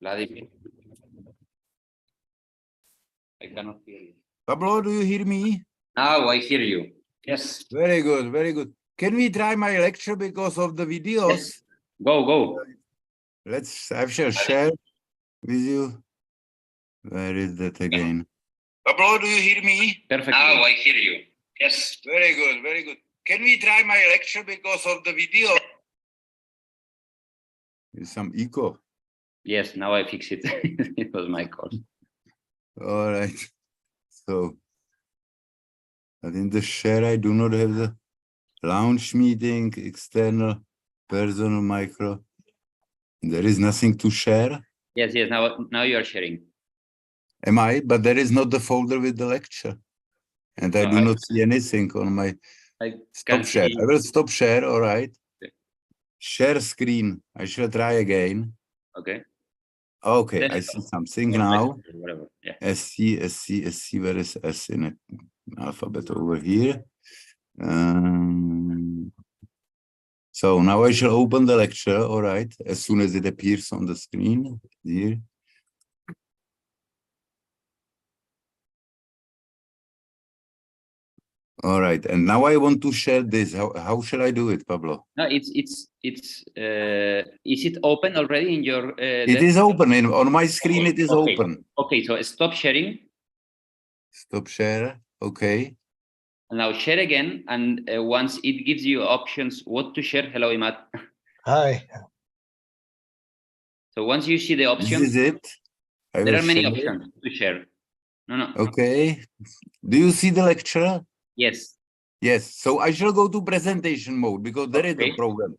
Vladimir. I cannot hear you. Pablo, do you hear me? Now I hear you. Yes. Very good, very good. Can we try my lecture because of the videos? Yes. Go. I shall share with you. Where is that again? Pablo, do you hear me? Perfect. Now I hear you. Yes. Very good, very good. Can we try my lecture because of the video? There's some echo. Yes, now I fix it. It was my call. All right. So, but in the share, I do not have the launch meeting, external, personal micro. There is nothing to share. Yes. Now you are sharing. Am I? But there is not the folder with the lecture. And I do not see anything on my stop share. I will stop share. All right. Okay. Share screen. I shall try again. Okay. Okay, Then I see something now. Whatever. Yeah. SC. Where is S in it? Alphabet over here. So now I shall open the lecture. All right. As soon as it appears on the screen here. All right, and now I want to share this. How shall I do it, Pablo? No, is it open already in your? It is open on my screen. Okay. It is Okay. open. Okay, so stop sharing. Stop share. Okay. Now share again, and once it gives you options what to share. Hello, Imad. Hi. So once you see the options, This is it. there are many options to share. No. Okay. Do you see the lecture? Yes. Yes. So I shall go to presentation mode because there is a problem.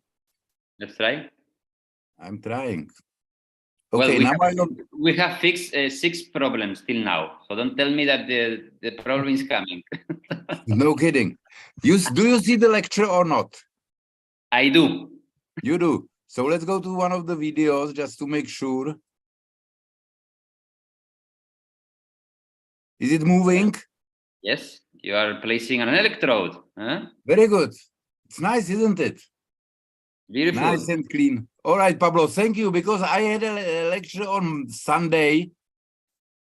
Let's try. I'm trying. Okay. Well, we have fixed 6 problems till now. So don't tell me that the problem is coming. No kidding. Do you see the lecture or not? I do. You do. So let's go to one of the videos just to make sure. Is it moving? Yes, you are placing an electrode. Huh? Very good. It's nice, isn't it? Beautiful. Nice and clean. All right, Pablo, thank you. Because I had a lecture on Sunday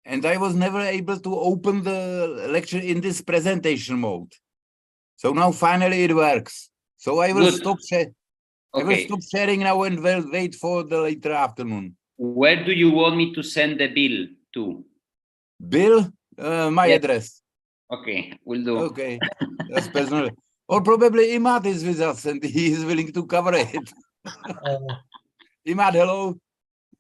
and I was never able to open the lecture in this presentation mode. So now finally it works. So I will stop sharing. I will stop sharing now and will wait for the later afternoon. Where do you want me to send the bill to? Bill? My address. Okay, will do. Okay, that's personal. Or probably Imad is with us and he is willing to cover it. Imad, hello.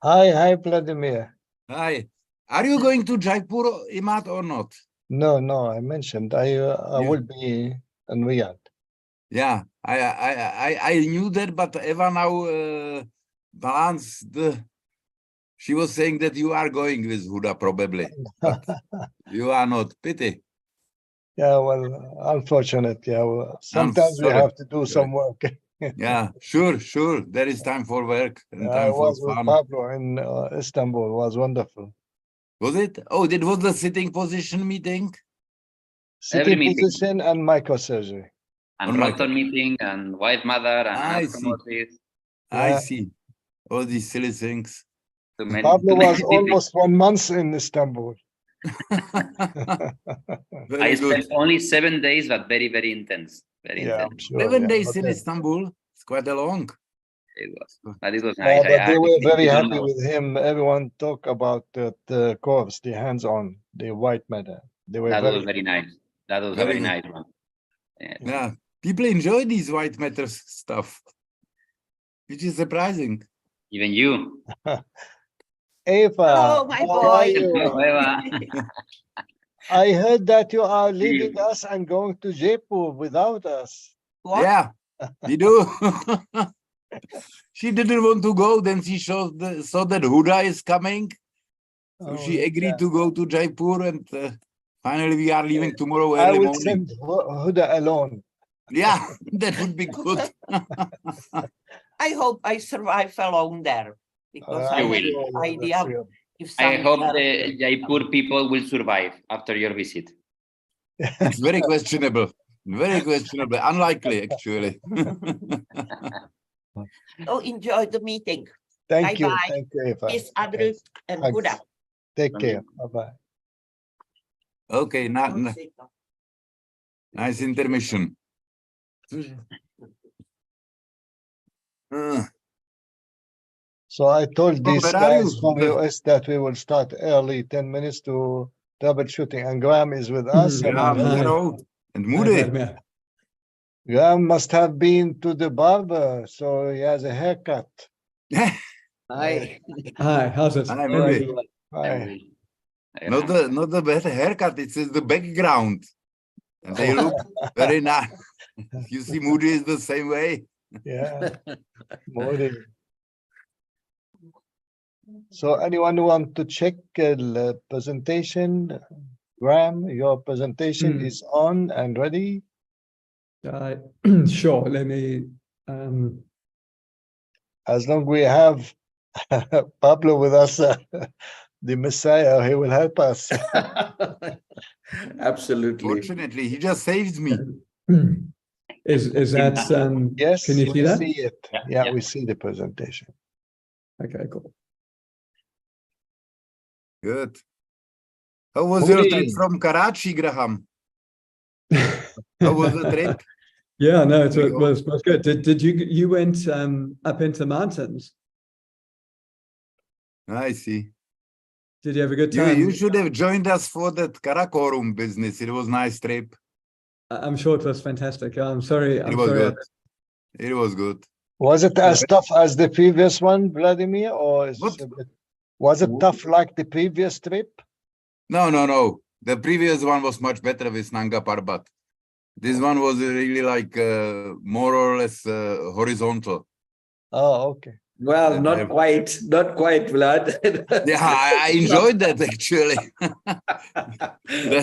Hi, Vladimir. Hi. Are you going to Jaipur, Imad, or not? No, I mentioned I will be in Riyadh. Yeah, I knew that, but Eva now balanced the. She was saying that you are going with Huda probably, but you are not. Pity. Yeah, well, unfortunate. Yeah, well, sometimes we have to do some work. Yeah, sure. There is time for work and time I for was fun. with Pablo in Istanbul. It was wonderful. Was it? Oh, that was the sitting position meeting? Sitting position and microsurgery. And rotor meeting and wife mother and anastomosis. I see. All these silly things. Pablo was almost 1 month in Istanbul. I spent only 7 days, but very, very intense. Very intense. I'm sure, 7 days in Istanbul. It's quite a long. It was. But it was nice. But they were very happy with him. Everyone talked about the course, the hands-on, the white matter. They were that was very nice. That was very nice one. Yeah, people enjoy these white matter stuff, which is surprising. Even you. Eva, hello, my boy. I heard that you are leaving us and going to Jaipur without us. What? Yeah, we do. She didn't want to go. Then she saw that Huda is coming. So she agreed to go to Jaipur, and finally we are leaving tomorrow early morning. I would send Huda alone. Yeah, that would be good. I hope I survive alone there. Because you will. Idea I hope the Jaipur people will survive after your visit. It's very questionable. Very questionable. Unlikely, actually. Oh, enjoy the meeting. Thank you. Bye-bye. Thank you, Eva. Peace, Adrut, and Thanks. Buddha. Take care. Bye-bye. Okay, nice intermission. So I told these where are guys you? from US that we will start early, 10 minutes to troubleshooting. And Graham is with us. Yeah, And hello. And Hi, Moody. Vladimir. Graham must have been to the barber, so he has a haircut. Hi. Hi, how's it? Hi, How are Moody. you? Hi. Not the better haircut, it's the background. And they look very nice. You see, Moody is the same way. Yeah. Morning. So anyone want to check the presentation? Graham, your presentation is on and ready. Sure, let me As long we have Pablo with us, the Messiah, he will help us. Absolutely. Fortunately, he just saved me. is that Yes, can you see we that? see it. Yeah, we see the presentation. Okay, cool. Good. How was your Moody. trip from Karachi, Graham? How was the trip? Yeah, no, it Very was good. Did you went up into mountains? I see. Did you have a good You, time? you should have joined us for that Karakorum business. It was nice trip. I'm sure it was fantastic. I'm sorry. It was good. It was good. Was it as tough as the previous one, Vladimir, or is What? a bit, was it tough like the previous trip? No. The previous one was much better with Nanga Parbat. This one was really like more or less horizontal. Oh, okay. Well, not quite, Vlad. Yeah, I enjoyed that actually. It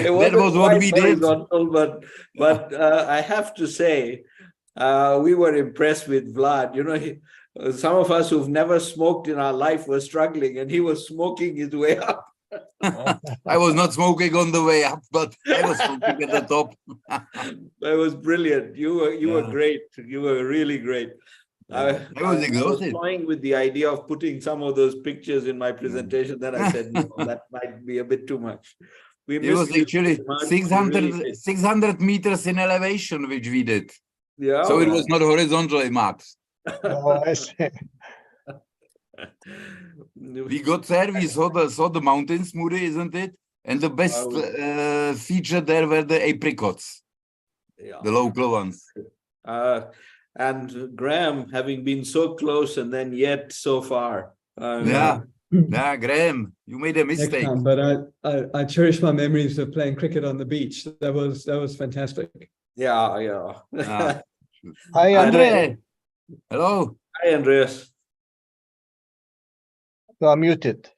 that wasn't was what quite we did. horizontal, but I have to say, we were impressed with Vlad. You know, some of us who've never smoked in our life were struggling, and he was smoking his way up. I was not smoking on the way up, but I was smoking at the top. That was brilliant. You were great. You were really great. I was exhausted. toying with the idea of putting some of those pictures in my presentation. Then I said, no, that might be a bit too much. It was actually 600 meters in elevation, which we did. Yeah. So it was not horizontal, Max. Oh, I see. We got there, we saw the mountains, Moody, isn't it? And the best feature there were the apricots, the local ones. And Graham, having been so close and then yet so far. Yeah, Graham, you made a mistake. Time, but I cherish my memories of playing cricket on the beach. That was fantastic. Yeah. Hi, Andre. Hello. Hi, Andreas. You are muted.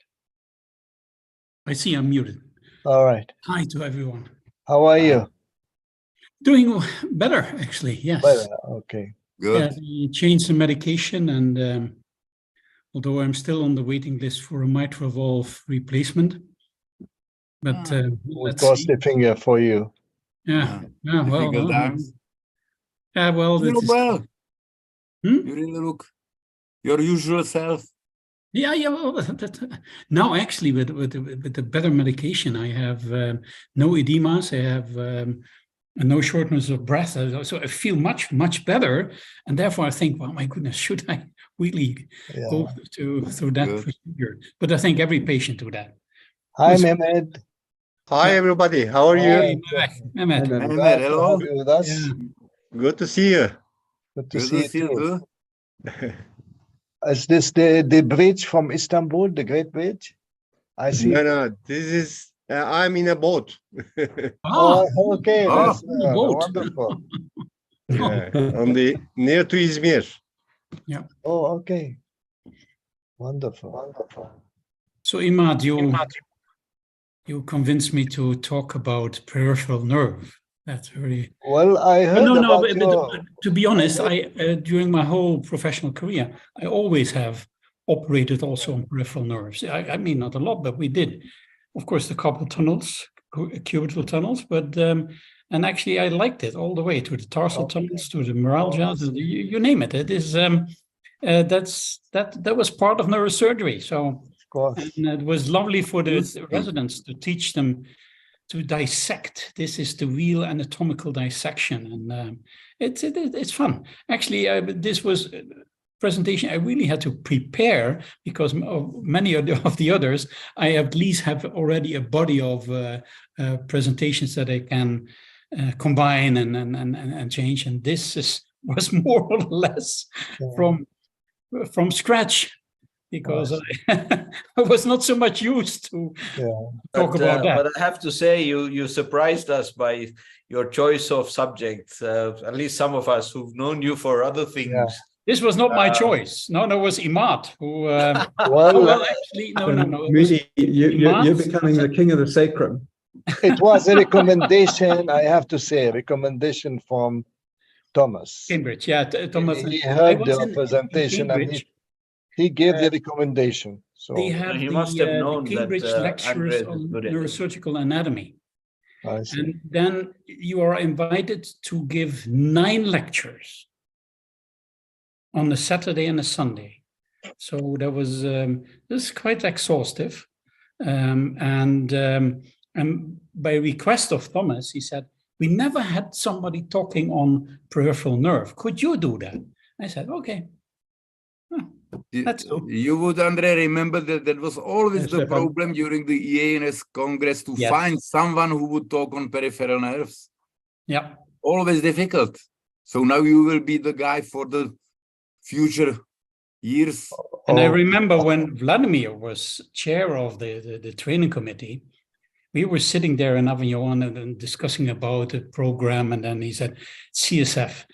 I see I'm muted. All right. Hi to everyone. How are you? Doing better, actually, yes. Well, okay. Good. Yeah, we changed the medication, and although I'm still on the waiting list for a mitral valve replacement, but We'll let's cross see. the finger for you. Yeah, well, Difficult times. yeah, well, You that look is, well. Hmm? You really look your usual self. yeah. Well, now actually, with the better medication, I have no edemas. I have no shortness of breath, so I feel much better, and therefore I think, well, my goodness, should I really go through that procedure? But I think every patient do that. Hi, Mehmed. Hi, everybody. How are you? Hey, Mehmet. Mehmet, Glad to hello. have you with us. Yeah. Good to see you. Good to Good see to see you you too. too. Is this the bridge from Istanbul, the Great Bridge? I see. No, this is, I'm in a boat. Oh, okay. Oh, That's the boat. wonderful. On the near to Izmir. Oh, okay. Wonderful. So Imad, you convinced me to talk about peripheral nerve. That's very Well, I heard no. about your... But to be honest, I during my whole professional career, I always have operated also on peripheral nerves. I mean, not a lot, but we did. Of course, the carpal tunnels, cubital tunnels, but and actually, I liked it all the way to the tarsal tunnels, to the neuralgia, you name it. It is that was part of neurosurgery. So, Of course. and it was lovely for the Yes. residents to teach them to dissect. This is the real anatomical dissection, and it's fun. Actually, this was a presentation I really had to prepare because of many of the others, I at least have already a body of presentations that I can combine and change. And this was more or less from scratch, because I was not so much used to talk about that. But I have to say, you surprised us by your choice of subjects. At least some of us who've known you for other things. This was not my choice. No, it was Imad who. Well, actually, no. Really, you're becoming the king of the sacrum. it was a recommendation, I have to say, a recommendation from Thomas. Cambridge, yeah, Thomas. He heard I was the in presentation and Cambridge. he gave the recommendation. So They have He the, must have the known that, Cambridge lectures Andres is on good at it. neurosurgical anatomy. I see. And then you are invited to give 9 lectures on a Saturday and a Sunday. So that was this is quite exhaustive. And by request of Thomas, he said, we never had somebody talking on peripheral nerve. Could you do that? I said, okay. That's all. You would, Andre, remember that was always Yes, the Stefan. problem during the IANS Congress to Yes. find someone who would talk on peripheral nerves. Yeah. Always difficult. So now you will be the guy for the future years. And I remember when Vladimir was chair of the training committee, we were sitting there in Avignon and discussing about the program. And then he said, CSF,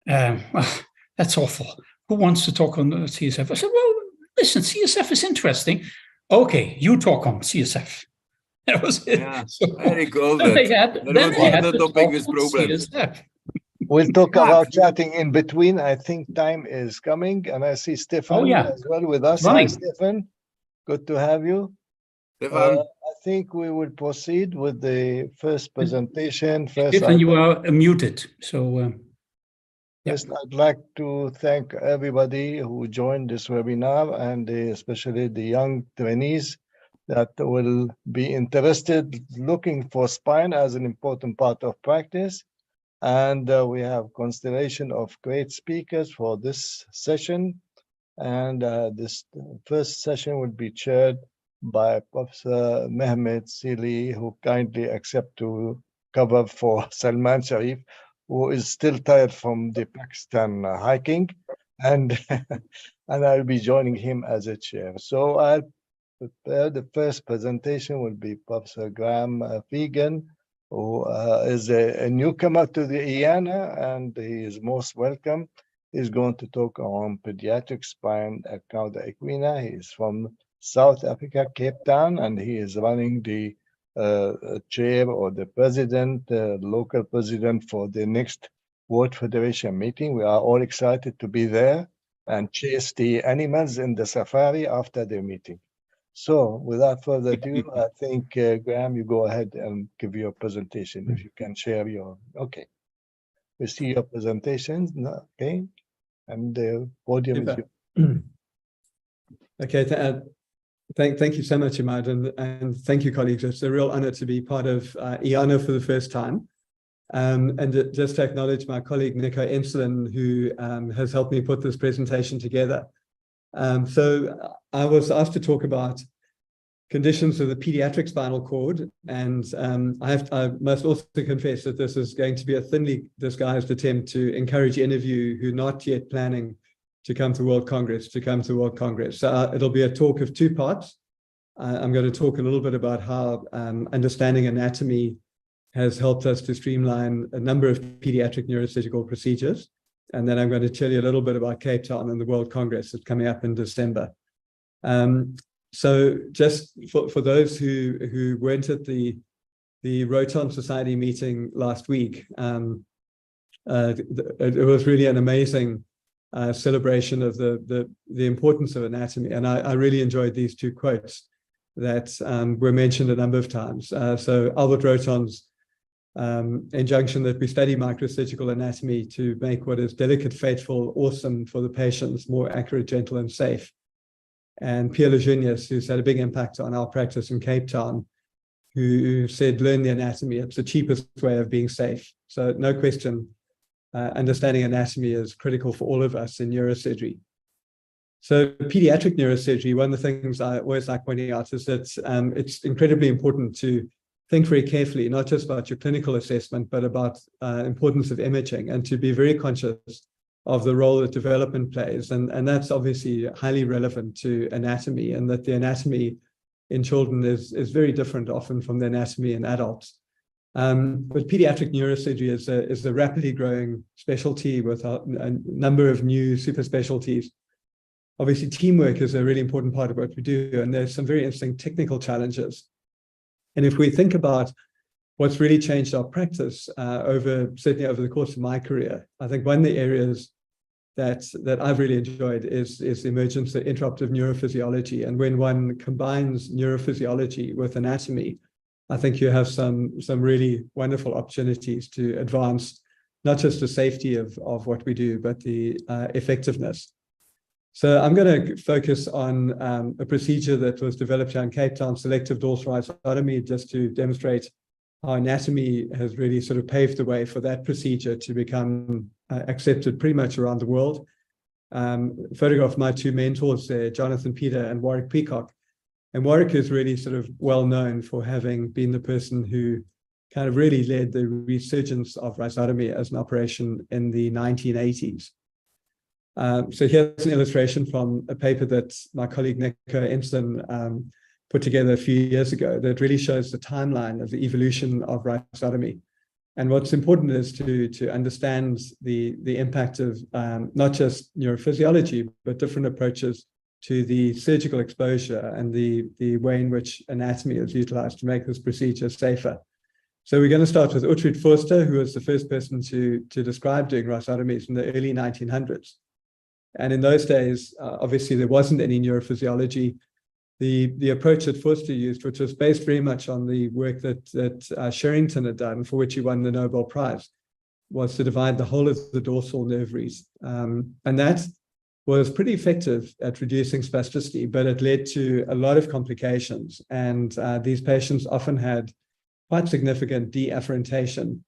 that's awful. Who wants to talk on CSF? I said, well, listen, CSF is interesting. Okay, you talk on CSF. That was it. Yeah, So I recall then that. they had, That then was they one had of the to topic talk with on problems. CSF. We'll talk Mark, about chatting in between. I think time is coming, and I see Stefan yeah. as well with us. Running. Hi, Stefan. Good to have you. Stefan, I think we will proceed with the first presentation. First, Stefan, you are muted. So First, I'd like to thank everybody who joined this webinar, and especially the young trainees that will be interested looking for spine as an important part of practice. And we have constellation of great speakers for this session. And this first session will be chaired by Professor Mehmet Sili, who kindly accept to cover for Salman Sharif, who is still tired from the Pakistan hiking, and and I'll be joining him as a chair. So I'll prepare the first presentation will be Professor Graham Fegan, who is a newcomer to the IANA, and he is most welcome. He's going to talk on pediatric spine cauda equina. He is from South Africa, Cape Town, and he is running the chair or the president, local president for the next World Federation meeting. We are all excited to be there and chase the animals in the safari after the meeting. So without further ado, I think, Graham, you go ahead and give your presentation if you can share your, okay. We see your presentations, okay? And the podium is yours. Okay, thank you so much, Imad, and thank you, colleagues. It's a real honor to be part of IANA for the first time. And just to acknowledge my colleague, Nico Enslin, who has helped me put this presentation together. So I was asked to talk about conditions of the pediatric spinal cord, and I must also confess that this is going to be a thinly disguised attempt to encourage any of you who are not yet planning to come to World Congress, So it'll be a talk of 2 parts. I'm going to talk a little bit about how understanding anatomy has helped us to streamline a number of pediatric neurosurgical procedures. And then I'm going to tell you a little bit about Cape Town and the World Congress that's coming up in December. So just for those who weren't at the Roton Society meeting last week, it was really an amazing celebration of the importance of anatomy. And I really enjoyed these 2 quotes that were mentioned a number of times. So Albert Roton's injunction that we study microsurgical anatomy to make what is delicate, fateful, awesome for the patients, more accurate, gentle, and safe. And Pierre Legenius, who's had a big impact on our practice in Cape Town, who said, learn the anatomy. It's the cheapest way of being safe. So no question, understanding anatomy is critical for all of us in neurosurgery. So pediatric neurosurgery, one of the things I always like pointing out is that it's incredibly important to think very carefully, not just about your clinical assessment, but about importance of imaging, and to be very conscious of the role that development plays. And that's obviously highly relevant to anatomy, and that the anatomy in children is very different often from the anatomy in adults. But pediatric neurosurgery is a rapidly growing specialty with a number of new super specialties. Obviously, teamwork is a really important part of what we do, and there's some very interesting technical challenges. And if we think about what's really changed our practice certainly over the course of my career, I think one of the areas that I've really enjoyed is the emergence of interruptive neurophysiology. And when one combines neurophysiology with anatomy, I think you have some really wonderful opportunities to advance not just the safety of what we do, but the effectiveness. So I'm going to focus on a procedure that was developed here in Cape Town, selective dorsal rhizotomy, just to demonstrate how anatomy has really sort of paved the way for that procedure to become accepted pretty much around the world. Photograph my two mentors there, Jonathan Peter and Warwick Peacock. And Warwick is really sort of well known for having been the person who kind of really led the resurgence of rhizotomy as an operation in the 1980s. So here's an illustration from a paper that my colleague Nico Ensign put together a few years ago that really shows the timeline of the evolution of rhizotomy. And what's important is to understand the impact of not just neurophysiology, but different approaches to the surgical exposure and the way in which anatomy is utilized to make this procedure safer. So we're going to start with Uhtred Forster, who was the first person to describe doing rhizotomies in the early 1900s. And in those days, obviously, there wasn't any neurophysiology. The approach that Forster used, which was based very much on the work that Sherrington had done, for which he won the Nobel Prize, was to divide the whole of the dorsal nerve root. And that was pretty effective at reducing spasticity, but it led to a lot of complications. And these patients often had quite significant deafferentation,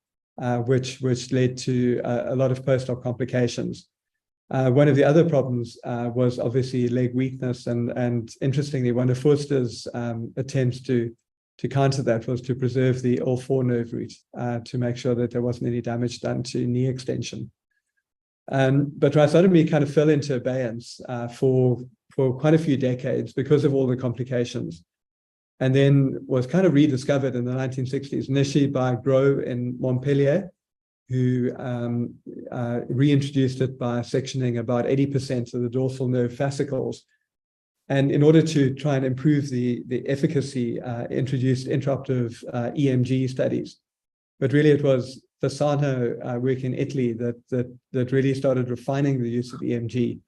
which led to a lot of post-op complications. One of the other problems was obviously leg weakness, and interestingly, one of Forster's attempts to counter that was to preserve the L4 nerve root to make sure that there wasn't any damage done to knee extension. But rhizotomy kind of fell into abeyance for quite a few decades because of all the complications, and then was kind of rediscovered in the 1960s, initially by Gros in Montpellier, who reintroduced it by sectioning about 80% of the dorsal nerve fascicles. And in order to try and improve the efficacy, introduced interruptive EMG studies. But really it was Fasano work in Italy that really started refining the use of EMG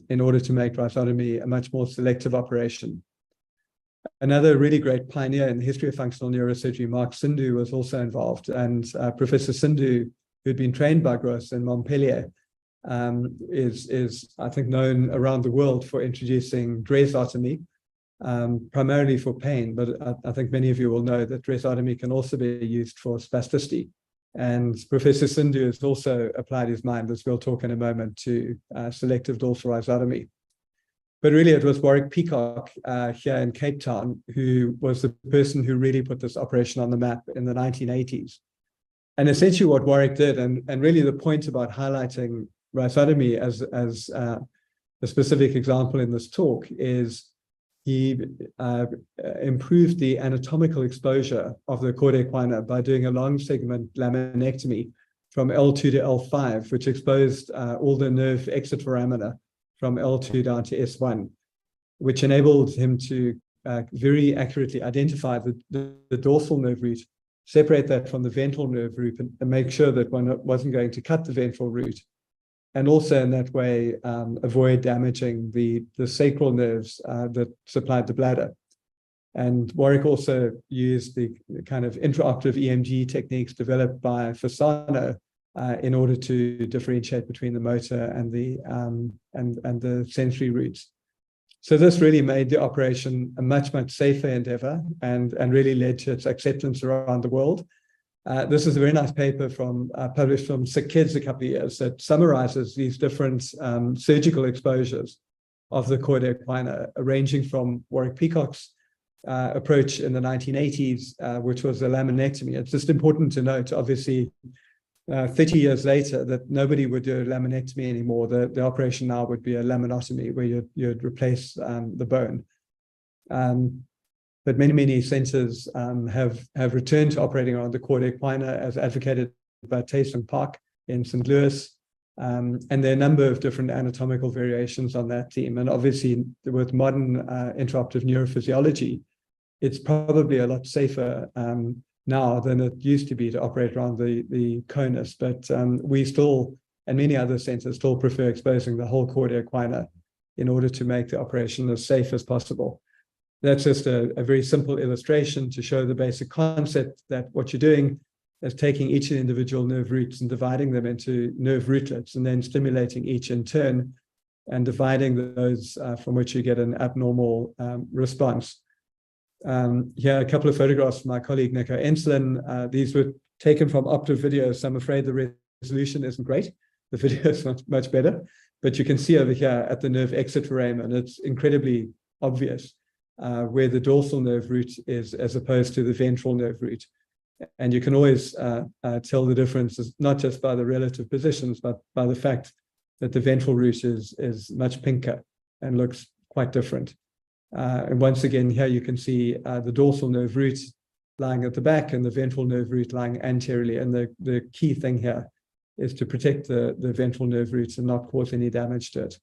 in order to make rhizotomy a much more selective operation. Another really great pioneer in the history of functional neurosurgery, Mark Sindhu, was also involved. And Professor Sindhu, who'd been trained by Gros in Montpellier, is I think, known around the world for introducing dresotomy, primarily for pain. But I think many of you will know that dresotomy can also be used for spasticity. And Professor Sindhu has also applied his mind, as we'll talk in a moment, to selective dorsal rhizotomy. But really, it was Warwick Peacock here in Cape Town who was the person who really put this operation on the map in the 1980s. And essentially what Warwick did, and really the point about highlighting rhizotomy as a specific example in this talk, is he improved the anatomical exposure of the chorda equina by doing a long segment laminectomy from L2 to L5, which exposed all the nerve exit foramina from L2 down to S1, which enabled him to very accurately identify the dorsal nerve root, separate that from the ventral nerve root, and make sure that one wasn't going to cut the ventral root, and also in that way avoid damaging the sacral nerves that supplied the bladder. And Warwick also used the kind of intraoperative EMG techniques developed by Fasano in order to differentiate between the motor and the sensory routes. So this really made the operation a much safer endeavor and really led to its acceptance around the world. This is a very nice paper published from Sick Kids a couple of years that summarizes these different surgical exposures of the chordae equina, ranging from Warwick Peacock's approach in the 1980s, which was a laminectomy. It's just important to note, obviously, 30 years later, that nobody would do a laminectomy anymore. The operation now would be a laminotomy, where you'd replace the bone. But many centers have returned to operating around the chordae equina, as advocated by Taysom Park in St. Louis. And there are a number of different anatomical variations on that theme. And obviously, with modern intraoperative neurophysiology, it's probably a lot safer now than it used to be to operate around the conus. But we still, and many other centers, still prefer exposing the whole chordae equina in order to make the operation as safe as possible. That's just a very simple illustration to show the basic concept that what you're doing is taking each individual nerve roots and dividing them into nerve rootlets, and then stimulating each in turn and dividing those from which you get an abnormal response. Here are a couple of photographs from my colleague Nico Enslin. These were taken from optive videos, so I'm afraid the resolution isn't great. The video is much better, but you can see over here at the nerve exit foramen, it's incredibly obvious where the dorsal nerve root is as opposed to the ventral nerve root. And you can always tell the difference, not just by the relative positions, but by the fact that the ventral root is much pinker and looks quite different. And once again, here you can see the dorsal nerve root lying at the back and the ventral nerve root lying anteriorly. And the key thing here is to protect the ventral nerve roots and not cause any damage to it.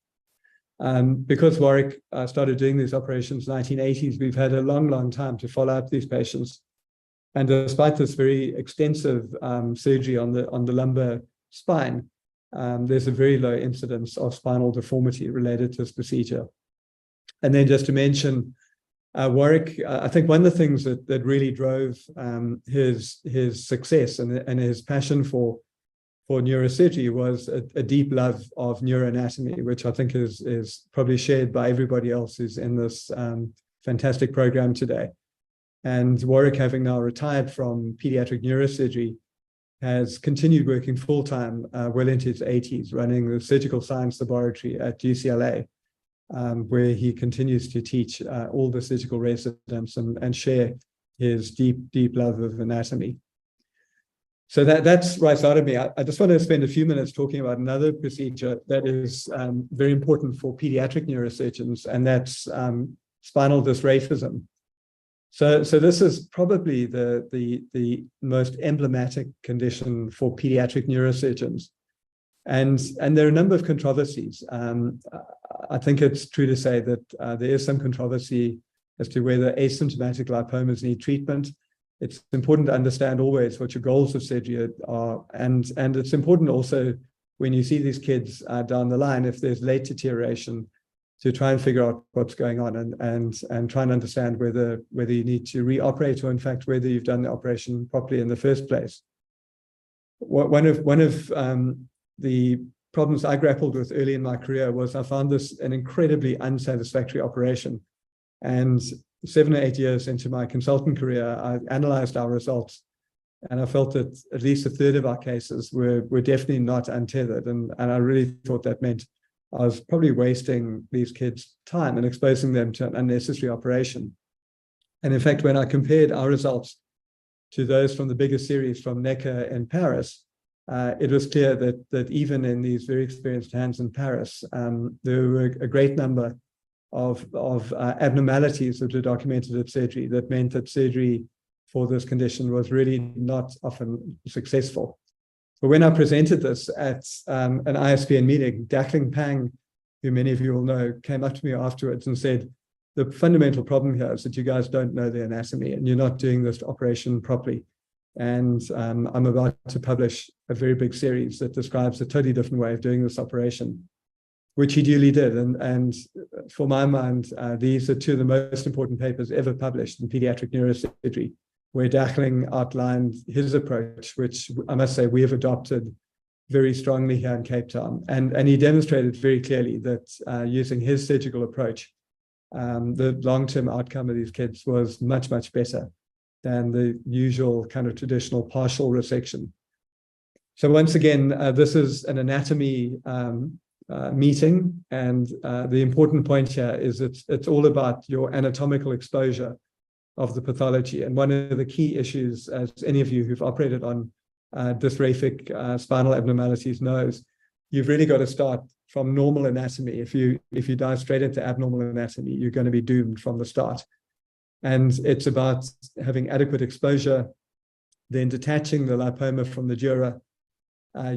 Because Warwick started doing these operations in the 1980s, we've had a long time to follow up these patients. And despite this very extensive surgery on the lumbar spine, there's a very low incidence of spinal deformity related to this procedure. And then just to mention, Warwick, I think one of the things that really drove his success and his passion for neurosurgery was a deep love of neuroanatomy, which I think is probably shared by everybody else who's in this fantastic program today. And Warwick, having now retired from pediatric neurosurgery, has continued working full-time well into his 80s, running the surgical science laboratory at UCLA, where he continues to teach all the surgical residents and share his deep love of anatomy. So that's right out of me. I just want to spend a few minutes talking about another procedure that is very important for pediatric neurosurgeons, and that's spinal dysraphism. So this is probably the most emblematic condition for pediatric neurosurgeons. And there are a number of controversies. I think it's true to say that there is some controversy as to whether asymptomatic lipomas need treatment. It's important to understand always what your goals of surgery are. And it's important also when you see these kids down the line, if there's late deterioration, to try and figure out what's going on and try and understand whether you need to reoperate or in fact whether you've done the operation properly in the first place. One of the problems I grappled with early in my career was I found this an incredibly unsatisfactory operation. And 7 or 8 years into my consultant career, I analyzed our results, and I felt that at least a third of our cases were definitely not untethered. And I really thought that meant I was probably wasting these kids' time and exposing them to an unnecessary operation. And in fact, when I compared our results to those from the bigger series from Necker in Paris, it was clear that even in these very experienced hands in Paris, there were a great number of abnormalities that were documented at surgery that meant that surgery for this condition was really not often successful. But when I presented this at an ISBN meeting, Dakling Pang, who many of you will know, came up to me afterwards and said, the fundamental problem here is that you guys don't know the anatomy and you're not doing this operation properly. And I'm about to publish a very big series that describes a totally different way of doing this operation. which he duly did. And for my mind, these are two of the most important papers ever published in pediatric neurosurgery, where Dackling outlined his approach, which I must say we have adopted very strongly here in Cape Town. And he demonstrated very clearly that using his surgical approach, the long-term outcome of these kids was much, much better than the usual kind of traditional partial resection. So once again, this is an anatomy meeting, and the important point here is it's all about your anatomical exposure of the pathology. And one of the key issues, as any of you who've operated on dysraphic spinal abnormalities knows, you've really got to start from normal anatomy. If you dive straight into abnormal anatomy, you're going to be doomed from the start. And it's about having adequate exposure, then detaching the lipoma from the dura,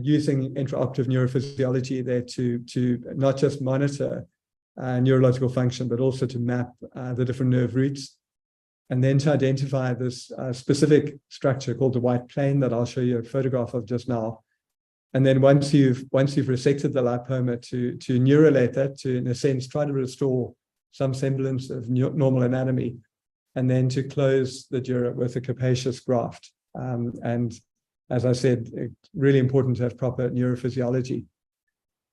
using intraoperative neurophysiology there to not just monitor neurological function, but also to map the different nerve roots, and then to identify this specific structure called the white plane that I'll show you a photograph of just now. And then once you've resected the lipoma, to neurulate that, to in a sense try to restore some semblance of normal anatomy, and then to close the dura with a capacious graft. And as I said, it's really important to have proper neurophysiology.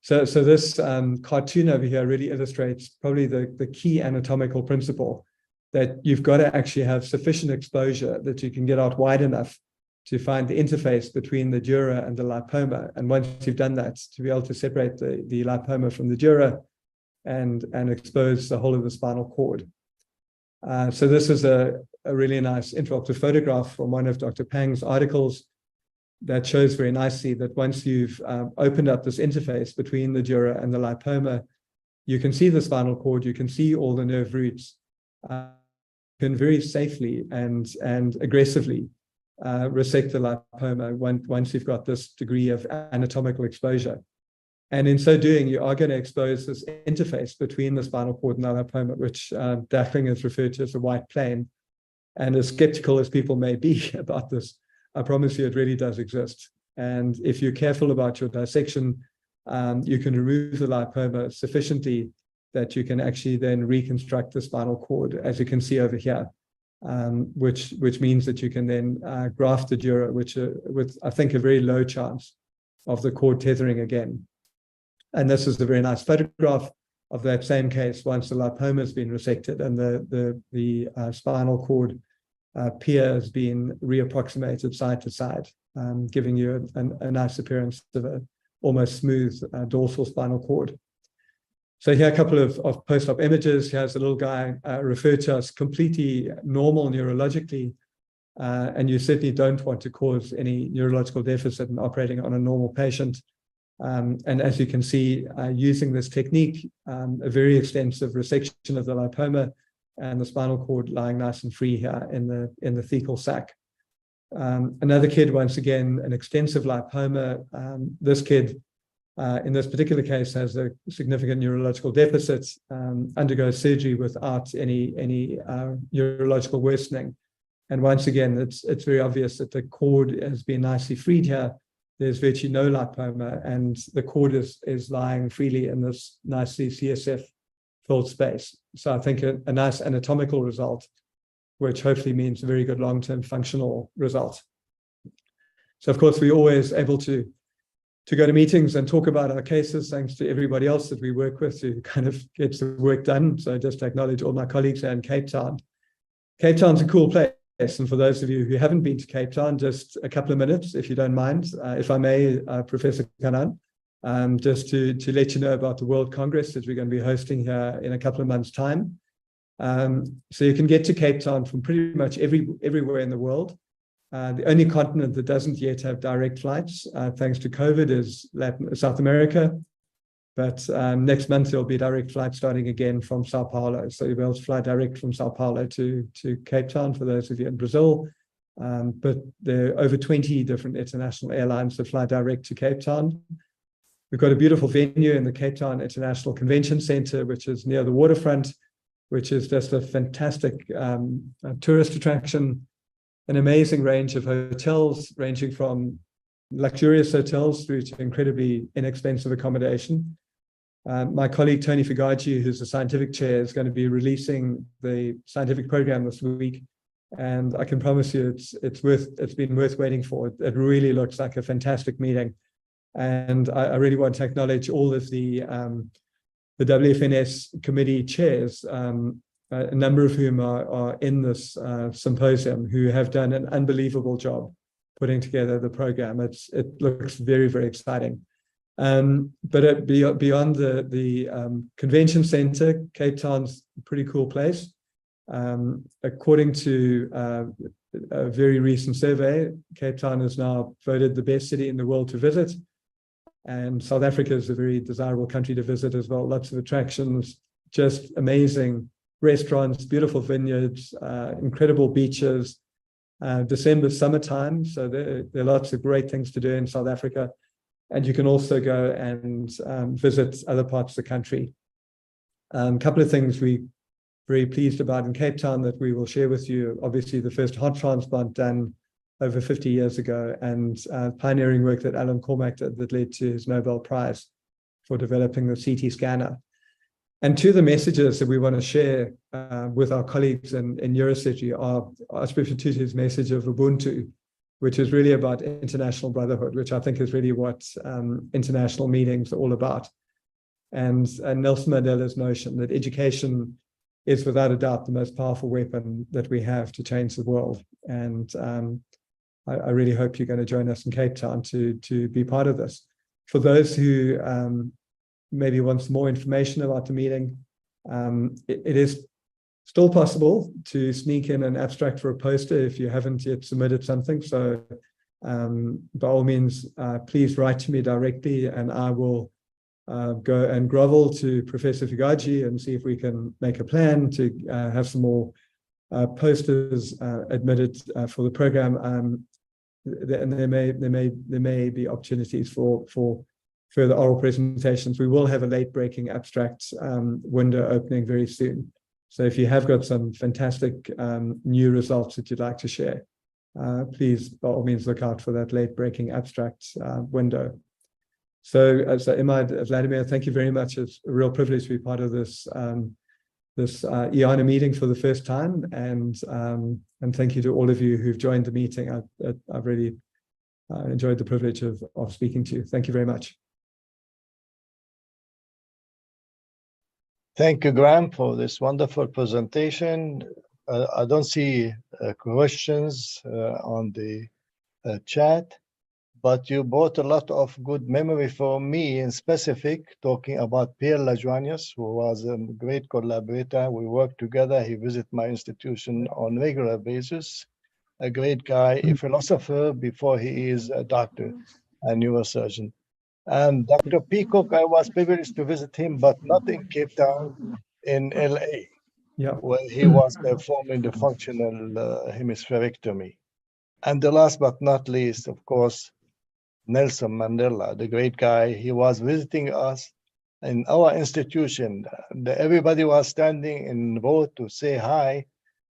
So this cartoon over here really illustrates probably the key anatomical principle, that you've got to actually have sufficient exposure that you can get out wide enough to find the interface between the dura and the lipoma. And once you've done that, to be able to separate the lipoma from the dura and expose the whole of the spinal cord. So this is a really nice intraoperative photograph from one of Dr. Pang's articles that shows very nicely that once you've opened up this interface between the dura and the lipoma, you can see the spinal cord, you can see all the nerve roots, can very safely and aggressively resect the lipoma once you've got this degree of anatomical exposure. And in so doing, you are going to expose this interface between the spinal cord and the lipoma, which Dackling has referred to as the white plane. And as skeptical as people may be about this, I promise you it really does exist. And if you're careful about your dissection, you can remove the lipoma sufficiently that you can actually then reconstruct the spinal cord, as you can see over here, which means that you can then graft the dura, with I think a very low chance of the cord tethering again. And this is a very nice photograph of that same case once the lipoma has been resected and the spinal cord pier has been reapproximated side to side, giving you a nice appearance of a almost smooth dorsal spinal cord. So here are a couple of post-op images. Here's a little guy referred to as completely normal neurologically, and you certainly don't want to cause any neurological deficit in operating on a normal patient. And as you can see, using this technique, a very extensive resection of the lipoma and the spinal cord lying nice and free here in the thecal sac. Another kid, once again, an extensive lipoma. This kid, in this particular case, has a significant neurological deficit, undergoes surgery without any neurological worsening. And once again, it's very obvious that the cord has been nicely freed here. There's virtually no lipoma, and the cord is lying freely in this nicely CSF-filled space. So I think a nice anatomical result, which hopefully means a very good long-term functional result. So of course, we're always able to go to meetings and talk about our cases, thanks to everybody else that we work with to kind of get the work done. So just to acknowledge all my colleagues here in Cape Town. Cape Town's a cool place. And for those of you who haven't been to Cape Town, just a couple of minutes, if you don't mind, if I may, Professor Kanan, just to let you know about the World Congress that we're going to be hosting here in a couple of months' time. So you can get to Cape Town from pretty much everywhere in the world. The only continent that doesn't yet have direct flights, thanks to COVID, is South America. But next month, there'll be direct flights starting again from Sao Paulo. So you'll be able to fly direct from Sao Paulo to Cape Town for those of you in Brazil. But there are over 20 different international airlines that fly direct to Cape Town. We've got a beautiful venue in the Cape Town International Convention Center, which is near the waterfront, which is just a fantastic tourist attraction, an amazing range of hotels, ranging from luxurious hotels through to incredibly inexpensive accommodation. My colleague Tony Figaci, who's the scientific chair, is going to be releasing the scientific program this week, and I can promise you it's been worth waiting for. It really looks like a fantastic meeting, and I really want to acknowledge all of the WFNS committee chairs, a number of whom are in this symposium, who have done an unbelievable job putting together the program. It looks very, very exciting. But beyond the convention center, Cape Town's a pretty cool place. According to a very recent survey, Cape Town is now voted the best city in the world to visit. And South Africa is a very desirable country to visit as well. Lots of attractions, just amazing restaurants, beautiful vineyards, incredible beaches. December, summertime, so there are lots of great things to do in South Africa. And you can also go and visit other parts of the country. A couple of things we're very pleased about in Cape Town that we will share with you. Obviously, the first heart transplant done over 50 years ago, and pioneering work that Alan Cormack did that led to his Nobel Prize for developing the CT scanner. And two of the messages that we want to share with our colleagues in neurosurgery are Archbishop Tutu's message of Ubuntu, which is really about international brotherhood, which I think is really what international meetings are all about. And Nelson Mandela's notion that education is without a doubt the most powerful weapon that we have to change the world. And I really hope you're going to join us in Cape Town to be part of this. For those who maybe want some more information about the meeting, it is still possible to sneak in an abstract for a poster if you haven't yet submitted something. So by all means, please write to me directly, and I will go and grovel to Professor Figaci and see if we can make a plan to have some more posters admitted for the program. And there may be opportunities for further oral presentations. We will have a late breaking abstract window opening very soon. So if you have got some fantastic new results that you'd like to share, please, by all means, look out for that late breaking abstract window. So Imad, Vladimir, thank you very much. It's a real privilege to be part of this IANA meeting for the first time. And thank you to all of you who've joined the meeting. I've really enjoyed the privilege of speaking to you. Thank you very much. Thank you, Graham, for this wonderful presentation. I don't see questions on the chat, but you brought a lot of good memory for me in specific, talking about Pierre Lajoignas, who was a great collaborator. We worked together. He visited my institution on a regular basis. A great guy, a philosopher before he is a doctor, a neurosurgeon. And Dr. Peacock, I was privileged to visit him, but not in Cape Town, in LA, where he was performing the functional hemispherectomy. And the last but not least, of course, Nelson Mandela, the great guy. He was visiting us in our institution. Everybody was standing in row to say hi.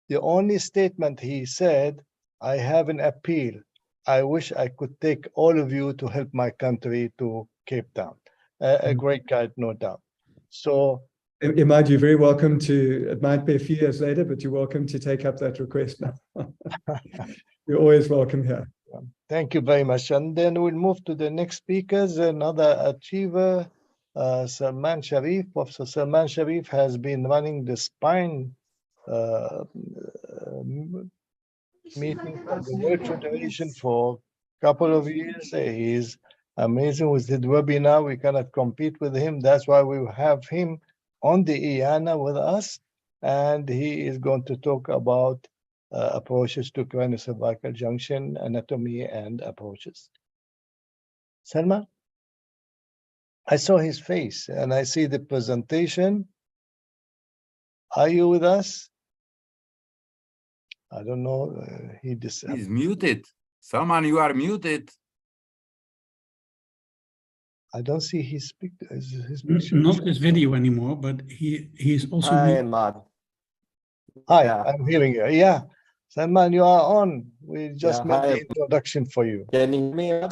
The only statement he said, "I have an appeal. I wish I could take all of you to help my country to Cape Town." A great guy, no doubt. So, Imad, you're very welcome to, it might be a few years later, but you're welcome to take up that request now. You're always welcome here. Thank you very much. And then we'll move to the next speakers. Another achiever, Salman Sharif. Professor Salman Sharif has been running the spine meeting for the World Federation for a couple of years. He's amazing with his webinar. We cannot compete with him. That's why we have him on the IANA with us. And he is going to talk about approaches to craniocervical junction, anatomy, and approaches. Salman? I saw his face and I see the presentation. Are you with us? I don't know. He's muted. Salman, you are muted. I don't see his picture. Not his video anymore, but he is also. Hi, Imad. Hi, yeah. I'm hearing you. Yeah, Salman, you are on. We just made the introduction for you. Can you hear me?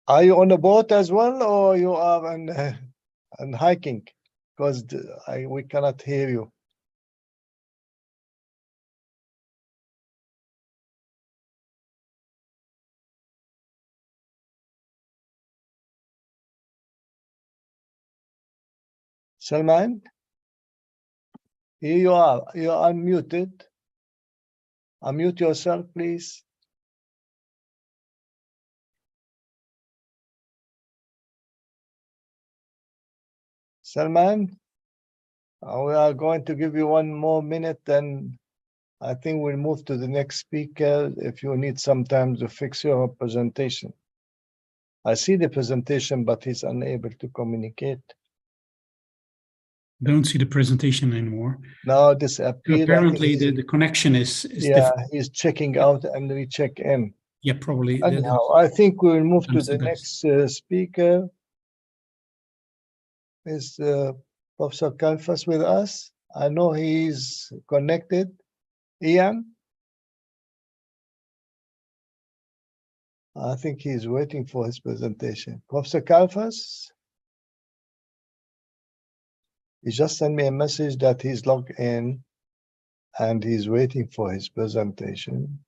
Are you on a boat as well, or you are on hiking? Because we cannot hear you. Salman, here you are. You are unmuted. Unmute yourself, please. Salman, we are going to give you 1 more minute, then I think we'll move to the next speaker if you need some time to fix your presentation. I see the presentation, but he's unable to communicate. Don't see the presentation anymore. Now this appeared. Apparently, the connection is yeah, different. he's checking out and we check in. Yeah, probably. Anyhow, I think we will move to That's the the best. next speaker. Is Professor Kalfas with us? I know he's connected. Ian? I think he's waiting for his presentation. Professor Kalfas? He just sent me a message that he's logged in and he's waiting for his presentation.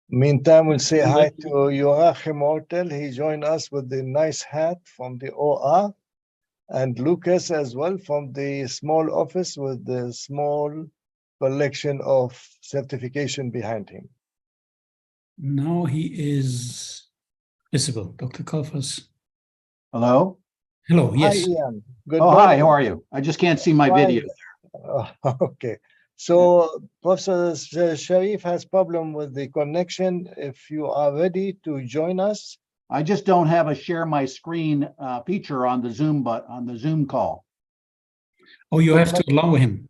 Meantime, we'll say hi to Joachim Ortel. He joined us with the nice hat from the OR, and Lucas as well from the small office with the small collection of certification behind him. Now he is visible, Dr. Kalfas. Hello? Hello, Hi, yes. Ian. Good Oh, morning. hi, how are you? I just can't see my Fine. video. Okay. So Professor Sharif has problem with the connection. If you are ready to join us. I just don't have a share my screen feature on the Zoom call. Oh, you have to allow him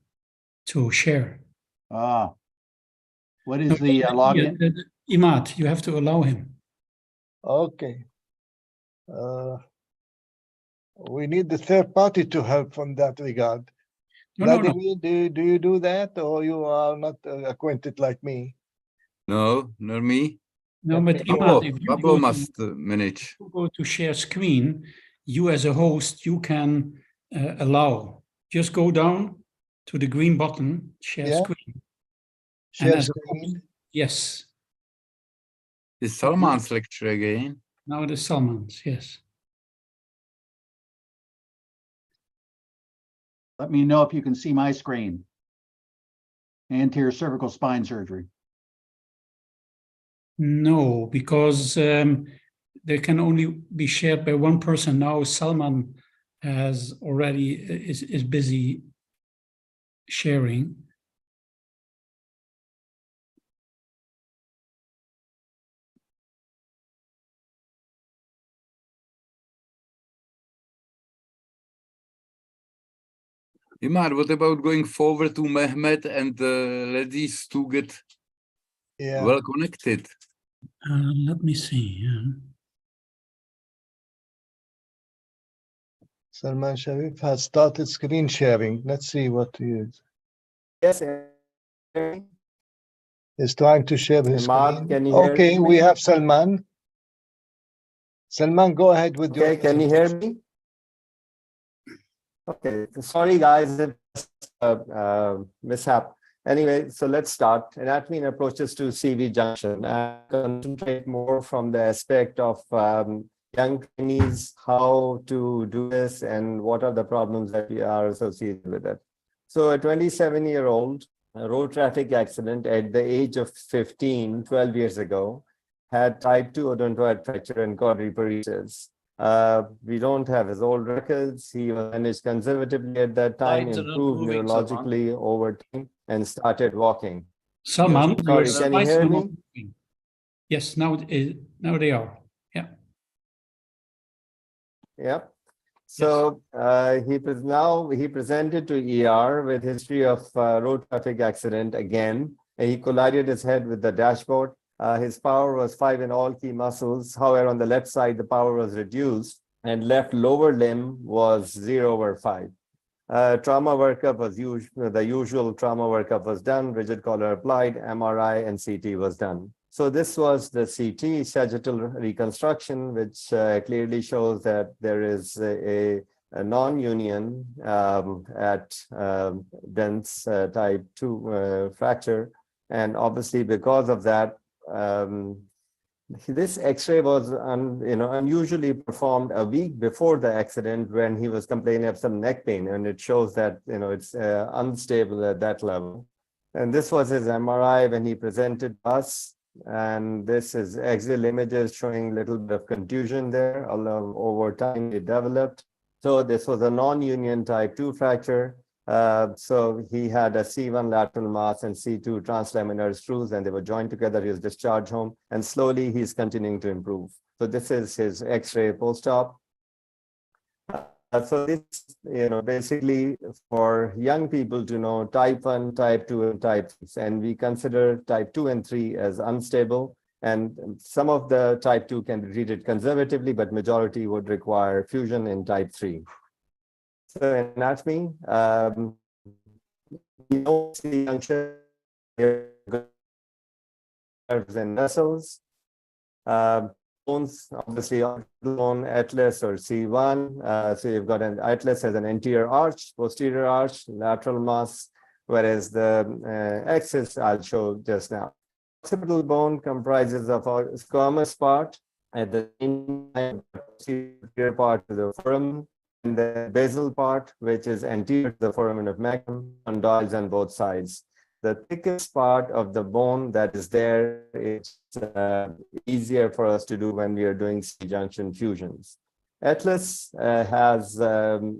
to share. What is the login? Imad, you have to allow him. Okay. We need the third party to help from that regard. No. Vladimir, do you do that, or you are not acquainted like me? No, not me. No, but Pablo, Imad, if you Pablo go must manage. go to share screen, you as a host, you can allow. Just go down to the green button, share screen. Share as a screen. host, yes. Is Salman's lecture again? Now it is Salman's, yes. Let me know if you can see my screen. Anterior cervical spine surgery. No, because they can only be shared by one person. Now Salman has already is busy sharing. Imad, what about going forward to Mehmet and let these two get well connected? Let me see. Salman Sharif has started screen sharing. Let's see what he is. Yes. He's trying to share his screen. Can you hear Okay, me? we have Salman. Salman, go ahead with your. Okay, can you hear me? Okay, sorry guys, it's mishap. Anyway, so let's start. Anatomy and approaches to CV junction. And concentrate more from the aspect of young trainees, how to do this and what are the problems that we are associated with it. So a 27-year-old road traffic accident at the age of 15, 12 years ago, had type 2 odontoid fracture and quadriparesis. We don't have his old records. He was managed conservatively at that time, improved neurologically over time, and started walking. Salman, Sorry, can you hear me? Yes, now they are. Yeah. Yep. So he presented to ER with history of road traffic accident again. And he collided his head with the dashboard. His power was 5 in all key muscles. However, on the left side, the power was reduced and left lower limb was 0/5. Trauma workup was the usual trauma workup was done. Rigid collar applied, MRI and CT was done. So this was the CT, sagittal reconstruction, which clearly shows that there is a non-union at dense type 2 fracture. And obviously because of that, this X-ray was unusually performed a week before the accident when he was complaining of some neck pain, and it shows that it's unstable at that level. And this was his MRI when he presented us, and this is axial images showing a little bit of contusion there, although over time it developed. So this was a non-union type 2 fracture. So he had a C1 lateral mass and C2 translaminar screws, and they were joined together. He was discharged home, and slowly he's continuing to improve. So this is his X-ray post-op. So this, basically for young people to know type 1, type 2, and type 3. And we consider type 2 and 3 as unstable. And some of the type 2 can be treated conservatively, but majority would require fusion in type 3. So anatomy, we don't see junction nerves and vessels. Bones, obviously, bone, atlas or C1. So you've got an atlas has an anterior arch, posterior arch, lateral mass, whereas the axis I'll show just now. Occipital bone comprises of a squamous part at the posterior part of the foramen, and the basal part, which is anterior to the foramen of Macklem, condyles on both sides. The thickest part of the bone that is there is easier for us to do when we are doing C-junction fusions. Atlas has 2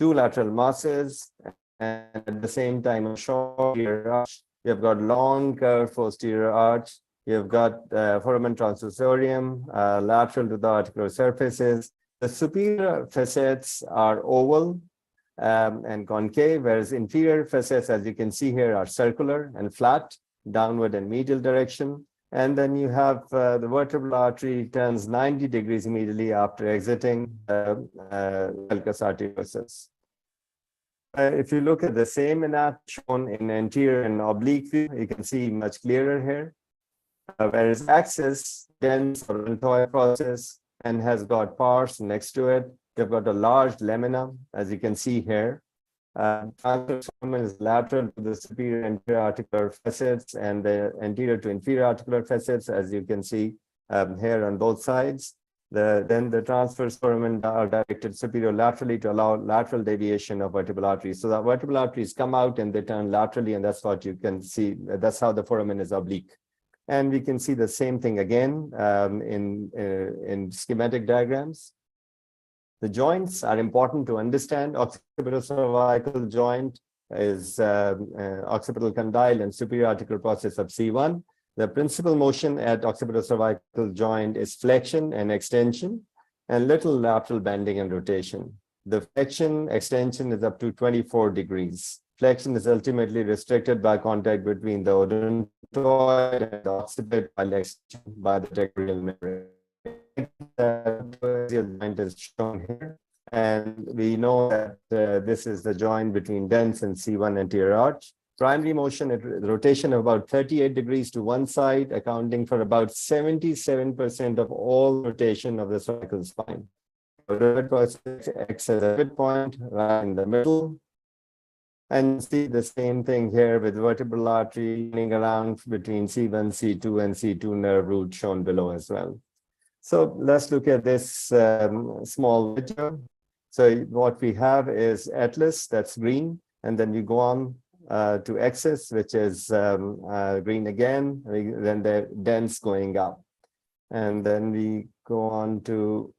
lateral masses, and at the same time a short arch. You've got long curved posterior arch. You've got foramen transversorium lateral to the articular surfaces. The superior facets are oval and concave, whereas inferior facets, as you can see here, are circular and flat, downward and medial direction. And then you have the vertebral artery turns 90 degrees immediately after exiting sulcus arteriosus. If you look at the same anatomy shown in anterior and oblique view, you can see much clearer here. Whereas axis, dense or deltoid process, and has got pars next to it. You've got a large lamina, as you can see here. Transverse foramen is lateral to the superior anterior articular facets and the anterior to inferior articular facets, as you can see here on both sides. Then the transverse foramen are directed superior laterally to allow lateral deviation of vertebral arteries. So the vertebral arteries come out and they turn laterally, and that's what you can see. That's how the foramen is oblique. And we can see the same thing again in schematic diagrams. The joints are important to understand. Occipital-cervical joint is occipital condyle and superior articular process of C1. The principal motion at occipital-cervical joint is flexion and extension, and little lateral bending and rotation. The flexion extension is up to 24 degrees. Flexion is ultimately restricted by contact between the odontoid and the occiput by the tegmental membrane. The joint is shown here, and we know that this is the joint between dense and C1 anterior arch. Primary motion at rotation of about 38 degrees to one side, accounting for about 77% of all rotation of the cervical spine. X as a midpoint right in the middle. And see the same thing here with vertebral artery running around between C1, C2, and C2 nerve root shown below as well. So let's look at this small video. So what we have is atlas, that's green, and then we go on to axis, which is green again, then the dense going up. And then we go on to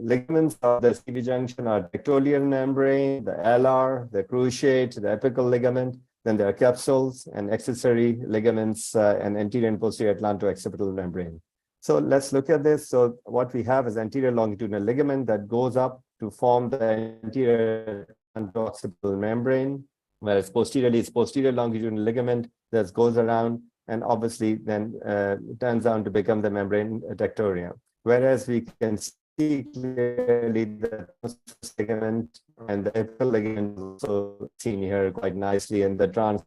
ligaments of the CV junction are tectolial membrane, the LR, the cruciate, the apical ligament. Then there are capsules and accessory ligaments and anterior and posterior atlanto-occipital membrane. So let's look at this. So what we have is anterior longitudinal ligament that goes up to form the anterior atlanto-occipital membrane, whereas posteriorly it's posterior longitudinal ligament that goes around and obviously then turns out to become the membrane tectoria. Whereas we can see clearly the ligament and the apical ligament is also seen here quite nicely, and the transverse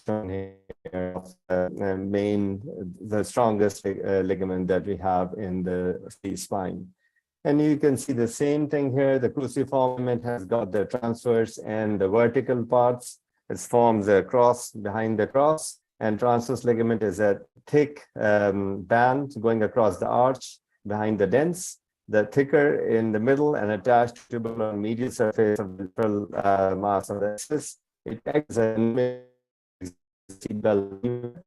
shown here of the strongest ligament that we have in the C spine. And you can see the same thing here. The cruciform ligament has got the transverse and the vertical parts. It forms a cross behind the cross, and transverse ligament is a thick band going across the arch behind the dens, the thicker in the middle and attached to the medial surface of the peripheral mass of the axis. It acts as a seatbelt,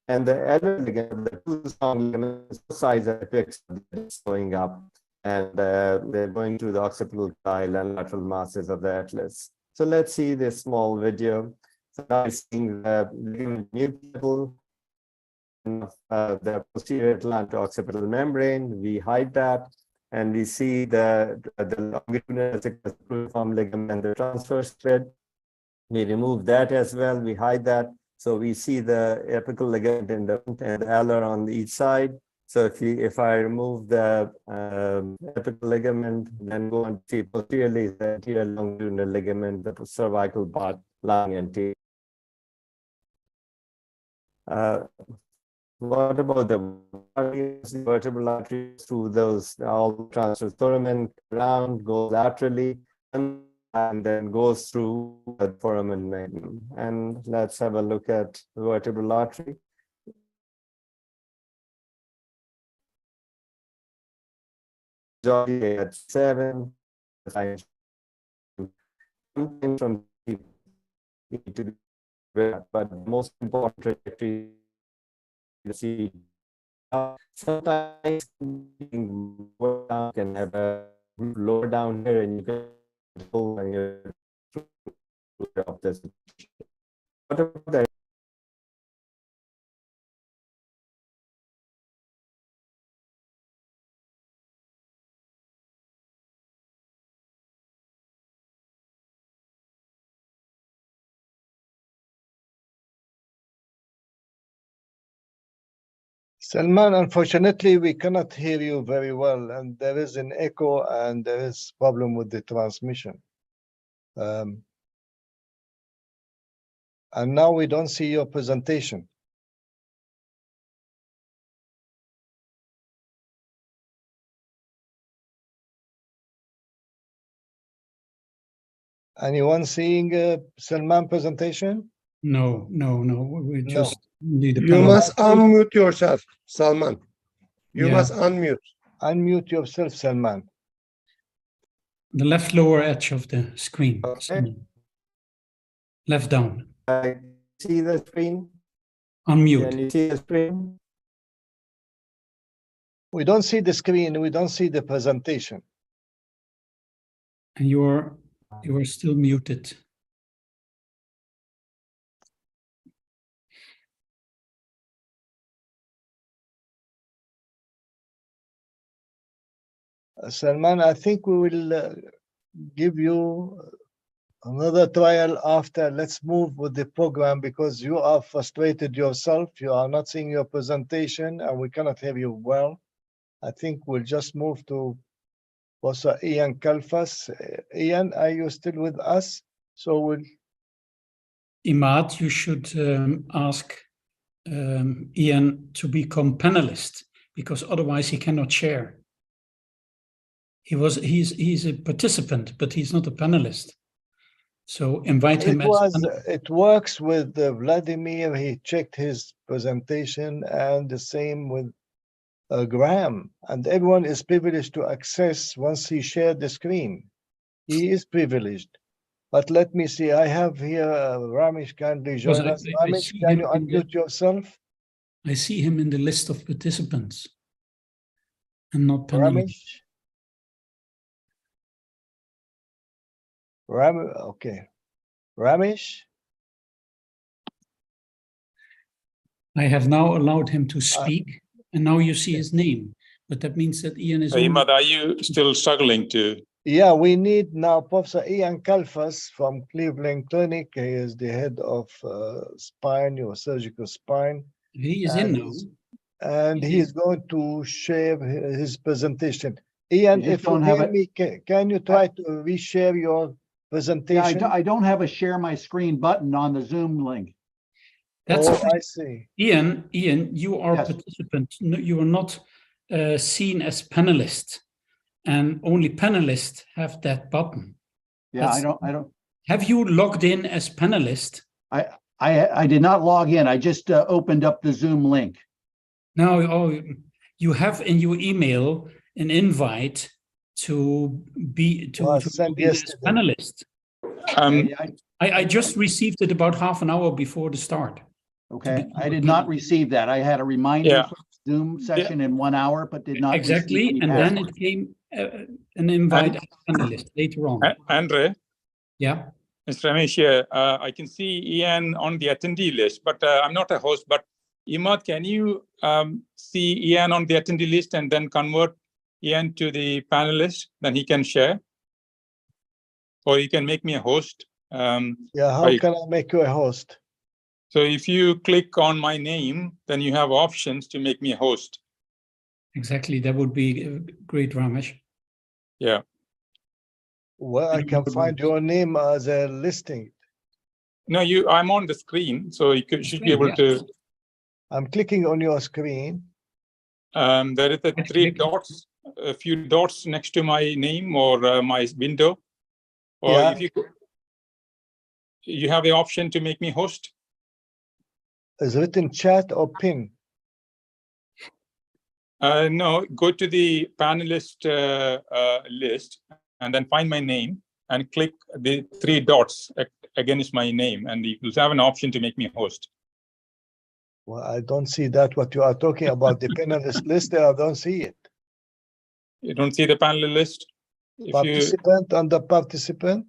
and the elbow ligament, the two strong ligaments, both sides are fixed, going up, and they're going to the occipital tile and lateral masses of the atlas. So let's see this small video. So now I'm seeing the ligament mutable, the posterior atlanto-occipital membrane. We hide that, and we see the longitudinal cruciform ligament and the transverse thread. We remove that as well. We hide that. So we see the apical ligament in the and the alar on each side. So if I remove the apical ligament, then go and see posteriorly the anterior longitudinal ligament, the cervical part lying anterior. What about the vertebral arteries? Through those, all transverse foramen around, go laterally, and then goes through the foramen magnum. And let's have a look at the vertebral artery. At 7, from but the most important trajectory to see. Sometimes can have a lower down here, and you can pull and you're of this. What about that? Salman, unfortunately, we cannot hear you very well, and there is an echo and there is problem with the transmission. And now we don't see your presentation. Anyone seeing Salman presentation? No. We just need a You panel. must unmute yourself, Salman. You Yeah. must unmute. Unmute yourself, Salman. The left lower edge of the screen. Okay. Left down. See the screen? Unmute. Can you see the screen? We don't see the screen. We don't see the presentation. And you are still muted. Salman, I think we will give you another trial after. Let's move with the program because you are frustrated yourself. You are not seeing your presentation and we cannot hear you well. I think we'll just move to Professor Ian Kalfas. Ian, are you still with us? So we'll. Imad, you should ask Ian to become panelist because otherwise he cannot share. He's a participant, but he's not a panelist. So invite him. It works with Vladimir. He checked his presentation, and the same with Graham. And everyone is privileged to access once he shared the screen. He is privileged. But let me see. I have here Ramesh kindly join us. Ramesh, can you unmute yourself? I see him in the list of participants, and not panelists. Okay. Ramesh? I have now allowed him to speak, and now you see his name. But that means that Ian is. Imad, are you still struggling to? Yeah, we need now Professor Ian Kalfas from Cleveland Clinic. He is the head of spine, your surgical spine. He is in now. And he is going to share his presentation. Ian, if you hear me, can you try to reshare your presentation? Yeah, I don't have a share my screen button on the Zoom link. That's Oh, I see. Ian, you are Yes. participant. No, you are not seen as panelist, and only panelists have that button. Yeah, I don't, Have you logged in as panelist? I did not log in. I just opened up the Zoom link. No, you have in your email an invite to be Sent be as yesterday. panelist. I just received it about half an hour before the start. Okay, I did not receive that. I had a reminder Yeah. for the Zoom session in 1 hour, but did not receive Exactly, any and then password. it came an invite as panelist later on. Andre, Yeah. Mr. Ramesh here. I can see Ian on the attendee list, but I'm not a host. But Imad, can you see Ian on the attendee list and then convert Ian to the panelist? Then he can share. Or you can make me a host. Yeah, how can I make you a host? So if you click on my name, then you have options to make me a host. Exactly, that would be great, Ramesh. Yeah. Well, I can find your name as a listing. No, I'm on the screen, so you should be able to. I'm clicking on your screen. There is a few dots next to my name or my window. Or Yeah. if you have the option to make me host. Is written chat or pin? No, go to the panelist list and then find my name and click the 3 dots against my name, and you will have an option to make me host. Well, I don't see that. What you are talking about, the panelist list, I don't see it. You don't see the panel list? Participant under participant?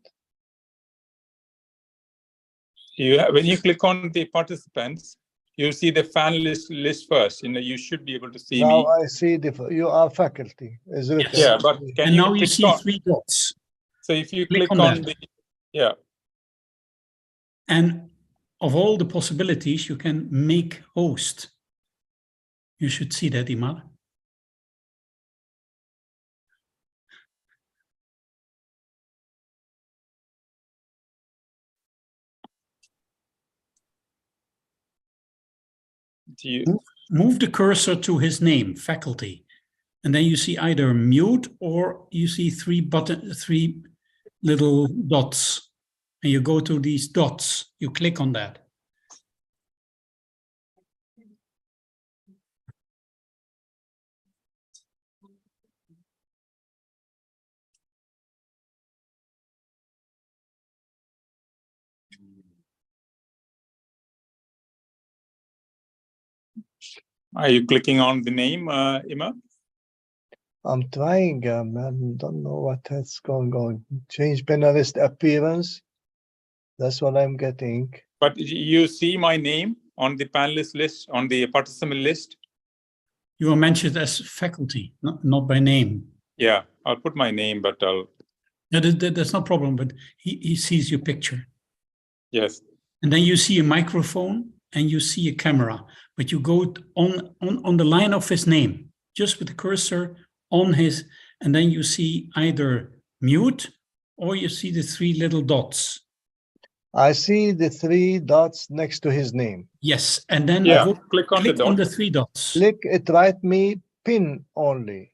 When you click on the participants, you see the panelist list first. You should be able to see Now me. I see you are faculty. Is written. Yeah, but can And you now you click see on? 3 dots. So if you Click click on on that. yeah. And of all the possibilities, you can make host. You should see that, Imad. Move the cursor to his name, faculty, and then you see either mute or you see 3 little dots, and you go to these dots. You click on that. Are you clicking on the name, Ima? I'm trying, man. Don't know what that's going on. Change panelist appearance. That's what I'm getting. But you see my name on the panelist list, on the participant list? You are mentioned as faculty, not by name. Yeah, I'll put my name, but I'll. No, that's no problem, but he sees your picture. Yes. And then you see a microphone and you see a camera, but you go on the line of his name, just with the cursor on his, and then you see either mute or you see the 3 little dots. I see the 3 dots next to his name. Yes, and then click on the 3 dots. Click it, write me pin only.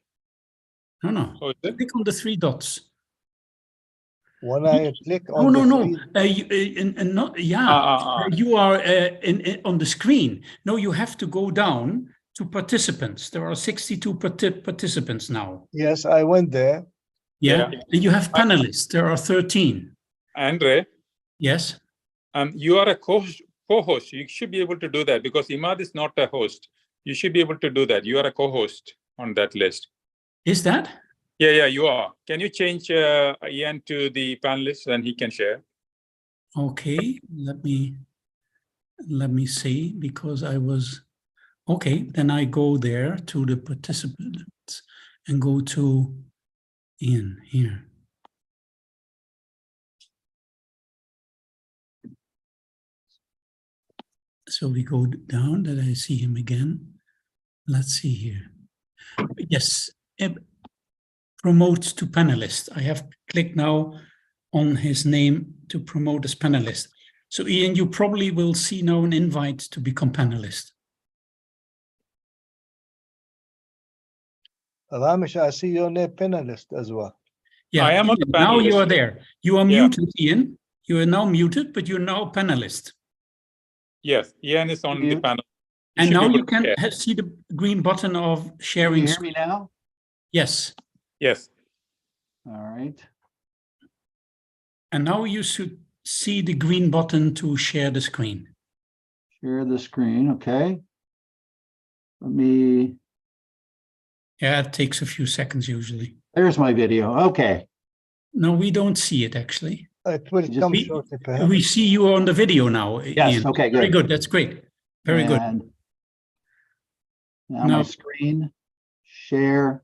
No. Click on the 3 dots. When I click on you are on the screen. No, you have to go down to participants. There are 62 participants now. Yes, I went there. Yeah. And you have panelists. There are 13. Andre? Yes? You are a co-host. You should be able to do that because Imad is not a host. You should be able to do that. You are a co-host on that list. Is that? Yeah, you are. Can you change Ian to the panelist and he can share? Okay, let me see, because I was, okay, then I go there to the participants and go to Ian here. So we go down, that I see him again. Let's see here. Yes, promote to panelist. I have clicked now on his name to promote as panelist. So Ian, you probably will see now an invite to become panelist. Ramesh, I see you're a panelist as well. Yeah, I am on the now you panelist. are there. You are Yeah. muted, Ian. You are now muted, but you're now a panelist. Yes, Ian is on the You- panel. And should be now able you to can share. see the green button of Can sharing you hear me screen. now? Yes. Yes. All right. And now you should see the green button to share the screen. Share the screen, okay. Let me, Yeah, it takes a few seconds usually. there's my video, okay. No, we don't see it actually. It will Just come We, shortly, perhaps. we see you on the video now, Yes, Ian. okay, Very good. good. That's great. Very good. And now Now- my screen, share.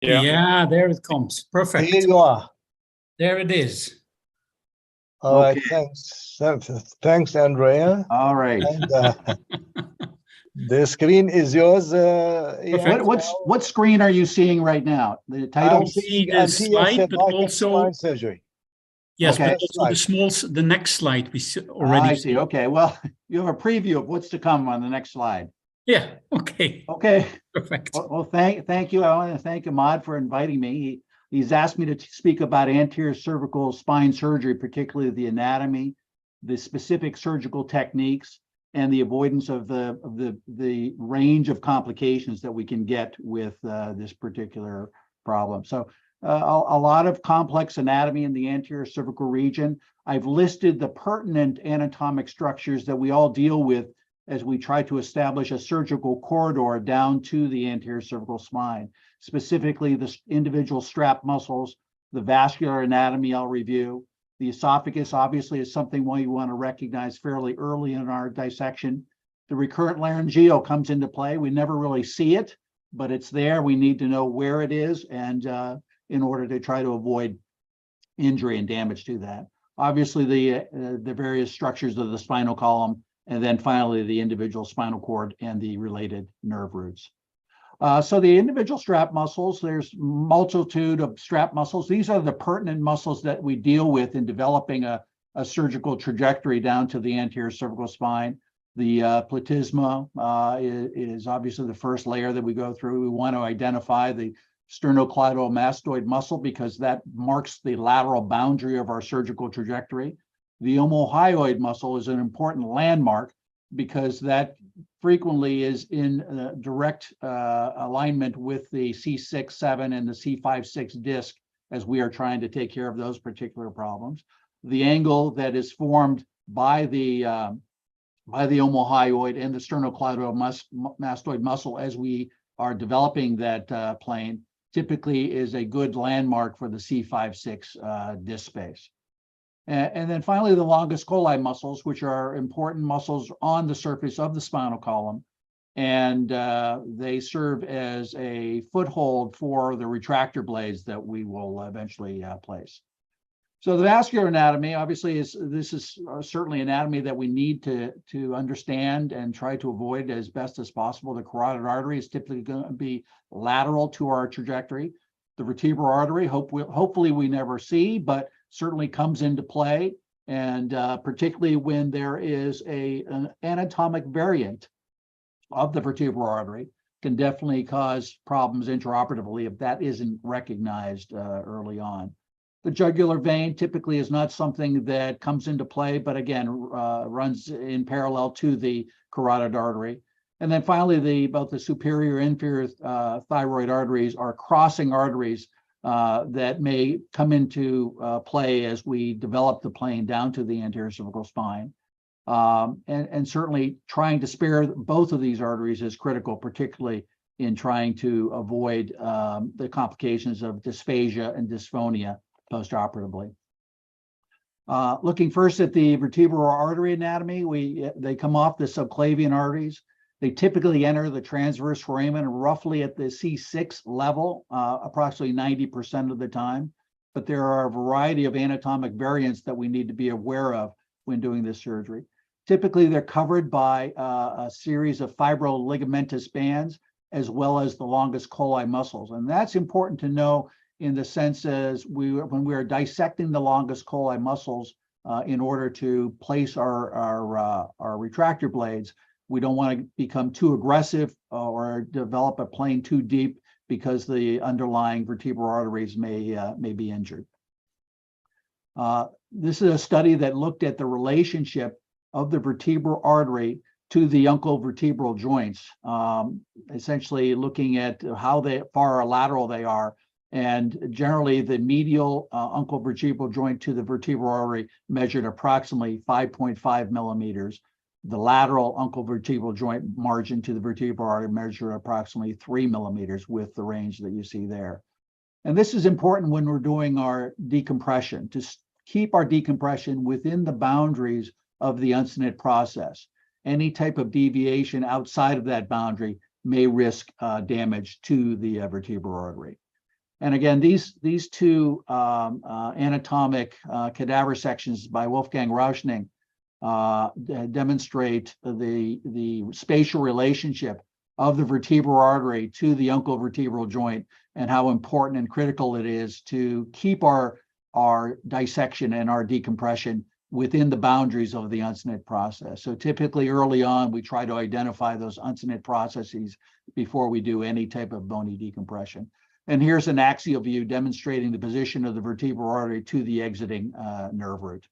Yeah. Yeah, there it comes. Perfect. Here you are. There it is. All right, Okay. thanks, Andrea. All right. And the screen is yours. Perfect. What screen are you seeing right now? The I'm title? seeing the slide, but anti-Semitic also- spine surgery. Yes, Okay. but also the next slide we Already already I see. Okay, well, you have a preview of what's to come on the next slide. Yeah, okay. Okay. Perfect. Well, thank you. I want to thank Ahmad for inviting me. He's asked me to speak about anterior cervical spine surgery, particularly the anatomy, the specific surgical techniques, and the avoidance of the range of complications that we can get with this particular problem. So a lot of complex anatomy in the anterior cervical region. I've listed the pertinent anatomic structures that we all deal with as we try to establish a surgical corridor down to the anterior cervical spine, specifically the individual strap muscles, the vascular anatomy I'll review. The esophagus obviously is something we want to recognize fairly early in our dissection. The recurrent laryngeal comes into play. We never really see it, but it's there. We need to know where it is and in order to try to avoid injury and damage to that. Obviously, the various structures of the spinal column, and then finally the individual spinal cord and the related nerve roots. So the individual strap muscles, there's multitude of strap muscles. These are the pertinent muscles that we deal with in developing a surgical trajectory down to the anterior cervical spine. The platysma is obviously the first layer that we go through. We want to identify the sternocleidomastoid muscle because that marks the lateral boundary of our surgical trajectory. The omohyoid muscle is an important landmark because that frequently is in direct alignment with the C6, 7, and the C5, 6 disc as we are trying to take care of those particular problems. The angle that is formed by the omohyoid and the sternocleidomastoid muscle as we are developing that plane typically is a good landmark for the C5, 6 disc space. And then finally, the longus colli muscles, which are important muscles on the surface of the spinal column. And they serve as a foothold for the retractor blades that we will eventually place. So the vascular anatomy, obviously, this is certainly anatomy that we need to understand and try to avoid as best as possible. The carotid artery is typically going to be lateral to our trajectory. The vertebral artery, hopefully we never see, but certainly comes into play, and particularly when there is an anatomic variant of the vertebral artery, can definitely cause problems intraoperatively if that isn't recognized early on. The jugular vein typically is not something that comes into play, but again, runs in parallel to the carotid artery. And then finally, both the superior and inferior thyroid arteries are crossing arteries that may come into play as we develop the plane down to the anterior cervical spine. And certainly trying to spare both of these arteries is critical, particularly in trying to avoid the complications of dysphagia and dysphonia postoperatively. Looking first at the vertebral artery anatomy, they come off the subclavian arteries. They typically enter the transverse foramen roughly at the C6 level, approximately 90% of the time. But there are a variety of anatomic variants that we need to be aware of when doing this surgery. Typically, they're covered by a series of fibroligamentous bands, as well as the longus colli muscles. And that's important to know in the sense as when we are dissecting the longus colli muscles in order to place our retractor blades. We don't want to become too aggressive or develop a plane too deep because the underlying vertebral arteries may be injured. This is a study that looked at the relationship of the vertebral artery to the uncovertebral joints, essentially looking at how far lateral they are. And generally, the medial uncovertebral joint to the vertebral artery measured approximately 5.5 millimeters. The lateral uncovertebral joint margin to the vertebral artery measured approximately 3 millimeters with the range that you see there. And this is important when we're doing our decompression, to keep our decompression within the boundaries of the uncinate process. Any type of deviation outside of that boundary may risk damage to the vertebral artery. And again, these two anatomic cadaver sections by Wolfgang Rauschning demonstrate the spatial relationship of the vertebral artery to the uncovertebral joint and how important and critical it is to keep our dissection and our decompression within the boundaries of the uncinate process. So typically early on, we try to identify those uncinate processes before we do any type of bony decompression. And here's an axial view demonstrating the position of the vertebral artery to the exiting nerve root.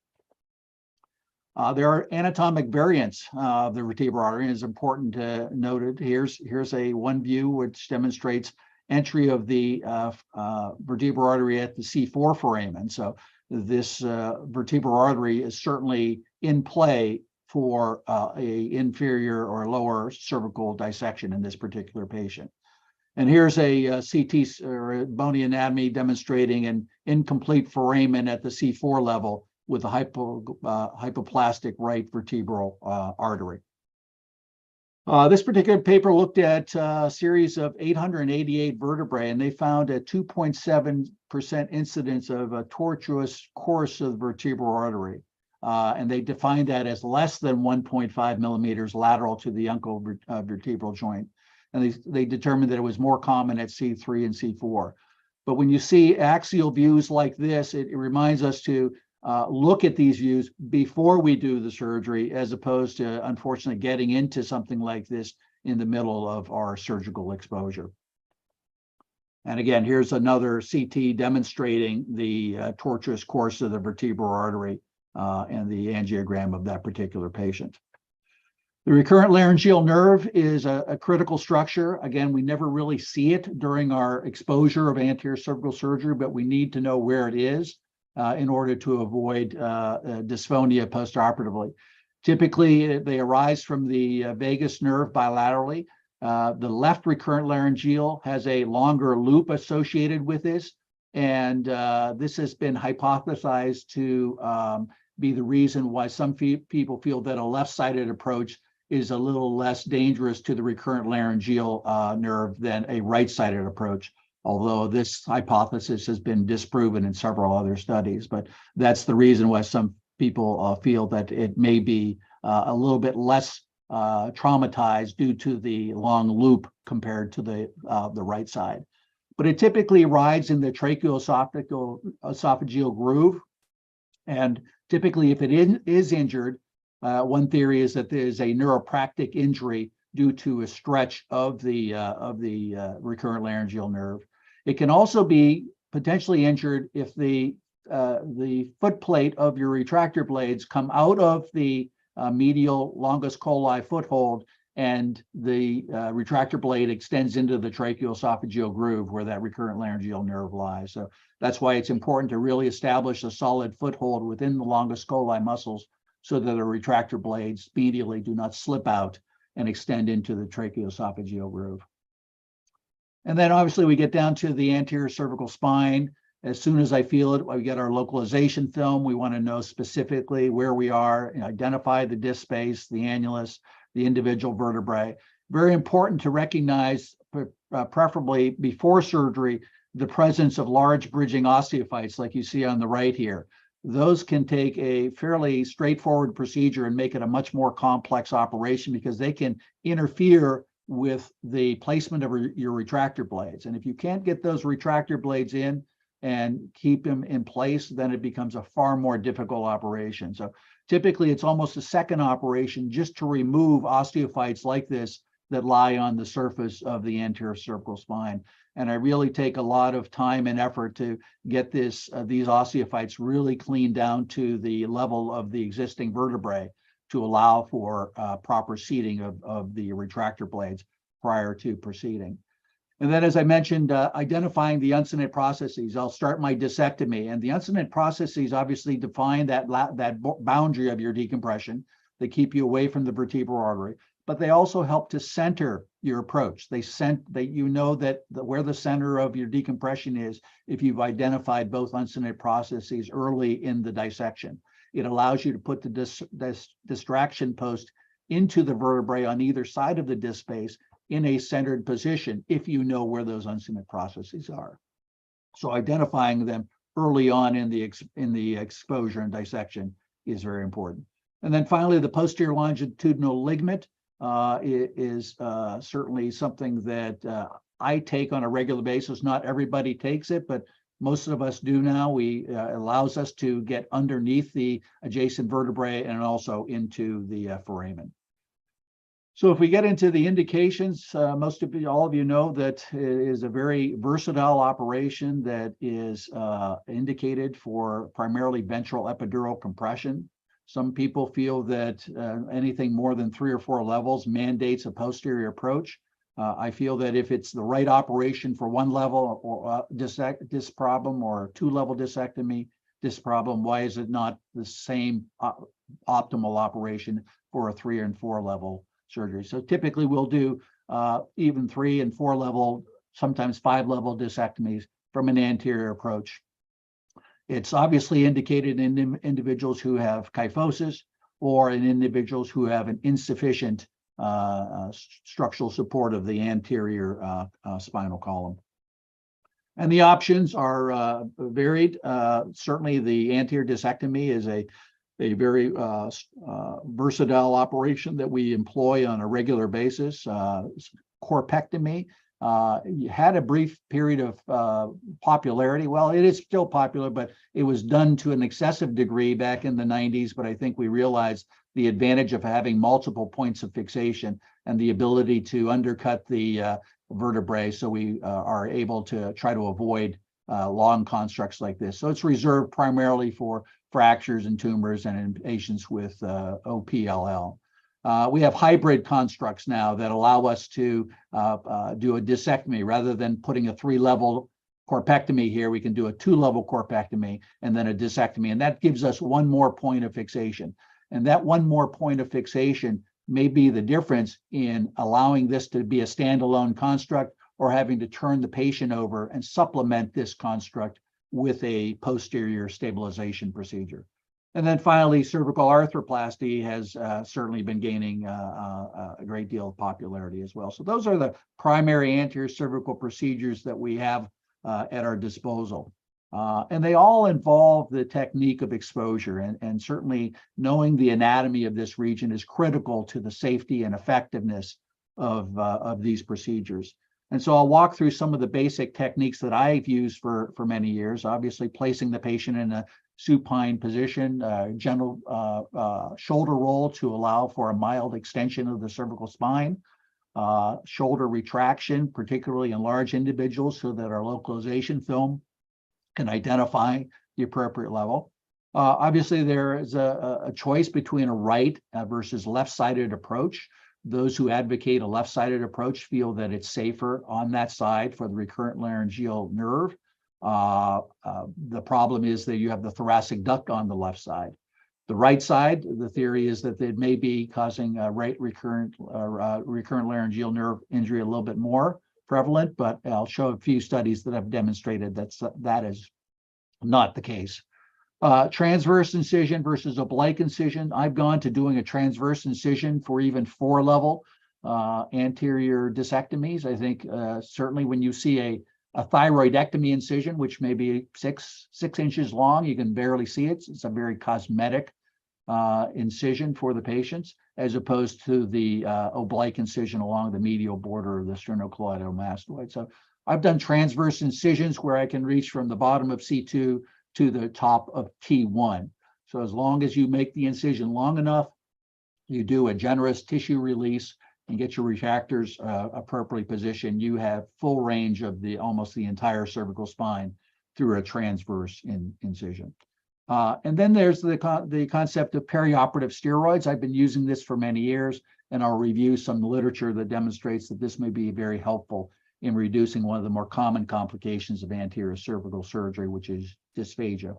There are anatomic variants of the vertebral artery, and it's important to note it. Here's one view which demonstrates entry of the vertebral artery at the C4 foramen. So this vertebral artery is certainly in play for a inferior or lower cervical dissection in this particular patient. And here's a CT or bony anatomy demonstrating an incomplete foramen at the C4 level with a hypoplastic right vertebral artery. This particular paper looked at a series of 888 vertebrae, and they found a 2.7% incidence of a tortuous course of the vertebral artery. And they defined that as less than 1.5 millimeters lateral to the uncovertebral joint. And they determined that it was more common at C3 and C4. But when you see axial views like this, it reminds us to look at these views before we do the surgery, as opposed to, unfortunately, getting into something like this in the middle of our surgical exposure. And again, here's another CT demonstrating the tortuous course of the vertebral artery and the angiogram of that particular patient. The recurrent laryngeal nerve is a critical structure. Again, we never really see it during our exposure of anterior cervical surgery, but we need to know where it is in order to avoid dysphonia postoperatively. Typically, they arise from the vagus nerve bilaterally. The left recurrent laryngeal has a longer loop associated with this, and this has been hypothesized to be the reason why some people feel that a left-sided approach is a little less dangerous to the recurrent laryngeal nerve than a right-sided approach, although this hypothesis has been disproven in several other studies. But that's the reason why some people feel that it may be a little bit less traumatized due to the long loop compared to the right side. But it typically rides in the tracheoesophageal groove. And typically, if it is injured, one theory is that there is a neuropractic injury due to a stretch of the recurrent laryngeal nerve. It can also be potentially injured if the foot plate of your retractor blades come out of the medial longus coli foothold, and the retractor blade extends into the tracheoesophageal groove where that recurrent laryngeal nerve lies. So that's why it's important to really establish a solid foothold within the longus coli muscles so that the retractor blades medially do not slip out and extend into the tracheoesophageal groove. And then obviously we get down to the anterior cervical spine. As soon as I feel it, we get our localization film. We want to know specifically where we are, and identify the disc space, the annulus, the individual vertebrae. Very important to recognize, preferably before surgery, the presence of large bridging osteophytes like you see on the right here. Those can take a fairly straightforward procedure and make it a much more complex operation because they can interfere with the placement of your retractor blades. And if you can't get those retractor blades in and keep them in place, then it becomes a far more difficult operation. So typically it's almost a second operation just to remove osteophytes like this that lie on the surface of the anterior cervical spine. And I really take a lot of time and effort to get these osteophytes really cleaned down to the level of the existing vertebrae to allow for proper seating of the retractor blades prior to proceeding. And then, as I mentioned, identifying the uncinate processes. I'll start my discectomy. And the uncinate processes obviously define that boundary of your decompression. They keep you away from the vertebral artery, but they also help to center your approach. You know that where the center of your decompression is if you've identified both uncinate processes early in the dissection. It allows you to put the distraction post into the vertebrae on either side of the disc space in a centered position if you know where those uncinate processes are. So identifying them early on in the exposure and dissection is very important. And then finally, the posterior longitudinal ligament is certainly something that I take on a regular basis. Not everybody takes it, but most of us do now. It allows us to get underneath the adjacent vertebrae and also into the foramen. So if we get into the indications, all of you know that it is a very versatile operation that is indicated for primarily ventral epidural compression. Some people feel that anything more than 3 or 4 levels mandates a posterior approach. I feel that if it's the right operation for 1 level or disc problem or 2-level discectomy disc problem, why is it not the same optimal operation for a 3 and 4 level surgery? So typically we'll do even 3 and 4 level, sometimes 5-level discectomies from an anterior approach. It's obviously indicated in individuals who have kyphosis or in individuals who have an insufficient structural support of the anterior spinal column. And the options are varied. Certainly the anterior discectomy is a very versatile operation that we employ on a regular basis. Corpectomy had a brief period of popularity. Well, it is still popular, but it was done to an excessive degree back in the 90s. But I think we realized the advantage of having multiple points of fixation and the ability to undercut the vertebrae, so we are able to try to avoid long constructs like this. So it's reserved primarily for fractures and tumors and in patients with OPLL. We have hybrid constructs now that allow us to do a discectomy. Rather than putting a 3-level corpectomy here, we can do a 2-level corpectomy and then a discectomy. And that gives us 1 more point of fixation. And that 1 more point of fixation may be the difference in allowing this to be a standalone construct or having to turn the patient over and supplement this construct with a posterior stabilization procedure. And then finally, cervical arthroplasty has certainly been gaining a great deal of popularity as well. So those are the primary anterior cervical procedures that we have at our disposal. And they all involve the technique of exposure, and certainly knowing the anatomy of this region is critical to the safety and effectiveness of these procedures. And so I'll walk through some of the basic techniques that I've used for many years. Obviously, placing the patient in a supine position, gentle shoulder roll to allow for a mild extension of the cervical spine, shoulder retraction, particularly in large individuals, so that our localization film can identify the appropriate level. Obviously, there is a choice between a right versus left-sided approach. Those who advocate a left-sided approach feel that it's safer on that side for the recurrent laryngeal nerve. The problem is that you have the thoracic duct on the left side. The right side, the theory is that it may be causing right recurrent laryngeal nerve injury a little bit more prevalent, but I'll show a few studies that have demonstrated that is not the case. Transverse incision versus oblique incision. I've gone to doing a transverse incision for even 4-level anterior discectomies. I think certainly when you see a thyroidectomy incision, which may be six inches long, you can barely see it. It's a very cosmetic incision for the patients, as opposed to the oblique incision along the medial border of the sternocleidomastoid. So I've done transverse incisions where I can reach from the bottom of C2 to the top of T1. So as long as you make the incision long enough, you do a generous tissue release and get your retractors appropriately positioned, you have full range of almost the entire cervical spine through a transverse incision. And then there's the concept of perioperative steroids. I've been using this for many years, and I'll review some literature that demonstrates that this may be very helpful in reducing one of the more common complications of anterior cervical surgery, which is dysphagia.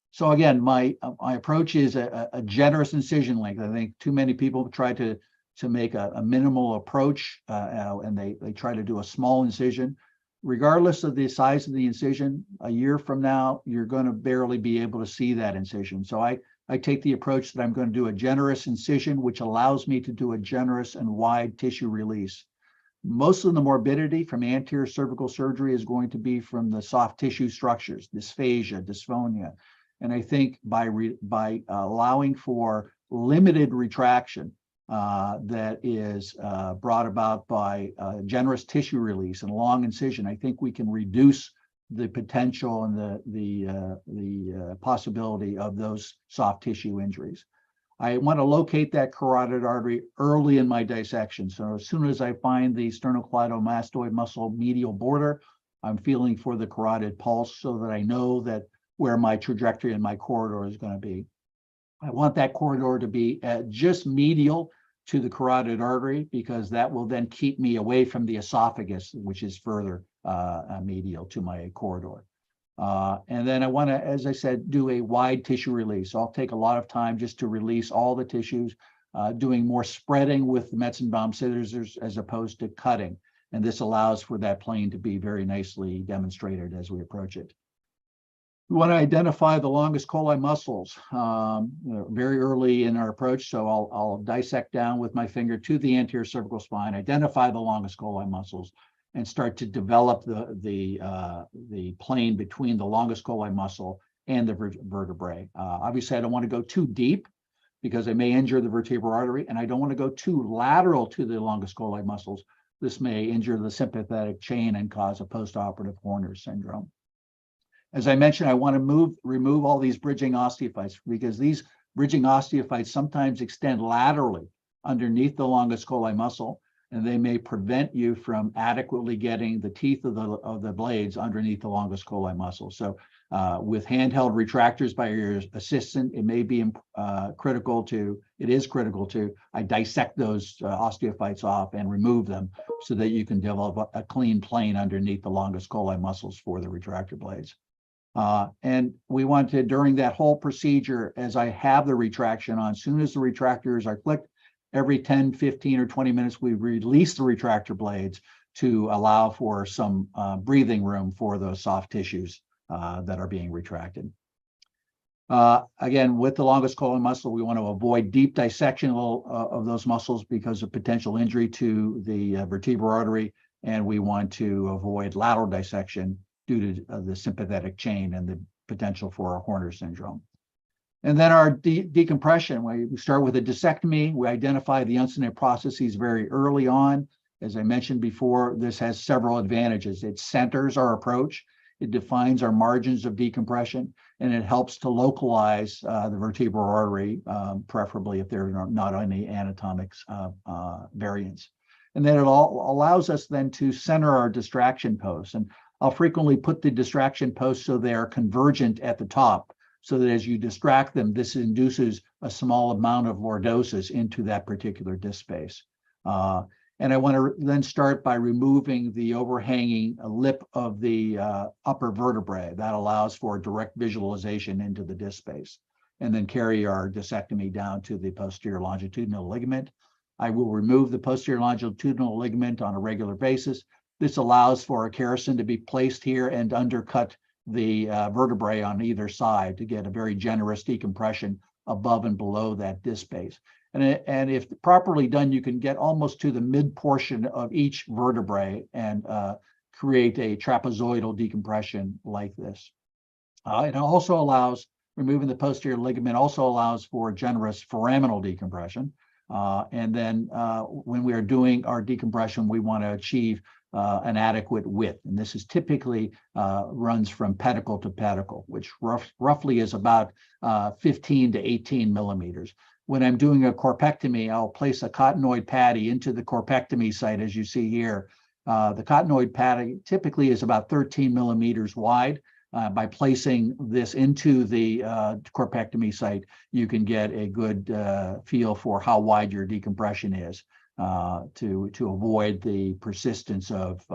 So again, my approach is a generous incision length. I think too many people try to make a minimal approach, and they try to do a small incision. Regardless of the size of the incision, a year from now, you're going to barely be able to see that incision. So I take the approach that I'm going to do a generous incision, which allows me to do a generous and wide tissue release. Most of the morbidity from anterior cervical surgery is going to be from the soft tissue structures, dysphagia, dysphonia. And I think by allowing for limited retraction that is brought about by generous tissue release and long incision, I think we can reduce the potential and the possibility of those soft tissue injuries. I want to locate that carotid artery early in my dissection. So as soon as I find the sternocleidomastoid muscle medial border, I'm feeling for the carotid pulse so that I know that where my trajectory and my corridor is going to be. I want that corridor to be just medial to the carotid artery, because that will then keep me away from the esophagus, which is further medial to my corridor. And then I want to, as I said, do a wide tissue release. So I'll take a lot of time just to release all the tissues, doing more spreading with the Metzenbaum scissors as opposed to cutting. And this allows for that plane to be very nicely demonstrated as we approach it. We want to identify the longest coli muscles very early in our approach. So I'll dissect down with my finger to the anterior cervical spine, identify the longest coli muscles, and start to develop the plane between the longest coli muscle and the vertebrae. Obviously, I don't want to go too deep because I may injure the vertebral artery, and I don't want to go too lateral to the longest coli muscles. This may injure the sympathetic chain and cause a postoperative Horner syndrome. As I mentioned, I want to remove all these bridging osteophytes, because these bridging osteophytes sometimes extend laterally underneath the longest coli muscle, and they may prevent you from adequately getting the teeth of the blades underneath the longest coli muscle. So with handheld retractors by your assistant, it may be critical to I dissect those osteophytes off and remove them so that you can develop a clean plane underneath the longest coli muscles for the retractor blades. And we want to, during that whole procedure, as I have the retraction on, as soon as the retractors are clicked, every 10, 15, or 20 minutes, we release the retractor blades to allow for some breathing room for those soft tissues that are being retracted. Again, with the longest coli muscle, we want to avoid deep dissection of those muscles because of potential injury to the vertebral artery, and we want to avoid lateral dissection due to the sympathetic chain and the potential for a Horner syndrome. And then our decompression, we start with a discectomy. We identify the uncinate processes very early on. As I mentioned before, this has several advantages. It centers our approach, it defines our margins of decompression, and it helps to localize the vertebral artery, preferably if there are not any anatomic variants. And then it all allows us then to center our distraction posts. And I'll frequently put the distraction posts so they are convergent at the top, so that as you distract them, this induces a small amount of lordosis into that particular disc space. And I want to then start by removing the overhanging lip of the upper vertebrae. That allows for direct visualization into the disc space, and then carry our discectomy down to the posterior longitudinal ligament. I will remove the posterior longitudinal ligament on a regular basis. This allows for a kerrison to be placed here and undercut the vertebrae on either side to get a very generous decompression above and below that disc space. And if properly done, you can get almost to the mid portion of each vertebrae and create a trapezoidal decompression like this. It also allows, removing the posterior ligament also allows for generous foraminal decompression. And then when we are doing our decompression, we want to achieve an adequate width. And this is typically runs from pedicle to pedicle, which roughly is about 15 to 18 millimeters. When I'm doing a corpectomy, I'll place a cottonoid patty into the corpectomy site, as you see here. The cottonoid patty typically is about 13 millimeters wide. By placing this into the corpectomy site, you can get a good feel for how wide your decompression is to avoid the persistence of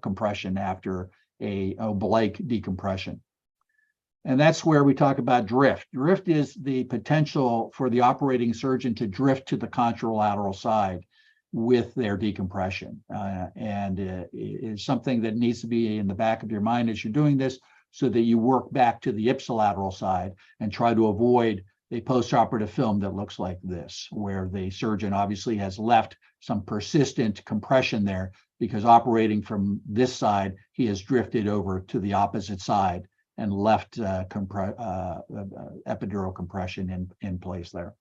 compression after a oblique decompression. And that's where we talk about drift. Drift is the potential for the operating surgeon to drift to the contralateral side with their decompression. And it is something that needs to be in the back of your mind as you're doing this, so that you work back to the ipsilateral side and try to avoid a postoperative film that looks like this, where the surgeon obviously has left some persistent compression there, because operating from this side, he has drifted over to the opposite side and left epidural compression in place there.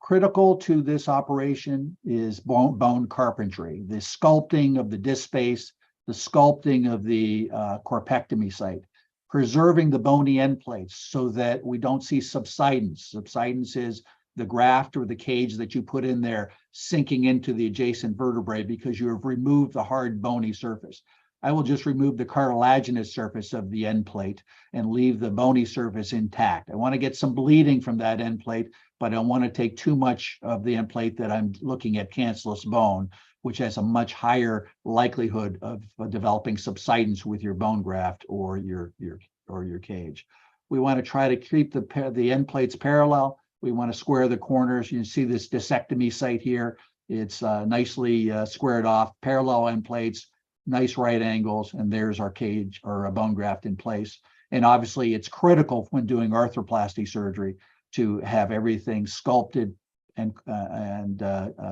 Critical to this operation is bone carpentry, the sculpting of the disc space, the sculpting of the corpectomy site, preserving the bony end plates so that we don't see subsidence. Subsidence is the graft or the cage that you put in there sinking into the adjacent vertebrae because you have removed the hard bony surface. I will just remove the cartilaginous surface of the end plate and leave the bony surface intact. I want to get some bleeding from that end plate, but I don't want to take too much of the end plate that I'm looking at cancellous bone, which has a much higher likelihood of developing subsidence with your bone graft or your cage. We want to try to keep the end plates parallel. We want to square the corners. You see this discectomy site here. It's nicely squared off, parallel end plates, nice right angles, and there's our cage or a bone graft in place. And obviously it's critical when doing arthroplasty surgery to have everything sculpted and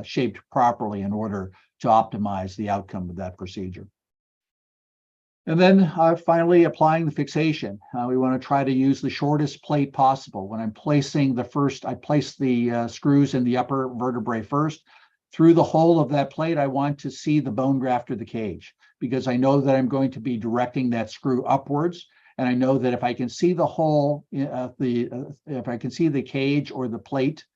shaped properly in order to optimize the outcome of that procedure. And then finally applying the fixation. We want to try to use the shortest plate possible. When I'm placing I place the screws in the upper vertebrae first. Through the hole of that plate, I want to see the bone graft or the cage, because I know that I'm going to be directing that screw upwards. And I know that if I can see the hole, if I can see the cage or the plate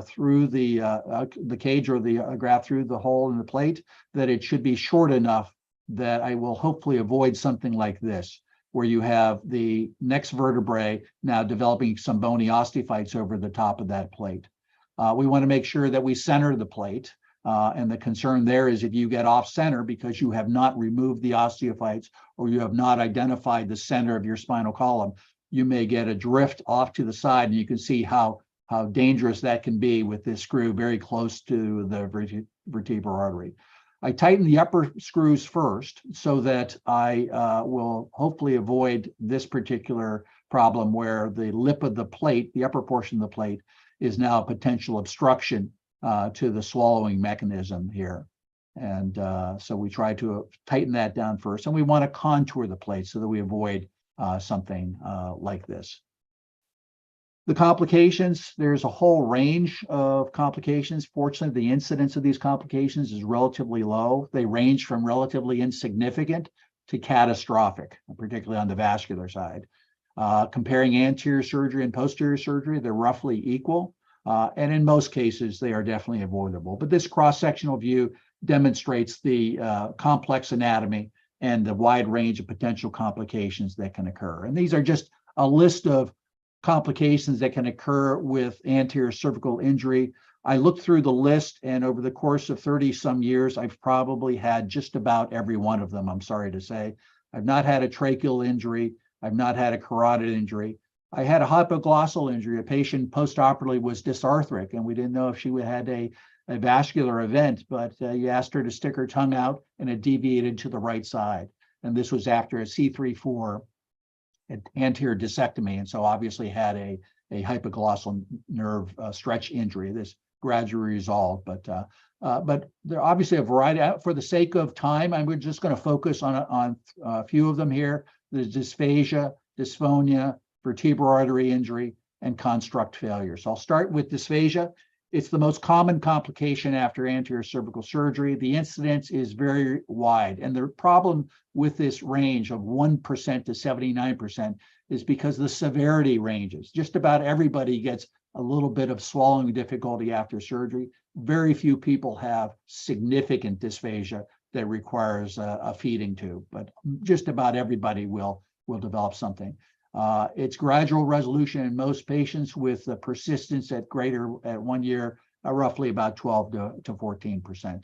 through the cage or the graft through the hole in the plate, that it should be short enough that I will hopefully avoid something like this, where you have the next vertebrae now developing some bony osteophytes over the top of that plate. We want to make sure that we center the plate. And the concern there is if you get off center because you have not removed the osteophytes or you have not identified the center of your spinal column, you may get a drift off to the side, and you can see how dangerous that can be with this screw very close to the vertebral artery. I tighten the upper screws first so that I will hopefully avoid this particular problem where the lip of the plate, the upper portion of the plate, is now a potential obstruction to the swallowing mechanism here. And so we try to tighten that down first, and we want to contour the plate so that we avoid something like this. The complications, there's a whole range of complications. Fortunately, the incidence of these complications is relatively low. They range from relatively insignificant to catastrophic, particularly on the vascular side. Comparing anterior surgery and posterior surgery, they're roughly equal. And in most cases, they are definitely avoidable. But this cross-sectional view demonstrates the complex anatomy and the wide range of potential complications that can occur. And these are just a list of complications that can occur with anterior cervical injury. I looked through the list, and over the course of 30 some years, I've probably had just about every one of them, I'm sorry to say. I've not had a tracheal injury. I've not had a carotid injury. I had a hypoglossal injury. A patient postoperatively was dysarthric, and we didn't know if she had a vascular event, but you asked her to stick her tongue out, and it deviated to the right side. And this was after a C3-4 anterior discectomy, and so obviously had a hypoglossal nerve stretch injury. This gradually resolved, but there are obviously a variety. For the sake of time, I'm just going to focus on a few of them here. There's dysphagia, dysphonia, vertebral artery injury, and construct failure. So I'll start with dysphagia. It's the most common complication after anterior cervical surgery. The incidence is very wide. And the problem with this range of 1% to 79% is because the severity ranges. Just about everybody gets a little bit of swallowing difficulty after surgery. Very few people have significant dysphagia that requires a feeding tube, but just about everybody will develop something. It's gradual resolution in most patients with persistence at 1 year, roughly about 12 to 14%.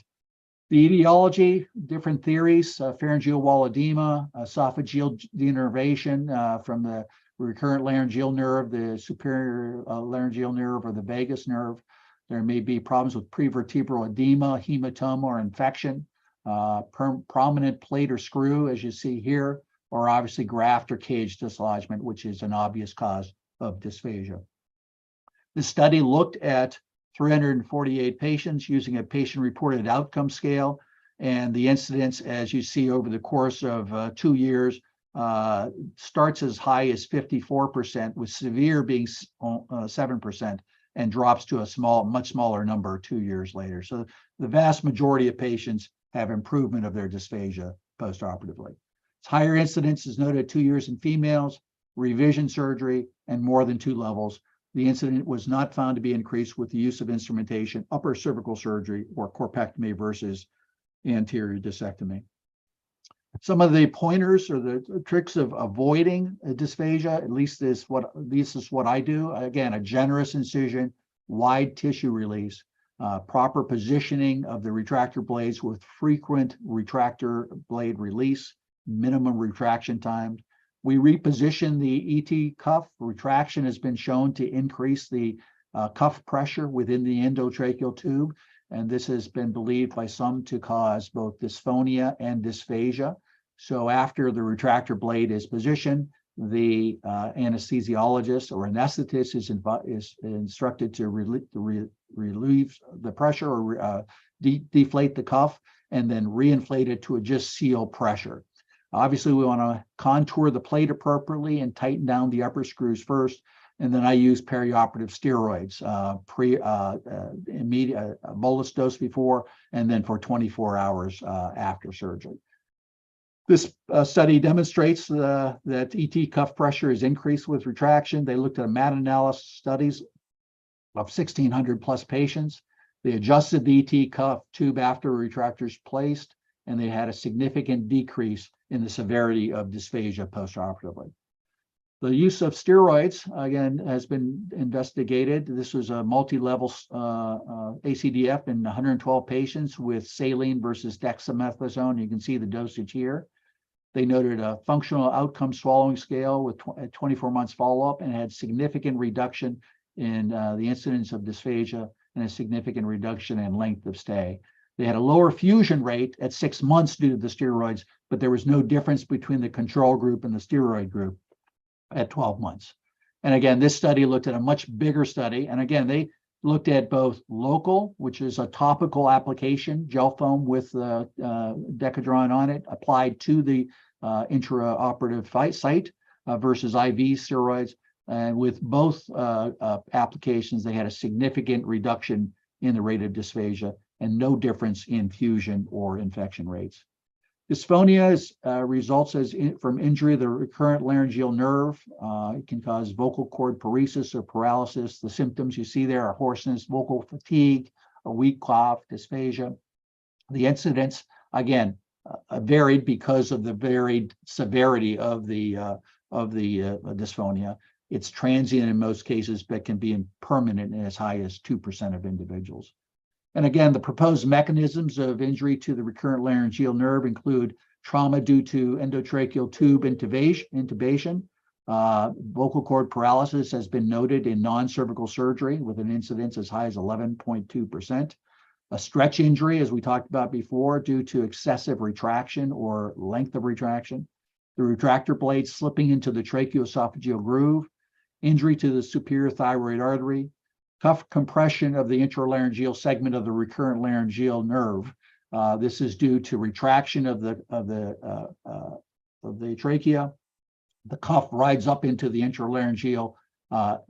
The etiology, different theories, pharyngeal wall edema, esophageal denervation from the recurrent laryngeal nerve, the superior laryngeal nerve, or the vagus nerve. There may be problems with prevertebral edema, hematoma, or infection, prominent plate or screw, as you see here, or obviously graft or cage dislodgement, which is an obvious cause of dysphagia. The study looked at 348 patients using a patient-reported outcome scale, and the incidence, as you see over the course of 2 years, starts as high as 54%, with severe being 7%, and drops to a much smaller number 2 years later. So the vast majority of patients have improvement of their dysphagia postoperatively. Higher incidence is noted at 2 years in females, revision surgery, and more than 2 levels. The incidence was not found to be increased with the use of instrumentation, upper cervical surgery, or corpectomy versus anterior discectomy. Some of the pointers or the tricks of avoiding dysphagia, at least this is what I do. Again, a generous incision, wide tissue release, proper positioning of the retractor blades with frequent retractor blade release, minimum retraction time. We reposition the ET cuff. Retraction has been shown to increase the cuff pressure within the endotracheal tube, and this has been believed by some to cause both dysphonia and dysphagia. So after the retractor blade is positioned, the anesthesiologist or anesthetist is instructed to relieve the pressure or deflate the cuff and then reinflate it to just seal pressure. Obviously, we want to contour the plate appropriately and tighten down the upper screws first. And then I use perioperative steroids, immediate bolus dose before, and then for 24 hours after surgery. This study demonstrates that ET cuff pressure is increased with retraction. They looked at a meta-analysis studies of 1,600 plus patients. They adjusted the ET cuff tube after retractors placed, and they had a significant decrease in the severity of dysphagia postoperatively. The use of steroids, again, has been investigated. This was a multi-level ACDF in 112 patients with saline versus dexamethasone. You can see the dosage here. They noted a functional outcome swallowing scale with 24 months follow-up and had significant reduction in the incidence of dysphagia and a significant reduction in length of stay. They had a lower fusion rate at 6 months due to the steroids, but there was no difference between the control group and the steroid group at 12 months. And again, this study looked at a much bigger study. And again, they looked at both local, which is a topical application, gel foam with Decadron on it, applied to the intraoperative site versus IV steroids. And with both applications, they had a significant reduction in the rate of dysphagia and no difference in fusion or infection rates. Dysphonia results from injury of the recurrent laryngeal nerve. It can cause vocal cord paresis or paralysis. The symptoms you see there are hoarseness, vocal fatigue, a weak cough, dysphagia. The incidence, again, varied because of the varied severity of the dysphonia. It's transient in most cases, but can be permanent in as high as 2% of individuals. And again, the proposed mechanisms of injury to the recurrent laryngeal nerve include trauma due to endotracheal tube intubation. Vocal cord paralysis has been noted in non-cervical surgery with an incidence as high as 11.2%. A stretch injury, as we talked about before, due to excessive retraction or length of retraction. The retractor blade slipping into the tracheoesophageal groove. Injury to the superior thyroid artery. Cuff compression of the intralaryngeal segment of the recurrent laryngeal nerve. This is due to retraction of the trachea. The cuff rides up into the intralaryngeal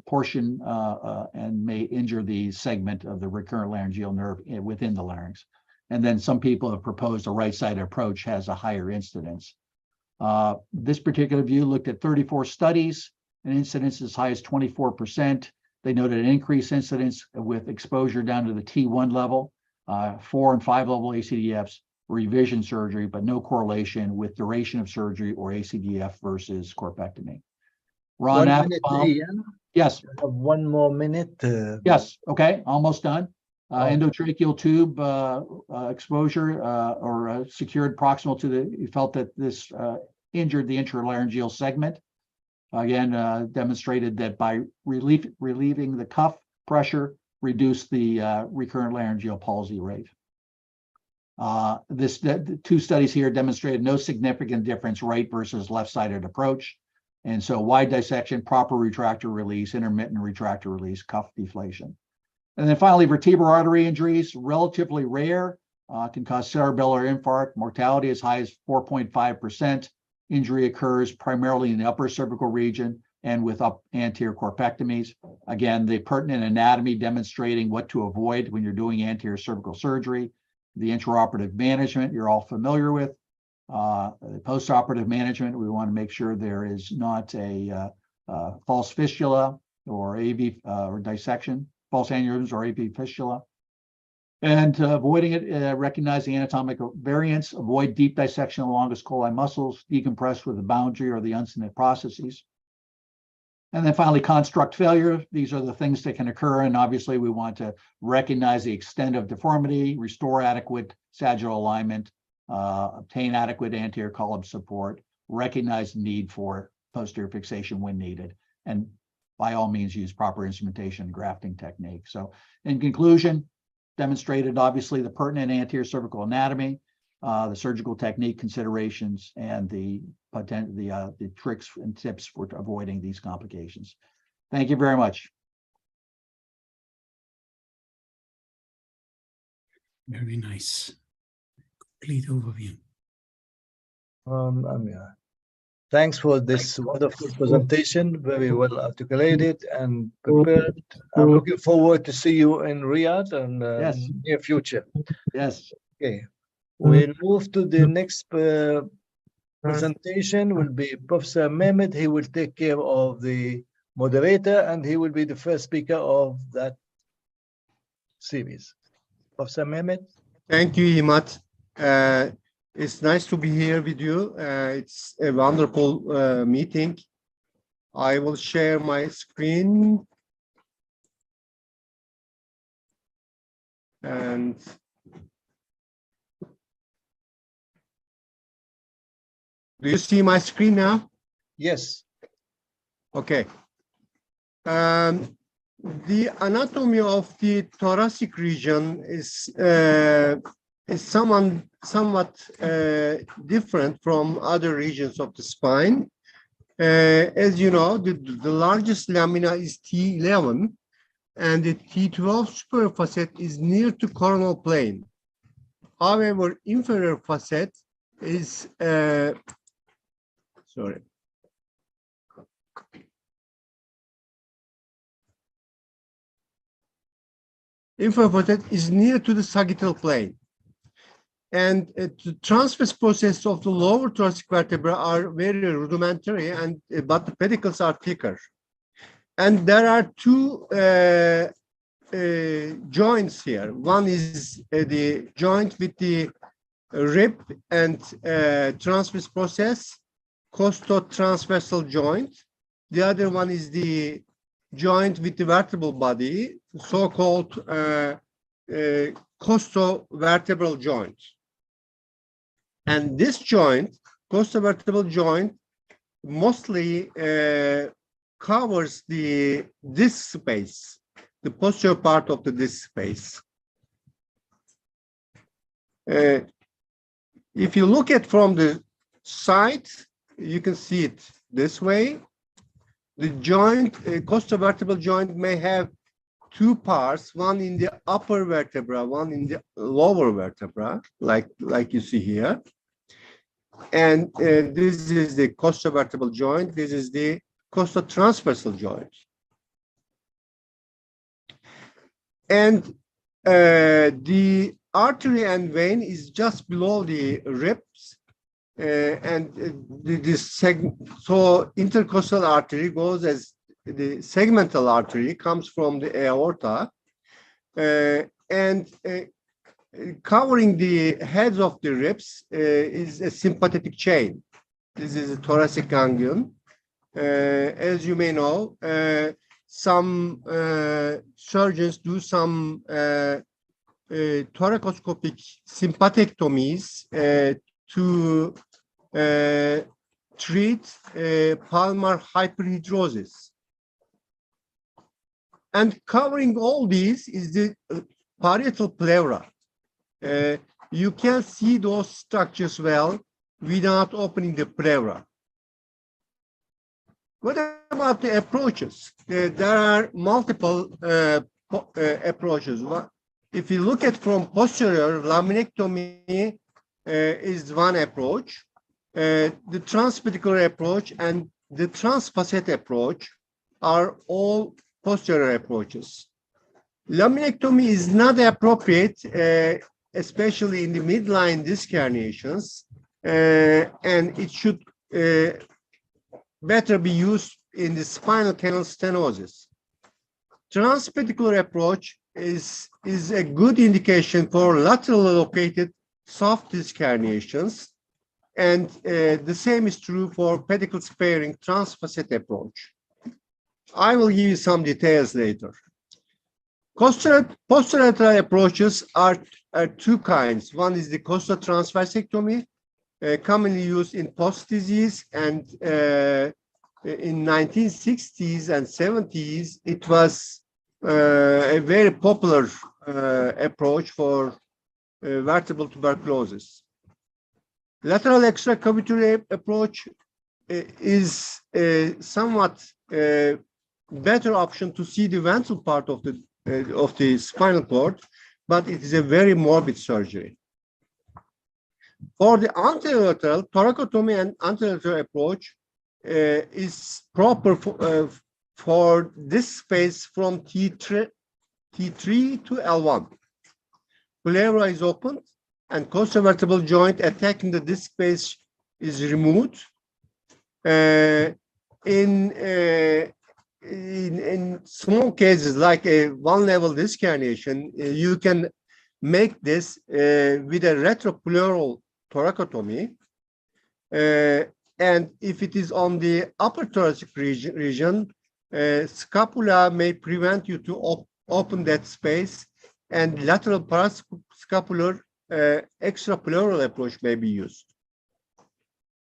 portion and may injure the segment of the recurrent laryngeal nerve within the larynx. And then some people have proposed a right-sided approach has a higher incidence. This particular view looked at 34 studies, an incidence as high as 24%. They noted an increased incidence with exposure down to the T1 level, 4 and 5 level ACDFs, revision surgery, but no correlation with duration of surgery or ACDF versus corpectomy. Ron 1 minute, Applebaum. Ian. Yes. I have 1 more minute. Yes. Okay. Almost done. Oh. Endotracheal tube exposure or secured proximal to the, you felt that this injured the intralaryngeal segment. Again, demonstrated that by relieving the cuff pressure, reduced the recurrent laryngeal palsy rate. The 2 studies here demonstrated no significant difference right versus left-sided approach. And so wide dissection, proper retractor release, intermittent retractor release, cuff deflation. And then finally, vertebral artery injuries, relatively rare, can cause cerebellar infarct, mortality as high as 4.5%. Injury occurs primarily in the upper cervical region and with anterior corpectomies. Again, the pertinent anatomy demonstrating what to avoid when you're doing anterior cervical surgery. The intraoperative management you're all familiar with. The postoperative management, we want to make sure there is not a false fistula or AV or dissection, false aneurysms or AV fistula. And avoiding it, recognizing anatomical variants, avoid deep dissection of the longest colli muscles, decompress with the boundary or the uncinate processes. And then finally, construct failure. These are the things that can occur. And obviously, we want to recognize the extent of deformity, restore adequate sagittal alignment, obtain adequate anterior column support, recognize the need for posterior fixation when needed, and by all means, use proper instrumentation and grafting technique. So in conclusion, demonstrated obviously the pertinent anterior cervical anatomy, the surgical technique considerations, and the tricks and tips for avoiding these complications. Thank you very much. Very nice. Complete overview. Thanks for this wonderful presentation, very well articulated and prepared. I'm looking forward to see you in Riyadh and Yes. near future. Yes. Okay, we'll move to the next presentation. Will be Professor Mehmet. He will take care of the moderator, and he will be the first speaker of that series. Professor Mehmet. Thank you, Imad. It's nice to be here with you. It's a wonderful meeting. I will share my screen. And do you see my screen now? Yes. Okay. The anatomy of the thoracic region is somewhat different from other regions of the spine. As you know, the largest lamina is T11, and the T12 superior facet is near to coronal plane. However, inferior facet is inferior facet is near to the sagittal plane. And the transverse process of the lower thoracic vertebra are very rudimentary, but the pedicles are thicker. And there are 2 joints here. One is the joint with the rib and transverse process, costotransversal joint. The other one is the joint with the vertebral body, so-called costovertebral joint. And this joint, costovertebral joint, mostly covers the disc space, the posterior part of the disc space. If you look at from the side, you can see it this way. The joint, costovertebral joint, may have 2 parts, one in the upper vertebra, one in the lower vertebra, like you see here. And this is the costovertebral joint. This is the costotransversal joint. And the artery and vein is just below the ribs. This segment, so intercostal artery goes as the segmental artery comes from the aorta, and covering the heads of the ribs is a sympathetic chain. This is a thoracic ganglion. As you may know, some surgeons do some thoracoscopic sympathectomies to treat palmar hyperhidrosis. And covering all these is the parietal pleura. You can see those structures well without opening the pleura. What about the approaches? There are multiple approaches. If you look at from posterior, laminectomy is one approach. The transpedicular approach and the transfacet approach are all posterior approaches. Laminectomy is not appropriate, especially in the midline disc herniations, and it should better be used in the spinal canal stenosis. Transpedicular approach is a good indication for laterally located soft disc herniations, and the same is true for pedicle sparing transfacet approach. I will give you some details later. Posterolateral approaches are two kinds. One is the costal transversectomy, commonly used in post disease, and in 1960s and 70s, it was a very popular approach for vertebral tuberculosis. Lateral extracavitary approach is a somewhat better option to see the ventral part of the spinal cord, but it is a very morbid surgery. For the anterolateral, thoracotomy and anterolateral approach is proper for this space from T3 to L1. Pleura is opened and costovertebral joint attacking the disc space is removed. In small cases like a one-level disc herniation, you can make this with a retropleural thoracotomy. And if it is on the upper thoracic region, scapula may prevent you to open that space, and lateral parascapular extrapleural approach may be used.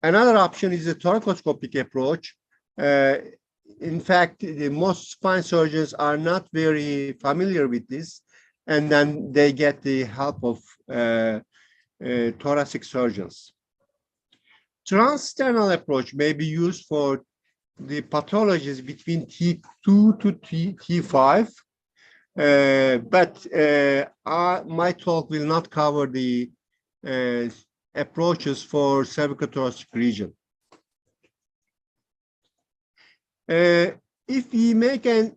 Another option is a thoracoscopic approach. In fact, most spine surgeons are not very familiar with this, and then they get the help of thoracic surgeons. Transsternal approach may be used for the pathologies between T2 to T5, but my talk will not cover the approaches for cervicothoracic region. If we make a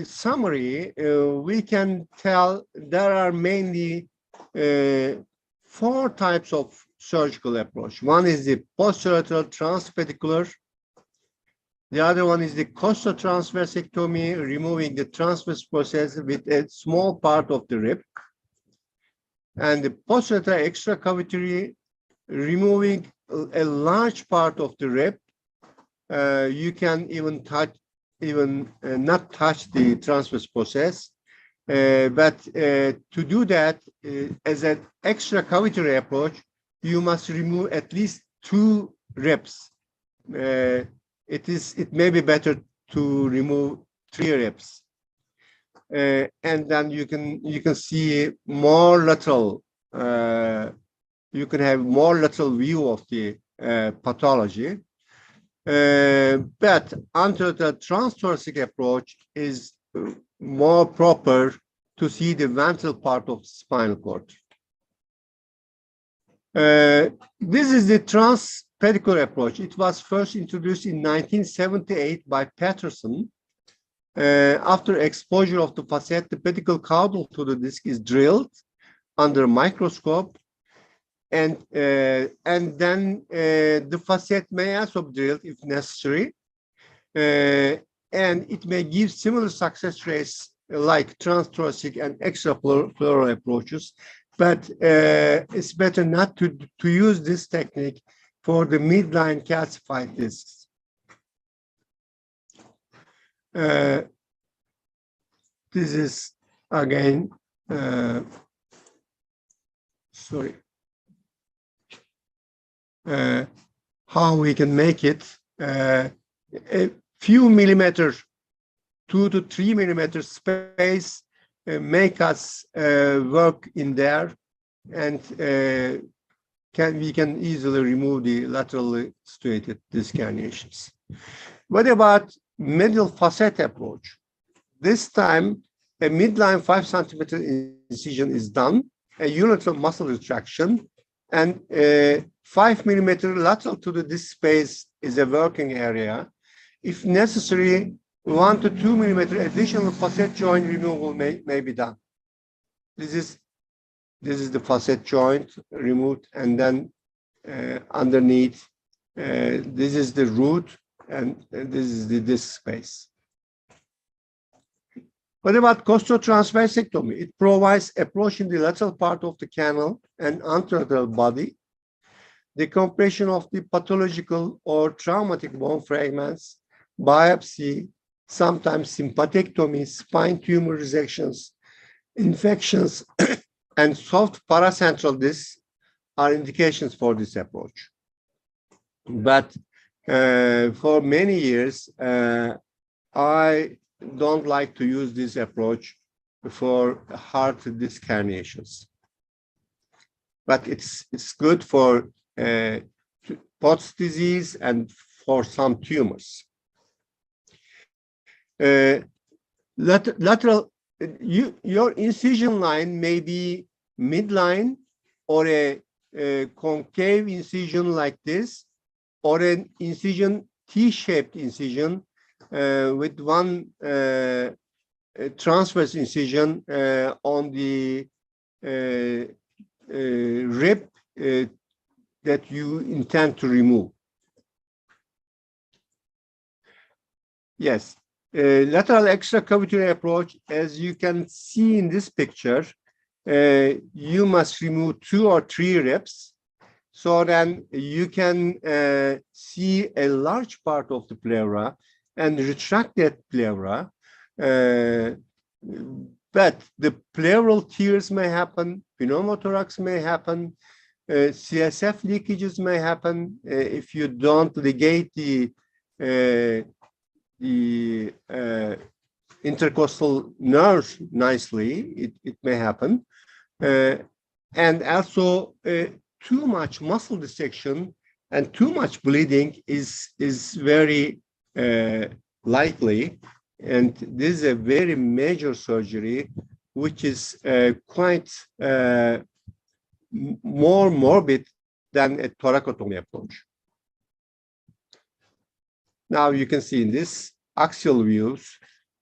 summary, we can tell there are mainly 4 types of surgical approach. One is the posterolateral transpedicular. The other one is the costal transversectomy, removing the transverse process with a small part of the rib. And the posterolateral extracavitary, removing a large part of the rib. You can even not touch the transverse process. But to do that, as an extracavitary approach, you must remove at least 2 ribs. It may be better to remove 3 ribs, and then you can see more lateral. You can have more lateral view of the pathology. But anterolateral transthoracic approach is more proper to see the ventral part of the spinal cord. This is the transpedicular approach. It was first introduced in 1978 by Patterson. After exposure of the facet, the pedicle caudal to the disc is drilled under a microscope, and then the facet may also be drilled if necessary, and it may give similar success rates like transthoracic and extrapleural approaches, but it's better not to use this technique for the midline calcified discs. This is again, how we can make it a few millimeters, 2 to 3 millimeter space, make us work in there, and we can easily remove the laterally situated disc herniations. What about medial facet approach? This time, a midline 5 centimeter incision is done, a unilateral muscle retraction, and 5 millimeter lateral to the disc space is a working area. If necessary, 1 to 2 millimeter additional facet joint removal may be done. This is the facet joint removed, and then underneath, this is the root, and this is the disc space. What about costotransversectomy? It provides approach in the lateral part of the canal and anterolateral body, the compression of the pathological or traumatic bone fragments, biopsy, sometimes sympathectomy, spine tumor resections, infections, and soft paracentral discs are indications for this approach. But for many years, I don't like to use this approach for heart disc herniations. But it's good for Pott's disease and for some tumors. Lateral, your incision line may be midline, or a concave incision like this, or an incision T-shaped incision with one transverse incision on the rib that you intend to remove. Yes, lateral extracavitary approach, as you can see in this picture, you must remove 2 or 3 ribs, so then you can see a large part of the pleura and retract that pleura. But the pleural tears may happen, pneumothorax may happen, CSF leakages may happen if you don't ligate the intercostal nerves nicely. It may happen, and also too much muscle dissection and too much bleeding is very likely, and this is a very major surgery, which is quite more morbid than a thoracotomy approach. Now you can see in this axial views,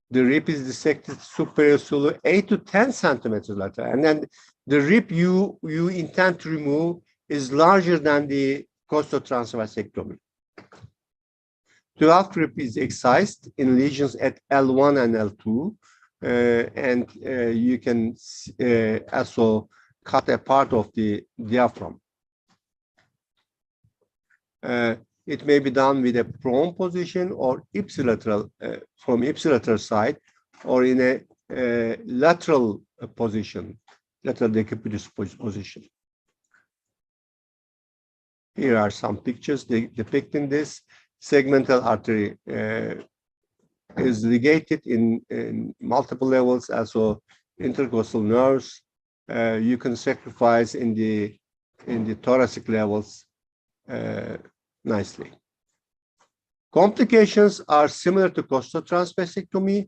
the rib is dissected superior sulu 8 to 10 centimeters lateral, and then the rib you intend to remove is larger than the costotransversectomy. 12th rib is excised in lesions at L1 and L2, and you can also cut a part of the diaphragm. It may be done with a prone position or ipsilateral, from ipsilateral side, or in a lateral position, lateral decubitus position. Here are some pictures depicting this. Segmental artery is ligated in multiple levels, also intercostal nerves. You can sacrifice in the thoracic levels nicely. Complications are similar to costotransversectomy,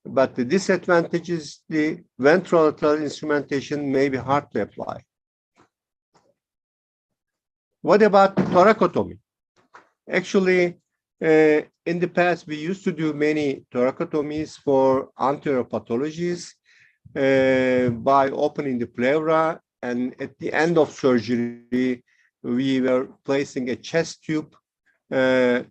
but the disadvantage is the ventrolateral instrumentation may be hard to apply. What about thoracotomy? Actually, In the past, we used to do many thoracotomies for anterior pathologies by opening the pleura, and at the end of surgery, we were placing a chest tube. What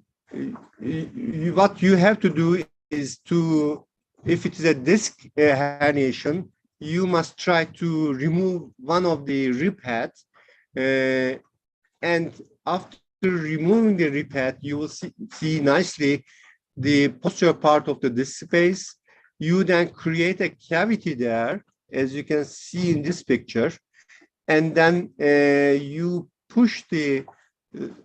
you have to do is to, if it is a disc herniation, you must try to remove one of the rib heads, and after removing the rib head, you will see nicely the posterior part of the disc space. You then create a cavity there, as you can see in this picture, and then you push the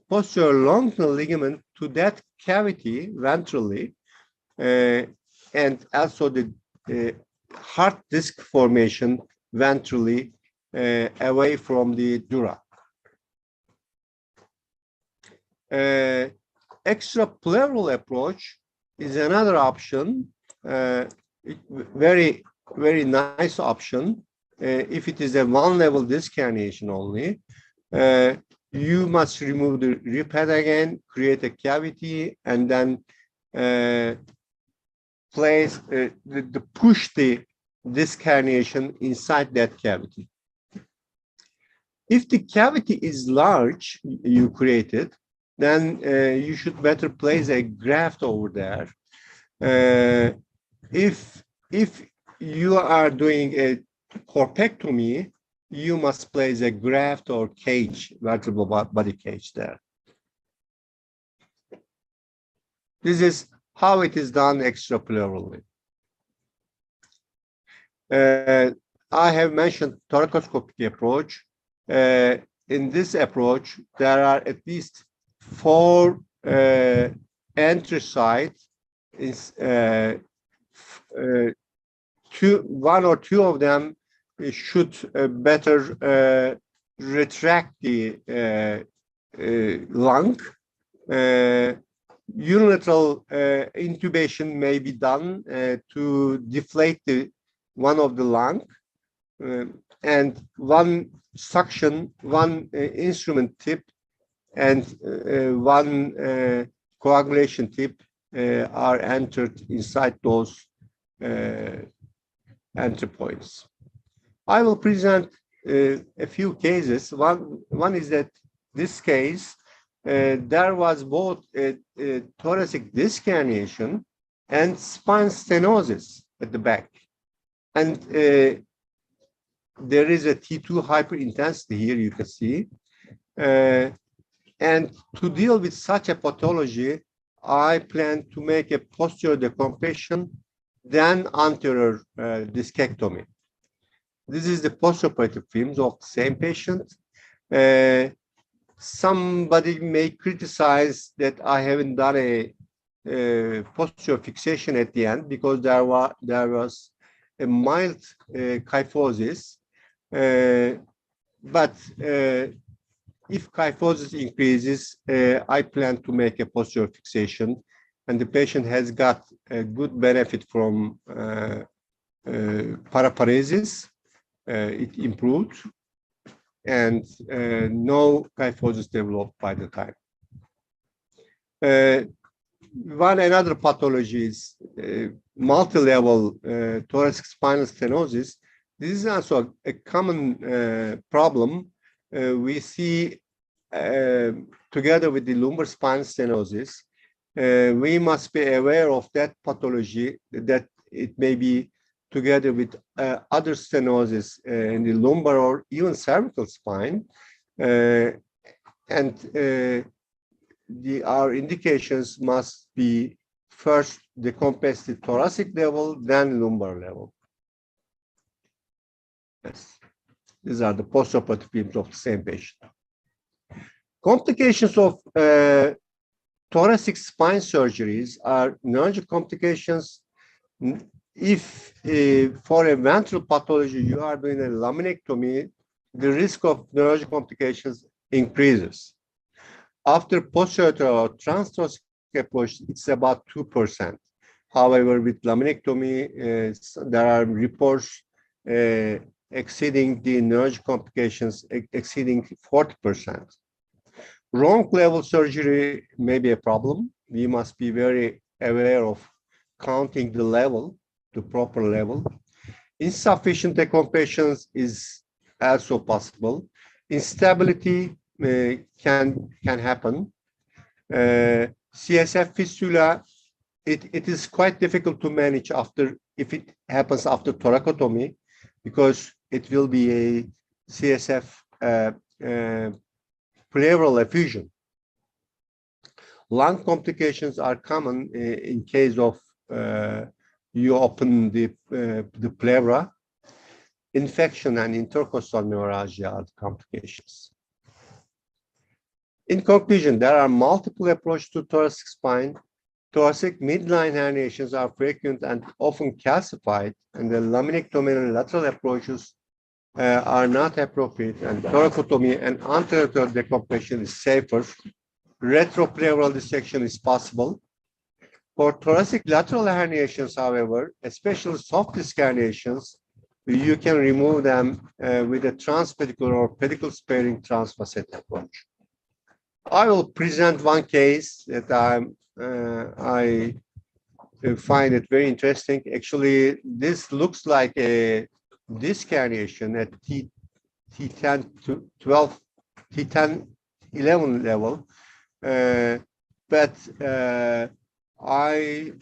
posterior longitudinal ligament to that cavity ventrally, and also the hard disc formation ventrally away from the dura. Extrapleural approach is another option, very nice option. If it is a one-level disc herniation only, you must remove the rib head again, create a cavity, and then place push the disc herniation inside that cavity. If the cavity is large, you created, then you should better place a graft over there. If you are doing a corpectomy, you must place a graft or cage, vertebral body cage there. This is how it is done extrapleurally. I have mentioned thoracoscopic approach. In this approach, there are at least 4 entry sites. One or two of them should better retract the lung. Unilateral intubation may be done to deflate one of the lung, and one suction, one instrument tip, and one coagulation tip are entered inside those entry points. I will present a few cases. One is that this case, there was both a thoracic disc herniation and spine stenosis at the back. And there is a T2 hyperintensity here, you can see. And to deal with such a pathology, I plan to make a posterior decompression, then anterior discectomy. This is the postoperative films of the same patient. Somebody may criticize that I haven't done a posterior fixation at the end because there was a mild kyphosis. But if kyphosis increases, I plan to make a posterior fixation, and the patient has got a good benefit from paraparesis. It improved, and no kyphosis developed by the time. Another pathology is multi-level thoracic spinal stenosis. This is also a common problem we see together with the lumbar spine stenosis. We must be aware of that pathology, that it may be together with other stenosis in the lumbar or even cervical spine. Our indications must be first decompress the thoracic level, then lumbar level. Yes. These are the postoperative films of the same patient. Complications of thoracic spine surgeries are neurologic complications. If for a ventral pathology you are doing a laminectomy, the risk of neurologic complications increases. After posterior or transthoracic approach, it's about 2%. However, with laminectomy, there are reports exceeding the neurologic complications exceeding 40%. Wrong level surgery may be a problem. we must be very aware of counting the level, the proper level. Insufficient decompression is also possible. Instability can happen. CSF fistula, it is quite difficult to manage if it happens after thoracotomy, because it will be a CSF pleural effusion. Lung complications are common in case of you open the pleura. Infection and intercostal neuralgia are the complications. In conclusion, there are multiple approaches to thoracic spine. Thoracic midline herniations are frequent and often calcified, and the laminectomy and lateral approaches are not appropriate, and thoracotomy and anterior decompression is safer. Retropleural dissection is possible. For thoracic lateral herniations, however, especially soft disc herniations, you can remove them with a transpedicular or pedicle sparing transfacet approach. I will present one case that I find it very interesting. Actually, this looks like a disc herniation at T10 to 12, T10, 11 level. But I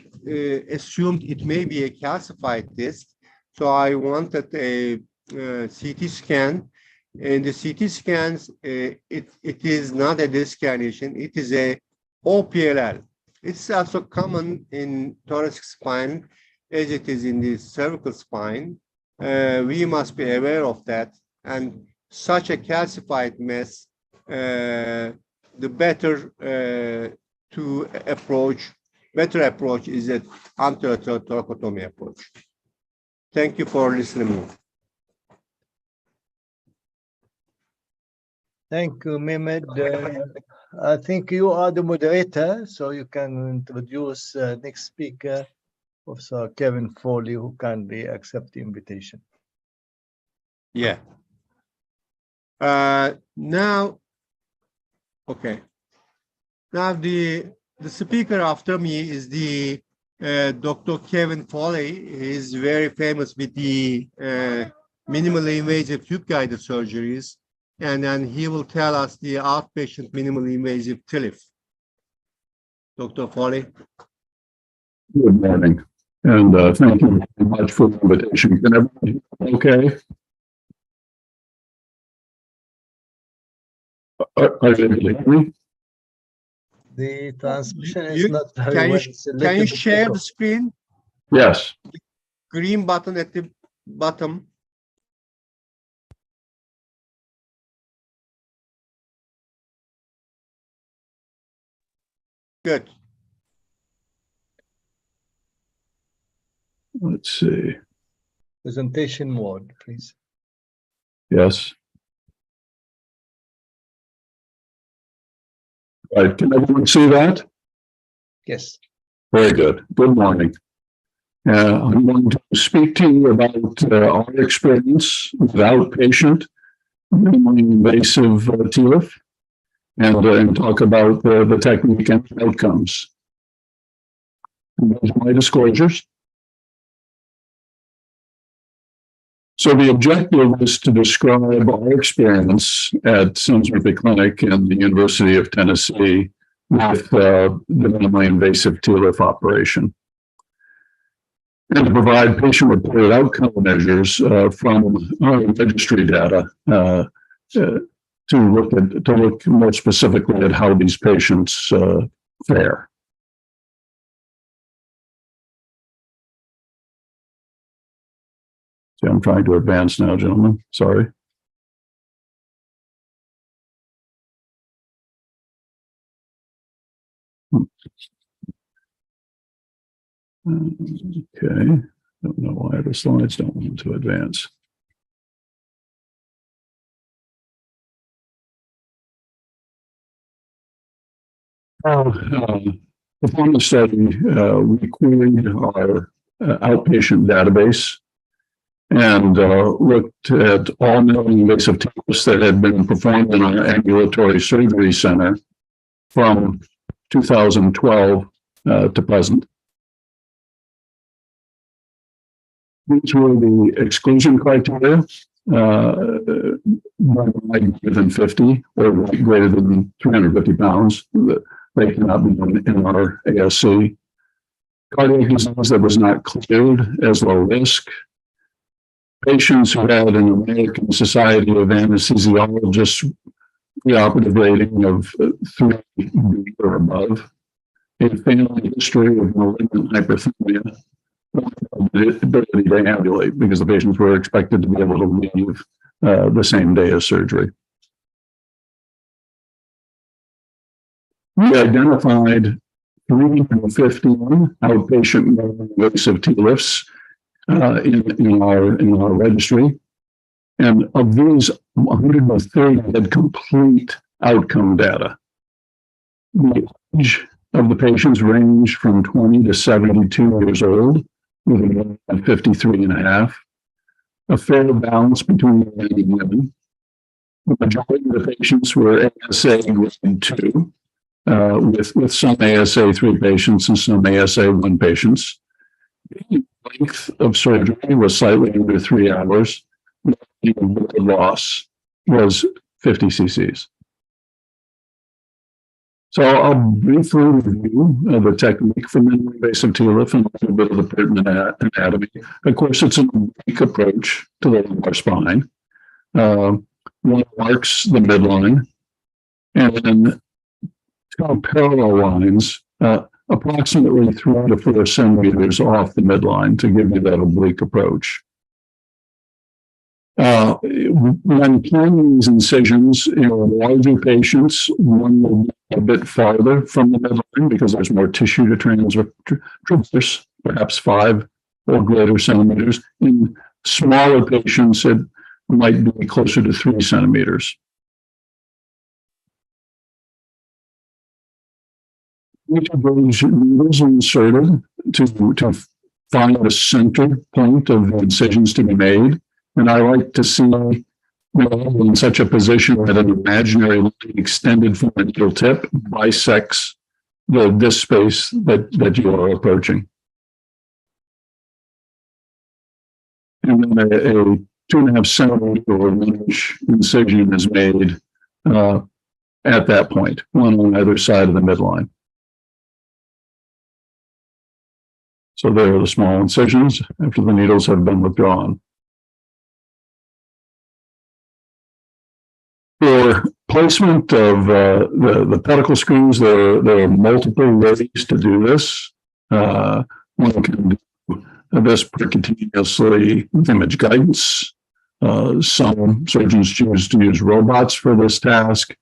assumed it may be a calcified disc. So I wanted a CT scan. In the CT scans, it is not a disc herniation, it is a OPLL. It's also common in thoracic spine as it is in the cervical spine. We must be aware of that, and such a calcified mass, the better approach is an anterior thoracotomy approach. Thank you for listening. Thank you, Mehmet. I think you are the moderator, so you can introduce next speaker, Professor Kevin Foley, who kindly accept the invitation. Yeah. Now, okay. Now the speaker after me is the Dr. Kevin Foley. He's very famous with the minimally invasive tube-guided surgeries, and then he will tell us the outpatient minimally invasive TLIF. Dr. Foley. Good morning, and thank you very much for the invitation. Can everybody hear me okay? Are you able to hear me? The transmission is not very can well. Can you share the screen? Yes. Green button at the bottom. Good. Let's see. Presentation mode, please. Yes. Right. Can everyone see that? Yes. Very good. Good morning. I'm going to speak to you about our experience with outpatient minimally invasive TLIF, and talk about the technique and outcomes. And those are my disclosures. So the objective is to describe our experience at Simsworthy Clinic and the University of Tennessee with the minimally invasive TLIF operation, and to provide patient-reported outcome measures from our registry data to look more specifically at how these patients fare. See, I'm trying to advance now, gentlemen. Sorry. Okay. Don't know why the slides don't want to advance. Upon the study, we queried our outpatient database and looked at all minimally invasive TLIFs that had been performed in our ambulatory surgery center from 2012 to present. These were the exclusion criteria. Greater than 50 or greater than 350 pounds. They cannot be in our ASC. Cardiac disease that was not cleared as low risk. Patients who had an American Society of Anesthesiologists preoperative rating of 3 or above. A family history of malignant hyperthermia. Ability to ambulate because the patients were expected to be able to leave the same day as surgery. We identified 315 outpatient invasive TLIFs in our registry, and of these, 130 had complete outcome data. The age of the patients ranged from 20 to 72 years old, with a 53 and a half, a fair balance between men and women. The majority of the patients were ASA grade 2, with some ASA 3 patients and some ASA 1 patients. The length of surgery was slightly under 3 hours. The blood loss was 50 cc's. So I'll briefly review the technique for minimally invasive TLIF and a little bit of the pertinent anatomy. Of course, it's an oblique approach to the lumbar spine. One marks the midline, and then 2 parallel lines, approximately 3 to 4 centimeters off the midline to give you that oblique approach. When planning these incisions in larger patients, one will be a bit farther from the midline because there's more tissue to traverse, perhaps 5 or greater centimeters. In smaller patients, it might be closer to 3 centimeters. Each of those needles are inserted to find the center point of the incisions to be made. And I like to see in such a position that an imaginary line extended from the needle tip bisects the disc space that you are approaching. And then a 2.5 centimeter or 1 inch incision is made at that point, one on either side of the midline. So there are the small incisions after the needles have been withdrawn. For placement of the pedicle screws, there are multiple ways to do this. One can do this percutaneously with image guidance. Some surgeons choose to use robots for this task.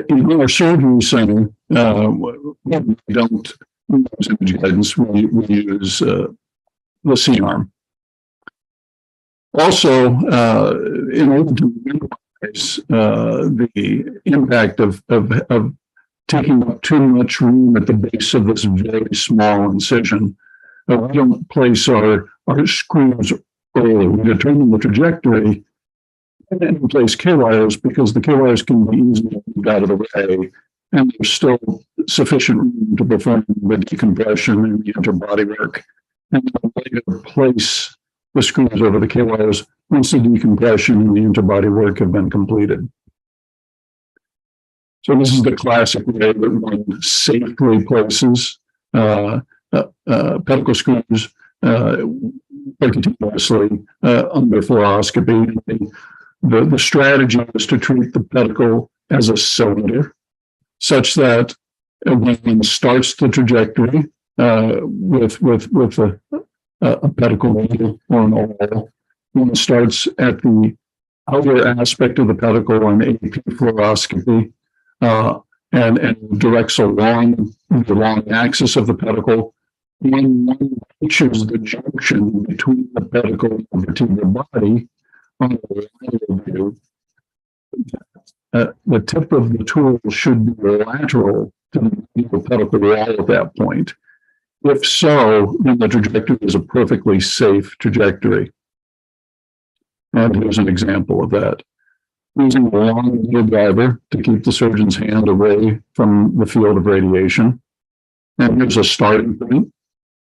In our surgery center, we don't use image guidance. We use the C-arm. Also, in order to minimize the impact of taking up too much room at the base of this very small incision, we don't place our screws early. We determine the trajectory and then place K-wires because the K-wires can be easily moved out of the way, and there's still sufficient room to perform the decompression and the interbody work. And then later place the screws over the K-wires once the decompression and the interbody work have been completed. So this is the classic way that one safely places pedicle screws percutaneously under fluoroscopy. The strategy is to treat the pedicle as a cylinder, such that when one starts the trajectory with a pedicle needle or an awl, one starts at the outer aspect of the pedicle on AP fluoroscopy and directs along the long axis of the pedicle. When one reaches the junction between the pedicle and the vertebral body on the lateral view, the tip of the tool should be lateral to the pedicle wall at that point. If so, then the trajectory is a perfectly safe trajectory. And here's an example of that. using a long needle driver to keep the surgeon's hand away from the field of radiation. And here's a starting point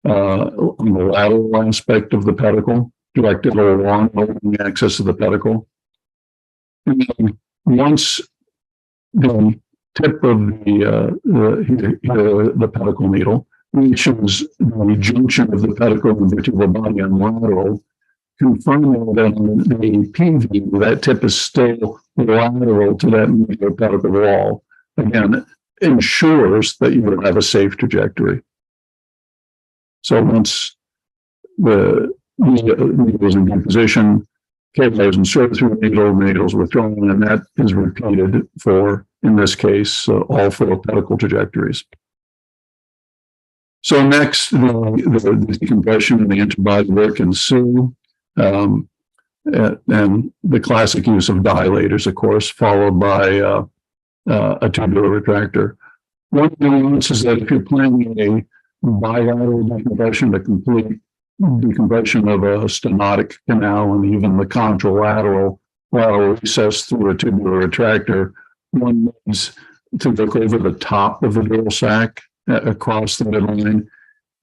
on the lateral aspect of the pedicle, directed along the axis of the pedicle. And then once the tip of the pedicle needle reaches the junction of the pedicle and vertebral body on lateral, confirming that on the PV, that tip is still lateral to that medial pedicle wall. Again, ensures that you will have a safe trajectory. So once the needle is in good position, cable is inserted through the needle is withdrawn, and that is repeated for, in this case, all 4 pedicle trajectories. So next, the decompression and the interbody work ensue, and the classic use of dilators, of course, followed by a tubular retractor. One nuance is that if you're planning a bilateral decompression, a complete decompression of a stenotic canal and even the contralateral recess through a tubular retractor, one needs to look over the top of the dural sac across the midline.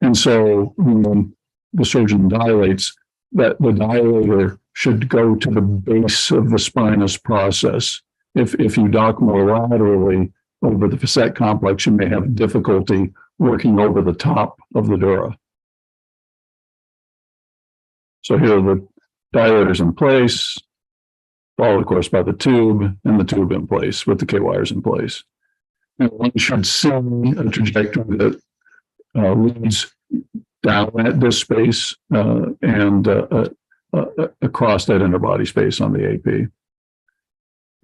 And so when the surgeon dilates, that the dilator should go to the base of the spinous process. If you dock more laterally over the facet complex, you may have difficulty working over the top of the dura. So here are the dilators in place, followed, of course, by the tube, and the tube in place with the K-wires in place. And one should see a trajectory that leads down at this space and across that interbody space on the AP.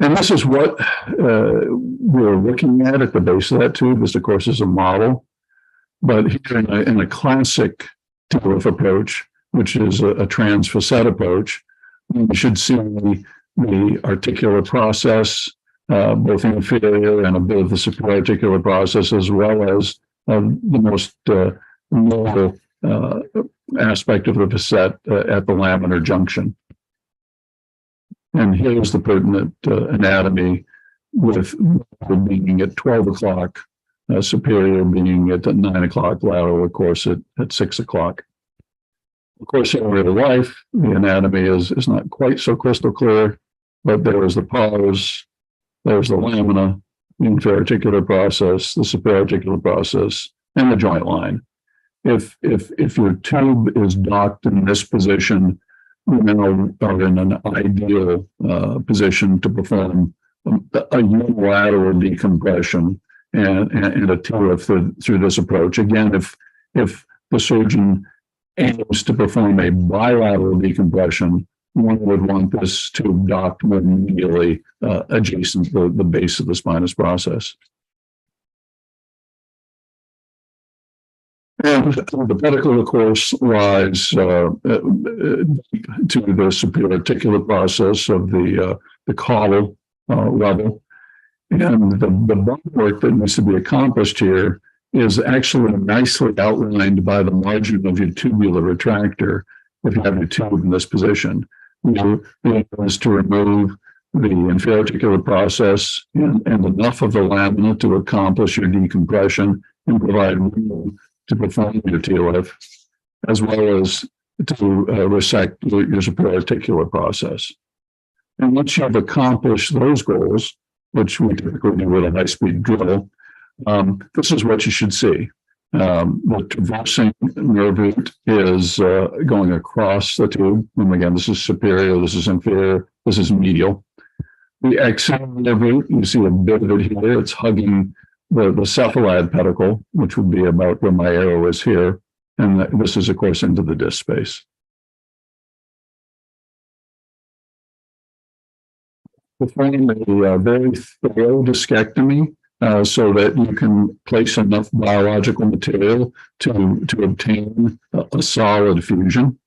And this is what we're looking at the base of that tube. This, of course, is a model. But here in a classic TLIF approach, which is a transfacet approach, we should see the articular process, both inferior and a bit of the superior articular process, as well as the most notable aspect of the facet at the laminar junction. And here's the pertinent anatomy, with being at 12 o'clock, superior being at 9 o'clock, lateral, of course, at 6 o'clock. Of course, in real life, the anatomy is not quite so crystal clear, but there is the pause, there's the lamina, the inferior articular process, the superior articular process, and the joint line. If your tube is docked in this position, we now are in an ideal position to perform a unilateral decompression and a TLIF through this approach. Again, if the surgeon aims to perform a bilateral decompression, one would want this tube docked more medially adjacent to the base of the spinous process. And the pedicle, of course, lies to the superior articular process of the caudal level. And the bone work that needs to be accomplished here is actually nicely outlined by the margin of your tubular retractor if you have your tube in this position. The aim is to remove the inferior articular process and enough of the lamina to accomplish your decompression and provide room to perform your TLIF, as well as to resect your superior articular process. And once you've accomplished those goals, which we typically do with a high-speed drill, this is what you should see. The traversing nerve root is going across the tube. And again, this is superior, this is inferior, this is medial. The external nerve root, you see a bit of it here. It's hugging the cephalad pedicle, which would be about where my arrow is here. And this is, of course, into the disc space. Performing a very thorough discectomy so that you can place enough biological material to obtain a solid fusion.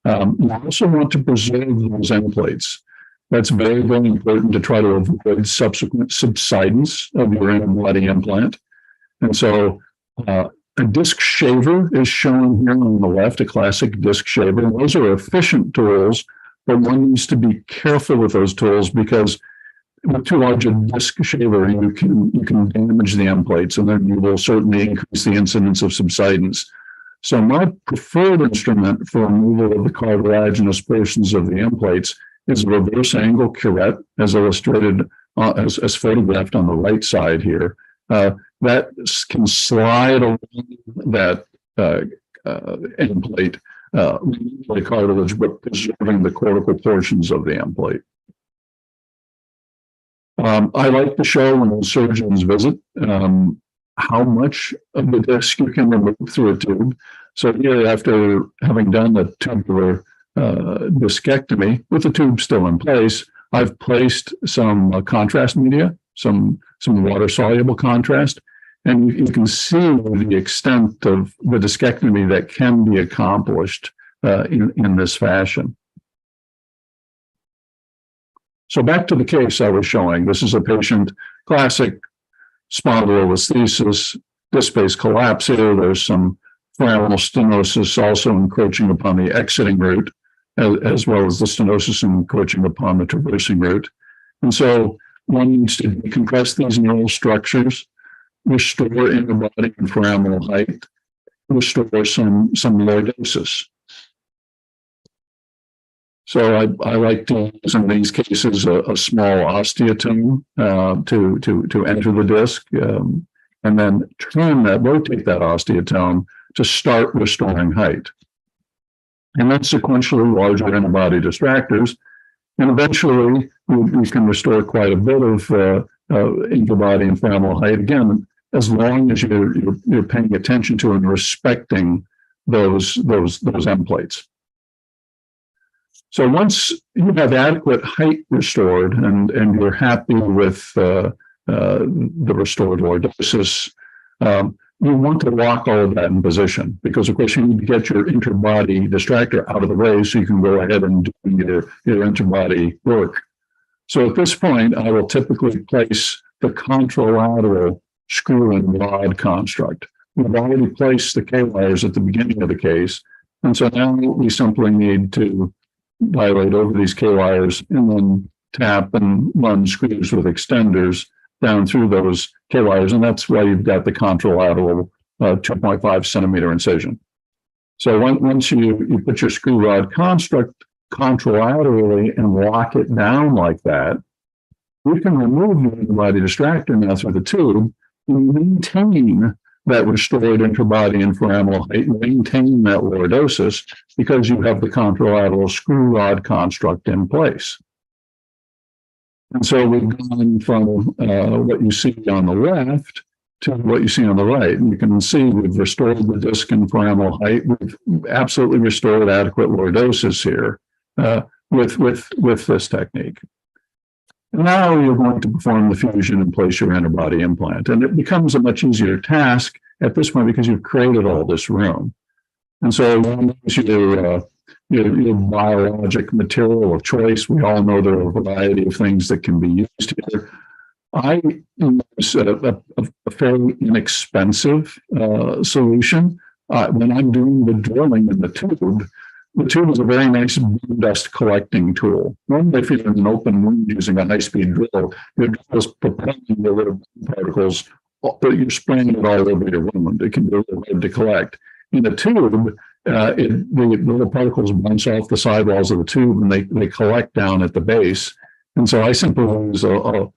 You also want to preserve those end plates. That's very, very important to try to avoid subsequent subsidence of your interbody implant. And so a disc shaver is shown here on the left, a classic disc shaver. And those are efficient tools, but one needs to be careful with those tools because with too large a disc shaver, you can damage the end plates, and then you will certainly increase the incidence of subsidence. So my preferred instrument for removal of the cartilaginous portions of the end plates is a reverse angle curette, as illustrated, as photographed on the right side here. That can slide along that end plate, the cartilage, but preserving the cortical portions of the end plate. I like to show when surgeons visit how much of the disc you can remove through a tube. So here, after having done the tubular discectomy with the tube still in place, I've placed some contrast media, some water-soluble contrast, and you can see the extent of the discectomy that can be accomplished in this fashion. So back to the case I was showing. This is a patient, classic spondylolisthesis, disc space collapse here. There's some foraminal stenosis also encroaching upon the exiting route, as well as the stenosis encroaching upon the traversing route. And so one needs to decompress these neural structures, restore interbody and foraminal height, restore some lordosis. So I like to use in these cases a small osteotome to enter the disc, and then rotate that osteotome to start restoring height. And then sequentially larger interbody distractors, and eventually we can restore quite a bit of interbody and foraminal height, again, as long as you're paying attention to and respecting those end plates. So once you have adequate height restored and you're happy with the restored lordosis, you want to lock all of that in position, because of course you need to get your interbody distractor out of the way so you can go ahead and do your interbody work. So at this point, I will typically place the contralateral screw and rod construct. We've already placed the K-wires at the beginning of the case, and so now we simply need to dilate over these K-wires and then tap and run screws with extenders down through those K-wires, and that's why you've got the contralateral 2.5 centimeter incision. So once you put your screw rod construct contralaterally and lock it down like that, you can remove the interbody distractor now through the tube and maintain that restored interbody and foraminal height, maintain that lordosis, because you have the contralateral screw rod construct in place. And so we've gone from what you see on the left to what you see on the right. And you can see we've restored the disc and foraminal height. We've absolutely restored adequate lordosis here with this technique. Now you're going to perform the fusion and place your interbody implant. And it becomes a much easier task at this point because you've created all this room. And so your biologic material of choice, we all know there are a variety of things that can be used here. I use a fairly inexpensive solution. When I'm doing the drilling in the tube is a very nice bone dust collecting tool. Normally, if you're in an open wound using a high-speed drill, you're just propelling the little particles, but you're spraying it all over your wound. It can be really hard to collect. In a tube, the little particles bounce off the sidewalls of the tube and they collect down at the base. And so I simply use a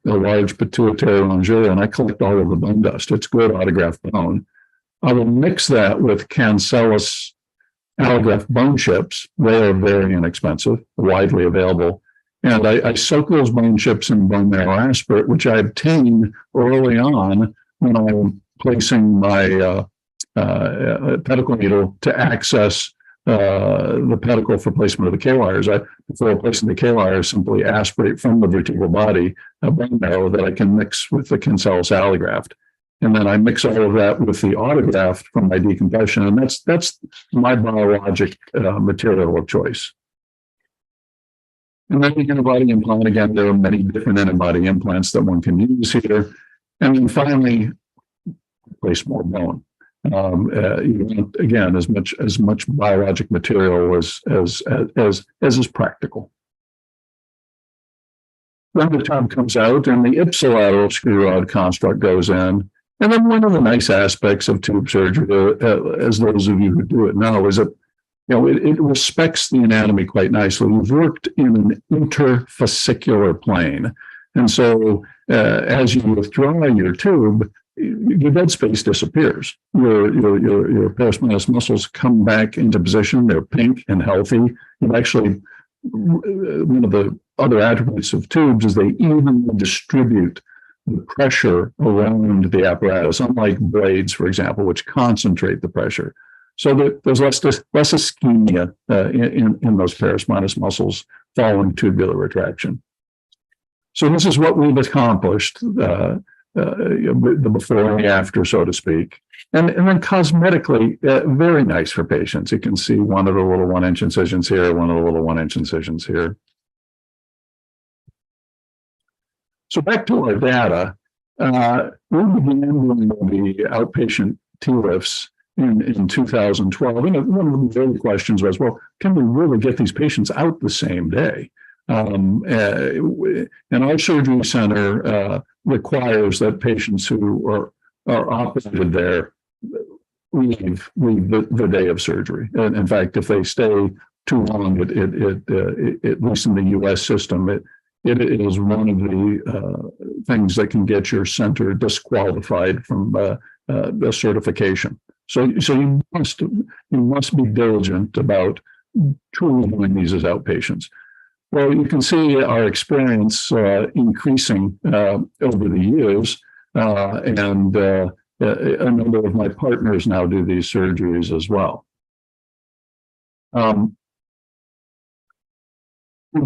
large pituitary rongeur and I collect all of the bone dust. It's good autograft bone. I will mix that with cancellous allograft bone chips. They are very inexpensive, widely available. And I soak those bone chips in bone marrow aspirate, which I obtain early on when I'm placing my pedicle needle to access the pedicle for placement of the K-wires. Before placing the K-wires, simply aspirate from the vertebral body a bone marrow that I can mix with the cancellous allograft. And then I mix all of that with the autograft from my decompression. And that's my biologic material of choice. And then the interbody implant, again, there are many different interbody implants that one can use here. And then finally, place more bone. You want, again, as much biologic material as is practical. then the tube comes out and the ipsilateral screw rod construct goes in. And then one of the nice aspects of tube surgery, as those of you who do it know, is that it respects the anatomy quite nicely. We've worked in an interfascicular plane. And so as you withdraw your tube, your dead space disappears. Your paraspinous muscles come back into position. They're pink and healthy. And actually, one of the other attributes of tubes is they evenly distribute the pressure around the apparatus, unlike blades, for example, which concentrate the pressure. So that there's less ischemia in those paraspinous muscles following tubular retraction. So this is what we've accomplished, the before and the after, so to speak. And then cosmetically, very nice for patients. You can see one of the little 1-inch incisions here, one of the little 1-inch incisions here. So back to our data, we began doing the outpatient T-lifts in 2012. And one of the early questions was, well, can we really get these patients out the same day? And our surgery center requires that patients who are operated there leave the day of surgery. And in fact, if they stay too long, at least in the U.S. system, it is one of the things that can get your center disqualified from the certification. So you must be diligent about truly doing these as outpatients. Well, you can see our experience increasing over the years, and a number of my partners now do these surgeries as well. In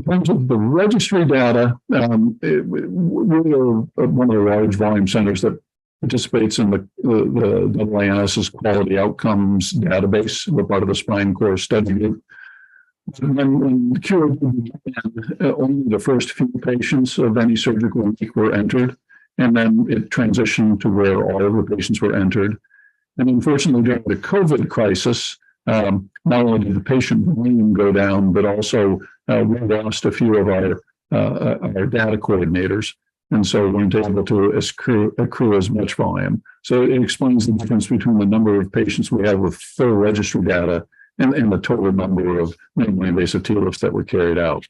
terms of the registry data, we are one of the large volume centers that participates in the IANA's quality outcomes database. We're part of the spine core study group. When the cure began, only the first few patients of any surgical week were entered, and then it transitioned to where all of the patients were entered. And unfortunately, during the COVID crisis, not only did the patient volume go down, but also we lost a few of our data coordinators, and so we weren't able to accrue as much volume. So it explains the difference between the number of patients we have with full registry data and the total number of minimally invasive T-lifts that were carried out.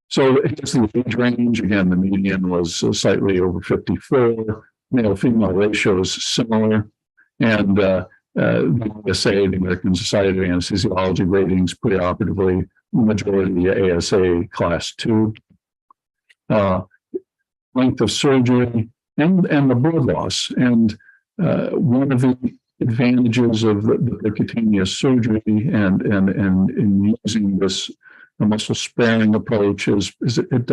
So here's the age range. Again, the median was slightly over 54. Male-female ratio is similar. And the ASA, the American Society of Anesthesiology ratings preoperatively, majority ASA class 2. Length of surgery and the blood loss. And one of the advantages of the percutaneous surgery and in using this muscle sparing approach is it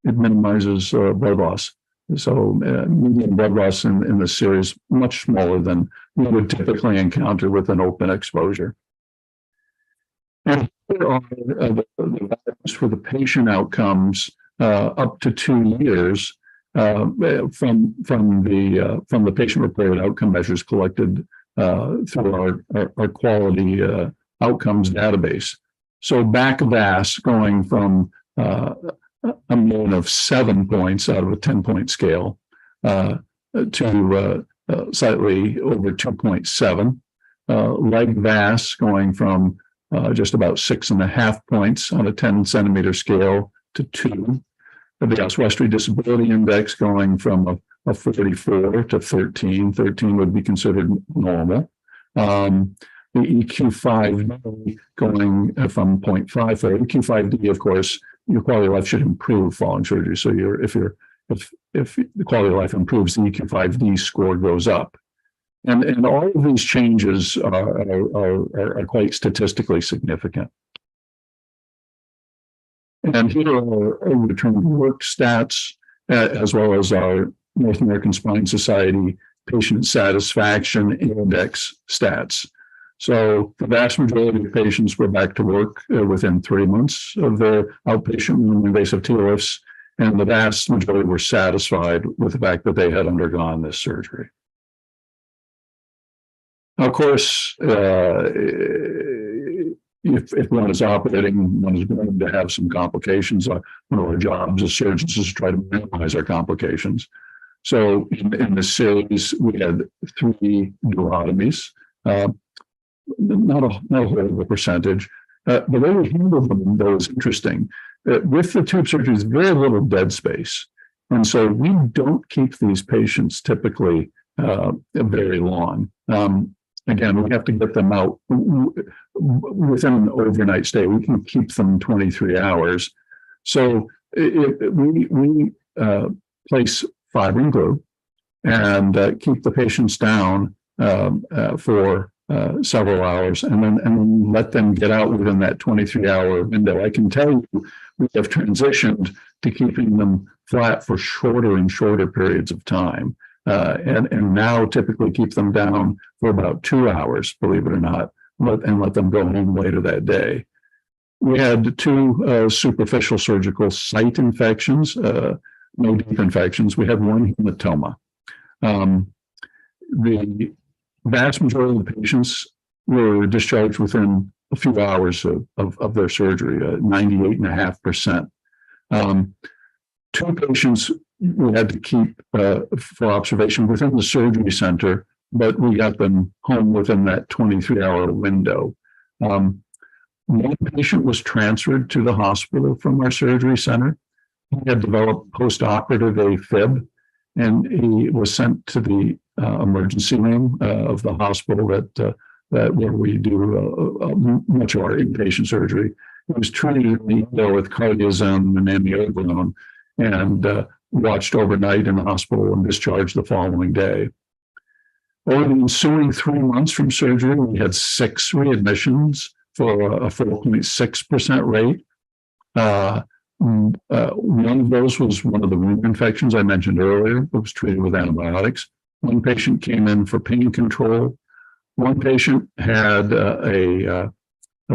minimizes blood loss. So median blood loss in this series much smaller than we would typically encounter with an open exposure. And here are the values for the patient outcomes up to 2 years from the patient-reported outcome measures collected through our quality outcomes database. So back VAS going from a mean of 7 points out of a 10-point scale to slightly over 2.7. Leg VAS going from just about 6.5 points on a 10-centimeter scale to 2. The Oswestry Disability Index going from a 44 to 13. 13 would be considered normal. The EQ5D going from 0.5 for EQ5D, of course, your quality of life should improve following surgery. So if the quality of life improves, the EQ5D score goes up. And all of these changes are quite statistically significant. And here are our return to work stats, as well as our North American Spine Society patient satisfaction index stats. So the vast majority of patients were back to work within 3 months of their outpatient minimally invasive T-lifts, and the vast majority were satisfied with the fact that they had undergone this surgery. Of course, if one is operating, one is going to have some complications. One of our jobs as surgeons is to try to minimize our complications. So in this series, we had 3 duotomies, not a horrible percentage. The way we handled them, though, is interesting. With the tube surgery, there's very little dead space. And so we don't keep these patients typically very long. Again, we have to get them out within an overnight stay. We can keep them 23 hours. So we place fiber and glue and keep the patients down for several hours and then let them get out within that 23-hour window. I can tell you we have transitioned to keeping them flat for shorter and shorter periods of time. And now typically keep them down for about 2 hours, believe it or not, and let them go home later that day. We had 2 superficial surgical site infections, no deep infections. We had 1 hematoma. The vast majority of the patients were discharged within a few hours of their surgery, 98.5%. 2 patients we had to keep for observation within the surgery center, but we got them home within that 23-hour window. 1 patient was transferred to the hospital from our surgery center. He had developed post-operative AFib, and he was sent to the emergency room of the hospital that where we do much of our inpatient surgery. He was treated with cardiozen and amiodarone and watched overnight in the hospital and discharged the following day. Over the ensuing 3 months from surgery, we had 6 readmissions for a 4.6% rate. One of those was one of the wound infections I mentioned earlier. It was treated with antibiotics. 1 patient came in for pain control. 1 patient had a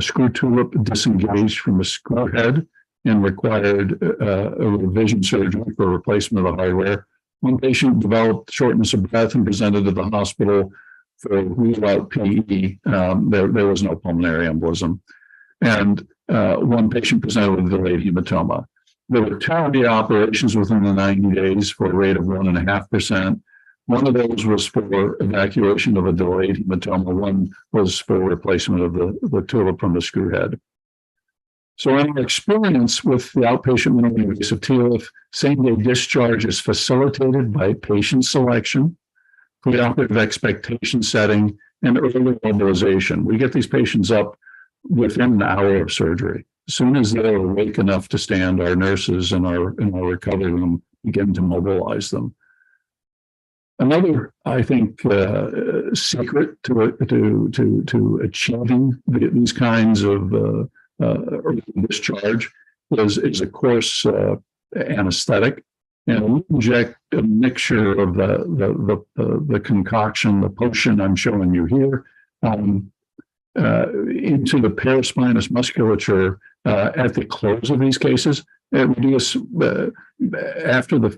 screw tulip disengaged from a screw head and required a revision surgery for replacement of the hardware. 1 patient developed shortness of breath and presented to the hospital for rule-out PE. There was no pulmonary embolism. And 1 patient presented with delayed hematoma. There were 2 operations within the 90 days for a rate of 1.5%. 1 of those was for evacuation of a delayed hematoma. 1 was for replacement of the tulip from the screw head. So in our experience with the outpatient minimally invasive TLIF, same-day discharge is facilitated by patient selection, preoperative expectation setting, and early mobilization. We get these patients up within an hour of surgery. As soon as they're awake enough to stand, our nurses in our recovery room begin to mobilize them. Another, I think, secret to achieving these kinds of early discharge is of course anesthetic, and we inject a mixture of the concoction, the potion I'm showing you here, into the paraspinous musculature at the close of these cases. And we do this after the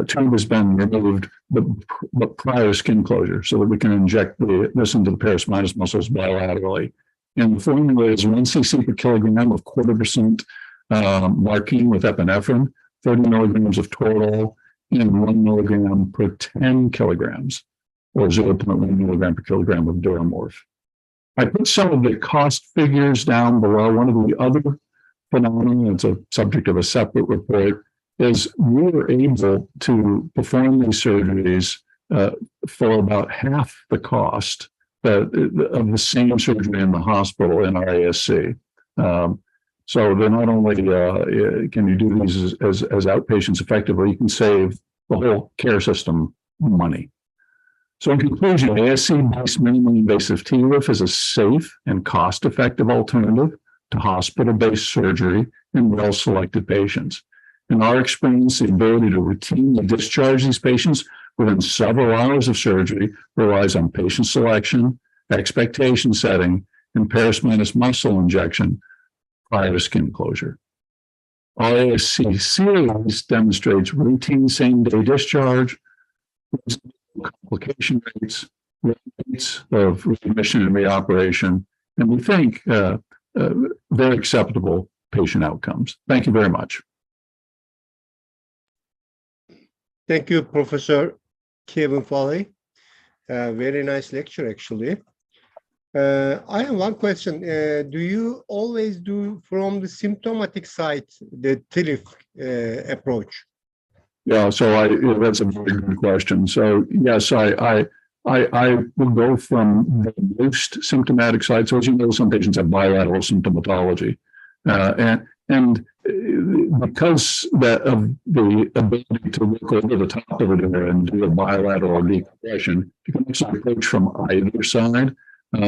tube has been removed, but prior skin closure, so that we can inject this into the paraspinous muscles bilaterally. And the formula is 1 cc per kilogram of 0.25% marquine with epinephrine, 30 milligrams of Toradol, and 1 milligram per 10 kilograms, or 0.1 milligram per kilogram of Duramorph. I put some of the cost figures down below. One of the other phenomena, it's a subject of a separate report, is we were able to perform these surgeries for about half the cost of the same surgery in the hospital in our ASC. So they're not only can you do these as outpatients effectively, you can save the whole care system money. So in conclusion, ASC-based minimally invasive TLIF is a safe and cost-effective alternative to hospital-based surgery in well-selected patients. In our experience, the ability to routinely discharge these patients within several hours of surgery relies on patient selection, expectation setting, and paraspinous muscle injection prior to skin closure. Our ASC series demonstrates routine same-day discharge, complication rates of readmission and reoperation, and we think very acceptable patient outcomes. Thank you very much. Thank you, Professor Kevin Foley. Very nice lecture, actually. I have one question. Do you always do from the symptomatic side the TILIF approach? Yeah, so that's a very good question. So yes, I will go from the most symptomatic side. So as you know, some patients have bilateral symptomatology, and because of the ability to look over the top of it and do a bilateral decompression, you can actually approach from either side. But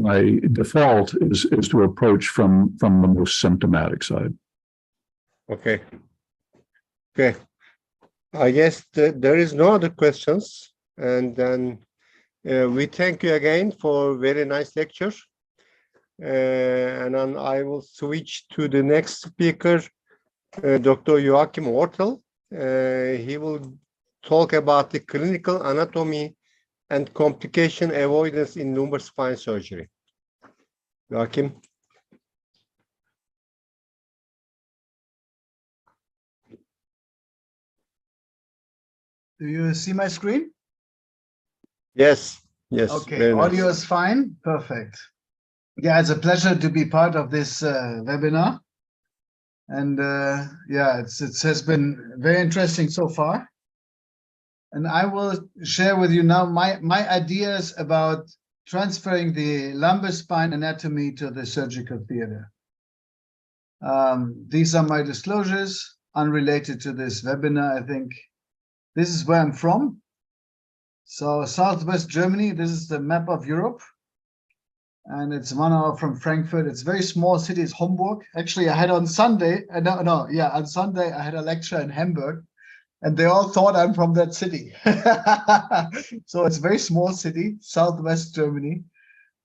my default is to approach from the most symptomatic side. Okay. Okay. I guess there is no other questions. And then we thank you again for very nice lecture. And then I will switch to the next speaker, Dr. Joachim Ortel. He will talk about the clinical anatomy and complication avoidance in lumbar spine surgery. Joachim. Do you see my screen? Yes, yes. Okay, audio is fine. Perfect. Yeah, it's a pleasure to be part of this webinar. And yeah, it has been very interesting so far. And I will share with you now my ideas about transferring the lumbar spine anatomy to the surgical theater. These are my disclosures unrelated to this webinar, I think. This is where I'm from. So Southwest Germany, this is the map of Europe. And it's 1 hour from Frankfurt. It's a very small city, it's Hamburg. Actually, I had on Sunday, on Sunday, I had a lecture in Hamburg. And they all thought I'm from that city. So it's a very small city, Southwest Germany.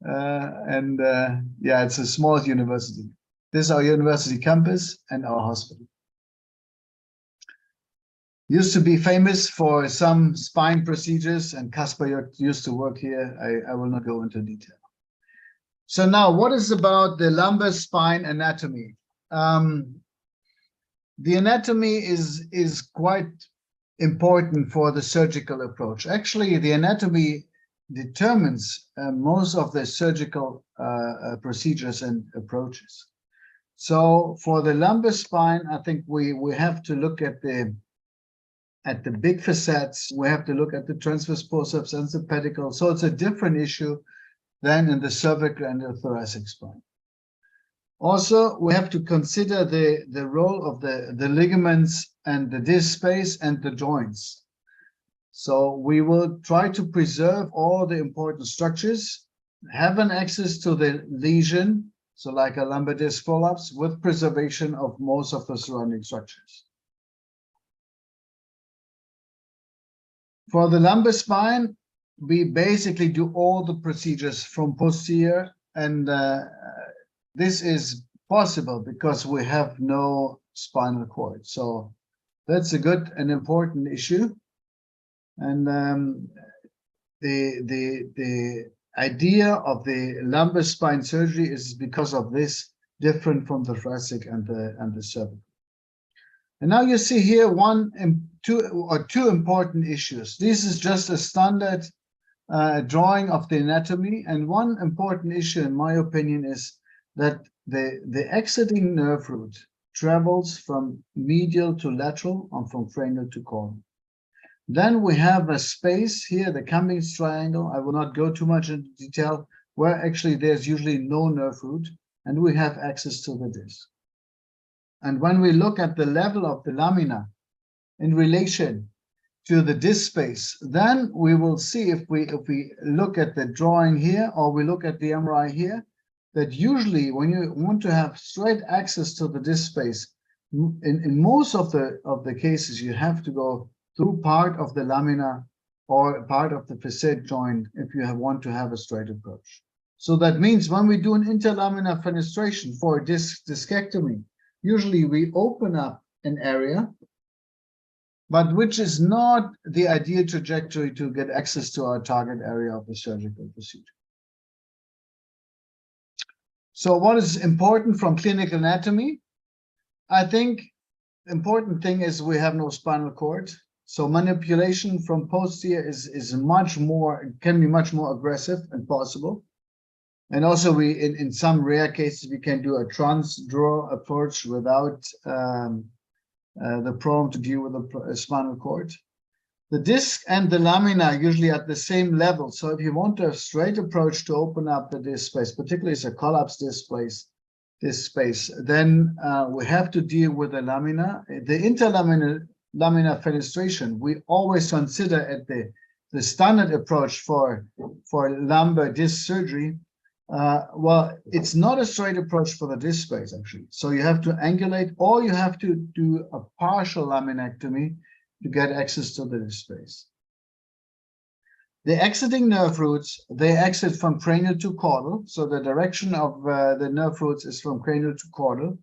Yeah, it's a small university. This is our university campus and our hospital. Used to be famous for some spine procedures, and Kasper used to work here. I will not go into detail. So now, what is about the lumbar spine anatomy? The anatomy is quite important for the surgical approach. Actually, the anatomy determines most of the surgical procedures and approaches. So for the lumbar spine, I think we have to look at the big facets. We have to look at the transverse forceps and the pedicle. So it's a different issue than in the cervical and the thoracic spine. Also, we have to consider the role of the ligaments and the disc space and the joints. So we will try to preserve all the important structures, have an access to the lesion, so like a lumbar disc prolapse, with preservation of most of the surrounding structures. For the lumbar spine, we basically do all the procedures from posterior, and this is possible because we have no spinal cord. So that's a good and important issue. And the idea of the lumbar spine surgery is because of this different from the thoracic and the cervical. And now you see here two important issues. This is just a standard drawing of the anatomy, and one important issue, in my opinion, is that the exiting nerve root travels from medial to lateral and from cranial to coronal. Then we have a space here, the Cummings triangle. I will not go too much into detail, where actually there's usually no nerve root, and we have access to the disc. And when we look at the level of the lamina in relation to the disc space, then we will see if we look at the drawing here or we look at the MRI here, that usually when you want to have straight access to the disc space, in most of the cases, you have to go through part of the lamina or part of the facet joint if you want to have a straight approach. So that means when we do an interlaminar fenestration for a discectomy, usually we open up an area but which is not the ideal trajectory to get access to our target area of the surgical procedure. So what is important from clinical anatomy? I think important thing is we have no spinal cord. So manipulation from posterior is much more, can be much more aggressive and possible. And also we, in some rare cases, we can do a transdural approach without the problem to deal with the spinal cord. The disc and the lamina are usually at the same level. So if you want a straight approach to open up the disc space, particularly as a collapse disc space, then we have to deal with the lamina. The interlaminar fenestration, we always consider at the standard approach for lumbar disc surgery. Well, it's not a straight approach for the disc space, actually. So you have to angulate, or you have to do a partial laminectomy to get access to the disc space. The exiting nerve roots, they exit from cranial to caudal. So the direction of the nerve roots is from cranial to caudal.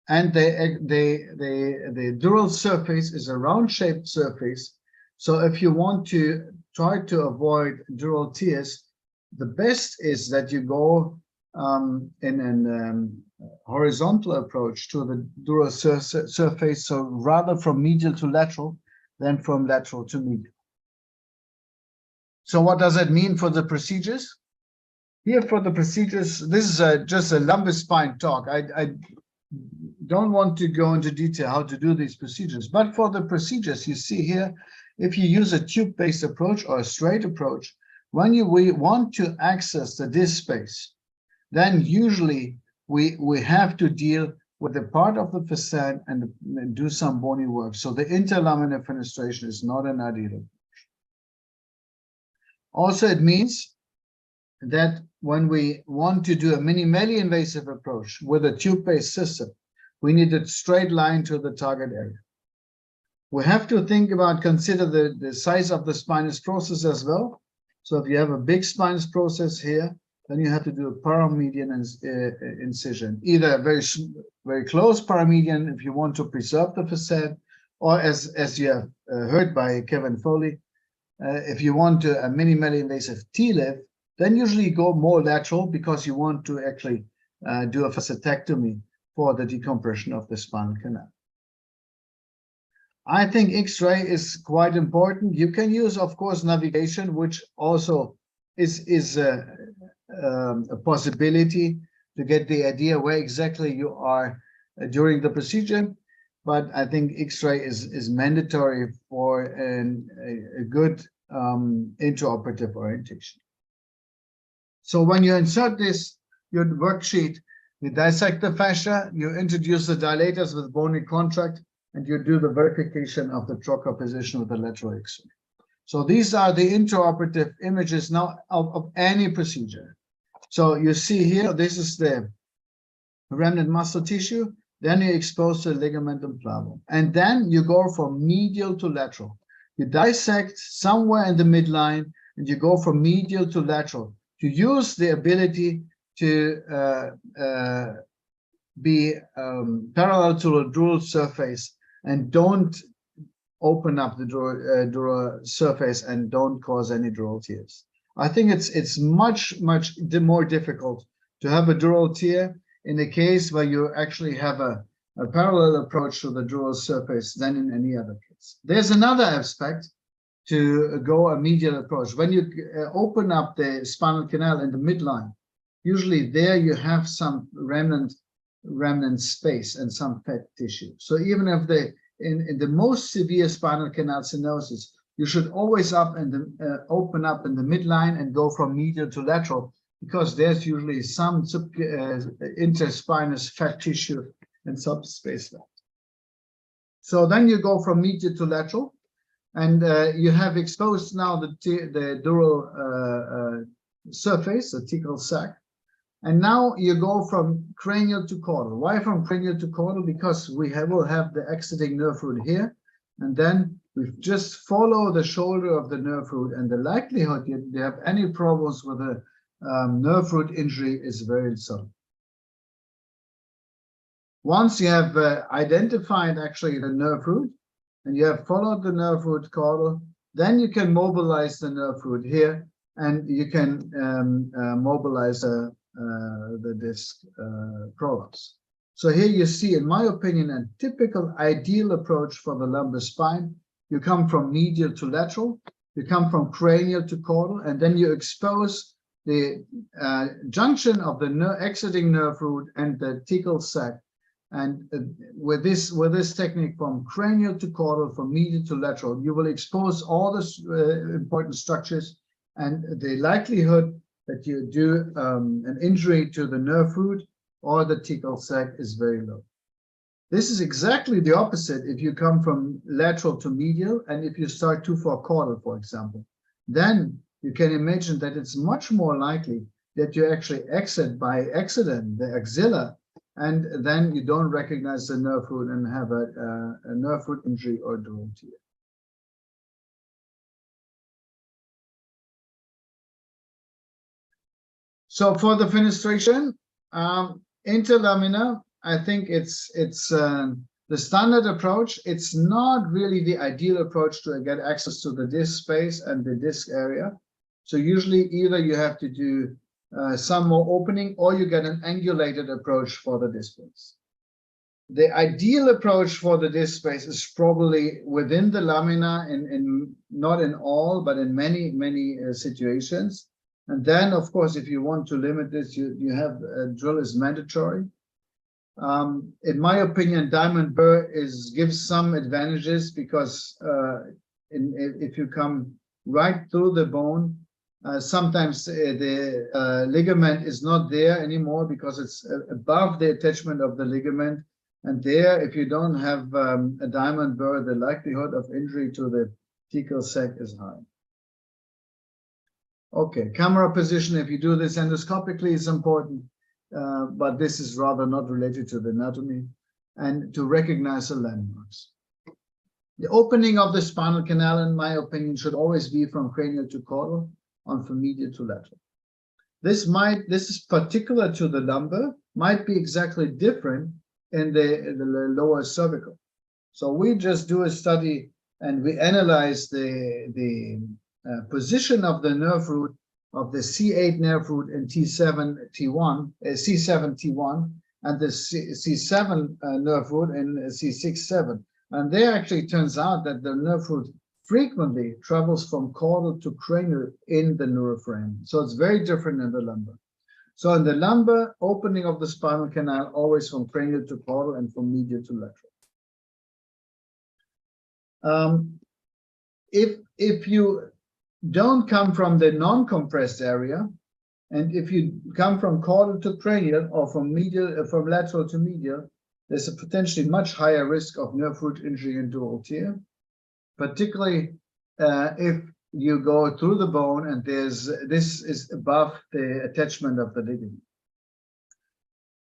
And the dural surface is a round-shaped surface. So if you want to try to avoid dural tears, the best is that you go in an horizontal approach to the dural surface. So rather from medial to lateral than from lateral to medial. So what does that mean for the procedures? Here for the procedures, this is just a lumbar spine talk. I don't want to go into detail how to do these procedures, but for the procedures you see here, if you use a tube-based approach or a straight approach, when we want to access the disc space, then usually we have to deal with the part of the facet and do some bony work. So the interlaminar fenestration is not an ideal approach. Also, it means that when we want to do a minimally invasive approach with a tube-based system, we need a straight line to the target area. We have to think about, consider the size of the spinous process as well. So if you have a big spinous process here, then you have to do a paramedian incision, either very close paramedian if you want to preserve the facet, or as you have heard by Kevin Foley, if you want a minimally invasive TLIF, then usually you go more lateral because you want to actually do a facetectomy for the decompression of the spinal canal. I think X-ray is quite important. You can use, of course, navigation, which also is a possibility to get the idea where exactly you are during the procedure. But I think X-ray is mandatory for a good intraoperative orientation. So when you insert this, your worksheet, you dissect the fascia, you introduce the dilators with bony contract, and you do the verification of the trocar position with the lateral X-ray. So these are the intraoperative images now of any procedure. So you see here, this is the remnant muscle tissue, then you expose the ligamentum flavum, and then you go from medial to lateral. You dissect somewhere in the midline, and you go from medial to lateral to use the ability to be parallel to the dural surface and don't open up the dural surface and don't cause any dural tears. I think it's much more difficult to have a dural tear in a case where you actually have a parallel approach to the dural surface than in any other case. There's another aspect to go a medial approach. When you open up the spinal canal in the midline, usually there you have some remnant space and some fat tissue. So even if in the most severe spinal canal stenosis, you should always open up in the midline and go from medial to lateral, because there's usually some interspinous fat tissue and subspace left. So then you go from medial to lateral, and you have exposed now the dural surface, the thecal sac. And now you go from cranial to caudal. Why from cranial to caudal? Because we will have the exiting nerve root here, and then we just follow the shoulder of the nerve root, and the likelihood you have any problems with a nerve root injury is very subtle. Once you have identified actually the nerve root, and you have followed the nerve root caudal, then you can mobilize the nerve root here, and you can mobilize the disc prolapse. So here you see, in my opinion, a typical ideal approach for the lumbar spine. You come from medial to lateral, you come from cranial to caudal, and then you expose the junction of the exiting nerve root and the thecal sac. And with this technique from cranial to caudal, from medial to lateral, you will expose all the important structures, and the likelihood that you do an injury to the nerve root or the thecal sac is very low. This is exactly the opposite if you come from lateral to medial, and if you start too far caudal, for example. Then you can imagine that it's much more likely that you actually exit by accident the axilla, and then you don't recognize the nerve root and have a nerve root injury or dural tear. So for the fenestration, interlaminar, I think it's the standard approach. It's not really the ideal approach to get access to the disc space and the disc area. So usually either you have to do some more opening, or you get an angulated approach for the disc space. The ideal approach for the disc space is probably within the lamina, in not in all, but in many situations. And then, of course, if you want to limit this, you have a drill is mandatory. In my opinion, diamond burr gives some advantages, because if you come right through the bone, sometimes the ligament is not there anymore because it's above the attachment of the ligament. And there, if you don't have a diamond burr, the likelihood of injury to the thecal sac is high. Okay, camera position, if you do this endoscopically, is important, but this is rather not related to the anatomy, and to recognize the landmarks. The opening of the spinal canal, in my opinion, should always be from cranial to caudal, and from medial to lateral. This is particular to the lumbar, might be exactly different in the lower cervical. So we just do a study and we analyze the position of the nerve root of the C8 nerve root in C7T1, and the C7 nerve root in C6-7. And there actually turns out that the nerve root frequently travels from caudal to cranial in the neuroforamen. So it's very different in the lumbar. So in the lumbar, opening of the spinal canal always from cranial to caudal and from medial to lateral. If you don't come from the non-compressed area, and if you come from caudal to cranial or from lateral to medial, there's a potentially much higher risk of nerve root injury and dural tear, particularly if you go through the bone and this is above the attachment of the ligament.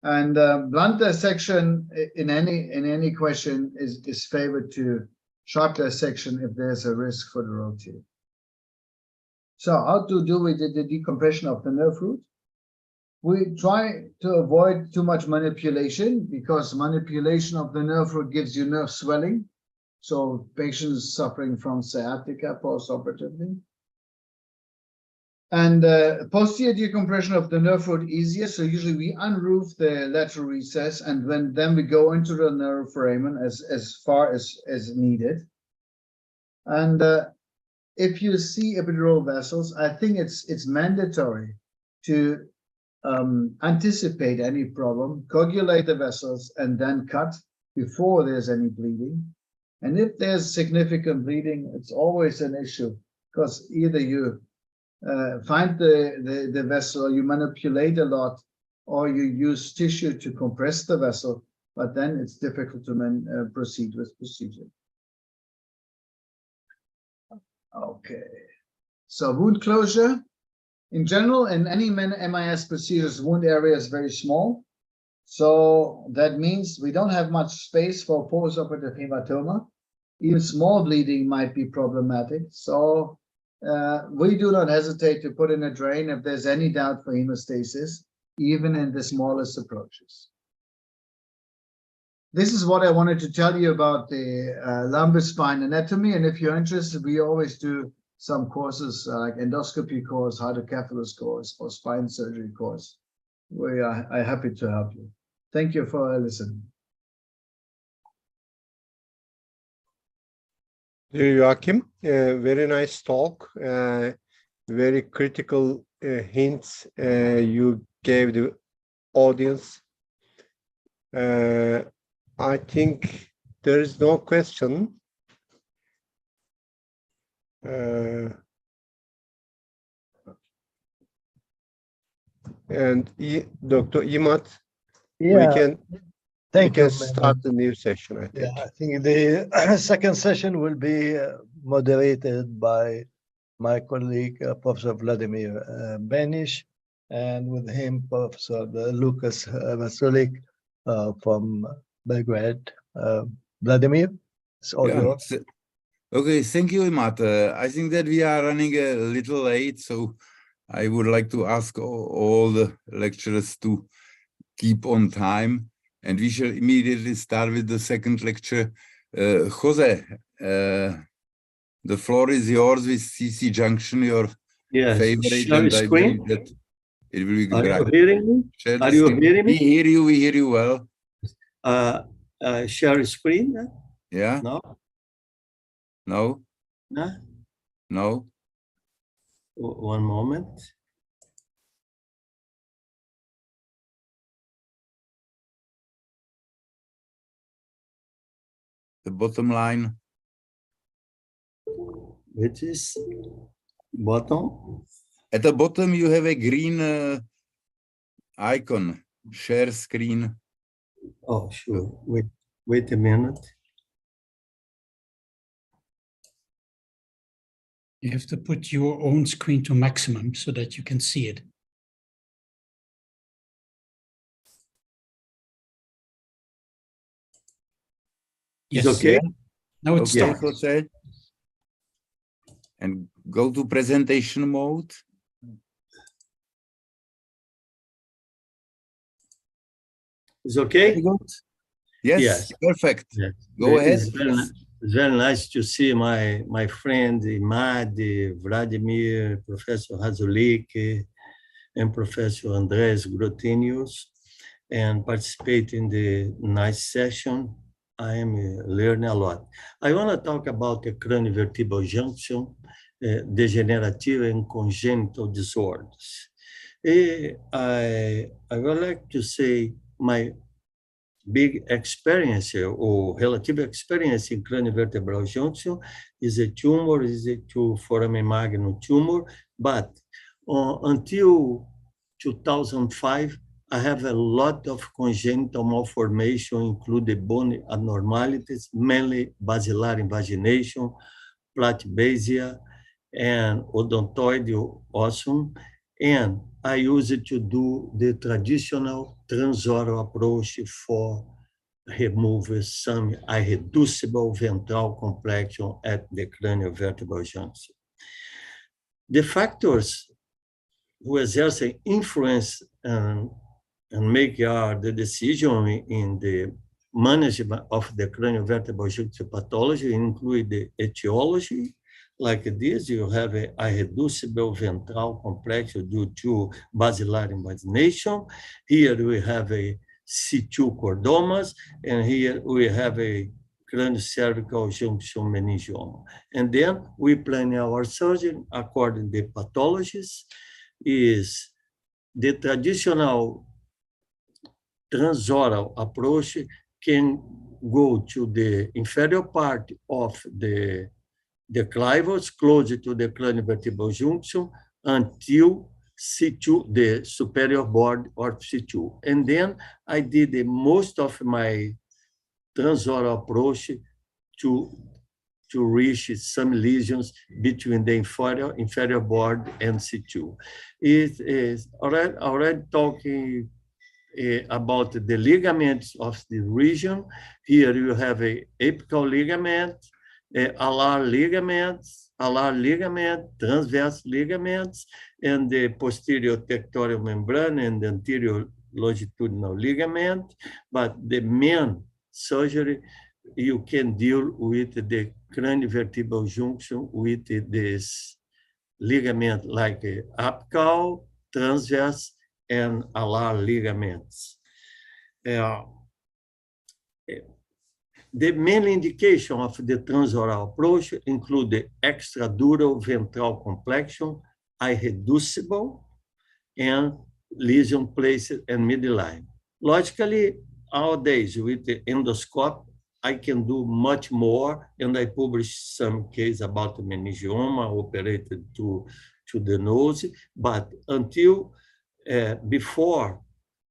And blunt dissection in any question is favored to sharp dissection if there's a risk for dural tear. So how to do with the decompression of the nerve root? We try to avoid too much manipulation, because manipulation of the nerve root gives you nerve swelling. So patients suffering from sciatica postoperatively. And posterior decompression of the nerve root easier. So usually we unroof the lateral recess, and then we go into the neuroforamen as far as needed. And if you see epidural vessels, I think it's mandatory to anticipate any problem, coagulate the vessels, and then cut before there's any bleeding. And if there's significant bleeding, it's always an issue, because either you find the vessel, or you manipulate a lot, or you use tissue to compress the vessel, but then it's difficult to proceed with procedure. Okay, so wound closure. In general, in any MIS procedures, wound area is very small. So that means we don't have much space for postoperative hematoma. Even small bleeding might be problematic. So we do not hesitate to put in a drain if there's any doubt for hemostasis, even in the smallest approaches. this is what I wanted to tell you about the lumbar spine anatomy. And if you're interested, we always do some courses like endoscopy course, hydrocephalus course, or spine surgery course. We are happy to help you. Thank you for listening. Dear Joachim, very nice talk. Very critical hints you gave the audience. I think there is no question. And Dr. Imad, we can start the new session, I think. Yeah, I think the second session will be moderated by my colleague, Professor Vladimir Benish, and with him, Professor Lucas Vasulik from Belgrade. Vladimir, it's all yours. Okay, thank you, Imad. I think that we are running a little late, so I would like to ask all the lecturers to keep on time, and we shall immediately start with the second lecture. Jose, the floor is yours with CC Junction, your favorite, share and I screen. believe that it will be Are great. you hearing me? Share the Are you screen. hearing me? We hear you well. Share screen? Yeah? No? No? No? No? One moment. The bottom line. Which is bottom? At the bottom, you have a green icon, share screen. Oh, sure. Wait a minute. You have to put your own screen to maximum so that you can see it. Yes. It's okay? Now it Okay, starts. Jose. And go to presentation mode. It's okay? Very good. Yes, perfect. Yes. Go ahead. It's very nice to see my friend Imad, Vladimir, Professor Hazulik, and Professor Andres Grotinius, and participate in the nice session. I am learning a lot. I want to talk about the craniovertebral junction, degenerative and congenital disorders. I would like to say my big experience or relative experience in craniovertebral junction is a tumor, is a foramen magnum tumor, but until 2005, I have a lot of congenital malformation, including bone abnormalities, mainly basilar invagination, platybasia, and odontoid ossum. And I use it to do the traditional transoral approach for remove some irreducible ventral complexion at the craniovertebral junction. The factors who exerce influence and make the decision in the management of the craniovertebral junction pathology include the etiology. Like this, you have an irreducible ventral complexion due to basilar invagination. Here we have a C2 chordomas, and here we have a craniocervical junction meningioma. And then we plan our surgery according to the pathologies. Is the traditional transoral approach can go to the inferior part of the clivus, close to the craniovertebral junction until C2, the superior board of C2. And then I did the most of my transoral approach to reach some lesions between the inferior board and C2. It is already talking about the ligaments of the region. Here you have a apical ligament, alar ligament, transverse ligaments, and the posterior tectorial membrane and the anterior longitudinal ligament. But the main surgery, you can deal with the craniovertebral junction with this ligament like apical, transverse, and alar ligaments. The main indication of the transoral approach include the extradural ventral complexion, irreducible, and lesion placed and midline. Logically, nowadays with the endoscope, I can do much more, and I published some case about meningioma operated to the nose, but until before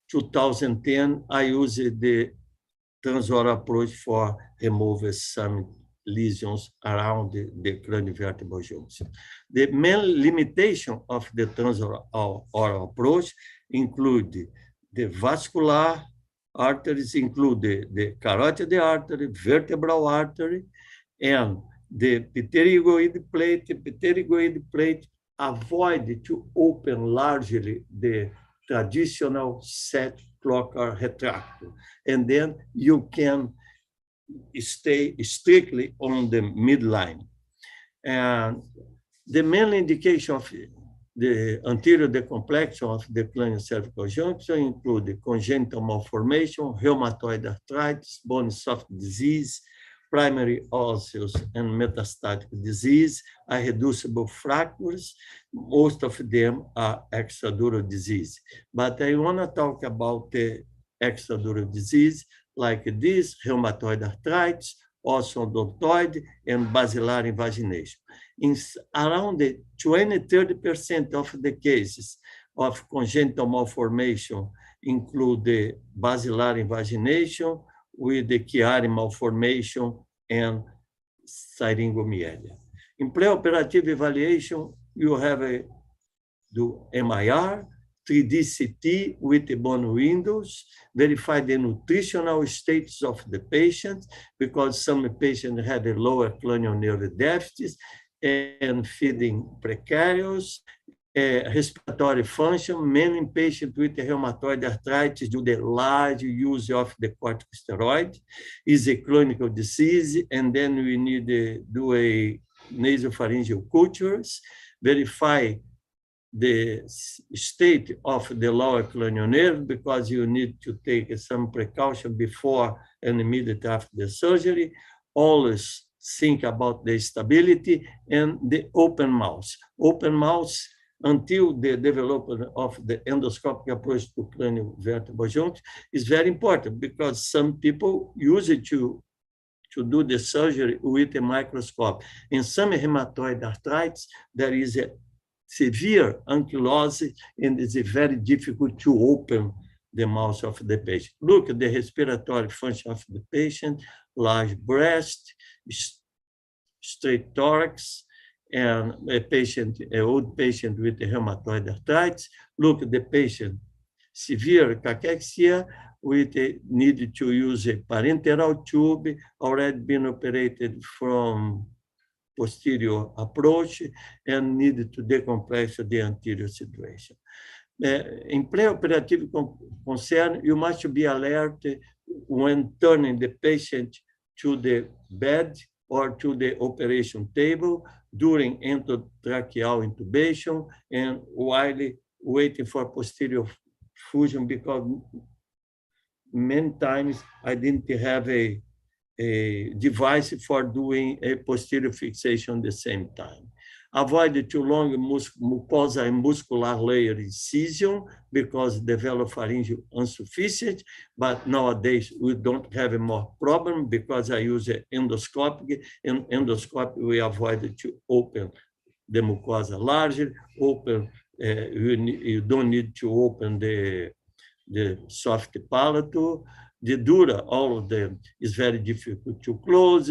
2010, I used the transoral approach for removing some lesions around the craniovertebral junction. The main limitation of the transoral approach include the vascular arteries, include the carotid artery, vertebral artery, and the pterygoid plate. The pterygoid plate avoid to open largely the traditional set cloacar retractor, and then you can stay strictly on the midline. And the main indication of the anterior decomplexion of the craniocervical junction include the congenital malformation, rheumatoid arthritis, bone soft disease, primary osseous and metastatic disease, irreducible fractures. Most of them are extradural disease. But I want to talk about the extradural disease like this, rheumatoid arthritis, osteoodontoid, and basilar invagination. In around 20–30% of the cases of congenital malformation include the basilar invagination with the Chiari malformation and syringomyelia. In preoperative evaluation, you have do MIR, 3D CT with the bone windows, verify the nutritional status of the patient, because some patients had a lower cranial nerve deficit and feeding precarious, respiratory function. Many patients with rheumatoid arthritis do the large use of the corticosteroid, is a chronic disease, and then we need to do a nasopharyngeal cultures, verify the state of the lower cranial nerve, because you need to take some precaution before and immediately after the surgery. Always think about the stability and the open mouth. Open mouth until the development of the endoscopic approach to craniovertebral junction is very important, because some people use it to do the surgery with a microscope. In some rheumatoid arthritis, there is a severe ankylosing, and it's very difficult to open the mouth of the patient. Look at the respiratory function of the patient, large breast, straight thorax, and an old patient with rheumatoid arthritis. Look at the patient, severe cachexia, with a need to use a parenteral tube, already been operated from posterior approach, and needed to decompress the anterior situation. In preoperative concern, you must be alert when turning the patient to the bed or to the operation table during endotracheal intubation and while waiting for posterior fusion, because many times I didn't have a device for doing a posterior fixation at the same time. Avoid too long mucosa and muscular layer incision, because the velopharyngeal insufficient, but nowadays we don't have more problem because I use endoscopic, and endoscopic we avoid to open the mucosa larger, open, you don't need to open the soft palatal. The dura, all of them, is very difficult to close.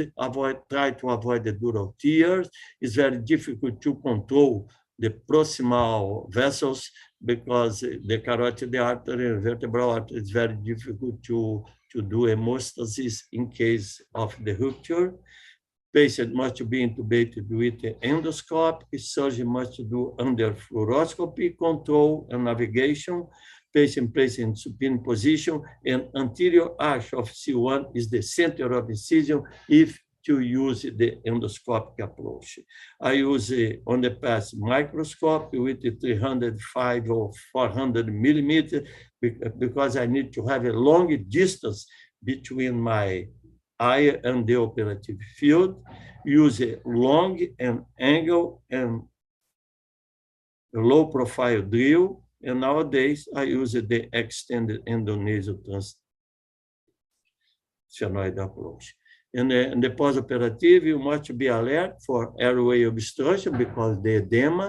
Try to avoid the dural tears. It's very difficult to control the proximal vessels, because the carotid artery and vertebral artery is very difficult to do hemostasis in case of the rupture. Patient must be intubated with the endoscope. Surgeon must do under fluoroscopy control and navigation. patient placed in supine position, and anterior arch of C1 is the center of incision if to use the endoscopic approach. I use on the past microscope with the 305 or 400 millimeter because I need to have a long distance between my eye and the operative field. Use a long and angle and low profile drill. And nowadays I use the extended endonasal transsphenoid approach. In the post-operative, you must be alert for airway obstruction because the edema,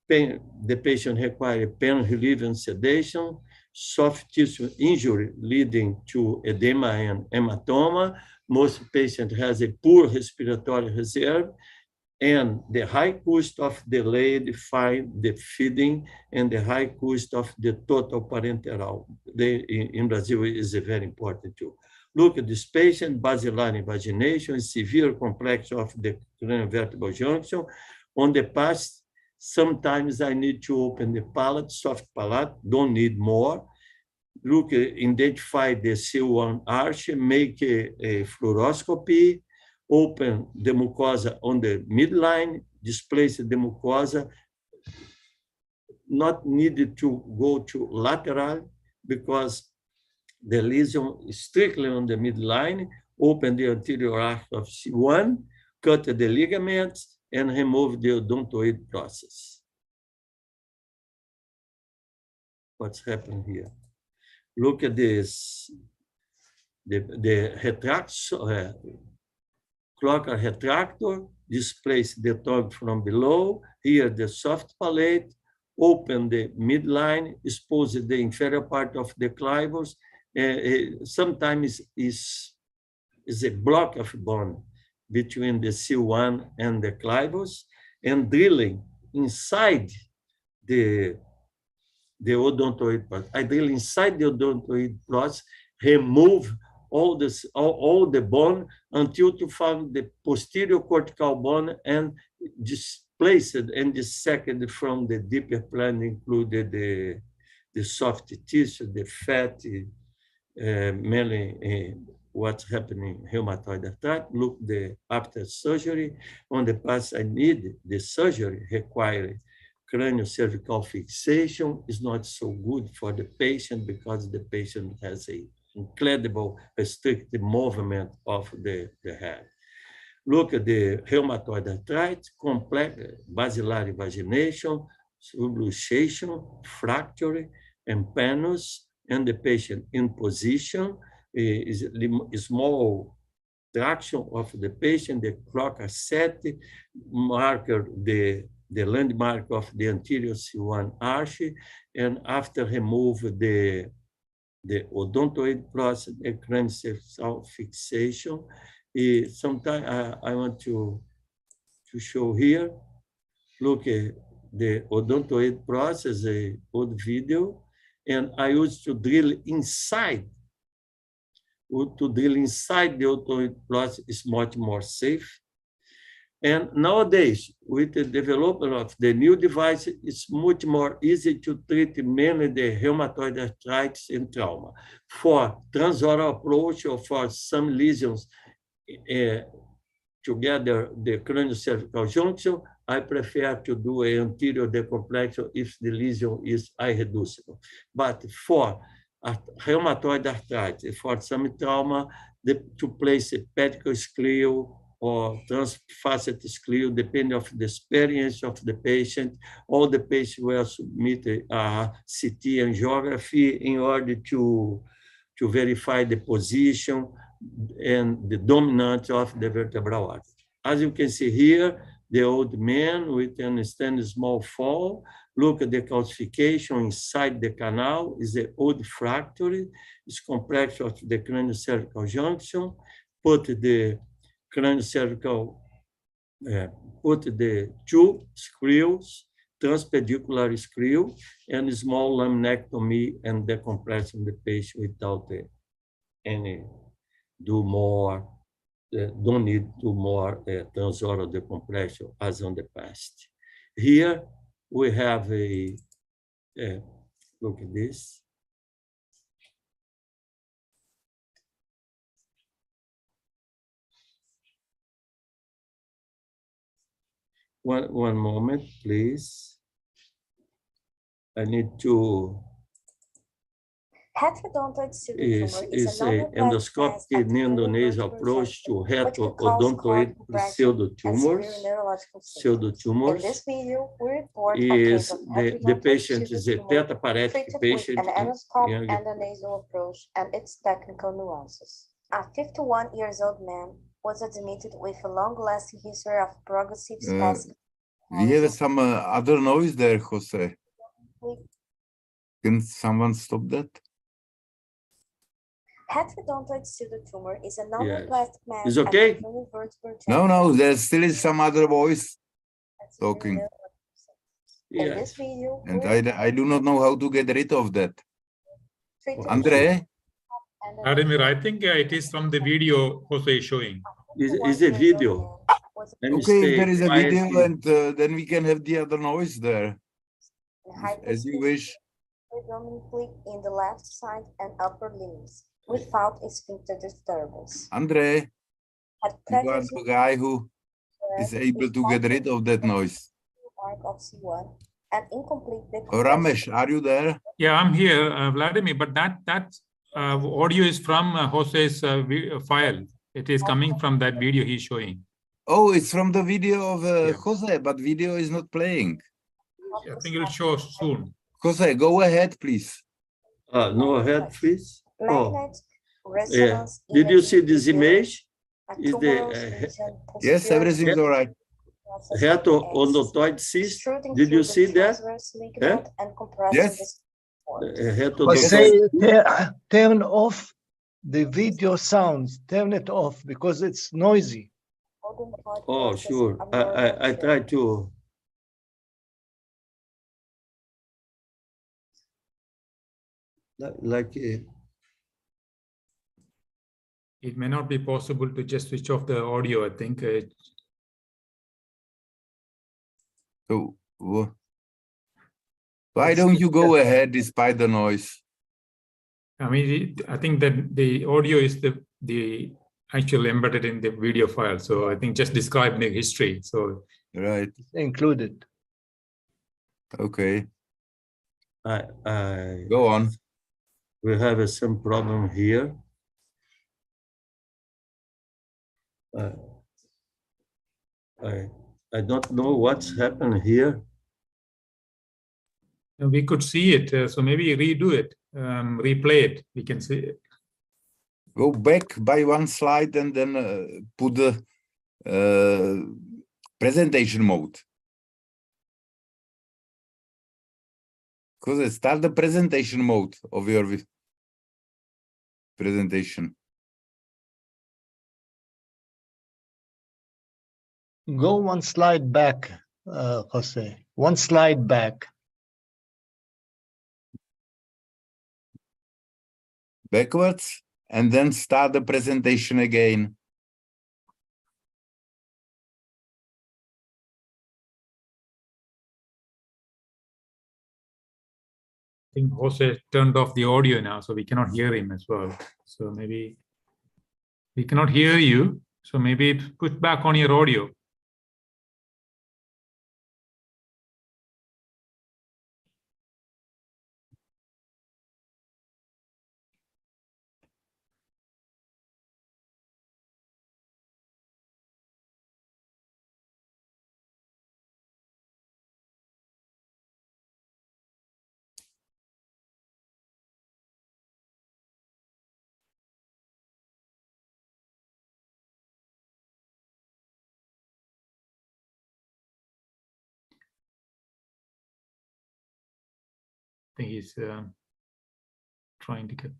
the patient requires pain relief and sedation, soft tissue injury leading to edema and hematoma. Most patients has a poor respiratory reserve, and the high cost of delayed feeding and the high cost of the total parenteral. In Brazil is very important too. Look at this patient, basilar invagination, severe complex of the craniovertebral junction. On the past, sometimes I need to open the palate, soft palate, don't need more. Look, identify the C1 arch, make a fluoroscopy, open the mucosa on the midline, displace the mucosa, not needed to go to lateral because the lesion is strictly on the midline, open the anterior arch of C1, cut the ligaments, and remove the odontoid process. What's happened here? Look at this, the retractor, cloacal retractor, displace the tongue from below, here the soft palate, open the midline, expose the inferior part of the clivus. Sometimes is a block of bone between the C1 and the clivus, and drilling inside the odontoid process. I drill inside the odontoid process, remove all the bone until to find the posterior cortical bone and displace it and dissect from the deeper plane, included the soft tissue, the fat, mainly what's happening in rheumatoid arthritis. Look, after surgery, on the past I need the surgery required craniocervical fixation is not so good for the patient because the patient has a incredible restricted movement of the head. Look at the rheumatoid arthritis, complex basilar invagination, subluxation, fracture, and panus, and the patient in position is a small traction of the patient, the clock set marker, the landmark of the anterior C1 arch, and after remove the odontoid process, the craniocervical fixation. Sometimes I want to show here. Look at the odontoid process, a old video, and I used to drill inside. To drill inside the odontoid process is much more safe. And nowadays, with the development of the new device, it's much more easy to treat mainly the rheumatoid arthritis and trauma. For transoral approach or for some lesions together the craniocervical junction, I prefer to do an anterior decompression if the lesion is irreducible. But for rheumatoid arthritis, for some trauma, to place a pedicle screw or transfacet screw, depending on the experience of the patient. All the patients will submit a CT angiography in order to verify the position and the dominance of the vertebral artery. As you can see here, the old man with an extended small fall. Look at the calcification inside the canal is the old fracture. It's complex of the craniocervical junction. Put the craniocervical, put the two screws, transpedicular screw, and small laminectomy and decompression the patient without any don't need to more transoral decompression as on the past. Here we have look at this. One moment, please. I need to. Heterodontoid pseudotumor Is a endoscopic neonasal approach to heterodontoid pseudotumors. In this video, we report a case of The patient is a tetraparetic treated patient. with an endoscope young- and a nasal approach and its technical nuances. A 51-year-old man was admitted with a long-lasting history of progressive spasm. We have some other noise there, Jose. Can someone stop that? Heterodontoid pseudotumor is a Yes. non-plastic mass. Is okay? at the vertebral No, there still is some other voice junction. talking. In Yes. this video, And we I do not know how to get rid of that. treated Andre? and a Vladimir, I think it is from the video Jose is showing. Is a video. Let me Okay, if stay there is a quiet video here. and then we can have the other noise there, as you wish. predominantly in the left side and upper limbs, without sphincter disturbance. Andre, Had you are previously the guy who is able to get rid of that noise. arc of C1 and incomplete Oh, decompression. Ramesh, are you there? Yeah, I'm here, Vladimir, but that audio is from Jose's file. It is coming from that video he's showing. Oh, it's from the video of Yeah. Jose, but video is not playing. I think it'll show soon. Jose, go ahead, please. No, ahead, please. Oh, Magnet, yeah. resonance, Did you see imaging, this image? a Is tumorous the lesion, Yes, posterior everything's all right. process of the axis, heterodontoid cyst? extruding Did you through the see that? transverse ligament and compressing Yes. the support. Heterodontoid. Turn off the video sounds. Turn it off because it's noisy. Oh, sure. I try to. Like It may not be possible to just switch off the audio, I think. So, why don't you go ahead despite the noise? I mean, I think that the audio is the actual embedded in the video file. So I think just describe the history. So Right. Included. Okay. I Go on. we have some problem here. I don't know what's happened here. we could see it. So maybe redo it, replay it. We can see it. Go back by one slide and then put the presentation mode. Because start the presentation mode of your presentation. Go one slide back, Jose. One slide back. Backwards and then start the presentation again. I think Jose turned off the audio now, so we cannot hear him as well. So maybe we cannot hear you. So maybe put back on your audio. I think he's trying to get.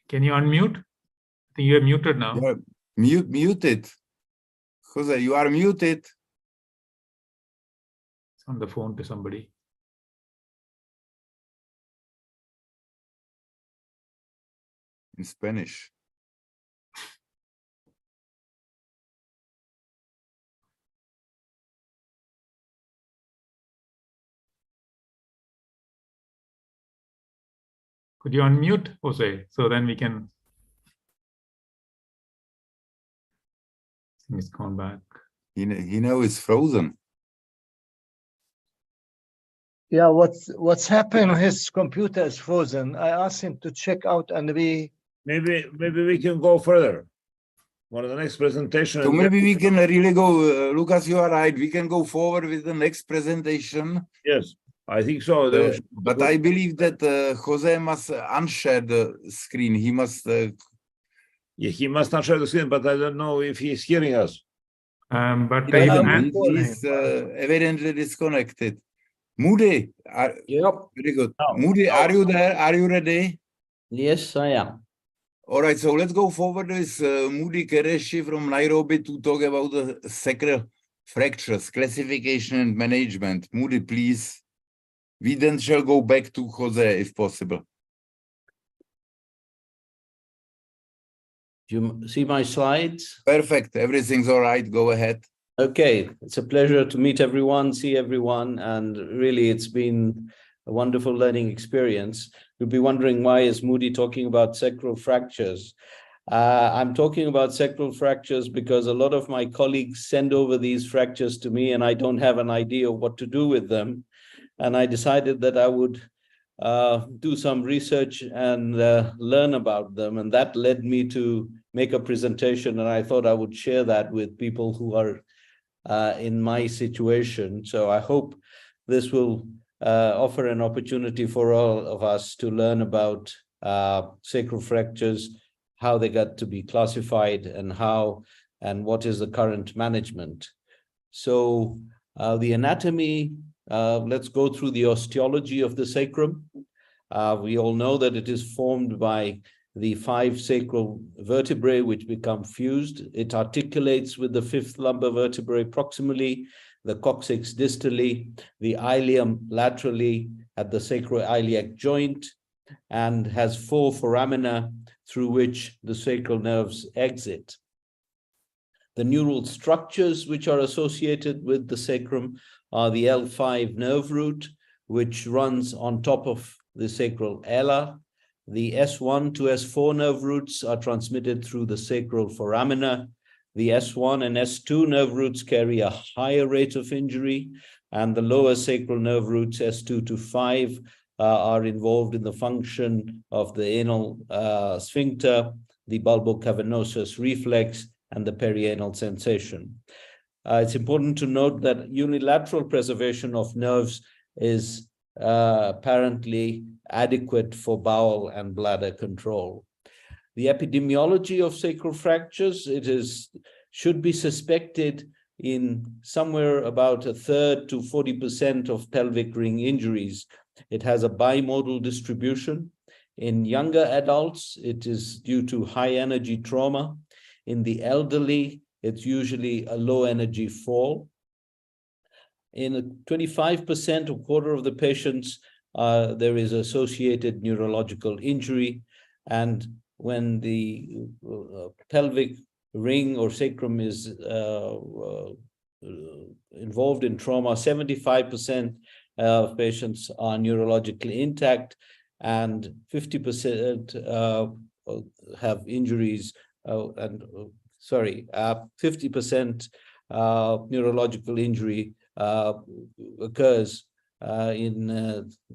Can you unmute? I think you're muted now. You're muted. Jose, you are muted. It's on the phone to somebody. In Spanish. Could you unmute, Jose? So then we can. He's gone back. He now is frozen. Yeah, what's happened? His computer is frozen. I asked him to check out and maybe we can go further. One of the next presentation. So maybe we can really go, Lucas, you are right. We can go forward with the next presentation. Yes, I think so. But I believe that Jose must unshare the screen. He must. Yeah, he must not share the screen, but I don't know if he's hearing us. But he's evidently disconnected. Moody, very good. Moody, are you there? Are you ready? Yes, I am. All right, so let's go forward with Moody Qureshi from Nairobi to talk about the sacral fractures, classification and management. Moody, please. We then shall go back to Jose if possible. Do you see my slides? Perfect. Everything's all right. Go ahead. Okay. It's a pleasure to meet everyone, see everyone, and really it's been a wonderful learning experience. You'll be wondering, why is Moody talking about sacral fractures? I'm talking about sacral fractures because a lot of my colleagues send over these fractures to me and I don't have an idea of what to do with them. And I decided that I would do some research and learn about them. And that led me to make a presentation. And I thought I would share that with people who are in my situation. So I hope this will offer an opportunity for all of us to learn about sacral fractures, how they got to be classified, and how and what is the current management. So the anatomy, let's go through the osteology of the sacrum. We all know that it is formed by the 5 sacral vertebrae which become fused. It articulates with the 5th lumbar vertebrae proximally, the coccyx distally, the ilium laterally at the sacroiliac joint, and has 4 foramina through which the sacral nerves exit. The neural structures which are associated with the sacrum are the L5 nerve root, which runs on top of the sacral ala. The S1 to S4 nerve roots are transmitted through the sacral foramina. The S1 and S2 nerve roots carry a higher rate of injury, and the lower sacral nerve roots, S2 to 5, are involved in the function of the anal sphincter, the bulbocavernosus reflex, and the perianal sensation. It's important to note that unilateral preservation of nerves is apparently adequate for bowel and bladder control. The epidemiology of sacral fractures, should be suspected in somewhere about 1/3 to 40% of pelvic ring injuries. It has a bimodal distribution. In younger adults, it is due to high energy trauma. In the elderly, it's usually a low energy fall. In 25%, a quarter of the patients, there is associated neurological injury. And when the pelvic ring or sacrum is involved in trauma, 75% of patients are neurologically intact, and 50% have injuries, 50% neurological injury occurs in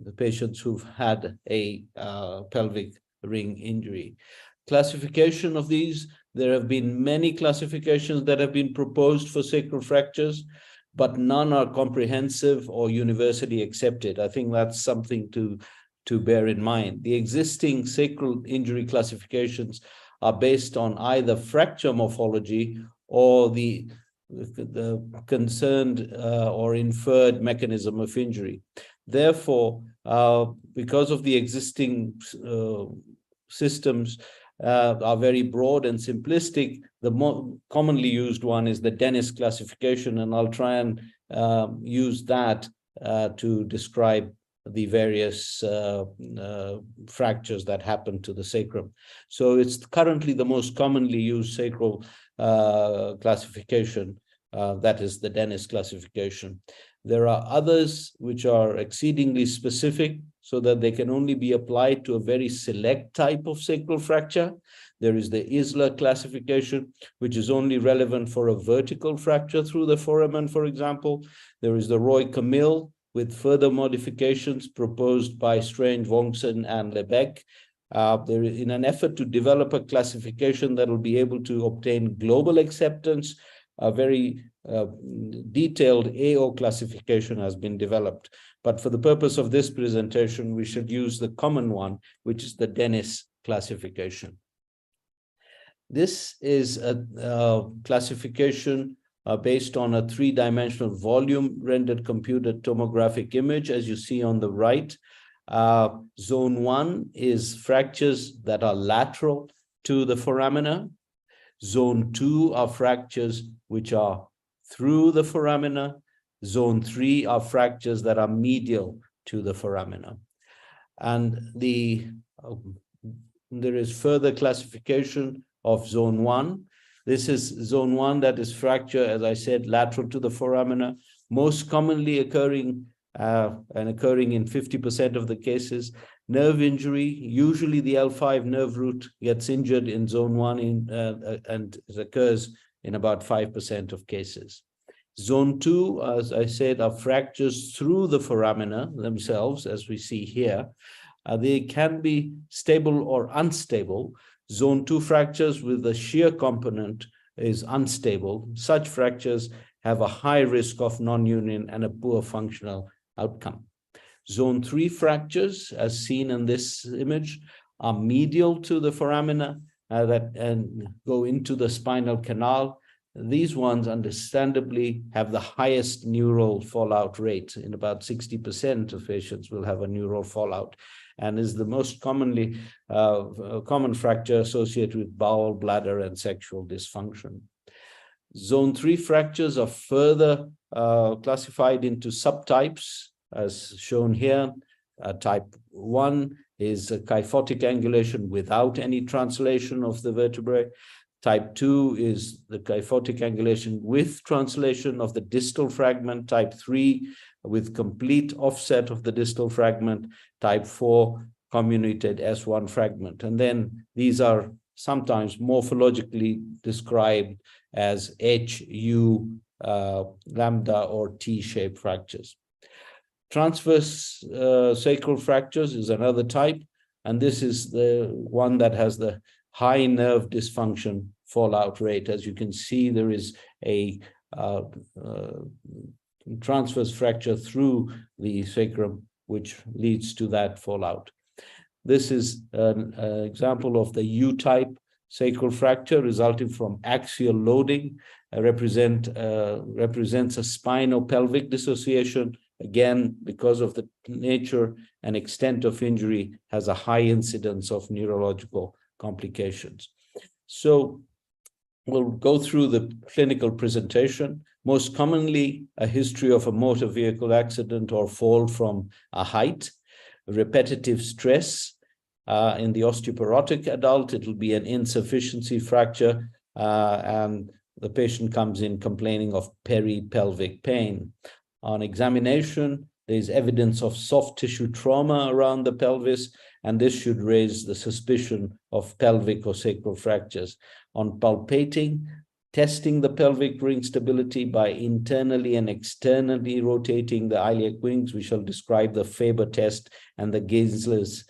the patients who've had a pelvic ring injury. Classification of these, there have been many classifications that have been proposed for sacral fractures, but none are comprehensive or universally accepted. I think that's something to bear in mind. The existing sacral injury classifications are based on either fracture morphology or the concerned or inferred mechanism of injury. Therefore, because of the existing systems are very broad and simplistic, the more commonly used one is the Dennis classification, and I'll try and use that to describe the various fractures that happen to the sacrum. So it's currently the most commonly used sacral classification, that is the Dennis classification. There are others which are exceedingly specific. so that they can only be applied to a very select type of sacral fracture. There is the Isler classification, which is only relevant for a vertical fracture through the foramen, for example. There is the Roy-Camille with further modifications proposed by Strange, Wongson, and Lebec. There is, in an effort to develop a classification that will be able to obtain global acceptance, a very detailed AO classification has been developed. But for the purpose of this presentation, we should use the common one, which is the Dennis classification. This is a classification based on a three-dimensional volume rendered computed tomographic image, as you see on the right. Zone 1 is fractures that are lateral to the foramina. Zone 2 are fractures which are through the foramina. Zone 3 are fractures that are medial to the foramina. And there is further classification of zone 1. This is zone 1, that is fracture, as I said, lateral to the foramina, most commonly occurring in 50% of the cases. Nerve injury, usually the L5 nerve root gets injured in zone 1 and it occurs in about 5% of cases. Zone 2, as I said, are fractures through the foramina themselves, as we see here. They can be stable or unstable. Zone 2 fractures with the shear component is unstable. Such fractures have a high risk of non-union and a poor functional outcome. Zone 3 fractures, as seen in this image, are medial to the foramina and go into the spinal canal. These ones understandably have the highest neural fallout rate. In about 60% of patients will have a neural fallout, and is the most commonly common fracture associated with bowel, bladder, and sexual dysfunction. Zone 3 fractures are further classified into subtypes, as shown here. Type 1 is a kyphotic angulation without any translation of the vertebrae. Type 2 is the kyphotic angulation with translation of the distal fragment. Type 3 with complete offset of the distal fragment. Type 4 comminuted S1 fragment. And then these are sometimes morphologically described as H, U, lambda, or T-shaped fractures. Transverse sacral fractures is another type, and this is the one that has the high nerve dysfunction fallout rate. As you can see, there is a transverse fracture through the sacrum, which leads to that fallout. This is an example of the U-type sacral fracture resulting from axial loading. Represents a spinopelvic dissociation. Again, because of the nature and extent of injury, has a high incidence of neurological complications. So we'll go through the clinical presentation. Most commonly, a history of a motor vehicle accident or fall from a height, repetitive stress. In the osteoporotic adult, it will be an insufficiency fracture, and the patient comes in complaining of peripelvic pain. On examination, there is evidence of soft tissue trauma around the pelvis, and this should raise the suspicion of pelvic or sacral fractures. On palpating, testing the pelvic ring stability by internally and externally rotating the iliac wings. We shall describe the Faber test and the Ginsland's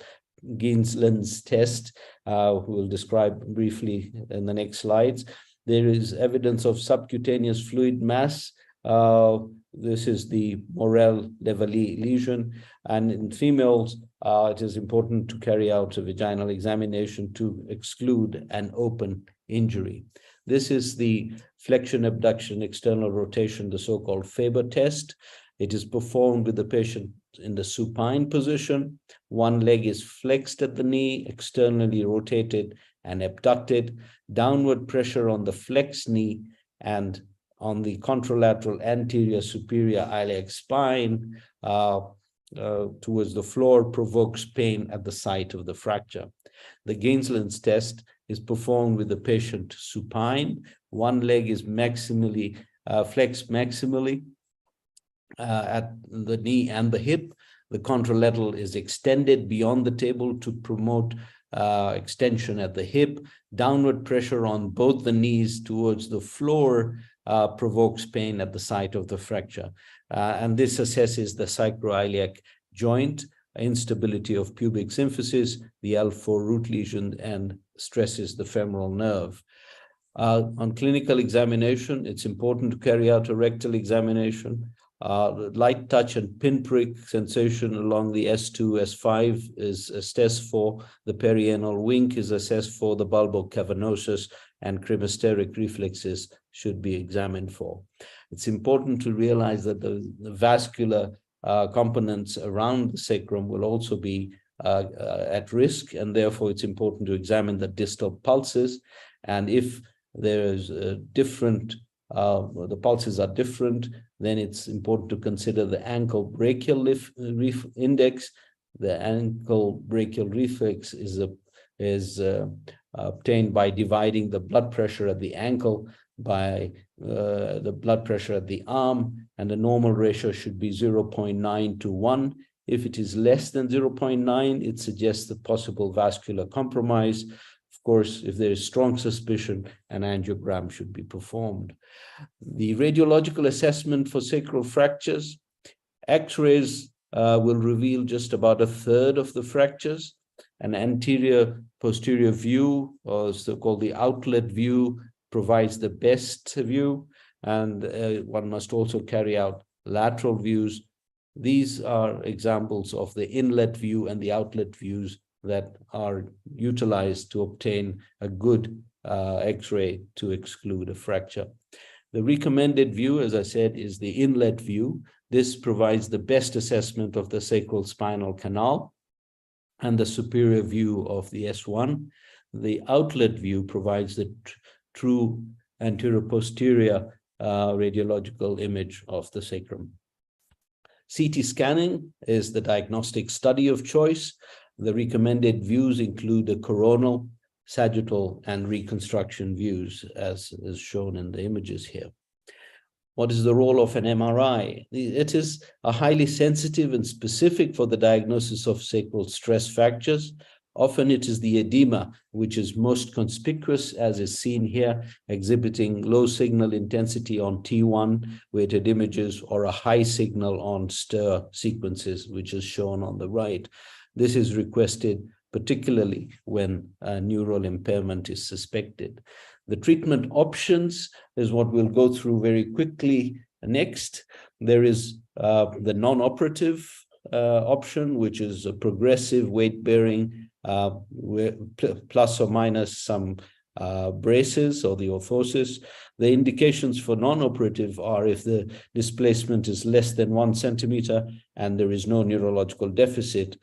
test, we'll describe briefly in the next slides. There is evidence of subcutaneous fluid mass. This is the Morel-Levally lesion, and in females, it is important to carry out a vaginal examination to exclude an open injury. This is the flexion, abduction, external rotation, the so-called Faber test. It is performed with the patient in the supine position. One leg is flexed at the knee, externally rotated and abducted. Downward pressure on the flexed knee and on the contralateral anterior superior iliac spine towards the floor provokes pain at the site of the fracture. The Ginsland's test is performed with the patient supine. One leg is maximally flexed maximally at the knee and the hip. The contralateral is extended beyond the table to promote extension at the hip. Downward pressure on both the knees towards the floor provokes pain at the site of the fracture. And this assesses the sacroiliac joint, instability of pubic symphysis, the L4 root lesion, and stresses the femoral nerve. On clinical examination, it's important to carry out a rectal examination. Light touch and pinprick sensation along the S2, S5 is assessed for. The perianal wink is assessed for. The bulbocavernosus and cremasteric reflexes should be examined for. It's important to realize that the vascular components around the sacrum will also be at risk, and therefore it's important to examine the distal pulses. And if there is the pulses are different, then it's important to consider the ankle brachial index. The ankle brachial reflex is obtained by dividing the blood pressure at the ankle by the blood pressure at the arm, and the normal ratio should be 0.9 to 1. If it is less than 0.9, it suggests the possible vascular compromise. Of course, if there is strong suspicion, an angiogram should be performed. The radiological assessment for sacral fractures, X-rays will reveal just about a third of the fractures. An anterior posterior view, or so-called the outlet view, provides the best view, and one must also carry out lateral views. These are examples of the inlet view and the outlet views that are utilized to obtain a good X-ray to exclude a fracture. The recommended view, as I said, is the inlet view. This provides the best assessment of the sacral spinal canal and the superior view of the S1. The outlet view provides the true anterior-posterior radiological image of the sacrum. CT scanning is the diagnostic study of choice. The recommended views include the coronal, sagittal, and reconstruction views, as is shown in the images here. What is the role of an MRI? It is a highly sensitive and specific for the diagnosis of sacral stress fractures. Often it is the edema which is most conspicuous, as is seen here, exhibiting low signal intensity on T1 weighted images or a high signal on STIR sequences, which is shown on the right. This is requested particularly when neural impairment is suspected. The treatment options is what we'll go through very quickly next. There is the non-operative option, which is a progressive weight-bearing plus or minus some braces or the orthosis. The indications for non-operative are if the displacement is less than 1 centimeter and there is no neurological deficit.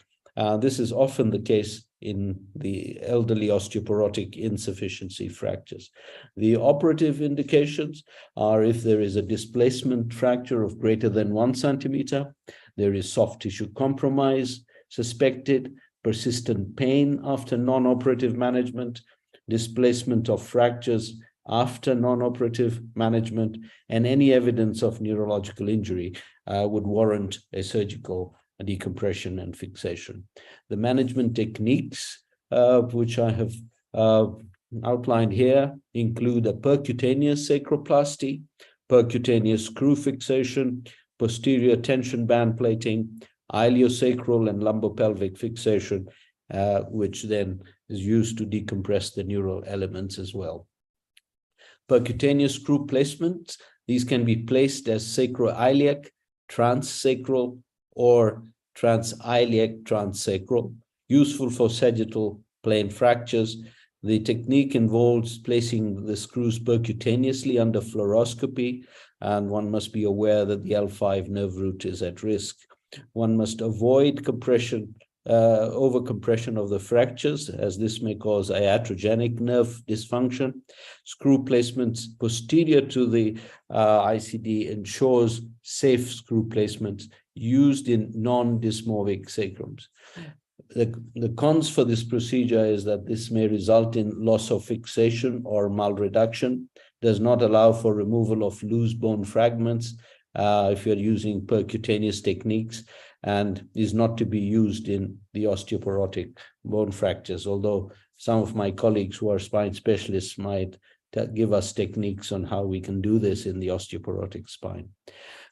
This is often the case in the elderly osteoporotic insufficiency fractures. The operative indications are if there is a displacement fracture of greater than 1 centimeter, there is soft tissue compromise suspected, persistent pain after non-operative management, displacement of fractures after non-operative management, and any evidence of neurological injury would warrant a surgical decompression and fixation. The management techniques, which I have outlined here, include a percutaneous sacroplasty, percutaneous screw fixation, posterior tension band plating, iliosacral and lumbopelvic fixation, which then is used to decompress the neural elements as well. Percutaneous screw placements, these can be placed as sacroiliac, transsacral, or transiliac transsacral, useful for sagittal plane fractures. The technique involves placing the screws percutaneously under fluoroscopy, and one must be aware that the L5 nerve root is at risk. One must avoid compression, overcompression of the fractures, as this may cause iatrogenic nerve dysfunction. Screw placements posterior to the ICD ensures safe screw placements used in non-dysmorphic sacrums. The cons for this procedure is that this may result in loss of fixation or malreduction, does not allow for removal of loose bone fragments if you're using percutaneous techniques, and is not to be used in the osteoporotic bone fractures, although some of my colleagues who are spine specialists might give us techniques on how we can do this in the osteoporotic spine.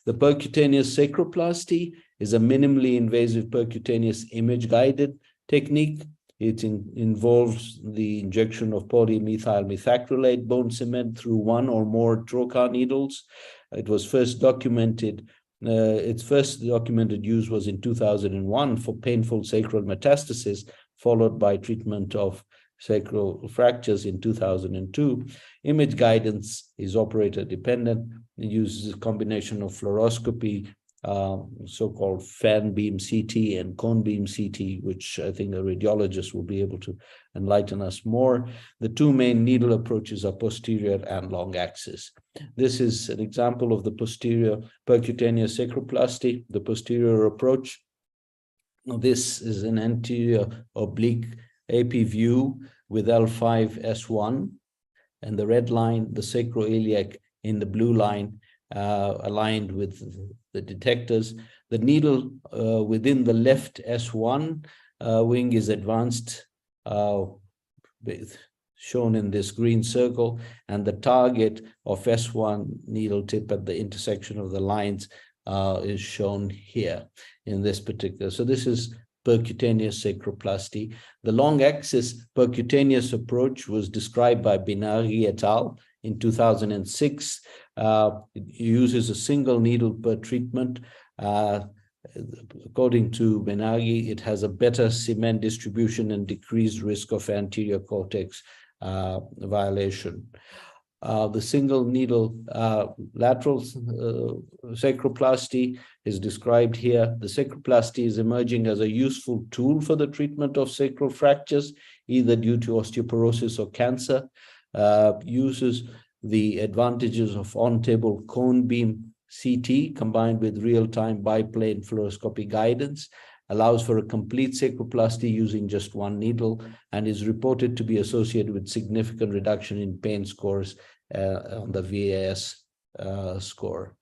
The percutaneous sacroplasty is a minimally invasive percutaneous image-guided technique. It involves the injection of polymethyl methacrylate bone cement through one or more trocar needles. It was first documented, its first documented use was in 2001 for painful sacral metastasis, followed by treatment of sacral fractures in 2002. Image guidance is operator dependent. It uses a combination of fluoroscopy, so-called fan beam CT and cone beam CT, which I think a radiologist will be able to enlighten us more. The two main needle approaches are posterior and long axis. This is an example of the posterior percutaneous sacroplasty, the posterior approach. Now, this is an anterior oblique AP view with L5S1, and the red line, the sacroiliac in the blue line, aligned with the detectors. The needle within the left S1 wing is advanced, shown in this green circle, and the target of S1 needle tip at the intersection of the lines is shown here in this particular. So this is percutaneous sacroplasty. The long axis percutaneous approach was described by Binari et al. In 2006. It uses a single needle per treatment. According to Benagi, it has a better cement distribution and decreased risk of anterior cortex violation. The single needle lateral sacroplasty is described here. The sacroplasty is emerging as a useful tool for the treatment of sacral fractures, either due to osteoporosis or cancer. Uses the advantages of on-table cone beam CT combined with real-time biplane fluoroscopy guidance, allows for a complete sacroplasty using just one needle, and is reported to be associated with significant reduction in pain scores on the VAS score.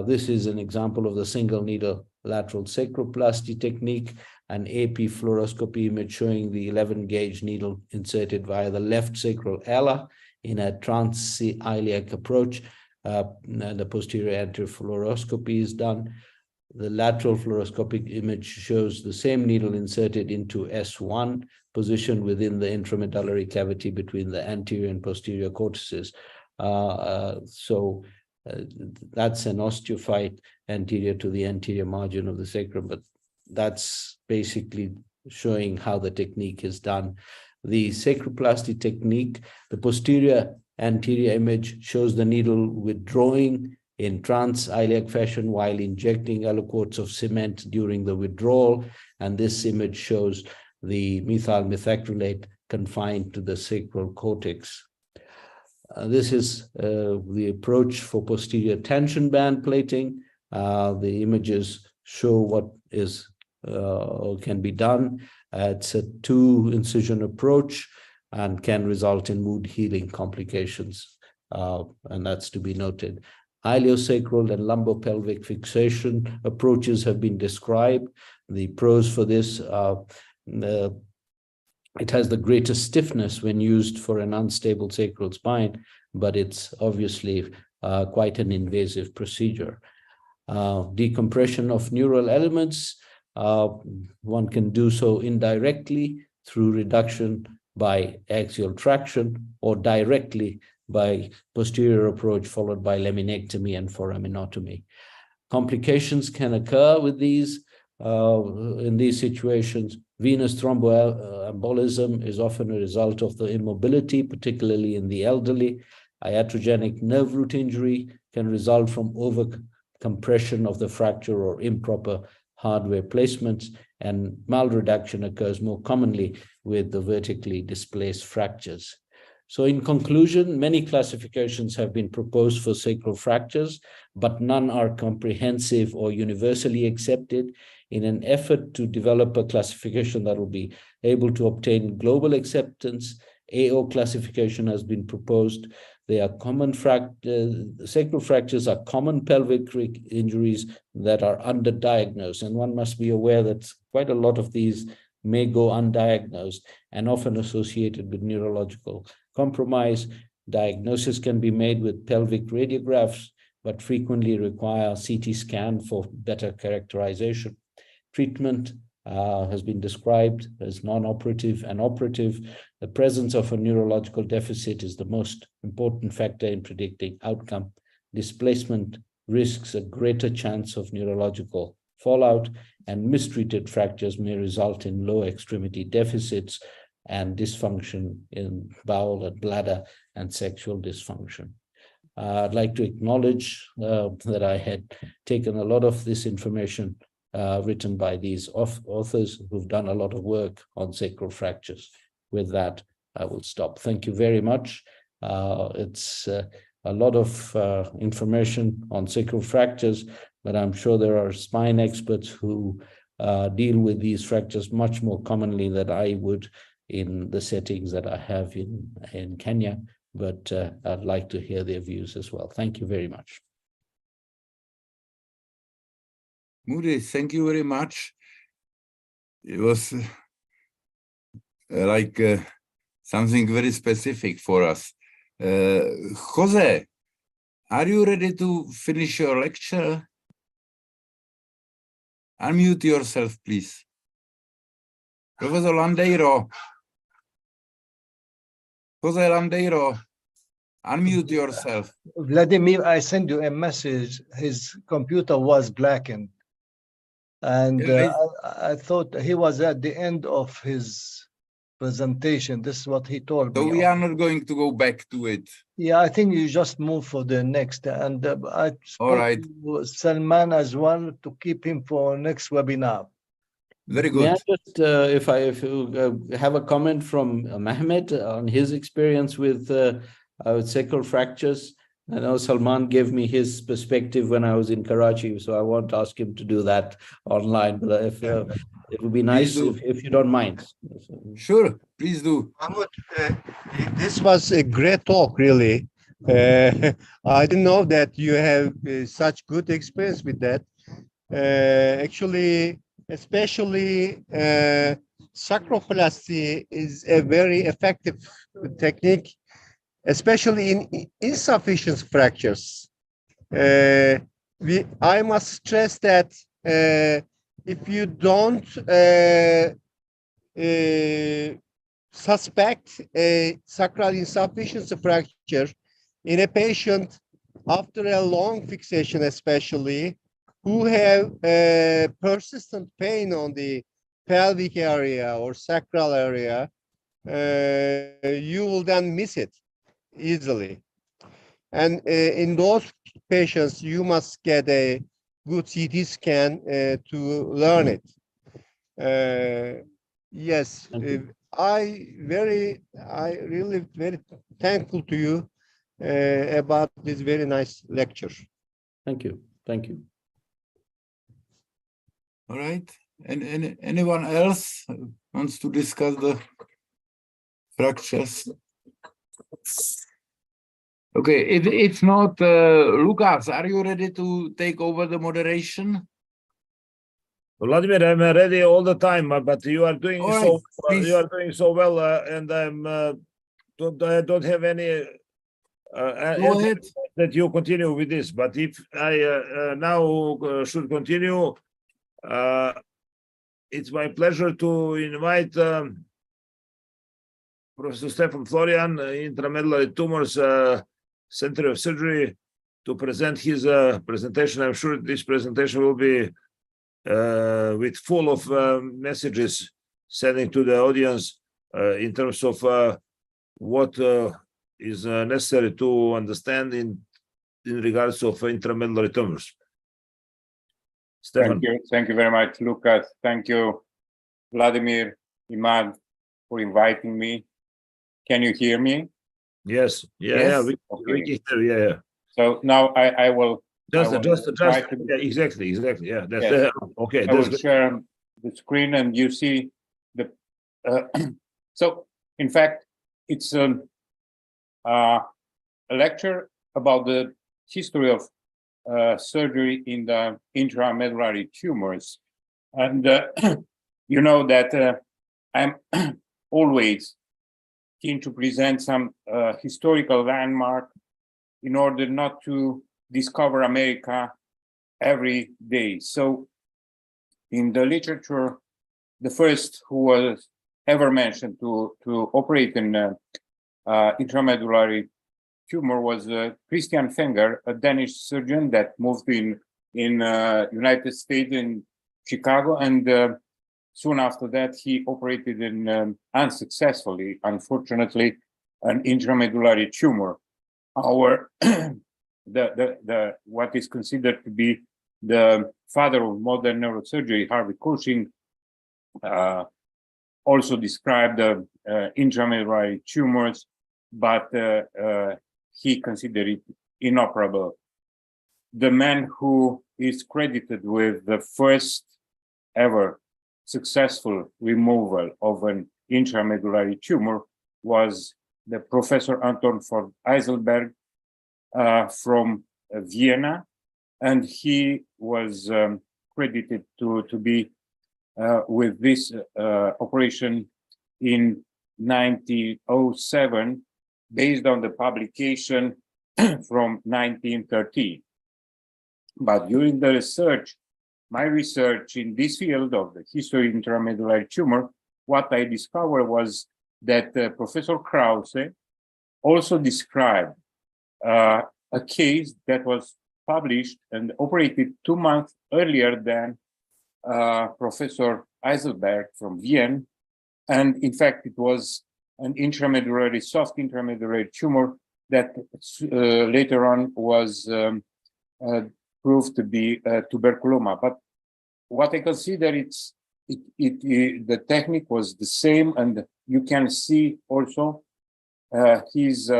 This is an example of the single needle lateral sacroplasty technique, an AP fluoroscopy image showing the 11-gauge needle inserted via the left sacral ala in a transiliac approach. The posterior anterior fluoroscopy is done. The lateral fluoroscopic image shows the same needle inserted into S1, positioned within the intramedullary cavity between the anterior and posterior cortices. That's an osteophyte anterior to the anterior margin of the sacrum, but that's basically showing how the technique is done. The sacroplasty technique, the posterior anterior image shows the needle withdrawing in transiliac fashion while injecting aliquots of cement during the withdrawal, and this image shows the methyl methacrylate confined to the sacral cortex. This is the approach for posterior tension band plating. The images show what is can be done. It's a 2-incision approach and can result in wound healing complications, and that's to be noted. Iliosacral and lumbopelvic fixation approaches have been described. The pros for this are it has the greatest stiffness when used for an unstable sacral spine, but it's obviously quite an invasive procedure. Decompression of neural elements, one can do so indirectly through reduction by axial traction or directly by posterior approach followed by laminectomy and foraminotomy. Complications can occur with these in these situations. Venous thromboembolism is often a result of the immobility, particularly in the elderly. Iatrogenic nerve root injury can result from overcompression of the fracture or improper hardware placements, and malreduction occurs more commonly with the vertically displaced fractures. So in conclusion, many classifications have been proposed for sacral fractures, but none are comprehensive or universally accepted. In an effort to develop a classification that will be able to obtain global acceptance, AO classification has been proposed They are common sacral fractures are common pelvic injuries that are underdiagnosed, and one must be aware that quite a lot of these may go undiagnosed and often associated with neurological compromise. Diagnosis can be made with pelvic radiographs, but frequently require CT scan for better characterization. Treatment has been described as non-operative and operative. The presence of a neurological deficit is the most important factor in predicting outcome. Displacement risks a greater chance of neurological fallout, and mistreated fractures may result in low extremity deficits and dysfunction in bowel and bladder and sexual dysfunction. I'd like to acknowledge that I had taken a lot of this information written by these authors who've done a lot of work on sacral fractures. With that, I will stop. Thank you very much. It's a lot of information on sacral fractures, but I'm sure there are spine experts who deal with these fractures much more commonly than I would in the settings that I have in Kenya, but I'd like to hear their views as well. Thank you very much. Moody, thank you very much. It was something very specific for us. Jose, are you ready to finish your lecture? Unmute yourself, please. Professor Landeiro. Jose Landeiro, unmute yourself. Vladimir, I sent you a message. His computer was blackened. And I thought he was at the end of his presentation. This is what he told me. So we are not going to go back to it. Yeah, I think you just move for the next. And I spoke to Salman as well to keep him for next webinar. Very good. May I just, if you have a comment from Mehmet on his experience with sacral fractures. I know Salman gave me his perspective when I was in Karachi, so I won't ask him to do that online, but if it would be nice if you don't mind. Sure, please do. Mahmoud, this was a great talk, really. I didn't know that you have such good experience with that. Actually, especially sacroplasty is a very effective technique, especially in insufficient fractures. I must stress that if you don't suspect a sacral insufficiency fracture in a patient after a long fixation, especially, who have persistent pain on the pelvic area or sacral area, you will then miss it easily. And in those patients, you must get a good CT scan to learn it. Yes, I really very thankful to you about this very nice lecture. Thank you. Thank you. All right. And anyone else wants to discuss the fractures? Okay, if not, Lucas, are you ready to take over the moderation? Vladimir, I'm ready all the time, but you are doing you are doing so well, and I don't have any that you continue with this. But if I now should continue, it's my pleasure to invite Professor Stefan Florian, intramedullary tumors Center of Surgery, to present his presentation. I'm sure this presentation will be with full of messages sending to the audience in terms of what is necessary to understand in regards of intramedullary tumors. Stefan. Thank you very much, Lucas. Thank you, Vladimir, Imad, for inviting me. Can you hear me? Yes. Yeah. We can hear. Yeah. So now I will. Exactly. Yeah. That's okay. I will share the screen, and you see the. So, in fact, it's a lecture about the history of surgery in the intramedullary tumors. And you know that I'm always keen to present some historical landmark in order not to discover America every day. So in the literature, the first who was ever mentioned to operate in intramedullary tumor was Christian Fenger, a Danish surgeon that moved in United States in Chicago, and soon after that he operated in unsuccessfully, unfortunately, an intramedullary tumor. Our what is considered to be the father of modern neurosurgery, Harvey Cushing, also described intramedullary tumors, but he considered it inoperable. The man who is credited with the first ever successful removal of an intramedullary tumor was the Professor Anton von Eiselberg from Vienna, and he was credited to be with this operation in 1907, based on the publication from 1913. But during the research, my research in this field of the history of intramedullary tumor, what I discovered was that Professor Krause also described a case that was published and operated 2 months earlier than Professor Eiselberg from Vienna. And in fact, it was an intramedullary, soft intramedullary tumor that later on was proved to be tuberculoma. But what I consider the technique was the same, and you can see also his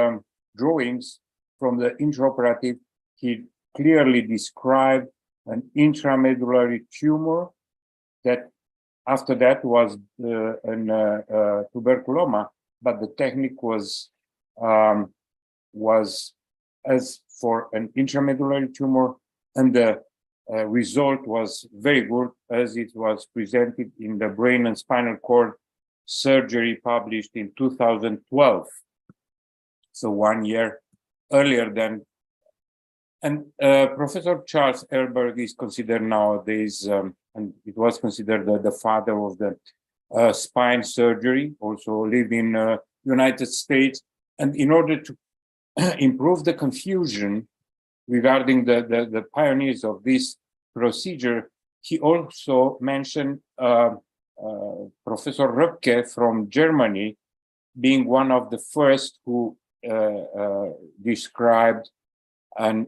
drawings from the intraoperative. He clearly described an intramedullary tumor that after that was tuberculoma, but the technique was as for an intramedullary tumor, and the result was very good, as it was presented in the brain and spinal cord surgery published in 2012. So 1 year earlier than. And Professor Charles Ehrberg is considered nowadays, and it was considered the father of the spine surgery, also lived in United States. And in order to improve the confusion regarding the pioneers of this procedure, he also mentioned Professor Röpke from Germany being one of the first who described an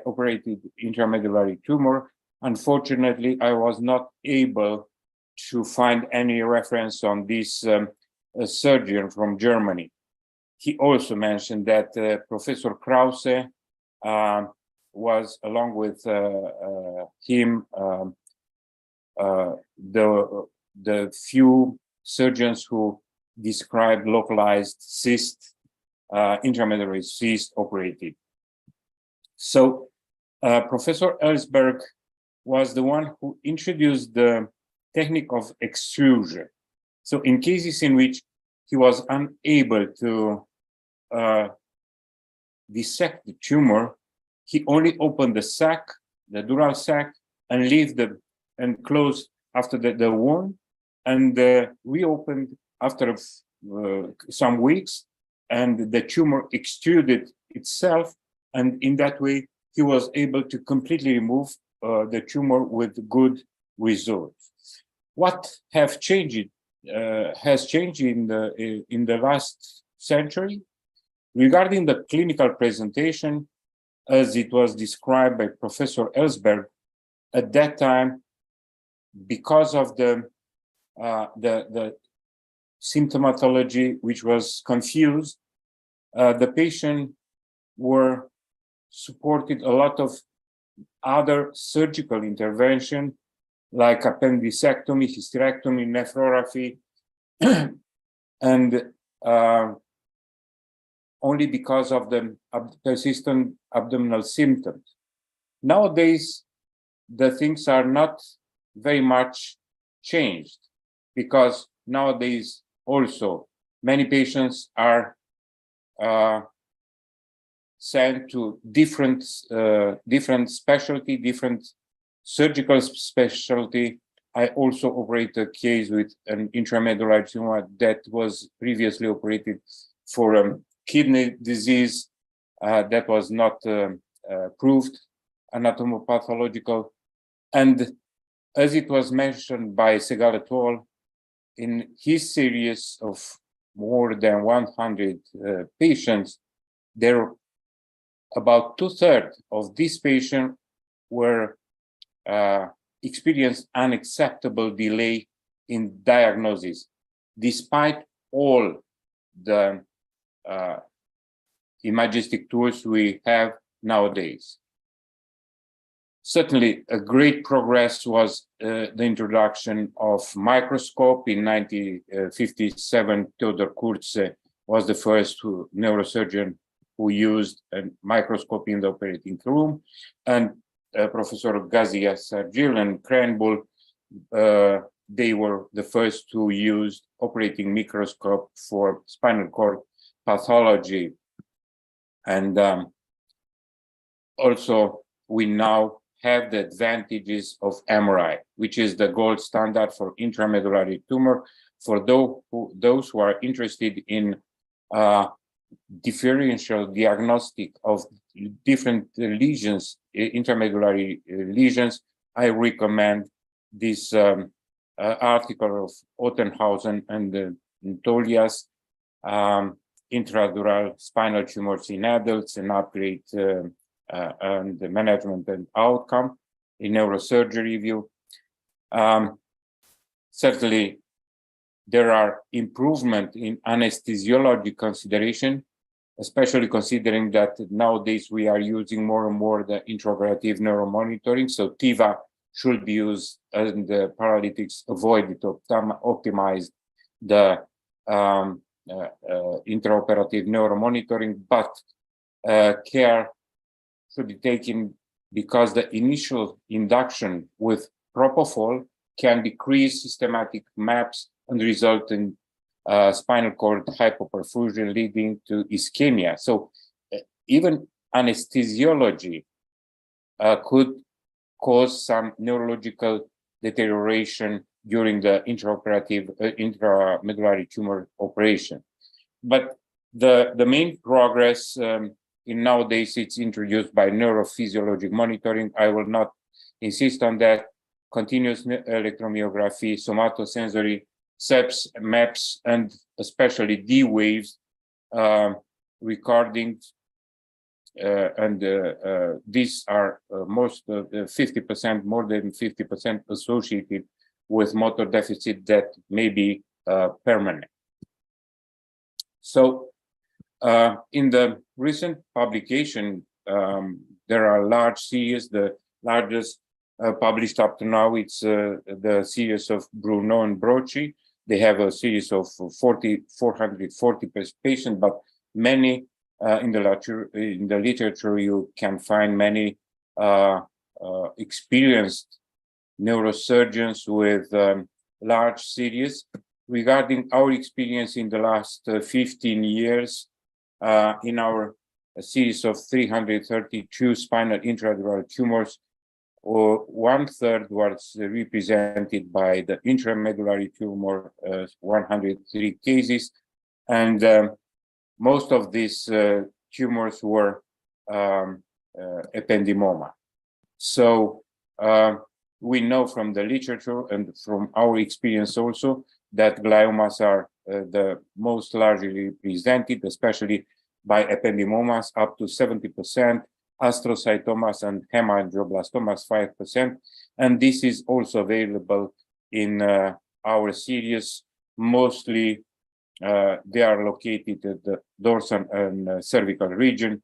operated intramedullary tumor. Unfortunately, I was not able to find any reference on this surgeon from Germany. He also mentioned that Professor Krause was, along with him, the few surgeons who described localized cyst, intramedullary cyst operated. So Professor Ellsberg was the one who introduced the technique of extrusion. So in cases in which he was unable to dissect the tumor, he only opened the sac, the dural sac, and closed after the wound, and reopened after some weeks, and the tumor extruded itself, and in that way he was able to completely remove the tumor with good results. What has changed in the last century regarding the clinical presentation, as it was described by Professor Ellsberg at that time, because of the symptomatology which was confused, the patient were supported a lot of other surgical intervention like appendicectomy, hysterectomy, nephrography, and only because of the persistent abdominal symptoms. Nowadays, the things are not very much changed, because nowadays also many patients are sent to different specialty, different surgical specialty. I also operate a case with an intramedullary tumor that was previously operated for kidney disease that was not proved anatomopathological. And as it was mentioned by Segal et al., in his series of more than 100 patients, there about 2/3 of these patients were experienced unacceptable delay in diagnosis, despite all the imagistic tools we have nowadays. Certainly, a great progress was the introduction of microscope. In 1957, Theodor Kurze was the first neurosurgeon who used a microscope in the operating room, and Professor Gazia Sargil and Cranbull, they were the first to use operating microscope for spinal cord pathology. And also, we now have the advantages of MRI, which is the gold standard for intramedullary tumor. For those who are interested in differential diagnostic of different lesions, intramedullary lesions, I recommend this article of Ottenhausen and Tolias, intradural spinal tumors in adults, and upgrade and the management and outcome in neurosurgery review. Certainly, there are improvement in anesthesiology consideration, especially considering that nowadays we are using more and more the intraoperative neuromonitoring. So TIVA should be used, and the paralytics avoid to optimize the intraoperative neuromonitoring, but care should be taken because the initial induction with propofol can decrease systematic MAPS and result in spinal cord hypoperfusion leading to ischemia. So even anesthesiology could cause some neurological deterioration during the intraoperative intramedullary tumor operation. But the main progress in nowadays, it's introduced by neurophysiologic monitoring. I will not insist on that. Continuous electromyography, somatosensory, SEPs, MAPS, and especially D waves recordings, and these are most 50%, more than 50% associated with motor deficit that may be permanent. So in the recent publication, there are large series. The largest published up to now, it's the series of Bruno and Brochi. They have a series of 440 patients, but many in the literature you can find many experienced neurosurgeons with large series. Regarding our experience in the last 15 years, in our series of 332 spinal intradural tumors, or 1/3 was represented by the intramedullary tumor, 103 cases, and most of these tumors were ependymoma. So we know from the literature and from our experience also that gliomas are the most largely represented, especially by ependymomas, up to 70%, astrocytomas and hemangioblastomas 5%. And this is also available in our series. Mostly they are located at the dorsal and cervical region.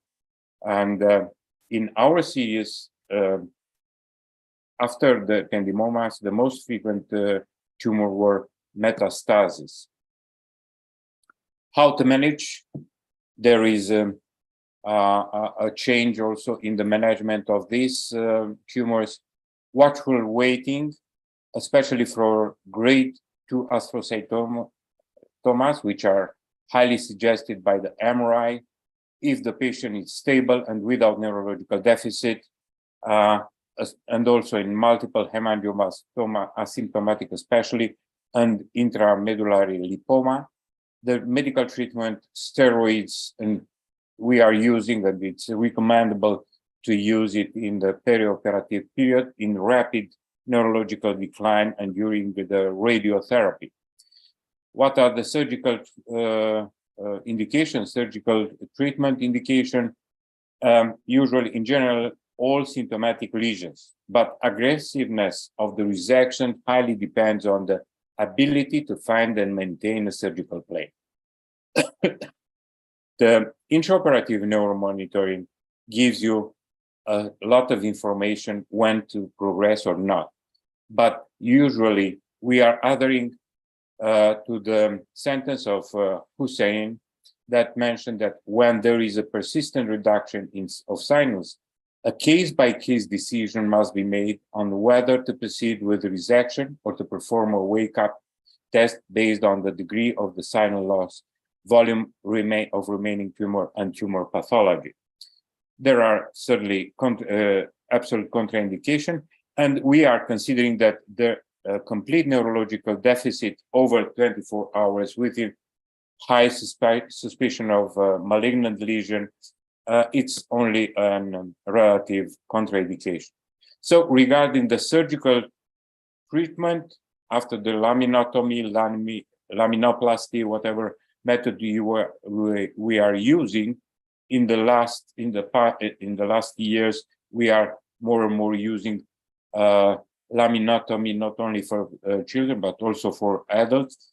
And in our series, after the ependymomas, the most frequent tumor were metastases. How to manage There is a change also in the management of these tumors. Watchful waiting, especially for grade 2 astrocytomas, which are highly suggested by the MRI, if the patient is stable and without neurological deficit, and also in multiple hemangioma asymptomatic especially, and intramedullary lipoma. The medical treatment, steroids, and we are using, and it's recommendable to use it in the perioperative period in rapid neurological decline and during the radiotherapy. What are the surgical indications, surgical treatment indication? Usually, in general, all symptomatic lesions, but aggressiveness of the resection highly depends on the ability to find and maintain a surgical plane. The intraoperative neuromonitoring gives you a lot of information when to progress or not, but usually we are adhering to the sentence of Hussein that mentioned that when there is a persistent reduction of sinus, a case-by-case decision must be made on whether to proceed with the resection or to perform a wake-up test based on the degree of the sinus loss, volume of remaining tumor, and tumor pathology. There are certainly absolute contraindication, and we are considering that the complete neurological deficit over 24 hours with a high suspicion of malignant lesion, it's only a relative contraindication. So regarding the surgical treatment, after the laminotomy, laminoplasty, whatever method we are using, in the last years, we are more and more using laminotomy, not only for children, but also for adults.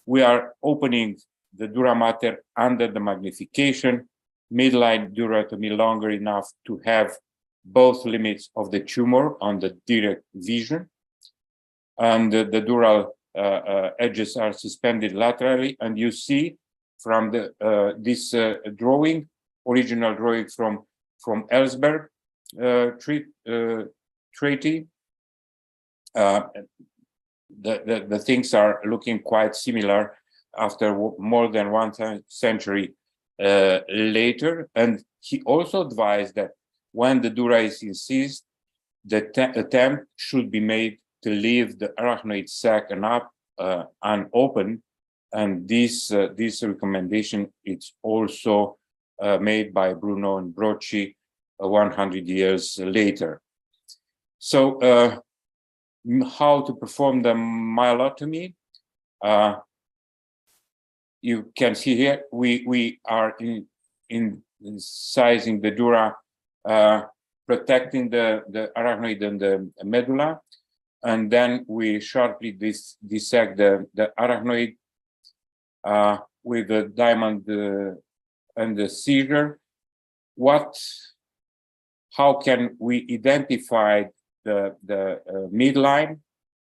We are opening the dura mater under the magnification, midline durotomy longer enough to have both limits of the tumor on the direct vision. And the dural edges are suspended laterally. And you see from this drawing, original drawing from Ellsberg treaty, the things are looking quite similar after more than 1 century later. And he also advised that when the dura is incised, the attempt should be made to leave the arachnoid sac unopened. And this recommendation is also made by Bruno and Brocci 100 years later. So how to perform the myelotomy? You can see here, we are incising the dura, protecting the arachnoid and the medulla, and then we sharply dissect the arachnoid with the diamond and the seizure. How can we identify the midline?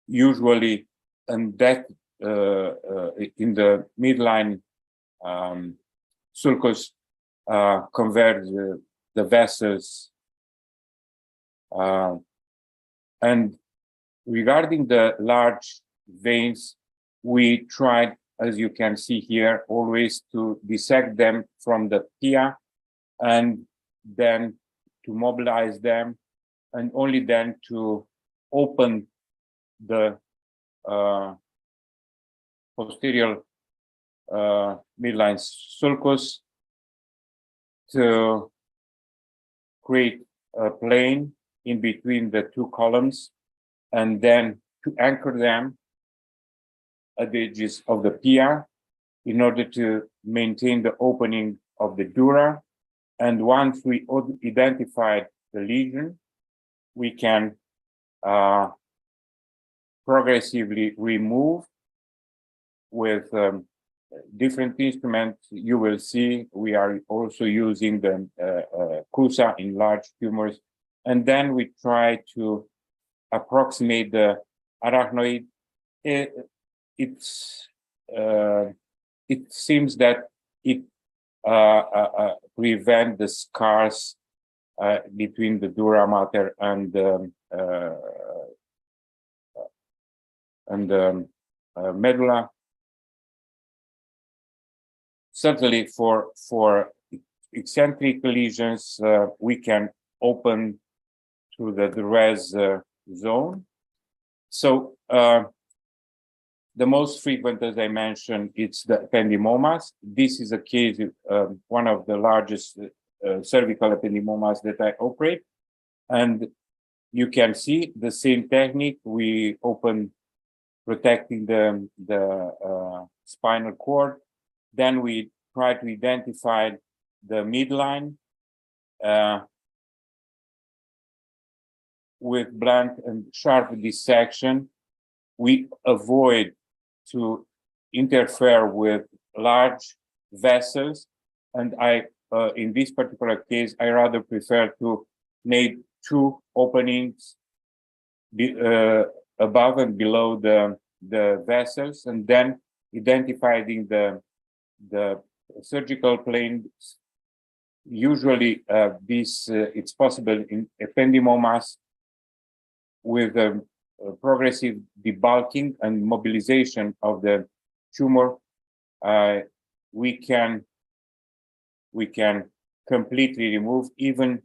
Usually, and that in the midline sulcus converge the vessels. And regarding the large veins, we tried, as you can see here, always to dissect them from the pia and then to mobilize them, and only then to open the posterior midline sulcus to create a plane in between the two columns, and then to anchor them at the edges of the pia in order to maintain the opening of the dura. And once we identified the lesion, we can progressively remove with different instruments. You will see we are also using the CUSA in large tumors. And then we try to approximate the arachnoid. It seems that it prevent the scars between the dura mater and medulla. Certainly, for eccentric lesions, we can open through the duress zone. So the most frequent, as I mentioned, it's the ependymomas. This is a case, one of the largest cervical ependymomas that I operate. And you can see the same technique. We open protecting the spinal cord. Then we try to identify the midline with blunt and sharp dissection. We avoid to interfere with large vessels, and in this particular case, I rather prefer to make 2 openings above and below the vessels, and then identifying the surgical plane. Usually, it's possible in ependymomas with progressive debulking and mobilization of the tumor. We can completely remove even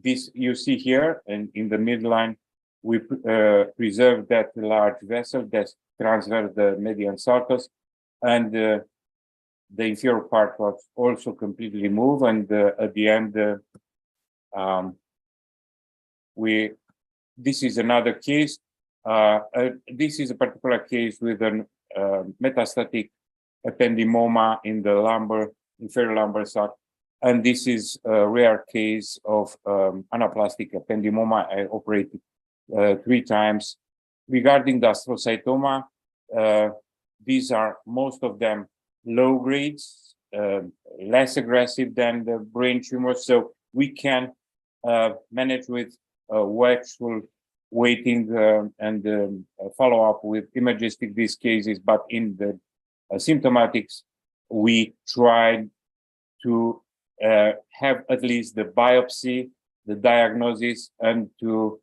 this. You see here, and in the midline, we preserve that large vessel that transfers the median sulcus, and the inferior part was also completely removed. And at the end, this is another case. This is a particular case with a metastatic ependymoma in the inferior lumbar sac, and this is a rare case of anaplastic ependymoma. I operated 3 times. Regarding the astrocytoma, these are most of them low grades, less aggressive than the brain tumors, so we can manage with watchful waiting and follow up with imagistic these cases. But in the symptomatics, we tried to have at least the biopsy, the diagnosis, and to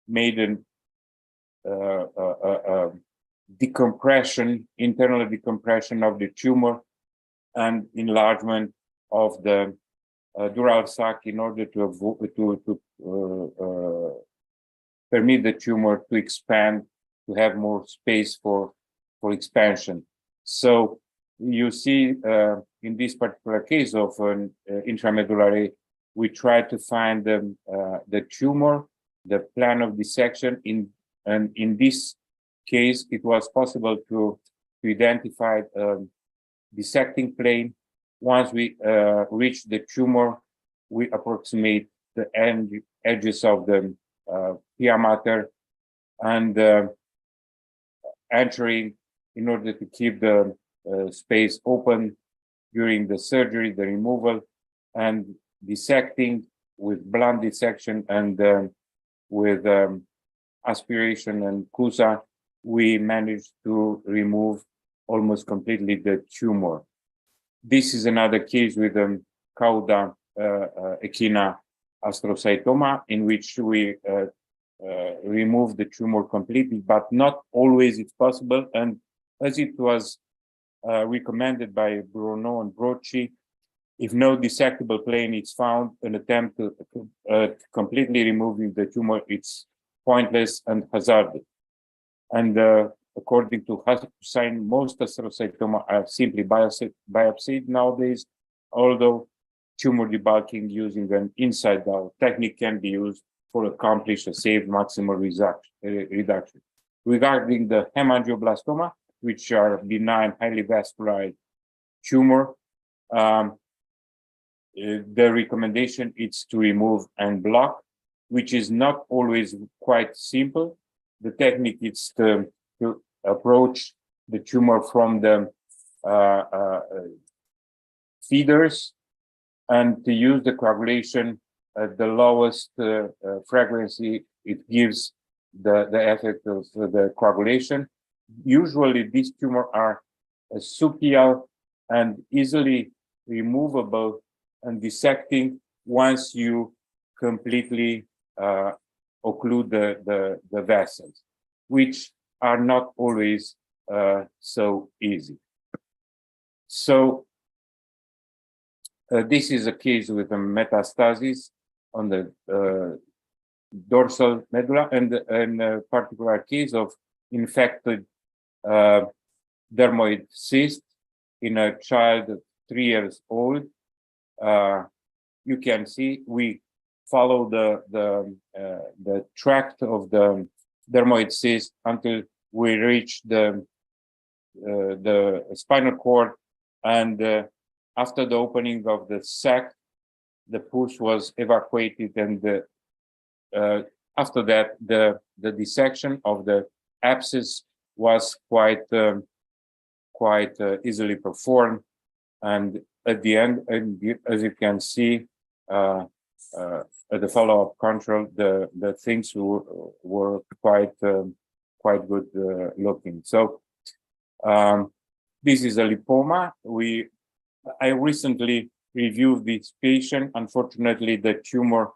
made an decompression, internal decompression of the tumor and enlargement of the dural sac in order to permit the tumor to expand, to have more space for expansion. So you see in this particular case of an intramedullary, we try to find the tumor, the plan of dissection, and in this case, it was possible to identify dissecting plane. Once we reach the tumor, we approximate the edges of the pia mater and entering in order to keep the space open during the surgery, the removal, and dissecting with blunt dissection and with aspiration and CUSA, we managed to remove almost completely the tumor. This is another case with cauda equina astrocytoma, in which we remove the tumor completely, but not always it's possible. And as it was recommended by Bruno and Brocci, if no dissectable plane is found, an attempt to completely removing the tumor, it's pointless and hazardous. And according to Hussein, most astrocytoma are simply biopsied nowadays, although tumor debulking using an inside-out technique can be used for accomplish a safe maximal reduction. Regarding the hemangioblastoma, which are benign, highly vascularized tumor, the recommendation is to remove and block, which is not always quite simple. The technique is to approach the tumor from the feeders and to use the coagulation at the lowest frequency. It gives the effect of the coagulation. Usually these tumors are subtial and easily removable and dissecting once you completely occlude the vessels, which are not always so easy. So this is a case with a metastasis on the dorsal medulla, and a particular case of infected dermoid cyst in a child 3 years old. You can see we follow the tract of the dermoid cyst until we reach the spinal cord, and after the opening of the sac, the pus was evacuated, and after that, the dissection of the abscess was quite easily performed, and at the end, as you can see, at the follow-up control, the things were quite good looking. So this is a lipoma. I recently reviewed this patient. Unfortunately, the tumor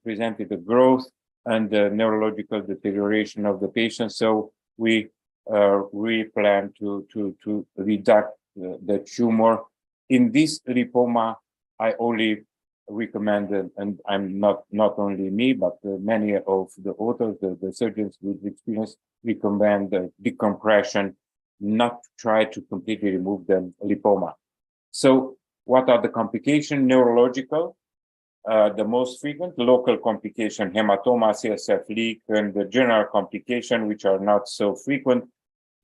presented a growth and the neurological deterioration of the patient. So we plan to reduct the tumor. In this lipoma, I only recommend, and I'm not only me, but many of the authors, the surgeons with experience, recommend decompression, not to try to completely remove the lipoma. So what are the complications? Neurological, the most frequent, local complication, hematoma, CSF leak, and the general complication, which are not so frequent,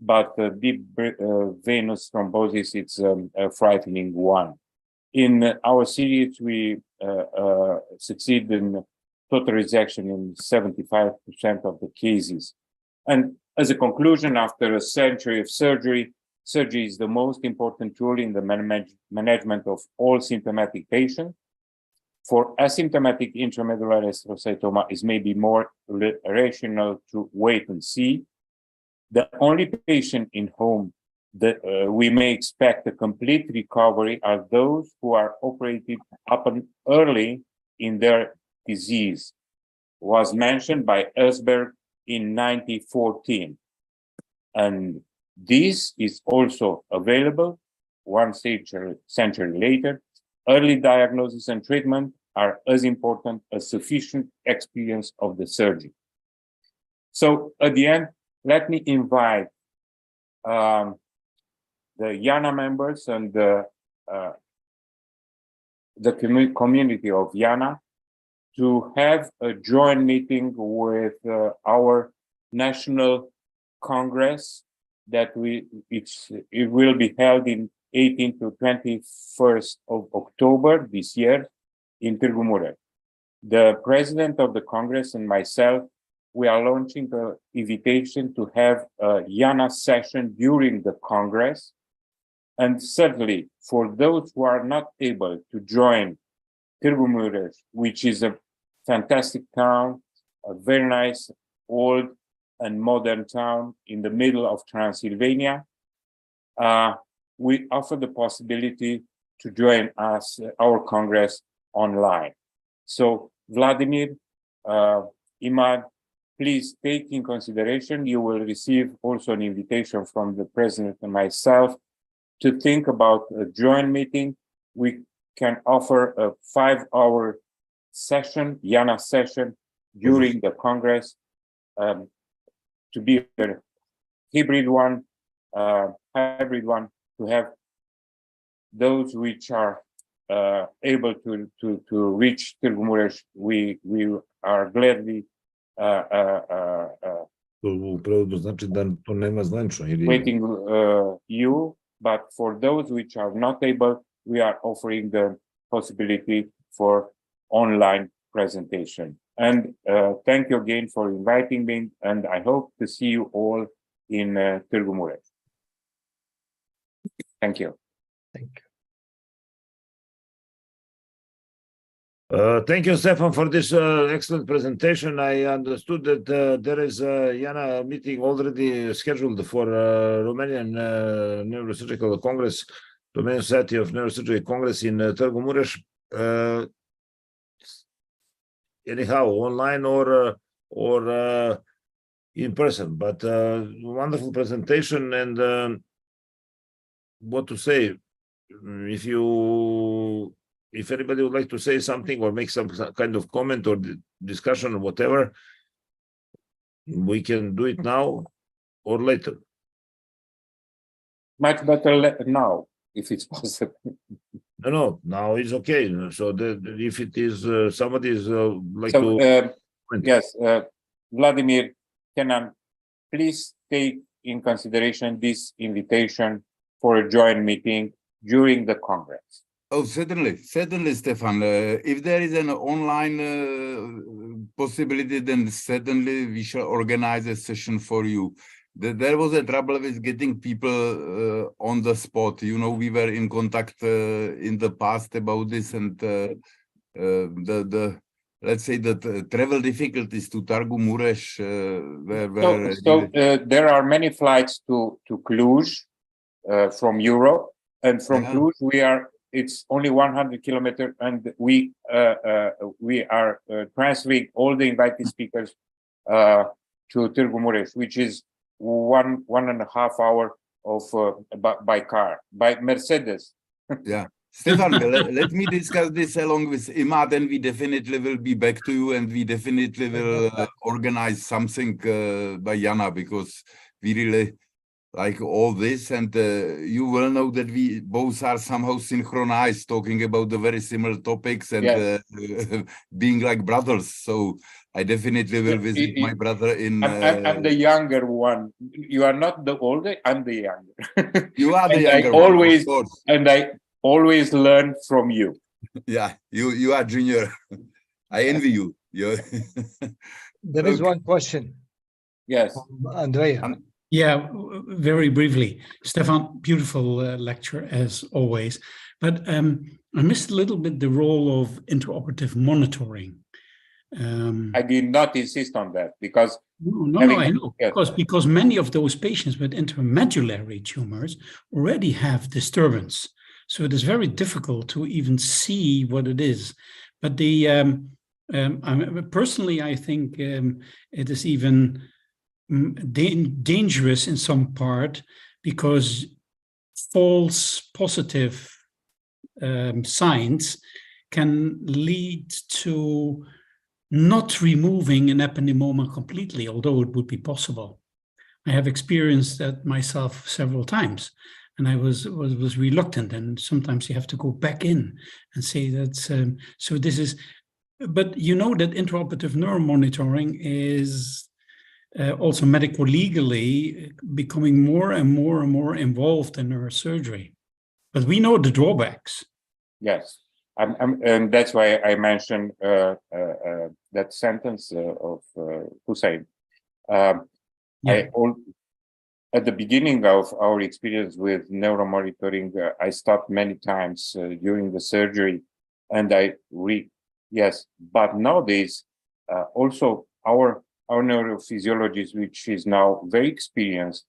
but deep venous thrombosis, it's a frightening one. In our series, we succeed in total resection in 75% of the cases. And as a conclusion, after a century of surgery, surgery is the most important tool in the management of all symptomatic patients. For asymptomatic intramedullary astrocytoma, it may be more rational to wait and see. The only patient in whom that we may expect a complete recovery are those who are operated upon early in their disease, was mentioned by Ellsberg in 1914. And this is also available 1 century later. Early diagnosis and treatment are as important as sufficient experience of the surgeon. So at the end, let me invite the IANA members and the community of IANA to have a joint meeting with our national congress that it will be held in 18th to 21st of October this year in Târgu Mureș. The president of the congress and myself, we are launching an invitation to have a IANA session during the congress. And certainly, for those who are not able to join Târgu Mureș, which is a fantastic town, a very nice, old and modern town in the middle of Transylvania, we offer the possibility to join us, our Congress, online. So, Vladimir, Imad, please take in consideration, you will receive also an invitation from the president and myself to think about a joint meeting. We can offer a 5-hour session, IANA session, during the Congress, to be a hybrid one, to have those which are able to reach Târgu Mureș. We are gladly waiting you, but for those which are not able, we are offering the possibility for online presentation. And thank you again for inviting me, and I hope to see you all in Târgu Mureș. Thank you. Thank you. Thank you, Stefan, for this excellent presentation. I understood that there is a IANA meeting already scheduled for Romanian Neurosurgical Congress Domeniul Society of Neurosurgery Congress in Târgu Mureș, anyhow, online or in person. But wonderful presentation, and what to say? If anybody would like to say something or make some kind of comment or discussion or whatever, we can do it now or later. Much better now, if it's possible. No, now it's okay. So if it is somebody is like So, to yes, Vladimir, Kenan, please take in consideration this invitation for a joint meeting during the Congress. Oh, certainly, Stefan. If there is an online possibility, then certainly we shall organize a session for you. There was a trouble with getting people on the spot. You know, we were in contact in the past about this, and let's say that travel difficulties to Târgu Mureș there are many flights to Cluj from Europe, and from Cluj it's only 100 kilometers, and we are transferring all the invited speakers to Târgu Mureș, which is 1.5 hours of by car, by Mercedes. Yeah. Stefan, let me discuss this along with Imad, and we definitely will be back to you, and we definitely will organize something by IANA, because we really like all this, and you will know that we both are somehow synchronized, talking about the very similar topics, and being like brothers. So I definitely will visit my brother in... I'm the younger one. You are not the older, I'm the younger. You are the younger one, of course. And I always learn from you. Yeah, you are junior. I envy you. There is one question. Yes. Andrea. Yeah, very briefly. Stefan, beautiful lecture as always. But I missed a little bit the role of interoperative monitoring. I did not insist on that because I know. Because many of those patients with intramedullary tumors already have disturbance. So it is very difficult to even see what it is. But personally, I think it is even dangerous in some part, because false positive signs can lead to not removing an ependymoma completely, although it would be possible. I have experienced that myself several times, and I was reluctant, and sometimes you have to go back in and say that. So this is, but you know that intraoperative neuromonitoring is also medico-legally becoming more and more and more involved in neurosurgery. But we know the drawbacks. Yes, and that's why I mentioned that sentence of Hussein. At the beginning of our experience with neuromonitoring, I stopped many times during the surgery, and but nowadays also our neurophysiologist, which is now very experienced,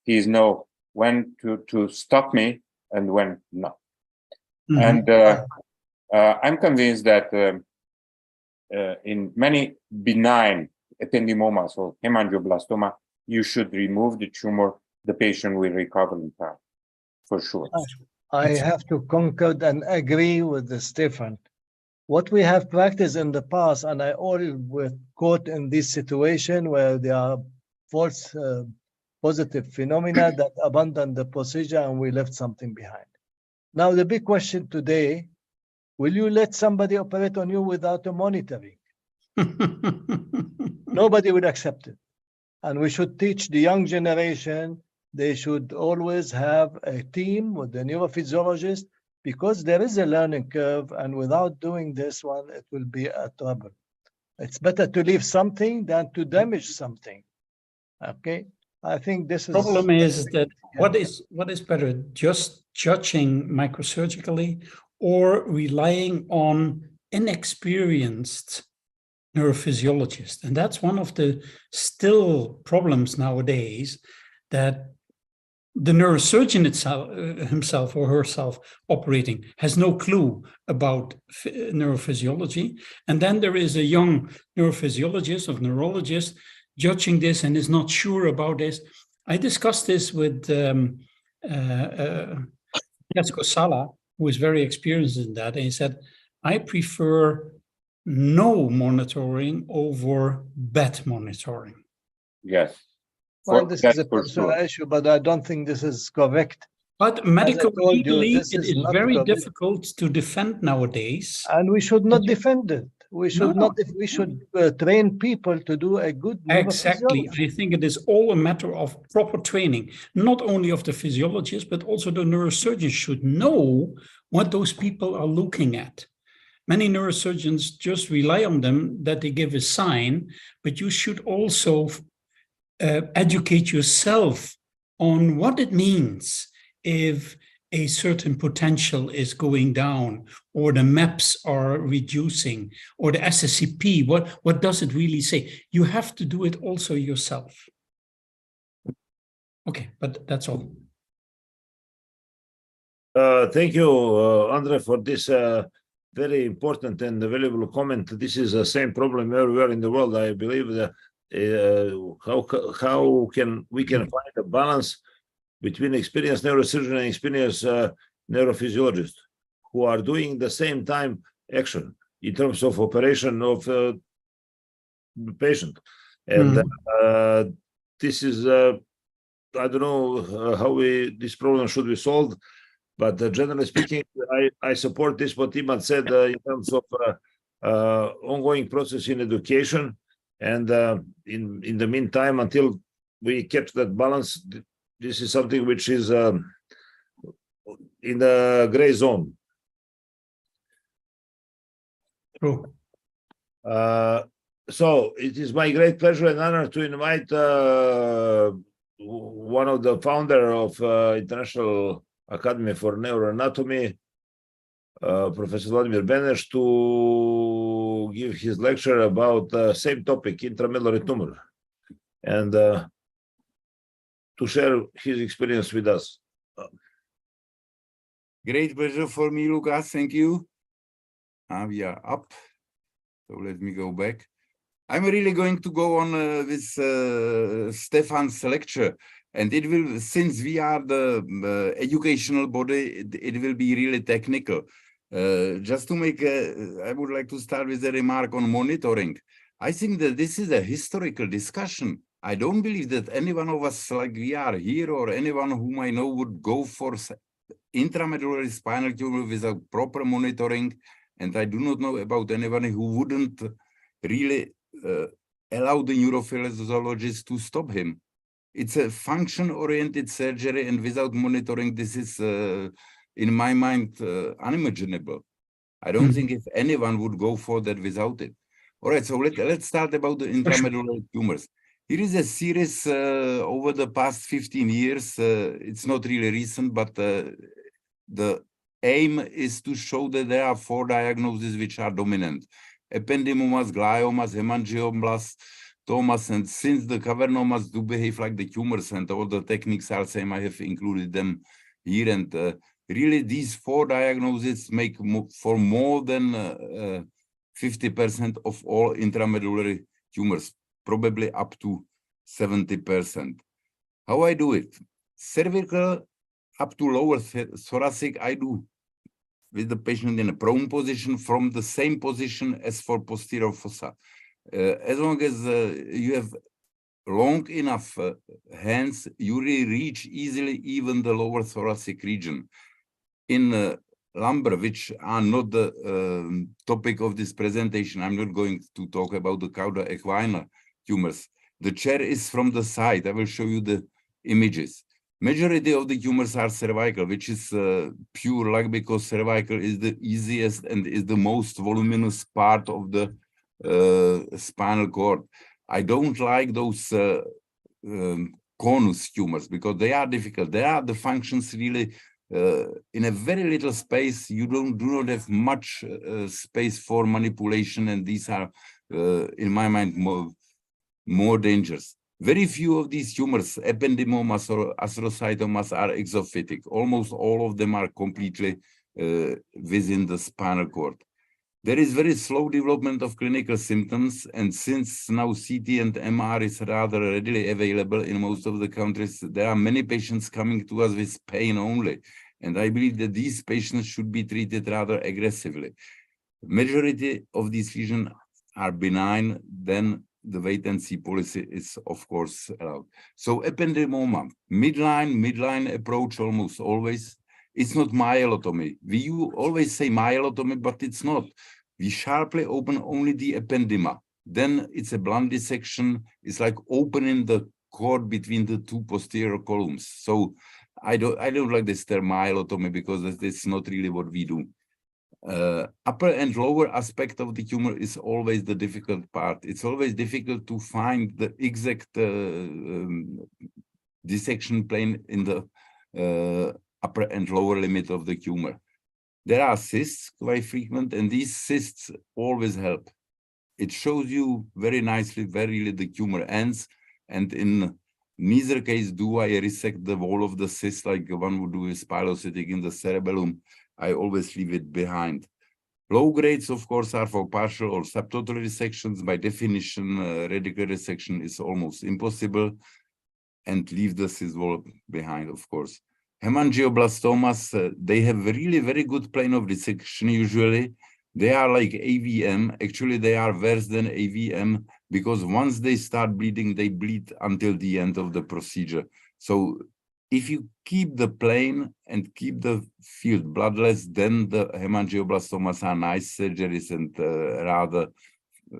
he knows when to stop me and when not. Mm-hmm. And I'm convinced that in many benign ependymomas or hemangioblastoma, you should remove the tumor. The patient will recover in time, for sure. I have to concur and agree with Stefan. What we have practiced in the past, and I always was caught in this situation where there are false positive phenomena that abandon the procedure and we left something behind. Now, the big question today, will you let somebody operate on you without a monitoring? Nobody would accept it. And we should teach the young generation, they should always have a team with the neurophysiologist, because there is a learning curve, and without doing this one, it will be a trouble. It's better to leave something than to damage something. Okay, I think this is... Problem is that what is better, just judging microsurgically or relying on inexperienced neurophysiologists? And that's one of the still problems nowadays, that the neurosurgeon itself, himself or herself operating, has no clue about neurophysiology. And then there is a young neurophysiologist or neurologist judging this and is not sure about this. I discussed this with Francesco Sala, who is very experienced in that. And he said, I prefer no monitoring over bad monitoring. Yes. Well, this is a for personal sure. issue, but I don't think this is correct. But medical told you, legally, this it is is not very correct. difficult to defend nowadays. And we should not defend it. We should No. not. We should train people to do a good Exactly. neurophysiology. I think it is all a matter of proper training, not only of the physiologist, but also the neurosurgeon should know what those people are looking at. Many neurosurgeons just rely on them that they give a sign, but you should also educate yourself on what it means if a certain potential is going down, or the maps are reducing, or the SSCP, what does it really say? You have to do it also yourself. Okay, but that's all. Thank you, Andre, for this very important and valuable comment. This is the same problem everywhere in the world. I believe that how can we find a balance between experienced neurosurgeon and experienced neurophysiologist who are doing the same time action in terms of operation of the patient. And this is, I don't know how this problem should be solved, but generally speaking, I support this, what Imad said in terms of ongoing process in education. And in the meantime, until we catch that balance, this is something which is in the gray zone. True. So it is my great pleasure and honor to invite one of the founder of International Academy for Neuroanatomy, Professor Vladimir Beneš, to give his lecture about the same topic, intramedullary tumor, and to share his experience with us. Great pleasure for me, Lucas. Thank you. We are up. So let me go back. I'm really going to go on with Stefan's lecture. And it will, since we are the educational body, it will be really technical. Just to make, I would like to start with a remark on monitoring. I think that this is a historical discussion. I don't believe that any one of us, like we are here, or anyone whom I know would go for intramedullary spinal tumor without proper monitoring. And I do not know about anyone who wouldn't really allow the neurophysiologist to stop him. It's a function-oriented surgery, and without monitoring, this is, in my mind, unimaginable. I don't think if anyone would go for that without it. All right, so let's start about the intramedullary tumors. Here is a series over the past 15 years. It's not really recent, but the aim is to show that there are 4 diagnoses which are dominant: ependymomas, gliomas, hemangioblastomas, and since the cavernomas do behave like the tumors and all the techniques are same, I have included them here. And really, these 4 diagnoses make for more than 50% of all intramedullary tumors, probably up to 70%. How I do it? Cervical up to lower thoracic, I do with the patient in a prone position from the same position as for posterior fossa. As long as you have long enough hands, you really reach easily even the lower thoracic region. In lumbar, which are not the topic of this presentation, I'm not going to talk about the cauda equina tumors. The chair is from the side. I will show you the images. Majority of the tumors are cervical, which is pure luck because cervical is the easiest and is the most voluminous part of the spinal cord. I don't like those conus tumors because they are difficult. They are the functions really in a very little space. You do not have much space for manipulation, and these are, in my mind, more dangerous. Very few of these tumors, ependymomas or astrocytomas, are exophytic. Almost all of them are completely within the spinal cord. There is very slow development of clinical symptoms, and since now CT and MR is rather readily available in most of the countries, there are many patients coming to us with pain only. And I believe that these patients should be treated rather aggressively. Majority of these lesions are benign, then the wait-and-see policy is, of course, allowed. So ependymoma, midline approach almost always. It's not myelotomy. We always say myelotomy, but it's not. We sharply open only the ependyma. Then it's a blunt dissection. It's like opening the cord between the two posterior columns. So I don't like this term myelotomy because that's not really what we do. Upper and lower aspect of the tumor is always the difficult part. It's always difficult to find the exact dissection plane in the upper and lower limit of the tumor. There are cysts quite frequent, and these cysts always help. It shows you very nicely where really the tumor ends, and in neither case do I resect the wall of the cyst like one would do with pilocytic in the cerebellum. I always leave it behind. Low grades, of course, are for partial or subtotal resections. By definition, radical resection is almost impossible, and leave the cyst wall behind, of course. Hemangioblastomas, they have really very good plane of dissection usually. They are like AVM. Actually, they are worse than AVM because once they start bleeding, they bleed until the end of the procedure. So if you keep the plane and keep the field bloodless, then the hemangioblastomas are nice surgeries and rather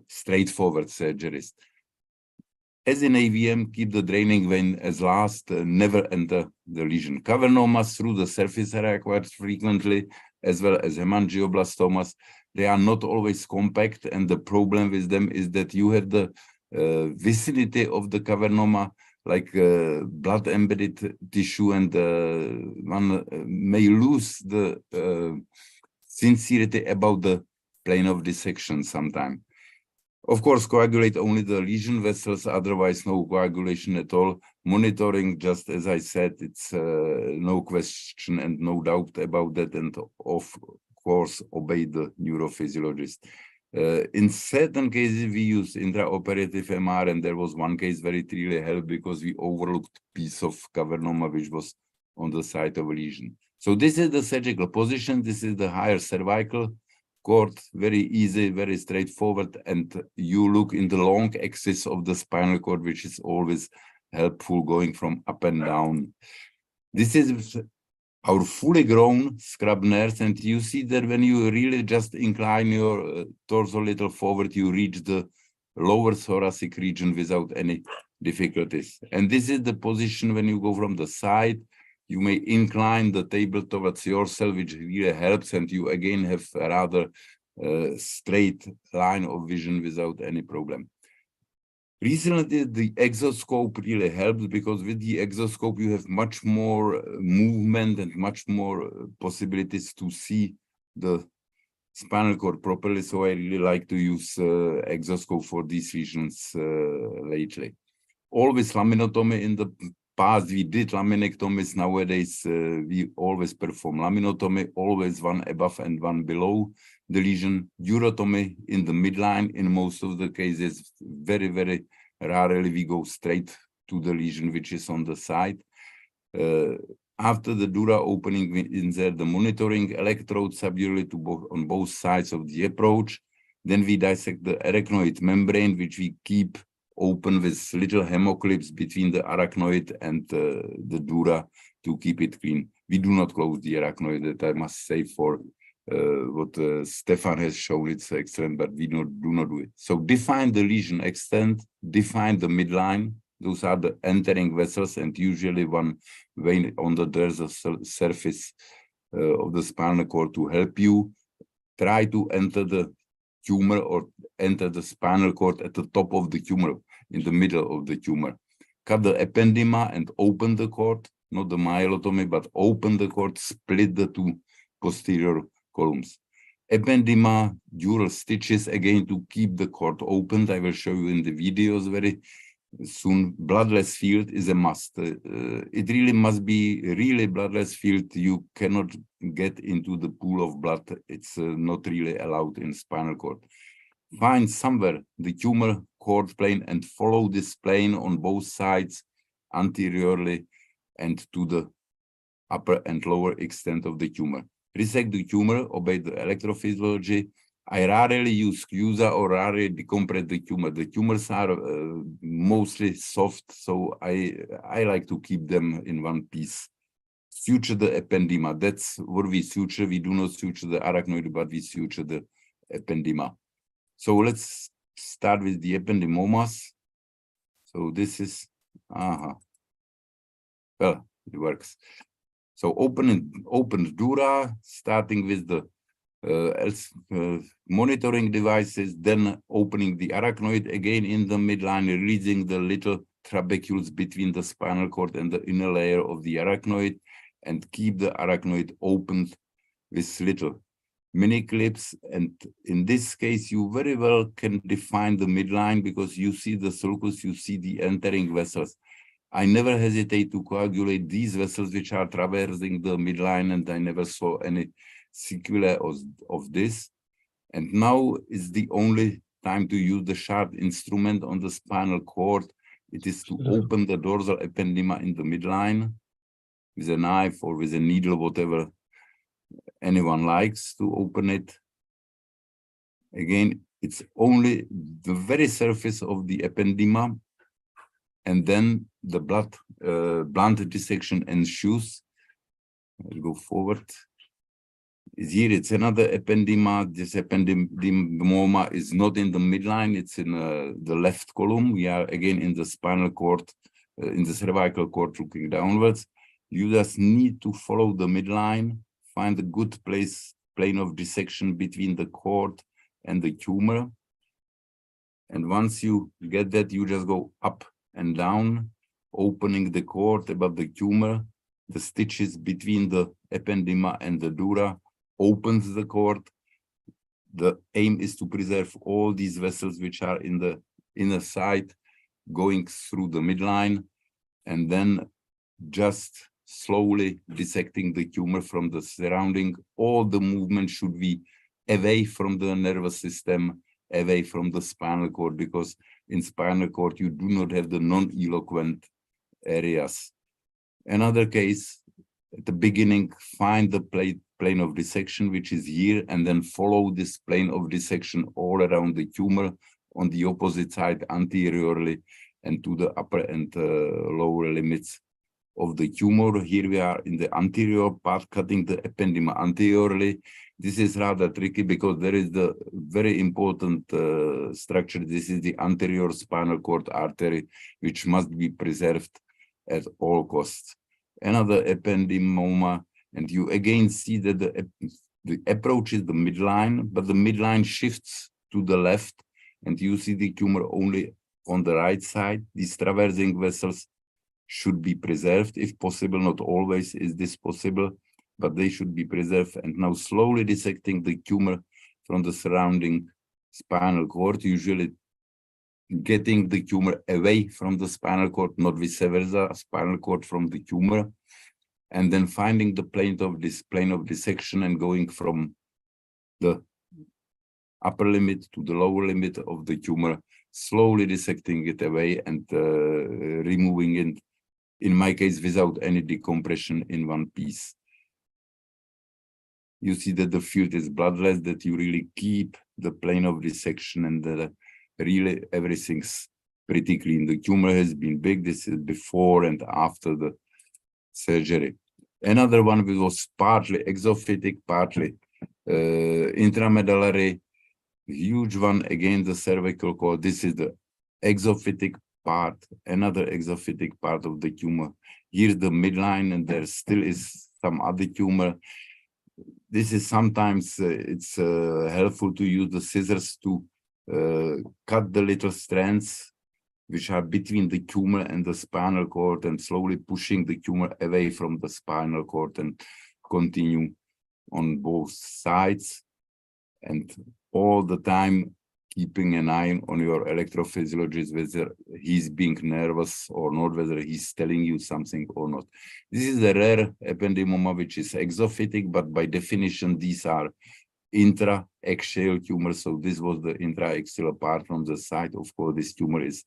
straightforward surgeries. As in AVM, keep the draining vein as last, never enter the lesion. Cavernomas through the surface area quite frequently, as well as hemangioblastomas. They are not always compact, and the problem with them is that you have the vicinity of the cavernoma, like blood-embedded tissue, and one may lose the sincerity about the plane of dissection sometime. Of course, coagulate only the lesion vessels, otherwise no coagulation at all. Monitoring, just as I said, it's no question and no doubt about that, and of course, obey the neurophysiologist. In certain cases, we use intraoperative MR, and there was one case where it really helped because we overlooked a piece of cavernoma which was on the site of a lesion. So this is the surgical position. This is the higher cervical cord, very easy, very straightforward, and you look in the long axis of the spinal cord, which is always helpful going from up and down. This is our fully grown scrub nerves, and you see that when you really just incline your torso a little forward, you reach the lower thoracic region without any difficulties. And this is the position when you go from the side. You may incline the table towards yourself, which really helps, and you again have a rather straight line of vision without any problem. Recently, the exoscope really helps because with the exoscope, you have much more movement and much more possibilities to see the spinal cord properly. So I really like to use exoscope for these regions lately. Always laminotomy. In the past, we did laminectomies. Nowadays, we always perform laminotomy, always one above and one below the lesion. Urotomy in the midline. In most of the cases, very, very rarely we go straight to the lesion, which is on the side. After the dura opening, we insert the monitoring electrode subdurally on both sides of the approach. Then we dissect the arachnoid membrane, which we keep open with little hemoclips between the arachnoid and the dura to keep it clean. We do not close the arachnoid, that I must say, for what Stefan has shown. It's excellent, but we do not do it. So define the lesion extent, define the midline. Those are the entering vessels, and usually one vein on the dorsal surface of the spinal cord to help you try to enter the tumor or enter the spinal cord at the top of the tumor, in the middle of the tumor. Cut the ependyma and open the cord, not the myelotomy, but open the cord, split the two posterior columns. Ependyma, dural stitches, again, to keep the cord opened. I will show you in the videos very soon bloodless field is a must. It really must be really bloodless field. You cannot get into the pool of blood. It's not really allowed in spinal cord. Find somewhere the tumor cord plane and follow this plane on both sides anteriorly and to the upper and lower extent of the tumor. Resect the tumor, obey the electrophysiology. I rarely use SCUSA or rarely decompress the tumor. The tumors are mostly soft, so I like to keep them in one piece. Suture the ependyma. That's what we suture. We do not suture the arachnoid, but we suture the ependyma. So let's start with the ependymomas. So this is, well, it works. So open dura, starting with the monitoring devices, then opening the arachnoid again in the midline, releasing the little trabecules between the spinal cord and the inner layer of the arachnoid, and keep the arachnoid opened with little mini clips. And in this case, you very well can define the midline because you see the sulcus, you see the entering vessels. I never hesitate to coagulate these vessels which are traversing the midline, and I never saw any sequelae of this. And now is the only time to use the sharp instrument on the spinal cord. It is to open the dorsal ependyma in the midline with a knife or with a needle, whatever anyone likes to open it. Again, it's only the very surface of the ependyma, and then the blunt dissection ensues. I'll go forward. Here it's another ependyma. This ependymoma is not in the midline, it's in the left column. We are again in the spinal cord, in the cervical cord looking downwards. You just need to follow the midline, find a good plane of dissection between the cord and the tumor. And once you get that, you just go up and down, opening the cord above the tumor. The stitches between the ependyma and the dura opens the cord. The aim is to preserve all these vessels which are in the inner side going through the midline, and then just slowly dissecting the tumor from the surrounding. All the movement should be away from the nervous system, away from the spinal cord, because in spinal cord you do not have the non-eloquent areas. Another case, at the beginning, find the plane of dissection, which is here, and then follow this plane of dissection all around the tumor on the opposite side anteriorly and to the upper and lower limits of the tumor. Here we are in the anterior part, cutting the ependyma anteriorly. This is rather tricky because there is the very important structure. This is the anterior spinal cord artery, which must be preserved at all costs. Another ependymoma, and you again see that the approach is the midline, but the midline shifts to the left, and you see the tumor only on the right side. These traversing vessels should be preserved, if possible. Not always is this possible, but they should be preserved. And now slowly dissecting the tumor from the surrounding spinal cord, usually getting the tumor away from the spinal cord, not vice versa, spinal cord from the tumor, and then finding the plane of dissection and going from the upper limit to the lower limit of the tumor, slowly dissecting it away and removing it, in my case, without any decompression in one piece. You see that the field is bloodless, that you really keep the plane of dissection, and really everything's pretty clean. The tumor has been big. This is before and after the surgery. Another one was partly exophytic, partly intramedullary. Huge one, again, the cervical cord. This is the exophytic part, another exophytic part of the tumor. Here's the midline, and there still is some other tumor. This is sometimes it's helpful to use the scissors to cut the little strands which are between the tumor and the spinal cord, and slowly pushing the tumor away from the spinal cord, and continue on both sides, and all the time keeping an eye on your electrophysiologist, whether he's being nervous or not, whether he's telling you something or not. This is a rare ependymoma which is exophytic, but by definition, these are intra-axial tumors. So this was the intra-axial part from the side. Of course, this tumor is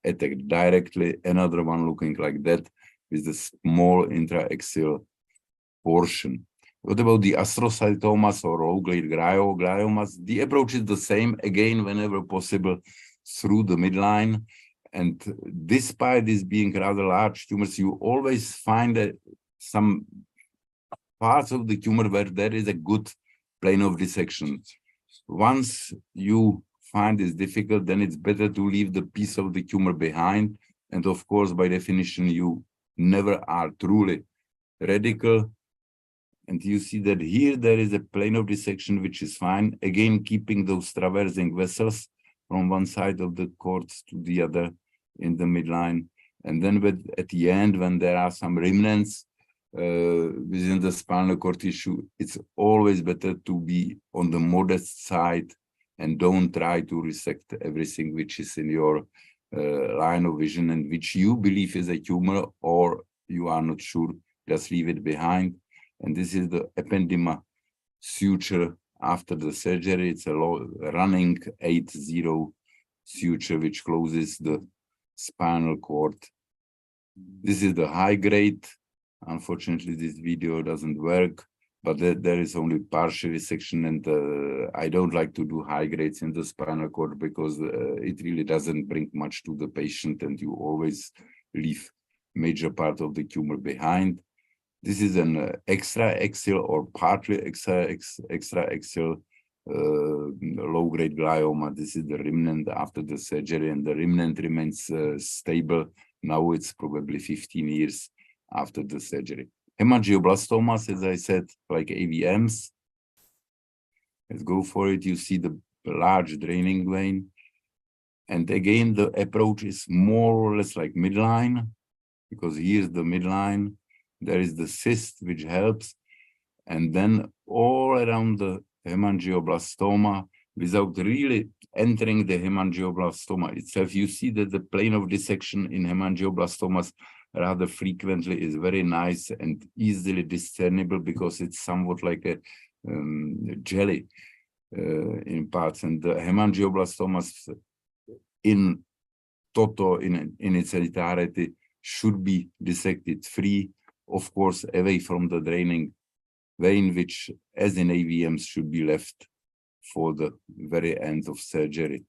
attacked directly. Another one looking like that with the small intra-axial portion. What about the astrocytomas or low-grade gliomas? The approach is the same, again, whenever possible, through the midline. And despite this being rather large tumors, you always find some parts of the tumor where there is a good plane of dissection. Once you find it's difficult, then it's better to leave the piece of the tumor behind. And of course, by definition, you never are truly radical. And you see that here there is a plane of dissection, which is fine. Again, keeping those traversing vessels from one side of the cord to the other in the midline. And then at the end, when there are some remnants within the spinal cord tissue, it's always better to be on the modest side and don't try to resect everything which is in your line of vision and which you believe is a tumor or you are not sure, just leave it behind. And this is the ependema suture after the surgery. It's a running 8-0 suture which closes the spinal cord. This is the high grade. Unfortunately, this video doesn't work, but there is only partial resection, and I don't like to do high grades in the spinal cord because it really doesn't bring much to the patient, and you always leave major part of the tumor behind. This is an extra-axial or partly extra-axial low-grade glioma. This is the remnant after the surgery, and the remnant remains stable. Now it's probably 15 years after the surgery. Hemangioblastomas, as I said, like AVMs. Let's go for it. You see the large draining vein. And again, the approach is more or less like midline, because here's the midline. There is the cyst, which helps. And then all around the hemangioblastoma, without really entering the hemangioblastoma itself, you see that the plane of dissection in hemangioblastomas rather frequently is very nice and easily discernible because it's somewhat like a jelly in parts. And the hemangioblastomas in toto, in its entirety, should be dissected free, of course, away from the draining vein, which, as in AVMs, should be left for the very end of surgery.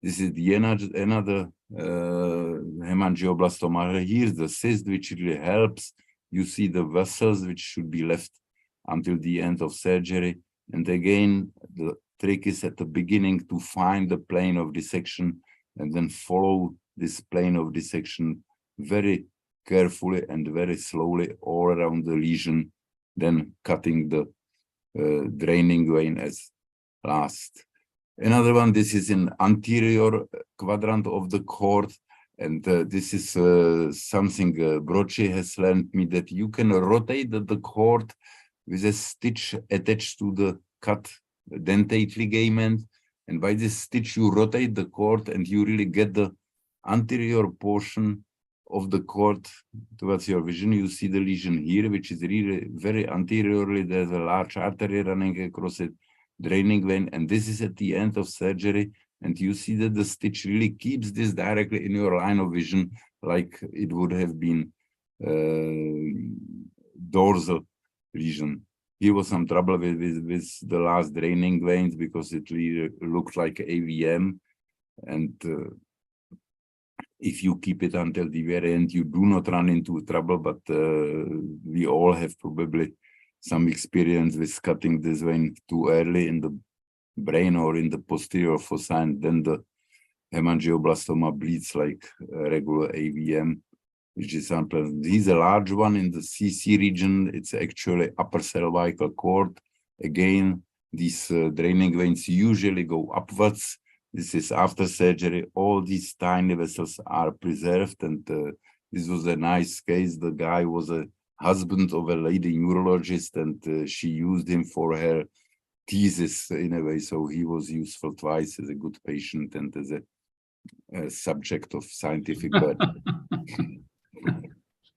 This is the another hemangioblastoma. Here's the cyst, which really helps. You see the vessels, which should be left until the end of surgery. And again, the trick is at the beginning to find the plane of dissection and then follow this plane of dissection very carefully and very slowly all around the lesion, then cutting the draining vein as last. Another one, this is in anterior quadrant of the cord, and this is something Brochi has learned me, that you can rotate the cord with a stitch attached to the cut dentate ligament, and by this stitch you rotate the cord and you really get the anterior portion of the cord towards your vision. You see the lesion here, which is really very anteriorly. There's a large artery running across it, draining vein, and this is at the end of surgery, and you see that the stitch really keeps this directly in your line of vision, like it would have been dorsal lesion. Here was some trouble with the last draining veins because it really looked like AVM, and if you keep it until the very end, you do not run into trouble, but we all have probably some experience with cutting this vein too early in the brain or in the posterior fossa, and then the hemangioblastoma bleeds like a regular AVM, which is unpleasant. This is a large one in the CC region. It's actually upper cervical cord. Again, these draining veins usually go upwards. This is after surgery. All these tiny vessels are preserved, and this was a nice case. The guy was a husband of a lady neurologist, and she used him for her thesis in a way. So he was useful twice as a good patient and as a subject of scientific work.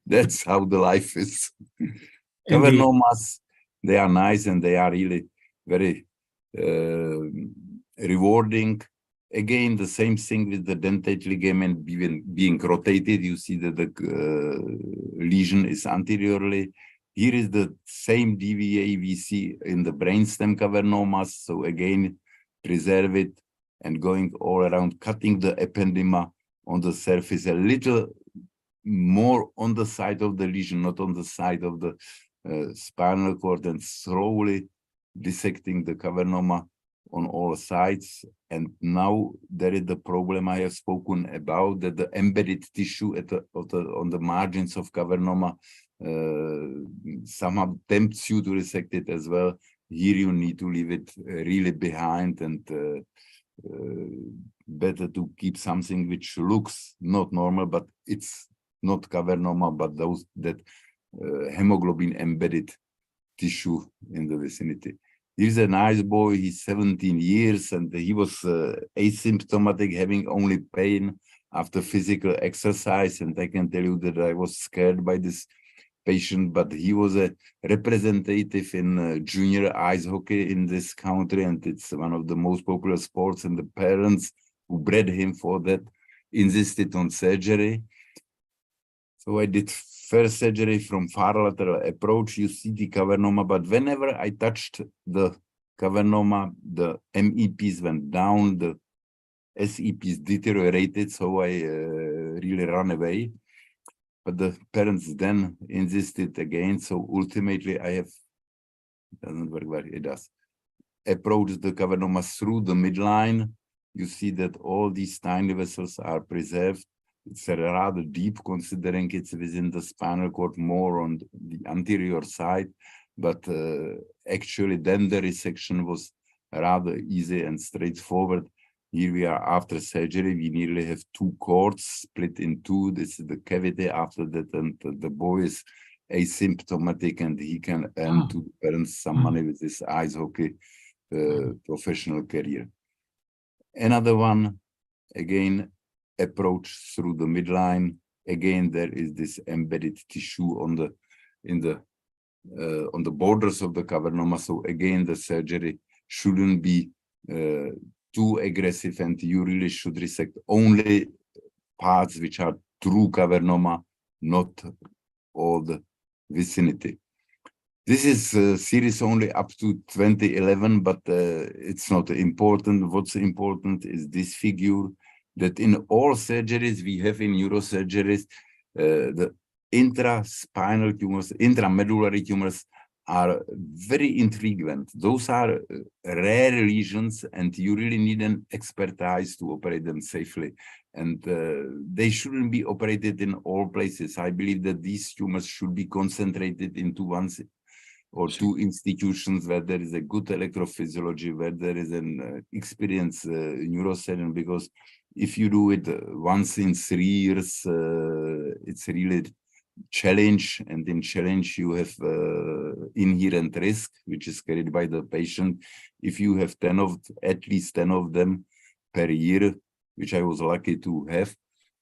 That's how the life is. Cavernomas, they are nice and they are really very rewarding. Again, the same thing with the dentate ligament being rotated. You see that the lesion is anteriorly. Here is the same DVA we see in the brainstem cavernomas. So again, preserve it and going all around, cutting the ependyma on the surface a little more on the side of the lesion, not on the side of the spinal cord, and slowly dissecting the cavernoma on all sides. And now there is the problem I have spoken about, that the embedded tissue on the margins of cavernoma somehow tempts you to resect it as well. Here you need to leave it really behind, and better to keep something which looks not normal, but it's not cavernoma, but those that hemoglobin embedded tissue in the vicinity. Here's a nice boy, he's 17 years, and he was asymptomatic, having only pain after physical exercise. And I can tell you that I was scared by this patient, but he was a representative in junior ice hockey in this country, and it's one of the most popular sports, and the parents who bred him for that insisted on surgery. So I did first surgery from far lateral approach. You see the cavernoma, but whenever I touched the cavernoma, the MEPs went down, the SEPs deteriorated, so I really ran away. But the parents then insisted again, so ultimately I have, it doesn't work where it does, approached the cavernoma through the midline. You see that all these tiny vessels are preserved. It's rather deep, considering it's within the spinal cord, more on the anterior side, but actually then the resection was rather easy and straightforward. Here we are after surgery. We nearly have two cords split in two. This is the cavity after that, and the boy is asymptomatic, and he can earn to the parents some money with his ice hockey professional career. Another one, again, approach through the midline. Again, there is this embedded tissue on the borders of the cavernoma. So again, the surgery shouldn't be too aggressive, and you really should resect only parts which are true cavernoma, not all the vicinity. This is a series only up to 2011, but it's not important. What's important is this figure, that in all surgeries we have in neurosurgeries, the intraspinal tumors, intramedullary tumors are very intriguing. Those are rare lesions, and you really need an expertise to operate them safely. And they shouldn't be operated in all places. I believe that these tumors should be concentrated into one or two institutions where there is a good electrophysiology, where there is an experienced neurosurgeon, because if you do it once in 3 years, it's really challenge, and in challenge you have inherent risk, which is carried by the patient. If you have at least 10 of them per year, which I was lucky to have,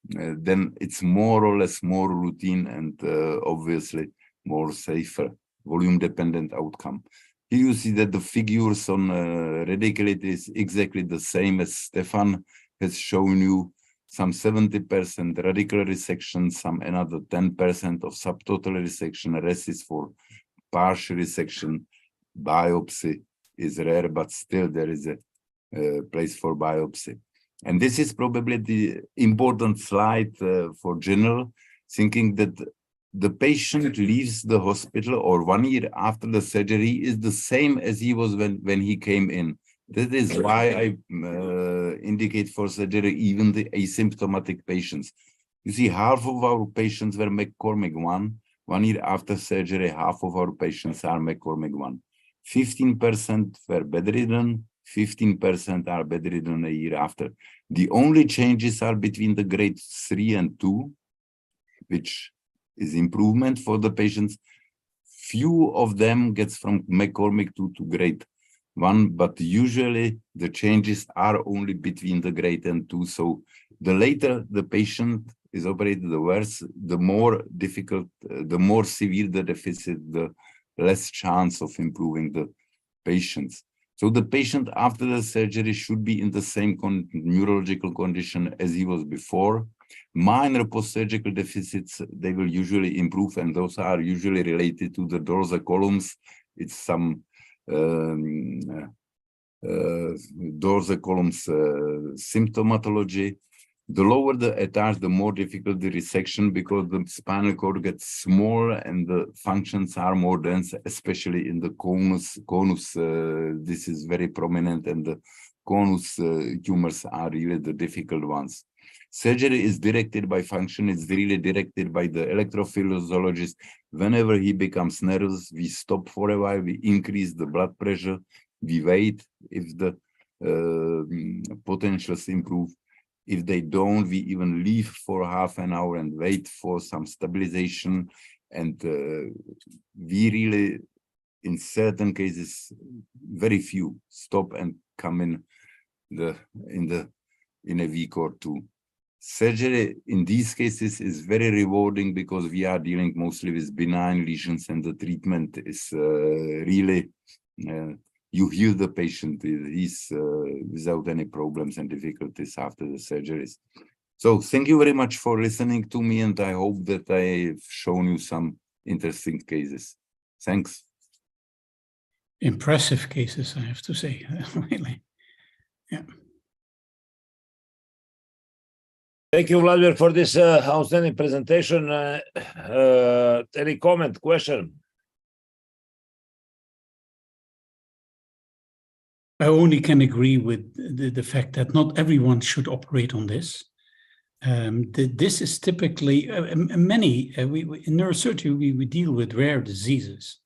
then it's more or less more routine and obviously more safer, volume-dependent outcome. Here you see that the figures on radiculate is exactly the same as Stefan has shown you. Some 70% radical resection, some another 10% of subtotal resection. The rest is for partial resection. Biopsy is rare, but still there is a place for biopsy. And this is probably the important slide for general, thinking that the patient leaves the hospital or 1 year after the surgery is the same as he was when he came in. That is why I indicate for surgery even the asymptomatic patients. You see, half of our patients were McCormick 1. 1 year after surgery, half of our patients are McCormick 1. 15% were bedridden, 15% are bedridden a year after. The only changes are between the grade 3 and 2, which is improvement for the patients. Few of them gets from McCormick 2 to grade 1, but usually the changes are only between the grade and 2. So the later the patient is operated, the worse, the more difficult, the more severe the deficit, the less chance of improving the patients. So the patient after the surgery should be in the same neurological condition as he was before. Minor post-surgical deficits, they will usually improve, and those are usually related to the dorsal columns. It's some dorsal columns symptomatology. The lower the etage, the more difficult the resection, because the spinal cord gets smaller and the functions are more dense, especially in the conus. This is very prominent, and the conus tumors are really the difficult ones. Surgery is directed by function. It's really directed by the electrophysiologist. Whenever he becomes nervous, we stop for a while, we increase the blood pressure, we wait if the potentials improve. If they don't, we even leave for half an hour and wait for some stabilization. And we really, in certain cases, very few stop and come in a week or two. Surgery in these cases is very rewarding because we are dealing mostly with benign lesions, and the treatment is really you heal the patient. He's without any problems and difficulties after the surgeries. So thank you very much for listening to me, and I hope that I've shown you some interesting cases. Thanks. Impressive cases, I have to say, really. Yeah. Thank you, Vladimir, for this outstanding presentation. Any comment, question? I only can agree with the fact that not everyone should operate on this. This is typically in neurosurgery, we deal with rare diseases,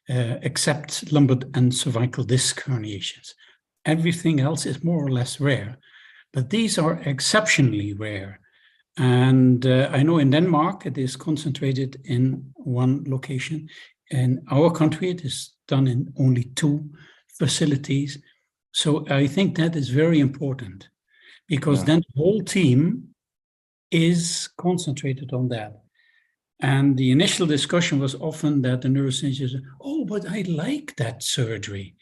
except lumbar and cervical disc herniations. Everything else is more or less rare, but these are exceptionally rare. And I know in Denmark, it is concentrated in one location. In our country, it is done in only 2 facilities. So I think that is very important, because then the whole team is concentrated on that. And the initial discussion was often that the neurosurgeon said, oh, but I like that surgery.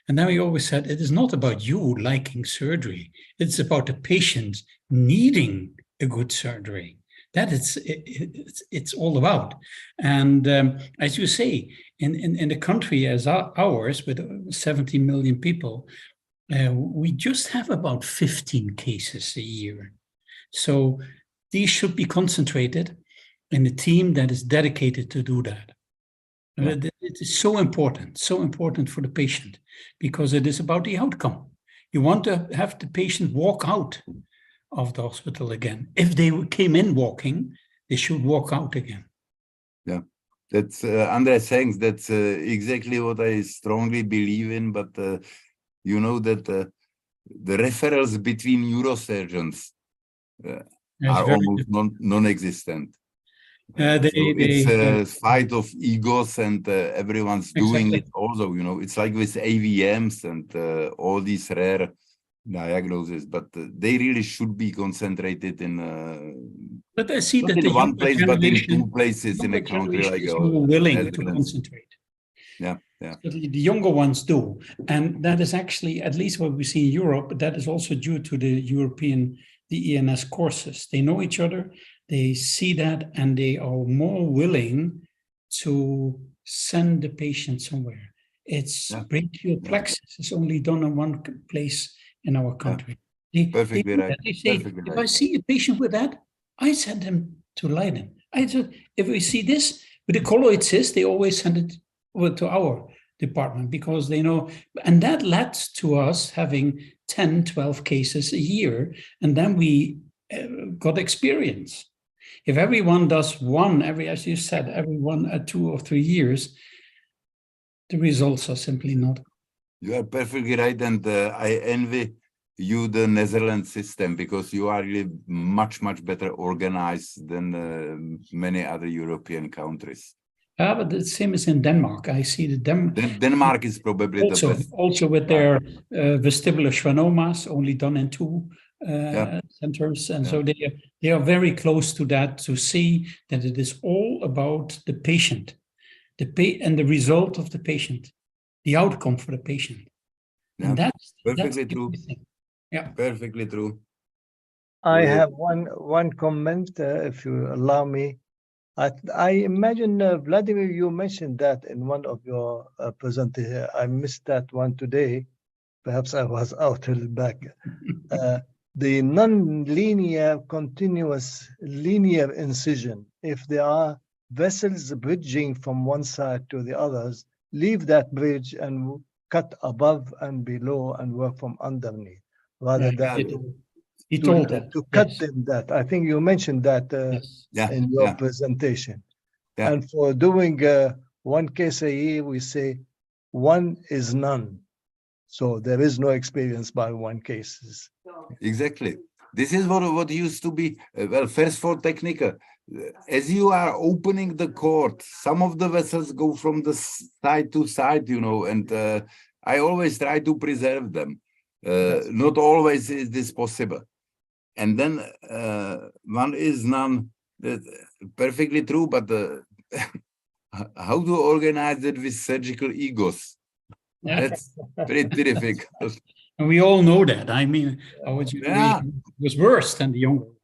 And then we always said, it is not about you liking surgery. It's about the patient needing a good surgery. That it's all about. And as you say, in a country as ours, with 70 million people, we just have about 15 cases a year. So these should be concentrated in a team that is dedicated to do that. Yeah. It is so important for the patient, because it is about the outcome. You want to have the patient walk out of the hospital again. If they came in walking, they should walk out again. Yeah, that's Andres saying that's exactly what I strongly believe in, but you know that the referrals between neurosurgeons are almost non-existent. It's a fight of egos, and everyone's doing it also, you know. It's like with AVMs and all these rare diagnoses, but they really should be concentrated in but I see that in one place, but in 2 places in a country like is more willing to concentrate. Yeah. So the younger ones do, and that is actually, at least what we see in Europe, but that is also due to the IANS courses. They know each other, they see that, and they are more willing to send the patient somewhere. It's brachial plexus. It's only done in one place in our country. Perfectly right. They say, if I see a patient with that, I send him to Leiden. I said, if we see this with the colloid cyst, they always send it to our department, because they know, and that led to us having 10, 12 cases a year, and then we got experience. If everyone does one, as you said, every 1 or 2 or 3 years, the results are simply not. You are perfectly right, and I envy you the Netherlands system, because you are really much better organized than many other European countries. But the same as in Denmark. I see the Denmark is probably also, the best. Also with their vestibular schwannomas only done in 2 centers. And so they are very close to that, to see that it is all about the patient, and the result of the patient, the outcome for the patient. Yeah, and that's perfectly true. Yeah, perfectly true. I have one comment, if you allow me. I imagine, Vladimir, you mentioned that in one of your presentations. I missed that one today. Perhaps I was out a little back. The non-linear continuous linear incision. If there are vessels bridging from one side to the others, leave that bridge and cut above and below and work from underneath, rather than he told that to cut them. That I think you mentioned that in your Yeah. presentation. Yeah. And for doing one case a year, we say one is none. So there is no experience by one cases. Exactly. This is what used to be, well, first for Technica. As you are opening the cord, some of the vessels go from the side to side, you know, and I always try to preserve them. Not always is this possible. And then one is none, perfectly true, but how to organize it with surgical egos? That's pretty difficult. And we all know that. I mean, our generation was worse than the younger ones.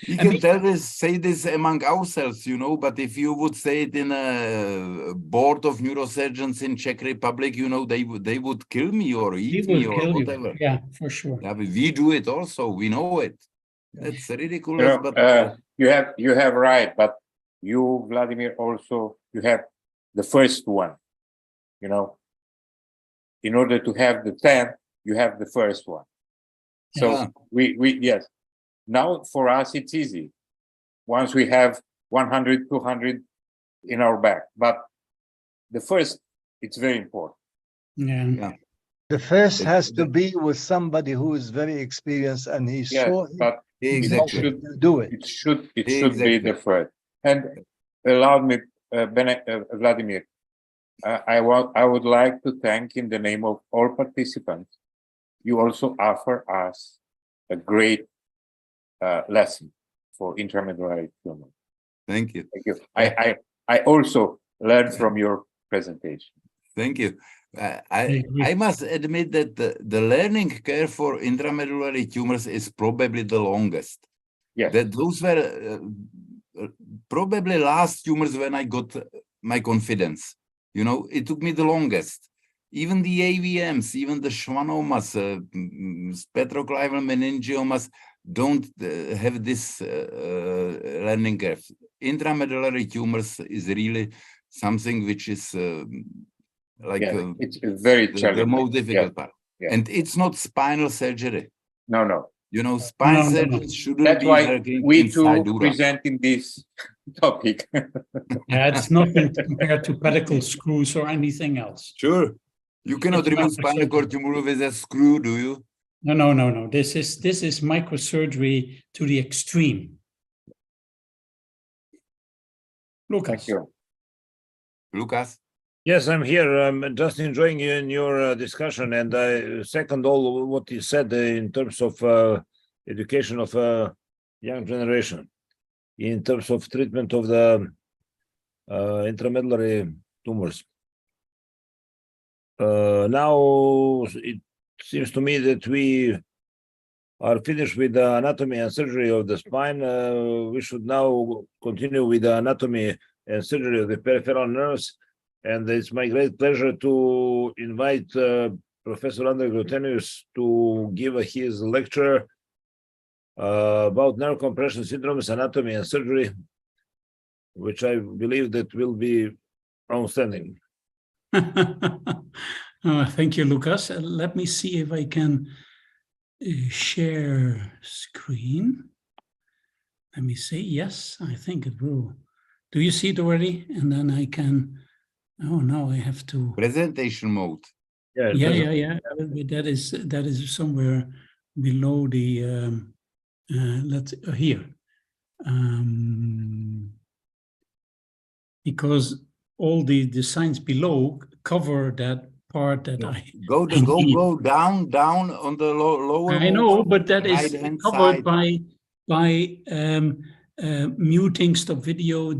We can say this among ourselves, you know, but if you would say it in a board of neurosurgeons in Czech Republic, you know, they would kill me or eat me or whatever. Yeah, for sure. Yeah, but we do it also. We know it. That's ridiculous. You know, but you have right, but you, Vladimir, also you have the first one. You know, in order to have the 10, you have the first one. So we yes. Now for us it's easy. Once we have 100, 200 in our back, but the first, it's very important. Yeah. The first has to be with somebody who is very experienced and he's sure but exactly to do it. It should be the first. And allow me, Vladimir, I would like to thank in the name of all participants. You also offer us a great lesson for intramedullary tumor. Thank you. Thank you. I also learned from your presentation. Thank you. I must admit that the learning curve for intramedullary tumors is probably the longest. Yes. That those were probably last tumors when I got my confidence. You know, it took me the longest. Even the AVMs, even the schwannomas, spectroclival meningiomas don't have this learning curve. Intramedullary tumors is really something which is it's very challenging. The most difficult part. And it's not spinal surgery. No. You know, spine surgeons shouldn't That's be why working we inside too dura. presenting this topic. Yeah, it's nothing compared to pedicle screws or anything else. Sure. You cannot remove spinal cord tumor with a screw, do you? No. This is microsurgery to the extreme. Lucas. Thank you. Lucas? Yes, I'm here. I'm just enjoying you in your discussion, and I second all what you said in terms of education of young generation, in terms of treatment of the intramedullary tumors. Now it seems to me that we are finished with the anatomy and surgery of the spine. We should now continue with the anatomy and surgery of the peripheral nerves. And it's my great pleasure to invite Professor Andres Grotenius to give his lecture about nerve compression syndromes, anatomy and surgery, which I believe that will be outstanding. Thank you, Lucas. Let me see if I can share screen. Let me see. Yes, I think it will. Do you see it already? And then I can. Oh, no, I have to. Presentation mode. Yeah. That is somewhere below the. Let's here. Because all the signs below cover that part that Go down on the lower. I know, but that is right-hand covered side. by muting, stop video,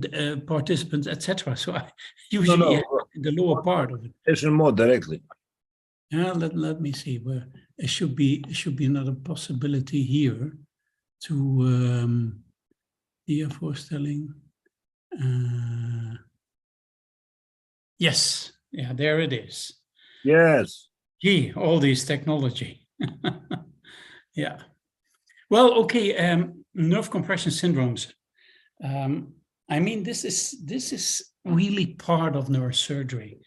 participants, etc. So I usually have the lower part of it. Presentation mode directly. Yeah, let me see where it should be another possibility here to the voorstelling. Yes, yeah, there it is. Yes. Gee, all this technology. Yeah. Well, okay. Nerve compression syndromes. I mean, this is really part of neurosurgery.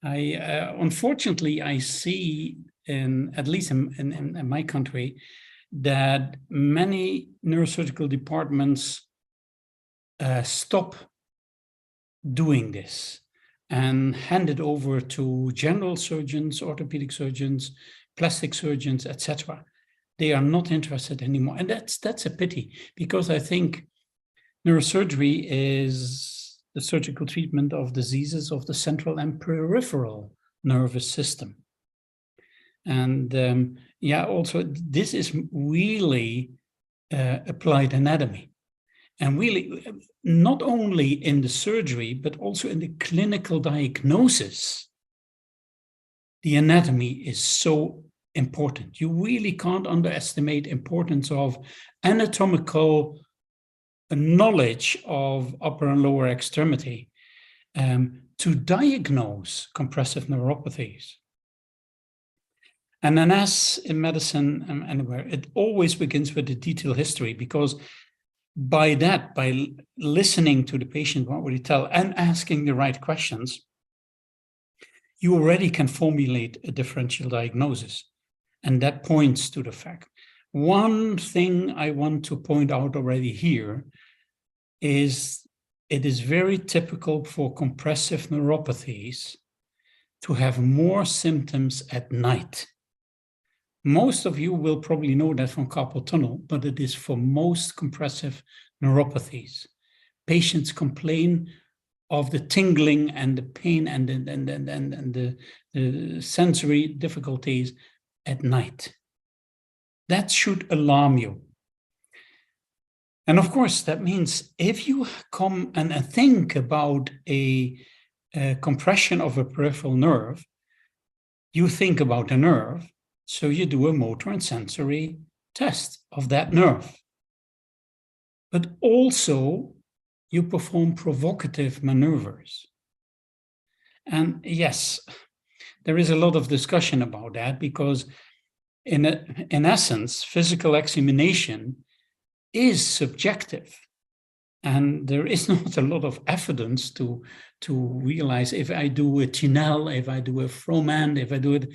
Unfortunately, I see at least in my country, that many neurosurgical departments stop doing this and hand it over to general surgeons, orthopedic surgeons, plastic surgeons, etc. They are not interested anymore, and that's a pity, because I think neurosurgery is the surgical treatment of diseases of the central and peripheral nervous system. And yeah, also this is really applied anatomy. And really, not only in the surgery, but also in the clinical diagnosis, the anatomy is so important. You really can't underestimate the importance of anatomical knowledge of upper and lower extremity to diagnose compressive neuropathies. And then, as in medicine anywhere, it always begins with the detailed history, because by listening to the patient, what would he tell, and asking the right questions, you already can formulate a differential diagnosis. And that points to the fact. One thing I want to point out already here is it is very typical for compressive neuropathies to have more symptoms at night. Most of you will probably know that from carpal tunnel, but it is for most compressive neuropathies. Patients complain of the tingling and the pain and the sensory difficulties at night. That should alarm you. And of course, that means if you come and think about a compression of a peripheral nerve, you think about a nerve, so you do a motor and sensory test of that nerve. But also, you perform provocative maneuvers. And yes, there is a lot of discussion about that, because in essence, physical examination is subjective. And there is not a lot of evidence to realize if I do a Tinel, if I do a Frohman, if I do it,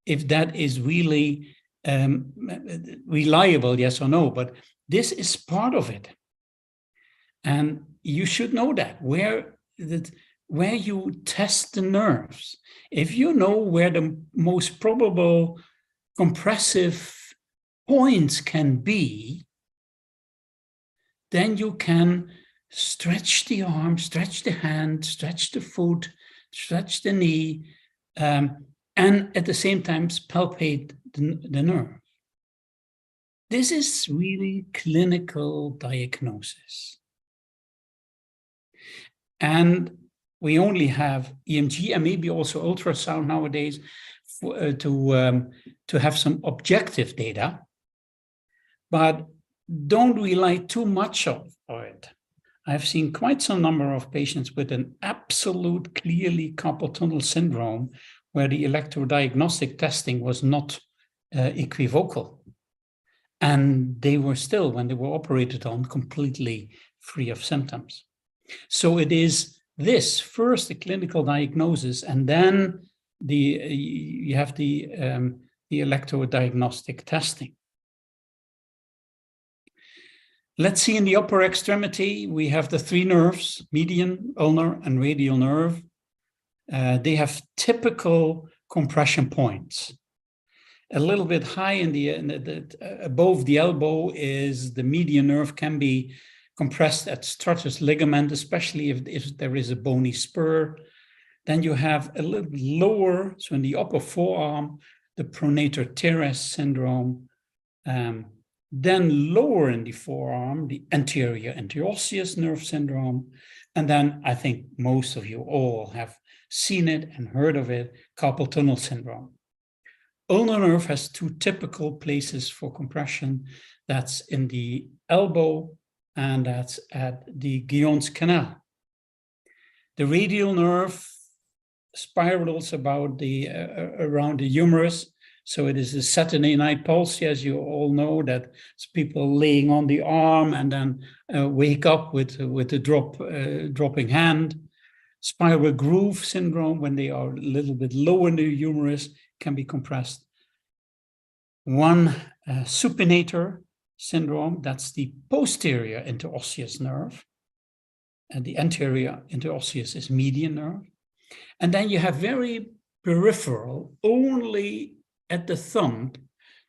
if that is really reliable, yes or no. But this is part of it. And you should know that, where you test the nerves. If you know where the most probable compressive points can be, then you can stretch the arm, stretch the hand, stretch the foot, stretch the knee, and at the same time palpate the nerve. This is really clinical diagnosis. And we only have EMG and maybe also ultrasound nowadays to have some objective data, but don't rely too much on it. I've seen quite some number of patients with an absolute clearly carpal tunnel syndrome where the electrodiagnostic testing was not equivocal. And they were still, when they were operated on, completely free of symptoms. So it is this, first the clinical diagnosis, and then you have the electrodiagnostic testing. Let's see, in the upper extremity, we have the three nerves, median, ulnar, and radial nerve. They have typical compression points. A little bit high above the elbow is the median nerve, can be compressed at stratus ligament, especially if there is a bony spur. Then you have a little lower, so in the upper forearm, the pronator teres syndrome. Then lower in the forearm, the anterior interosseous nerve syndrome. And then I think most of you all have seen it and heard of it, carpal tunnel syndrome. Ulnar nerve has two typical places for compression. That's in the elbow and that's at the Guillaume's canal. The radial nerve spirals about the around the humerus. So it is a Saturday night pulse, as you all know, that it's people laying on the arm and then wake up with a dropping hand. Spiral groove syndrome, when they are a little bit low in the humerus, can be compressed. One supinator syndrome, that's the posterior interosseous nerve, and the anterior interosseous is median nerve. And then you have very peripheral, only at the thumb,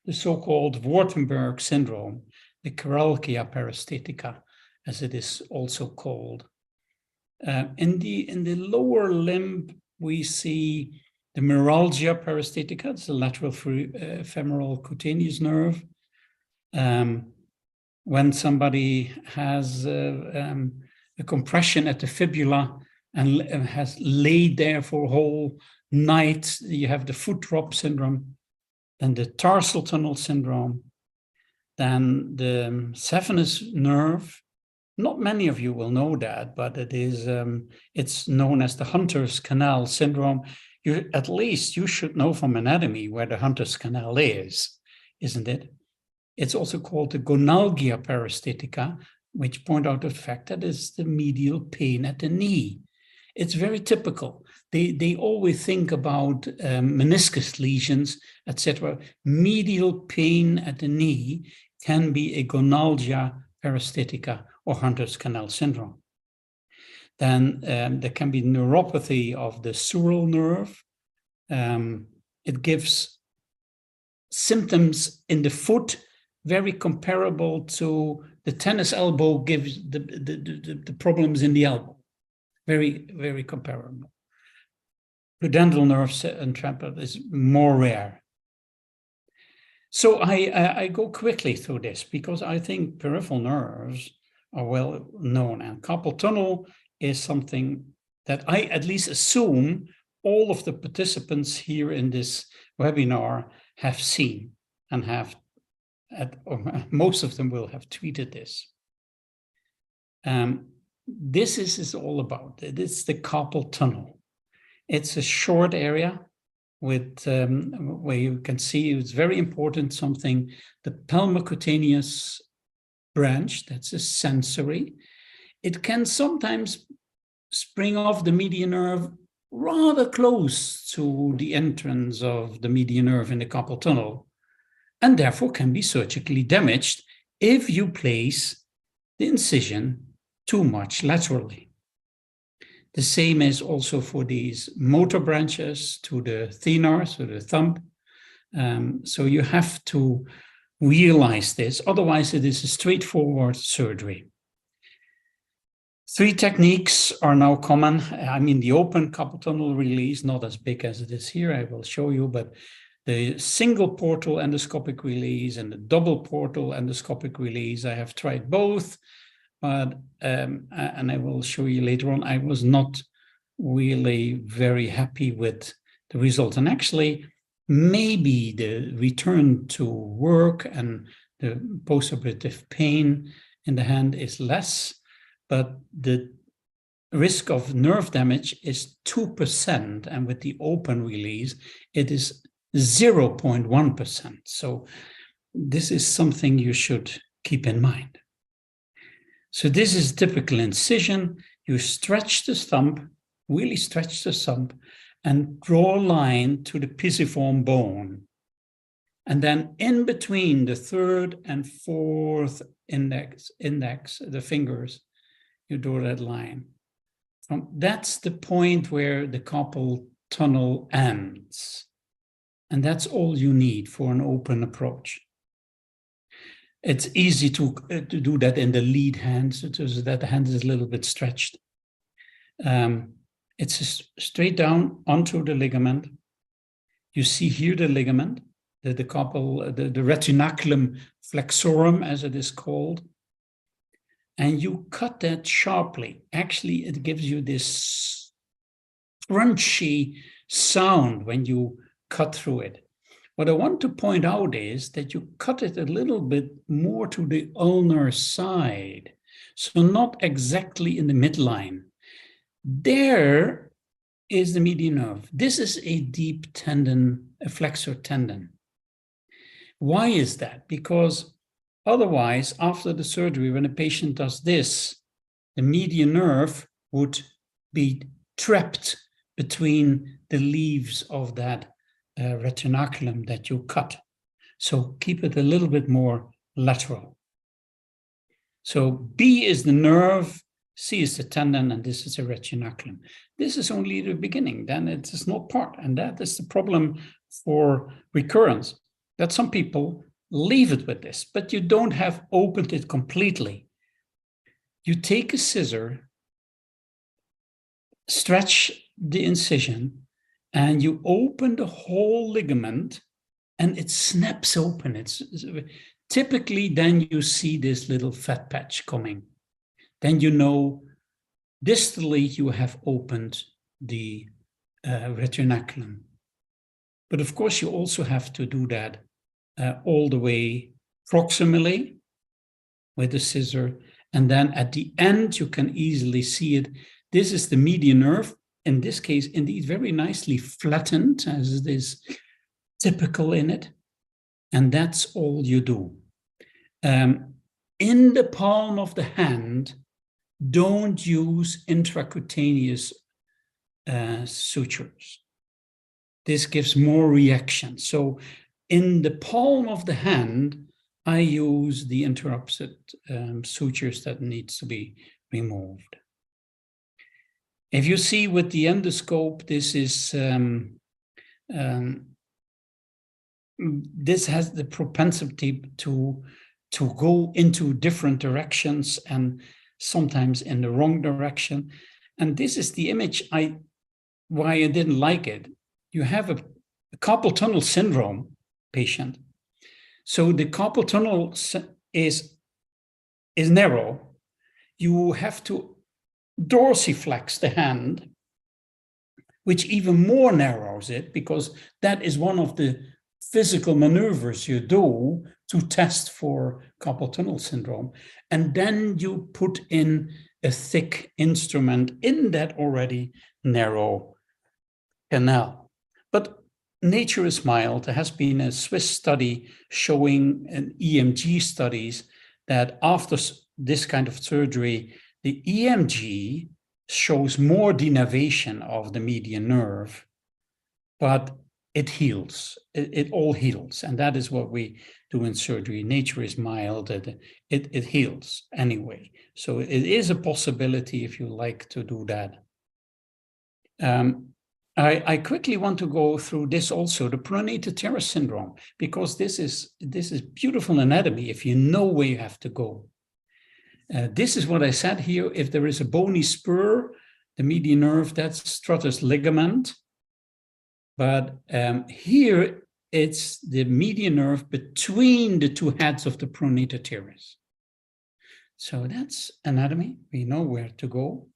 the so-called Wartenberg syndrome, the chiralgia paresthetica, as it is also called. In the lower limb, we see the neuralgia paresthetica, it's the lateral femoral cutaneous nerve. When somebody has a compression at the fibula and has laid there for a whole night, you have the foot drop syndrome, then the tarsal tunnel syndrome, then the saphenous nerve. Not many of you will know that, but it is it's known as the Hunter's Canal syndrome. At least you should know from anatomy where the Hunter's Canal is, isn't it? It's also called the gonalgia paresthetica, which point out the fact that it's the medial pain at the knee. It's very typical. They always think about meniscus lesions, etc. Medial pain at the knee can be a gonalgia paresthetica or Hunter's Canal syndrome. Then there can be neuropathy of the sural nerve. It gives symptoms in the foot very comparable to the tennis elbow gives the problems in the elbow. Very, very comparable. Pudendal nerve entrapment is more rare. So I go quickly through this because I think peripheral nerves are well known, and carpal tunnel is something that I at least assume all of the participants here in this webinar have seen and have, or most of them will have tweeted this. This is all about. It's the carpal tunnel. It's a short area with where you can see it's very important something, the palmocutaneous branch, that's a sensory. It can sometimes spring off the median nerve rather close to the entrance of the median nerve in the carpal tunnel, and therefore can be surgically damaged if you place the incision too much laterally. The same is also for these motor branches to the thenar, so the thumb. So you have to realize this, otherwise it is a straightforward surgery. 3 techniques are now common. I mean, the open carpal tunnel release, not as big as it is here, I will show you, but the single portal endoscopic release and the double portal endoscopic release, I have tried both, but, and I will show you later on, I was not really very happy with the result. And actually, maybe the return to work and the postoperative pain in the hand is less, but the risk of nerve damage is 2%, and with the open release, it is 0.1%. So this is something you should keep in mind. So this is typical incision. You stretch the thumb, really stretch the thumb, and draw a line to the pisiform bone. And then in between the 3rd and 4th index, the fingers, you draw that line. That's the point where the carpal tunnel ends. And that's all you need for an open approach. It's easy to do that in the lead hand, so that the hand is a little bit stretched. It's straight down onto the ligament. You see here the ligament, the retinaculum flexorum, as it is called. And you cut that sharply. Actually, it gives you this crunchy sound when you cut through it. What I want to point out is that you cut it a little bit more to the ulnar side, so not exactly in the midline. There is the median nerve. This is a deep tendon, a flexor tendon. Why is that? Because otherwise, after the surgery, when a patient does this, the median nerve would be trapped between the leaves of that retinaculum that you cut. So keep it a little bit more lateral. So B is the nerve, C is the tendon, and this is the retinaculum. This is only the beginning, then it is not part. And that is the problem for recurrence, that some people leave it with this, but you don't have opened it completely. You take a scissor, stretch the incision, and you open the whole ligament, and it snaps open. It's typically, then you see this little fat patch coming. Then you know distally you have opened the retinaculum. But of course, you also have to do that all the way proximally with the scissor. And then at the end, you can easily see it. This is the median nerve. In this case, indeed, very nicely flattened, as it is typical in it. And that's all you do. In the palm of the hand, don't use intracutaneous sutures. This gives more reaction. So in the palm of the hand, I use the interrupted sutures that needs to be removed. If you see with the endoscope, this is this has the propensity to go into different directions and sometimes in the wrong direction. And this is the image why I didn't like it. You have a carpal tunnel syndrome patient. So the carpal tunnel is narrow. You have to dorsiflex the hand, which even more narrows it, because that is one of the physical maneuvers you do to test for carpal tunnel syndrome. And then you put in a thick instrument in that already narrow canal. But nature is mild. There has been a Swiss study showing in EMG studies that after this kind of surgery, the EMG shows more denervation of the median nerve, but it heals. It all heals. And that is what we do in surgery. Nature is mild. It heals anyway. So it is a possibility if you like to do that. I quickly want to go through this also, the pronator teres syndrome, because this is beautiful anatomy if you know where you have to go. This is what I said here. If there is a bony spur, the median nerve, that's stratus ligament. But here it's the median nerve between the two heads of the pronator teres. So that's anatomy. We know where to go.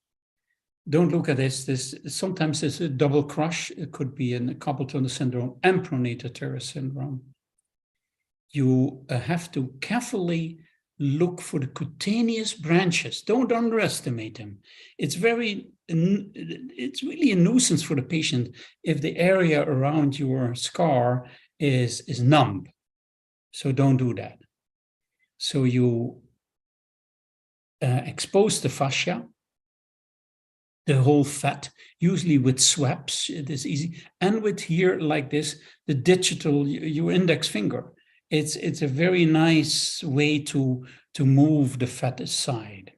Don't look at this. Sometimes it's a double crush. It could be a carpal tunnel syndrome and pronator teres syndrome. You have to carefully look for the cutaneous branches. Don't underestimate them. It's really a nuisance for the patient if the area around your scar is numb. So don't do that. So you expose the fascia, the whole fat, usually with swaps, it is easy. And with here, like this, the digital, your index finger. It's a very nice way to move the fat aside.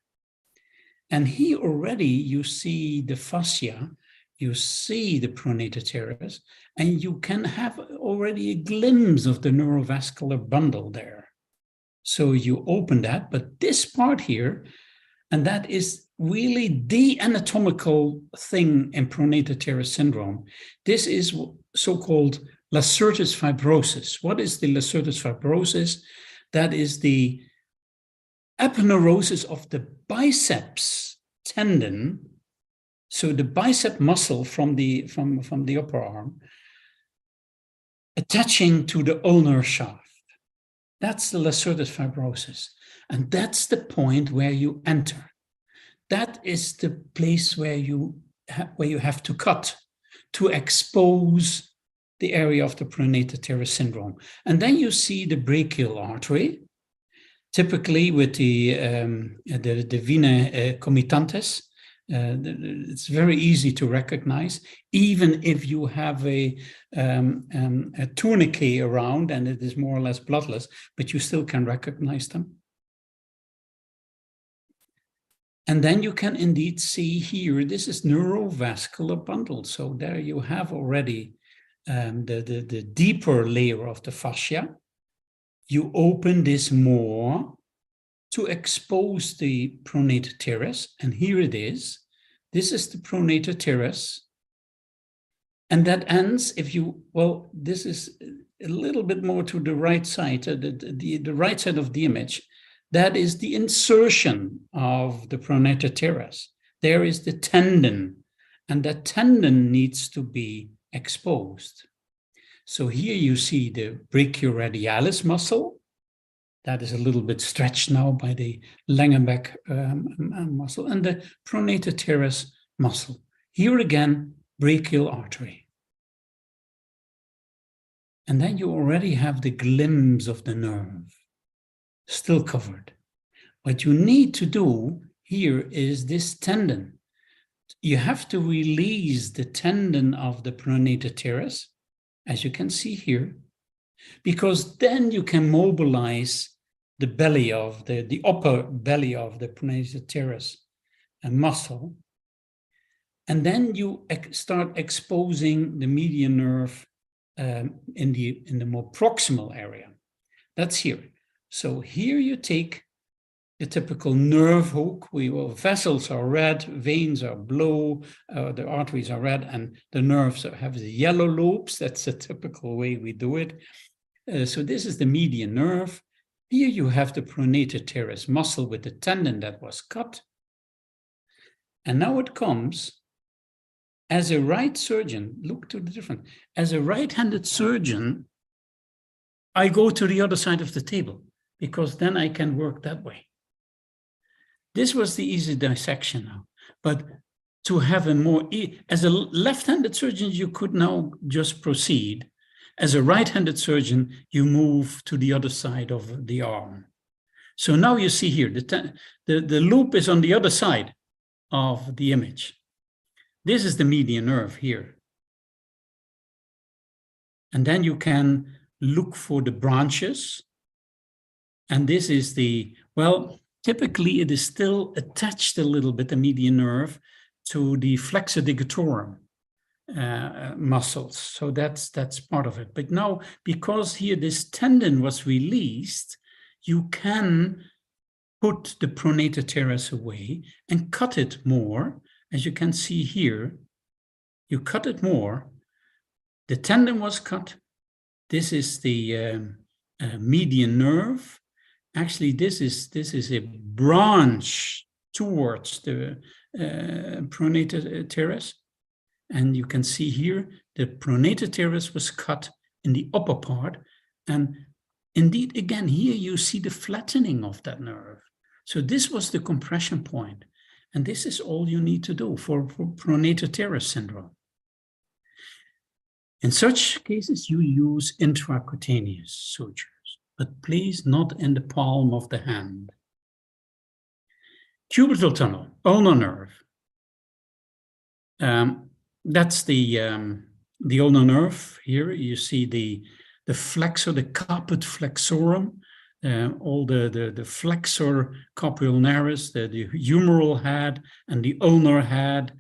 And here already you see the fascia, you see the pronator teres, and you can have already a glimpse of the neurovascular bundle there. So you open that, but this part here, and that is really the anatomical thing in pronator teres syndrome. This is so-called lacertus fibrosis. What is the lacertus fibrosis? That is the aponeurosis of the biceps tendon. So the bicep muscle from the upper arm attaching to the ulnar shaft. That's the lacertus fibrosis. And that's the point where you enter. That is the place where you have to cut to expose the area of the pronator teres syndrome. And then you see the brachial artery, typically with the vena comitantes. It's very easy to recognize, even if you have a tourniquet around and it is more or less bloodless, but you still can recognize them. And then you can indeed see here, this is neurovascular bundle. So there you have already the deeper layer of the fascia. You open this more to expose the pronator teres, and here it is. This is the pronator teres, and that ends, this is a little bit more to the right side, the right side of the image. That is the insertion of the pronator teres. There is the tendon, and that tendon needs to be exposed. So here you see the brachioradialis muscle. That is a little bit stretched now by the Langenbeck muscle, and the pronator teres muscle. Here again, brachial artery. And then you already have the glimpse of the nerve, still covered. What you need to do here is this tendon. You have to release the tendon of the pronator teres, as you can see here, because then you can mobilize the belly of the upper belly of the pronator teres muscle. And then you start exposing the median nerve in the more proximal area. That's here. So here you take the typical nerve hook. Vessels are red, veins are blue, the arteries are red, and the nerves have the yellow loops. That's a typical way we do it. So this is the median nerve. Here you have the pronator teres muscle with the tendon that was cut. And now it comes, as a right surgeon, look to the difference. As a right-handed surgeon, I go to the other side of the table because then I can work that way. This was the easy dissection now. But to have a more, as a left-handed surgeon, you could now just proceed. As a right-handed surgeon, you move to the other side of the arm. So now you see here, the loop is on the other side of the image. This is the median nerve here. And then you can look for the branches. And this is typically it is still attached a little bit, the median nerve, to the flexor digitorum muscles. So that's part of it. But now, because here this tendon was released, you can put the pronator teres away and cut it more. As you can see here, you cut it more. The tendon was cut. This is the median nerve. Actually, this is a branch towards the pronator teres. And you can see here, the pronator teres was cut in the upper part. And indeed, again, here you see the flattening of that nerve. So this was the compression point. And this is all you need to do for pronator teres syndrome. In such cases, you use intracutaneous sutures, but please not in the palm of the hand. Cubital tunnel, ulnar nerve. That's the ulnar nerve. Here you see the flexor, the caput flexorum, all the flexor corpulnaris, the humeral head and the ulnar head,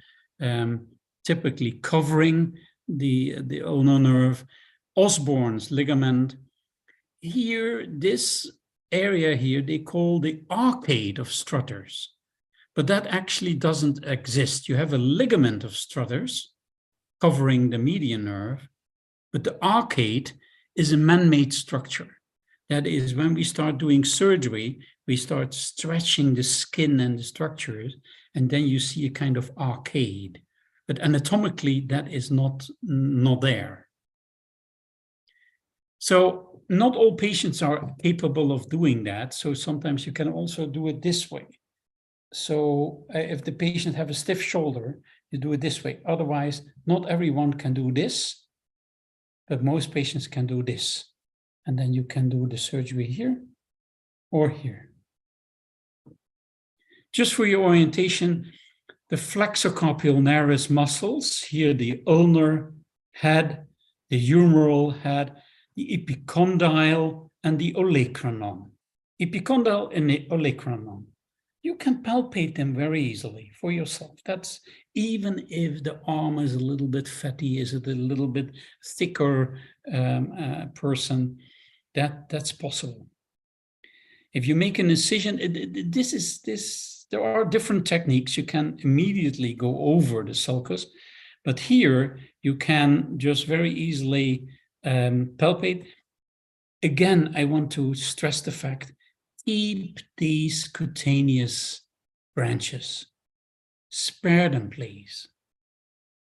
typically covering the ulnar nerve. Osborn's ligament. Here, this area here they call the arcade of strutters, but that actually doesn't exist. You have a ligament of strutters covering the median nerve, but the arcade is a man-made structure. That is, when we start doing surgery, we start stretching the skin and the structures, and then you see a kind of arcade. But anatomically, that is not there. So not all patients are capable of doing that. So sometimes you can also do it this way. So if the patient have a stiff shoulder, you do it this way. Otherwise, not everyone can do this, but most patients can do this. And then you can do the surgery here or here. Just for your orientation, the flexocarpionaris muscles, here the ulnar head, the humeral head, the epicondyle, and the olecranon. Epicondyle and the olecranon. You can palpate them very easily for yourself. That's even if the arm is a little bit fatty, is it a little bit thicker person, that's possible. If you make an incision, there are different techniques. You can immediately go over the sulcus, but here you can just very easily palpate. Again, I want to stress the fact, keep these cutaneous branches. Spare them, please.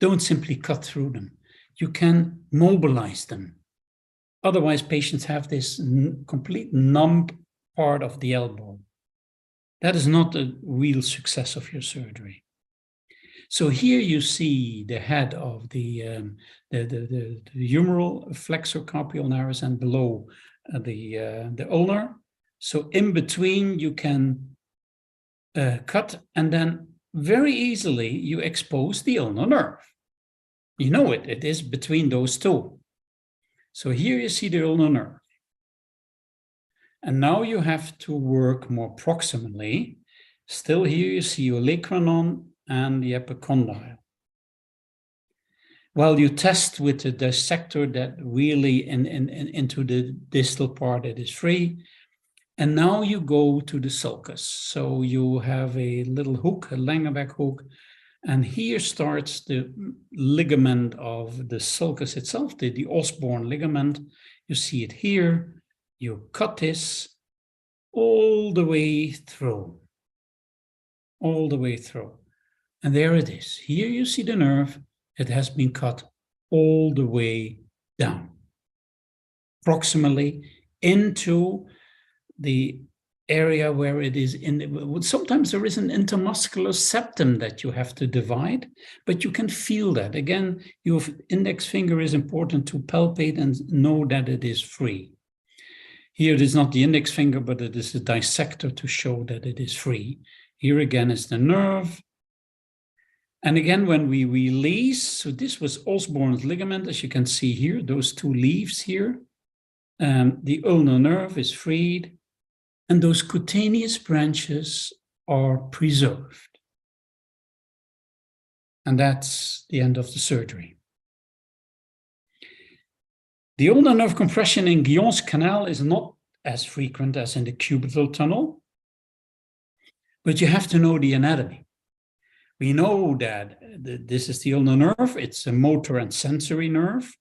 Don't simply cut through them. You can mobilize them. Otherwise, patients have this complete numb part of the elbow. That is not a real success of your surgery. So here you see the head of the humeral flexocarpionaris and below the ulnar. So in between you can cut, and then very easily you expose the ulnar nerve. You know it is between those two. So here you see the ulnar nerve. And now you have to work more proximally. Still here you see your olecranon and the epicondyle. Well, you test with the dissector that really into the distal part it is free. And now you go to the sulcus. So you have a little hook, a Langerbeck hook, and here starts the ligament of the sulcus itself, the Osborne ligament. You see it here. You cut this all the way through. All the way through. And there it is. Here you see the nerve. It has been cut all the way down, proximally into the area where it is in. Sometimes there is an intermuscular septum that you have to divide, but you can feel that. Again, your index finger is important to palpate and know that it is free. Here it is not the index finger, but it is a dissector to show that it is free. Here again is the nerve. And again, when we release, so this was Osborne's ligament, as you can see here, those two leaves here. The ulnar nerve is freed, and those cutaneous branches are preserved. And that's the end of the surgery. The ulnar nerve compression in Guillaume's canal is not as frequent as in the cubital tunnel, but you have to know the anatomy. We know that this is the ulnar nerve, it's a motor and sensory nerve.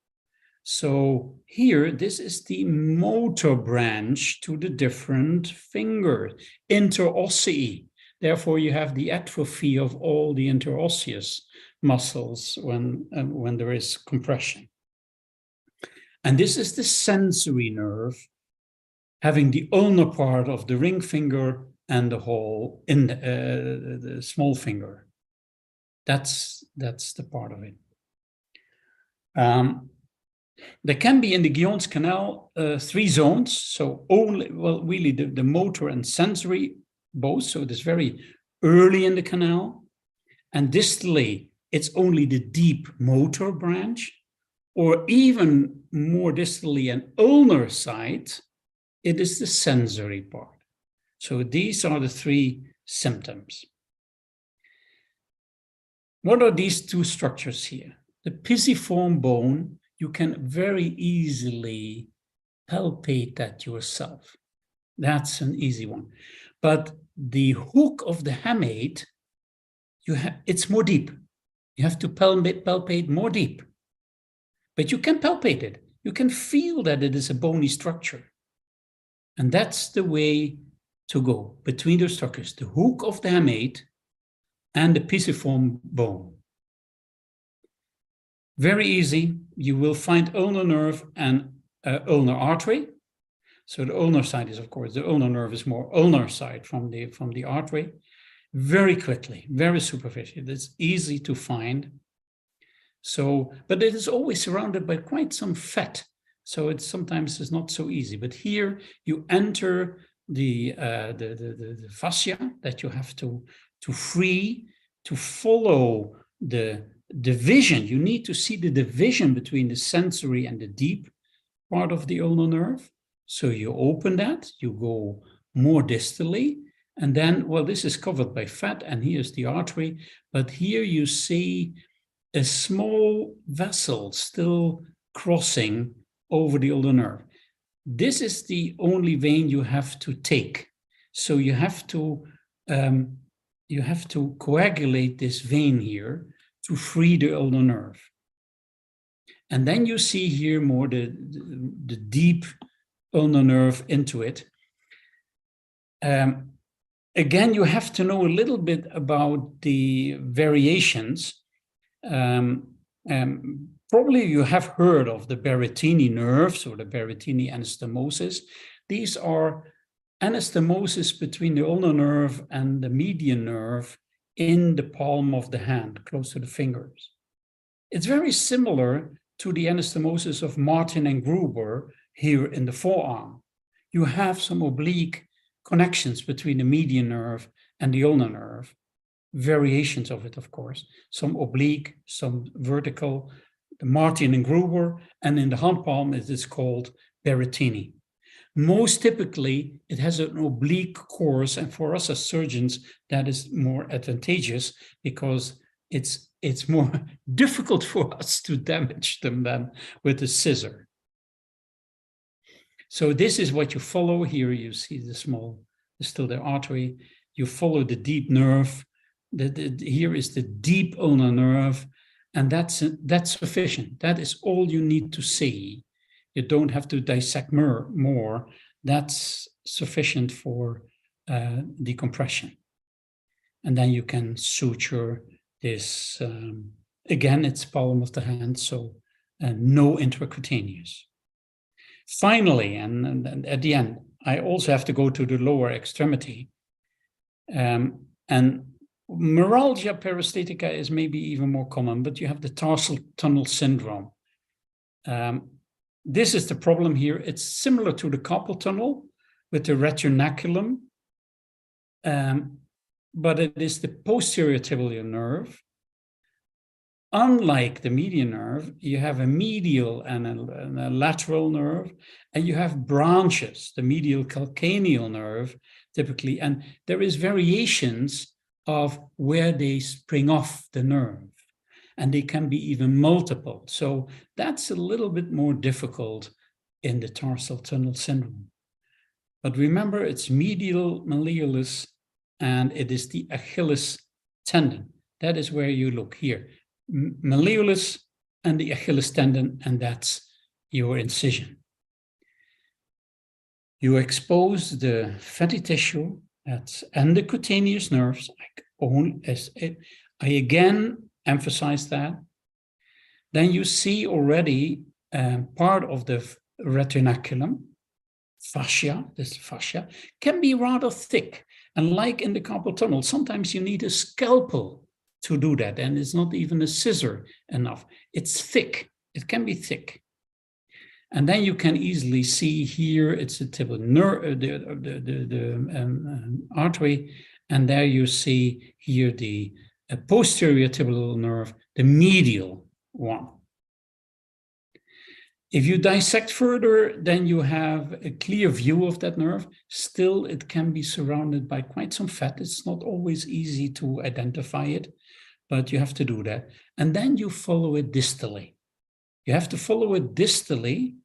So here, this is the motor branch to the different fingers, interossei. Therefore, you have the atrophy of all the interosseous muscles when there is compression. And this is the sensory nerve, having the ulnar part of the ring finger and the whole in the small finger. That's the part of it. There can be in the Guillaume's canal 3 zones. So only, well, really the motor and sensory both. So it is very early in the canal. And distally, it's only the deep motor branch, or even more distally an ulnar side, it is the sensory part. So these are the 3 symptoms. What are these 2 structures here? The pisiform bone, you can very easily palpate that yourself. That's an easy one. But the hook of the hamate, it's more deep. You have to palpate more deep. But you can palpate it. You can feel that it is a bony structure. And that's the way to go between those structures, the hook of the hamate and the pisiform bone. Very easy. You will find ulnar nerve and ulnar artery. So the ulnar side is, of course, the ulnar nerve is more ulnar side from the artery. Very quickly, very superficial. It's easy to find. So, but it is always surrounded by quite some fat. So it's sometimes it's not so easy. But here you enter the fascia that you have to free, to follow the division. You need to see the division between the sensory and the deep part of the ulnar nerve. So you open that, you go more distally, and then, well, this is covered by fat, and here's the artery, but here you see a small vessel still crossing over the ulnar nerve. This is the only vein you have to take. So you have to coagulate this vein here to free the ulnar nerve. And then you see here more the deep ulnar nerve into it. Again, you have to know a little bit about the variations. Probably you have heard of the Berrettini nerves or the Berrettini anastomosis. These are anastomosis between the ulnar nerve and the median nerve in the palm of the hand, close to the fingers. It's very similar to the anastomosis of Martin and Gruber here in the forearm. You have some oblique connections between the median nerve and the ulnar nerve, variations of it, of course, some oblique, some vertical, the Martin and Gruber, and in the hand palm it is called Berrettini. Most typically, it has an oblique course, and for us as surgeons, that is more advantageous because it's more difficult for us to damage them than with a scissor. So this is what you follow. Here you see still the artery. You follow the deep nerve. Here is the deep ulnar nerve, and that's sufficient. That is all you need to see. You don't have to dissect more. That's sufficient for decompression. And then you can suture this. Again, it's palm of the hand, so no intracutaneous. Finally, and at the end, I also have to go to the lower extremity. And neuralgia paresthetica is maybe even more common, but you have the tarsal tunnel syndrome. This is the problem here. It's similar to the carpal tunnel with the retinaculum, but it is the posterior tibial nerve. Unlike the median nerve, you have a medial and a lateral nerve, and you have branches, the medial calcaneal nerve, typically, and there is variations of where they spring off the nerve, and they can be even multiple. So that's a little bit more difficult in the tarsal tunnel syndrome. But remember, it's medial malleolus, and it is the Achilles tendon. That is where you look here. Malleolus and the Achilles tendon, and that's your incision. You expose the fatty tissue and the cutaneous nerves. I again emphasize that. Then you see already part of the retinaculum, fascia. This fascia can be rather thick, and like in the carpal tunnel, sometimes you need a scalpel to do that, and it's not even a scissor enough. It's thick. It can be thick. And then you can easily see here, it's a tibial nerve, the artery, and there you see here the posterior tibial nerve, the medial one. If you dissect further, then you have a clear view of that nerve. Still, it can be surrounded by quite some fat. It's not always easy to identify it, but you have to do that. And then you follow it distally. You have to follow it distally.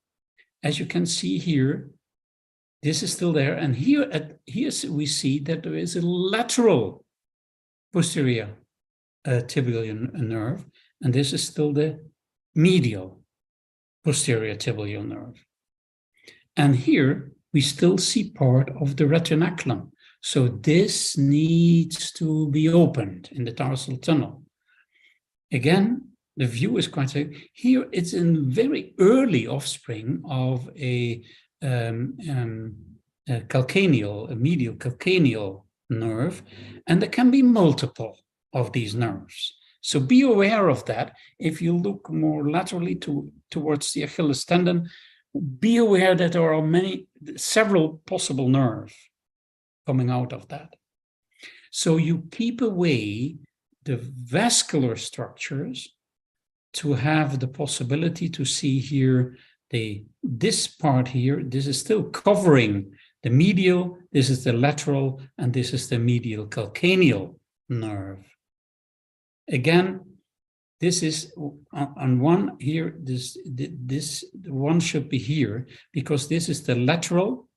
As you can see here, This is still there. And here we see that there is a lateral posterior tibial nerve, and this is still the medial posterior tibial nerve. And here we still see part of the retinaculum. So this needs to be opened in the tarsal tunnel. Again, the view is quite here. It's a very early offspring of a calcaneal, a medial calcaneal nerve, and there can be multiple of these nerves. So be aware of that. If you look more laterally towards the Achilles tendon, be aware that there are several possible nerves coming out of that. So you keep away the vascular structures to have the possibility to see here this part here. This is still covering the medial, this is the lateral, and this is the medial calcaneal nerve. Again, this is on one here, this one should be here, because this is the lateral,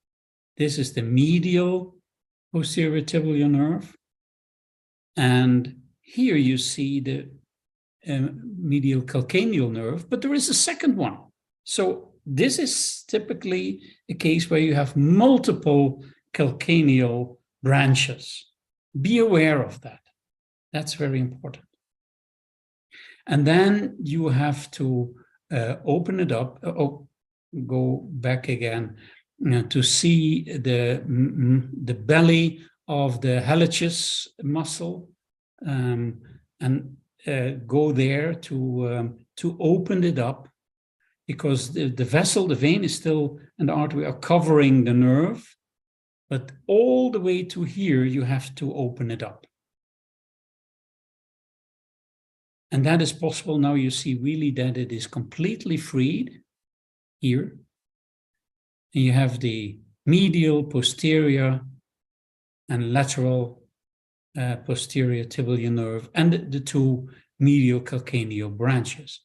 this is the medial posterior tibial nerve, and here you see the medial calcaneal nerve, but there is a second one. So this is typically a case where you have multiple calcaneal branches. Be aware of that. That's very important. And then you have to open it up, go back again to see the belly of the hallucis muscle, and go there to open it up, because the vessel, the vein is still, and the artery are covering the nerve, but all the way to here, you have to open it up. And that is possible. Now you see really that it is completely freed here. And you have the medial, posterior, and lateral posterior tibial nerve, and the two medial calcaneal branches.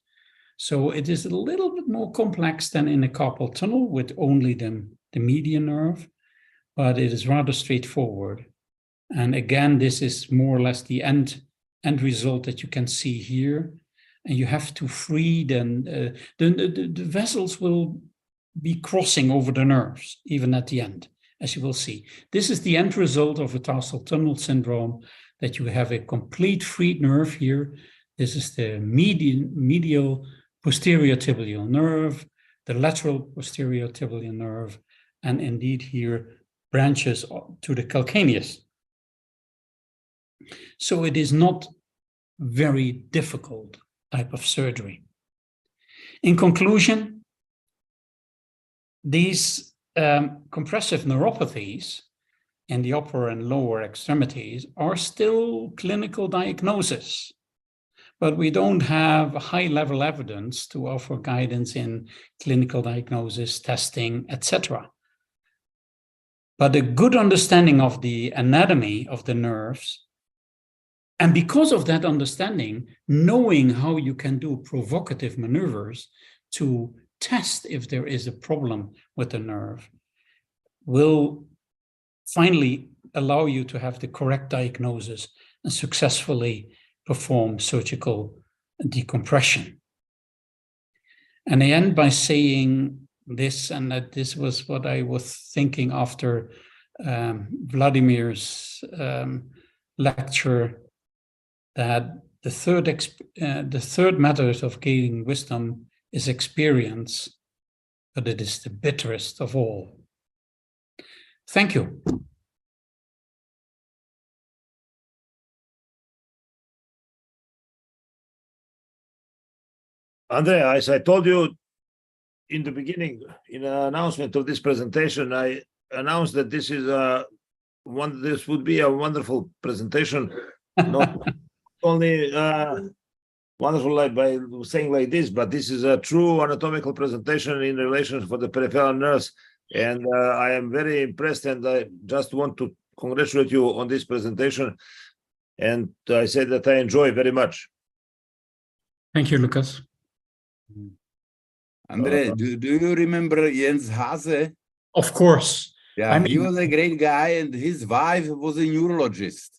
So it is a little bit more complex than in a carpal tunnel with only the median nerve, but it is rather straightforward. And again, this is more or less the end result that you can see here. And you have to free then, the vessels will be crossing over the nerves, even at the end, as you will see. This is the end result of a tarsal tunnel syndrome, that you have a complete freed nerve here. This is the medial posterior tibial nerve, the lateral posterior tibial nerve, and indeed here branches to the calcaneus. So it is not very difficult type of surgery. In conclusion, these compressive neuropathies in the upper and lower extremities are still clinical diagnosis, but we don't have high-level evidence to offer guidance in clinical diagnosis, testing, etc. But a good understanding of the anatomy of the nerves, and because of that understanding, knowing how you can do provocative maneuvers to test if there is a problem with the nerve, will finally allow you to have the correct diagnosis and successfully perform surgical decompression. And I end by saying this, and that this was what I was thinking after Vladimir's lecture, that the third method of gaining wisdom is experience, but it is the bitterest of all. Thank you. Andrea, as I told you in the beginning, in an announcement of this presentation, I announced that this is this would be a wonderful presentation, not only wonderful like by saying like this, but this is a true anatomical presentation in relation for the peripheral nerves. And I am very impressed, and I just want to congratulate you on this presentation. And I said that I enjoy very much. Thank you, Lucas. Andre, do you remember Jens Hase? Of course. Yeah, I mean, he was a great guy, and his wife was a neurologist.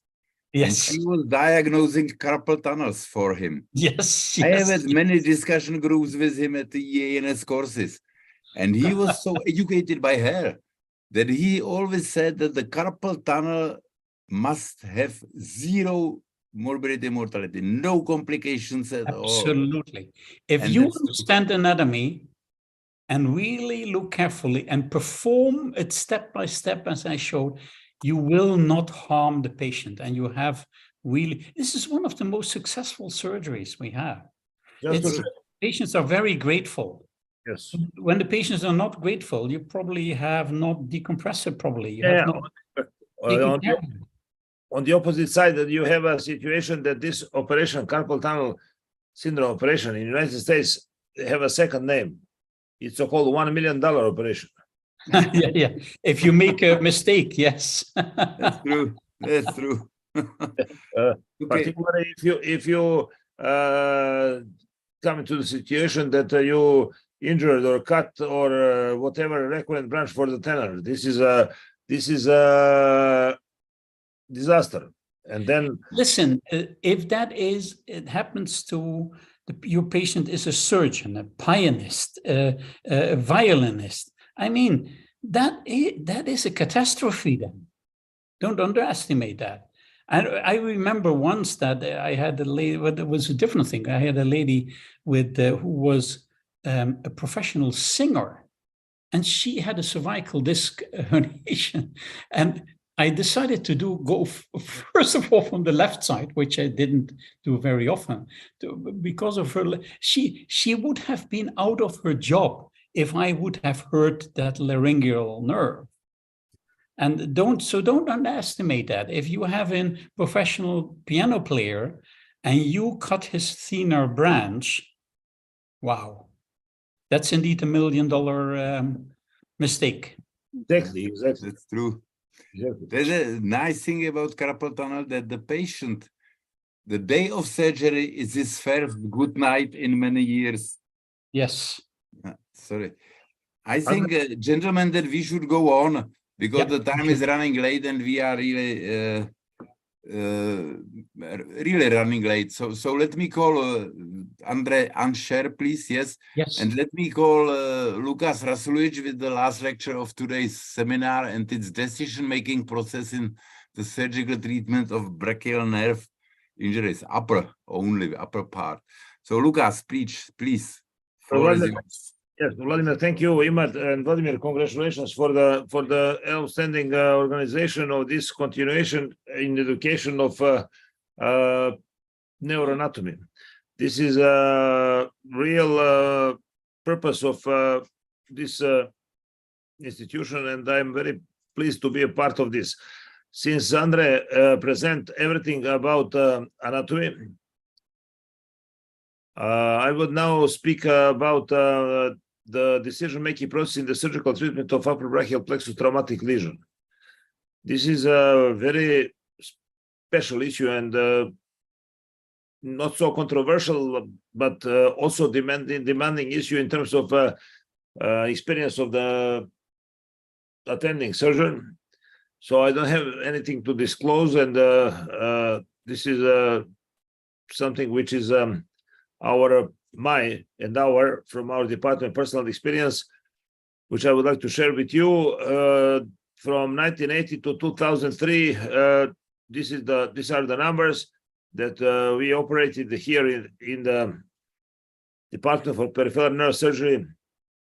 And yes, she was diagnosing carpal tunnels for him. yes, I have yes. had many discussion groups with him at the IANS courses, and he was so educated by her that he always said that the carpal tunnel must have zero morbidity and mortality, no complications at all. Absolutely. If And you that's true. understand anatomy and really look carefully and perform it step by step, as I showed, you will not harm the patient. And you have really, this is one of the most successful surgeries we have. Patients are very grateful. Yes. When the patients are not grateful, you probably have not decompressed it properly. You Yeah, have not taken care of it. On the opposite side, that you have a situation that this operation, carpal tunnel syndrome operation in the United States, they have a second name. It's so-called $1 million operation. Yeah, yeah. If you make a mistake, yes. That's true. That's true. Particularly if you come into the situation that you injured or cut or whatever recurrent branch for the tenor. This is a disaster. And then listen, if that is, it happens to your patient is a surgeon, a pianist, a violinist. I mean, that is a catastrophe. Then, don't underestimate that. I remember once that I had a lady. Well, it was a different thing. I had a lady with who was a professional singer, and she had a cervical disc herniation, and I decided to go first of all from the left side, which I didn't do very often, because of her. She would have been out of her job if I would have hurt that laryngeal nerve. And don't underestimate that. If you have a professional piano player and you cut his thinner branch, wow, that's indeed $1 million mistake. Exactly. That's true. Exactly. There's a nice thing about carpal tunnel that the patient, the day of surgery is his first good night in many years. Yes. Sorry. I think, gentlemen, that we should go on because the time is running late and we are really running late. So let me call Andre Ansher, please. Yes. Yes. And let me call Lukas Rasulic with the last lecture of today's seminar and its decision-making process in the surgical treatment of brachial nerve injuries, upper part. So Lukas, please. Yes, Vladimir, thank you, Imad, and Vladimir, congratulations for the outstanding organization of this continuation in education of neuroanatomy. This is a real purpose of this institution, and I'm very pleased to be a part of this. Since Andre present everything about anatomy, I would now speak about the decision-making process in the surgical treatment of upper brachial plexus traumatic lesion. This is a very special issue and not so controversial, but also demanding issue in terms of experience of the attending surgeon. So I don't have anything to disclose, and this is something which is from our department personal experience, which I would like to share with you. From 1980 to 2003, these are the numbers that we operated here in the Department for Peripheral Neurosurgery,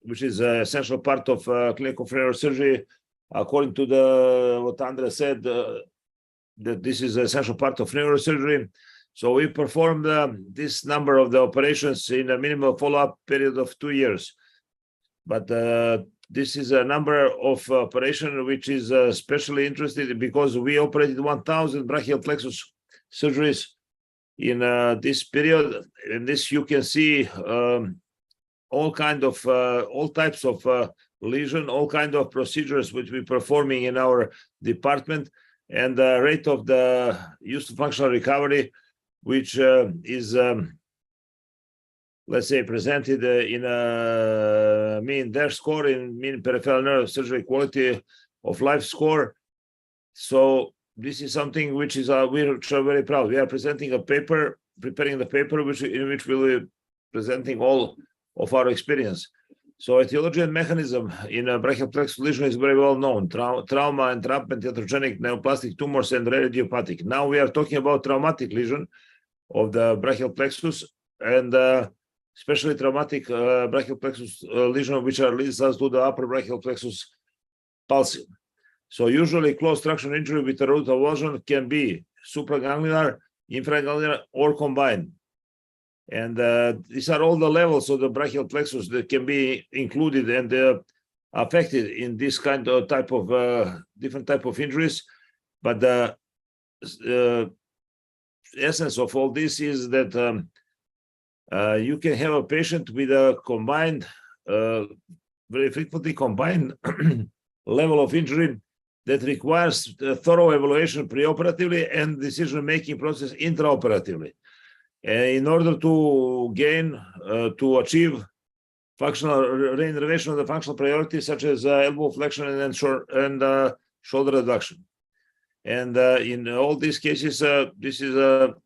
which is an essential part of clinical neurosurgery. According to what Andre said, that this is an essential part of neurosurgery. So we performed this number of the operations in a minimal follow-up period of 2 years. But this is a number of operation which is especially interesting because we operated 1,000 brachial plexus surgeries in this period. And this you can see all types of lesion, all kind of procedures which we're performing in our department, and the rate of the use of functional recovery, which is, let's say, presented in a mean DASH score in mean peripheral neurosurgery quality of life score. So this is something which is we are very proud. We are presenting a paper, preparing the paper, in which we'll be presenting all of our experience. So etiology and mechanism in a brachial plexus lesion is very well known. Trauma, entrapment, iatrogenic, neoplastic tumors, and rare idiopathic. Now we are talking about traumatic lesion of the brachial plexus, and especially traumatic brachial plexus lesion, which leads us to the upper brachial plexus palsy. So usually closed traction injury with a root avulsion can be supraganglionic, infraganglionic, or combined. And these are all the levels of the brachial plexus that can be included and affected in this kind of type of different type of injuries. But the essence of all this is that you can have a patient with a combined, very frequently combined level of injury that requires a thorough evaluation preoperatively and decision-making process intraoperatively. In order to gain, to achieve functional reinnervation of the functional priorities such as elbow flexion and shoulder adduction. And in all these cases, this is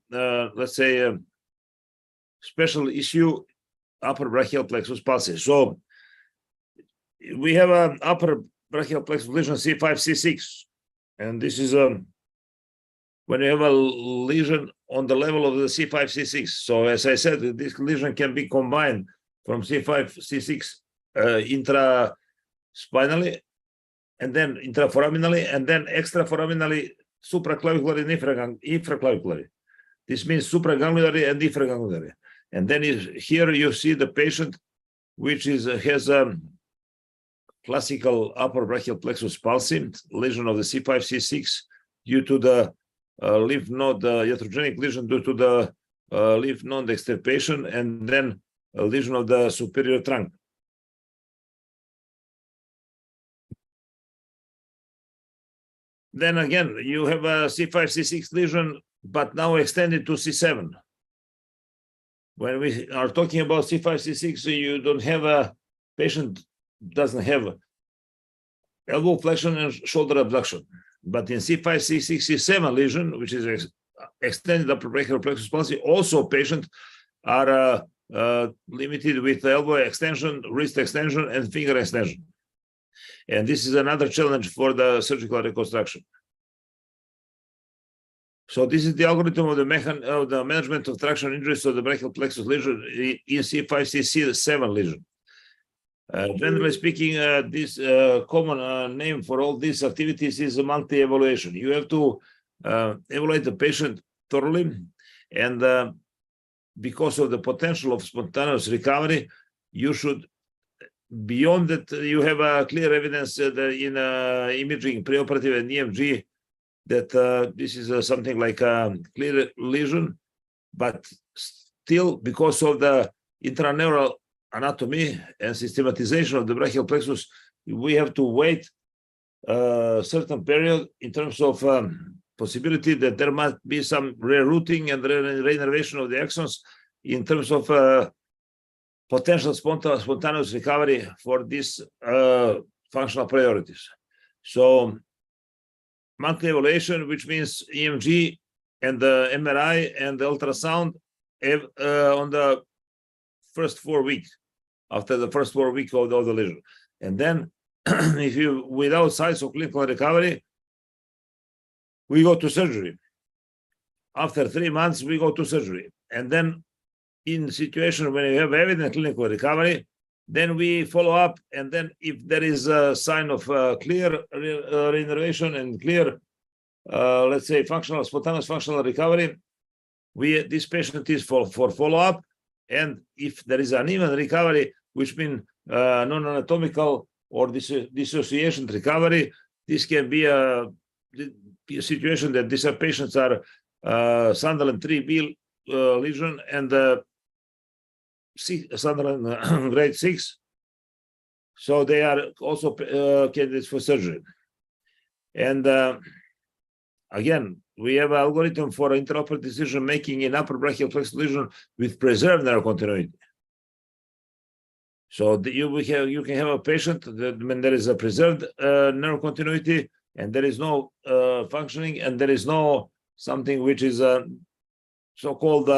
let's say, a special issue, upper brachial plexus palsy. So we have an upper brachial plexus lesion C5, C6, and this is when you have a lesion on the level of the C5, C6. So as I said, this lesion can be combined from C5, C6 intraspinally, and then intraforaminally, and then extraforaminally, supraclavicularly and infraclavicularly. This means supraganglionic and infraganglionic. And then here you see the patient, which has a classical upper brachial plexus palsy, lesion of the C5, C6 due to the lymph node, iatrogenic lesion due to the lymph node extirpation, and then a lesion of the superior trunk. Then again, you have a C5, C6 lesion, but now extended to C7. When we are talking about C5, C6, you don't have a patient doesn't have elbow flexion and shoulder abduction. But in C5, C6, C7 lesion, which is extended upper brachial plexus palsy, also patients are limited with elbow extension, wrist extension, and finger extension. And this is another challenge for the surgical reconstruction. So this is the algorithm of the management of traction injuries of the brachial plexus lesion in C5, C7 lesion. Generally speaking, this common name for all these activities is a multi-evaluation. You have to evaluate the patient thoroughly, and because of the potential of spontaneous recovery, you should, beyond that, you have clear evidence in imaging, preoperative and EMG, that this is something like a clear lesion, but still, because of the intraneural anatomy and systematization of the brachial plexus, we have to wait a certain period in terms of possibility that there might be some rerouting and reinnervation of the axons in terms of potential spontaneous recovery for these functional priorities. So monthly evaluation, which means EMG and the MRI and the ultrasound on the first 4 weeks, after the first 4 weeks of the lesion. And then if you, without signs of clinical recovery, we go to surgery. After 3 months, we go to surgery. And then in situation when you have evident clinical recovery, then we follow up. And then if there is a sign of clear reinnervation and clear, let's say, spontaneous functional recovery, this patient is for follow-up. And if there is uneven recovery, which means non-anatomical or dissociation recovery, this can be a situation that these patients are Sunderland 3B lesion and Sunderland grade 6. So they are also candidates for surgery. And again, we have an algorithm for intraoperative decision making in upper brachial plexus lesion with preserved nerve continuity. So you can have a patient that when there is a preserved nerve continuity and there is no functioning and there is no something which is so-called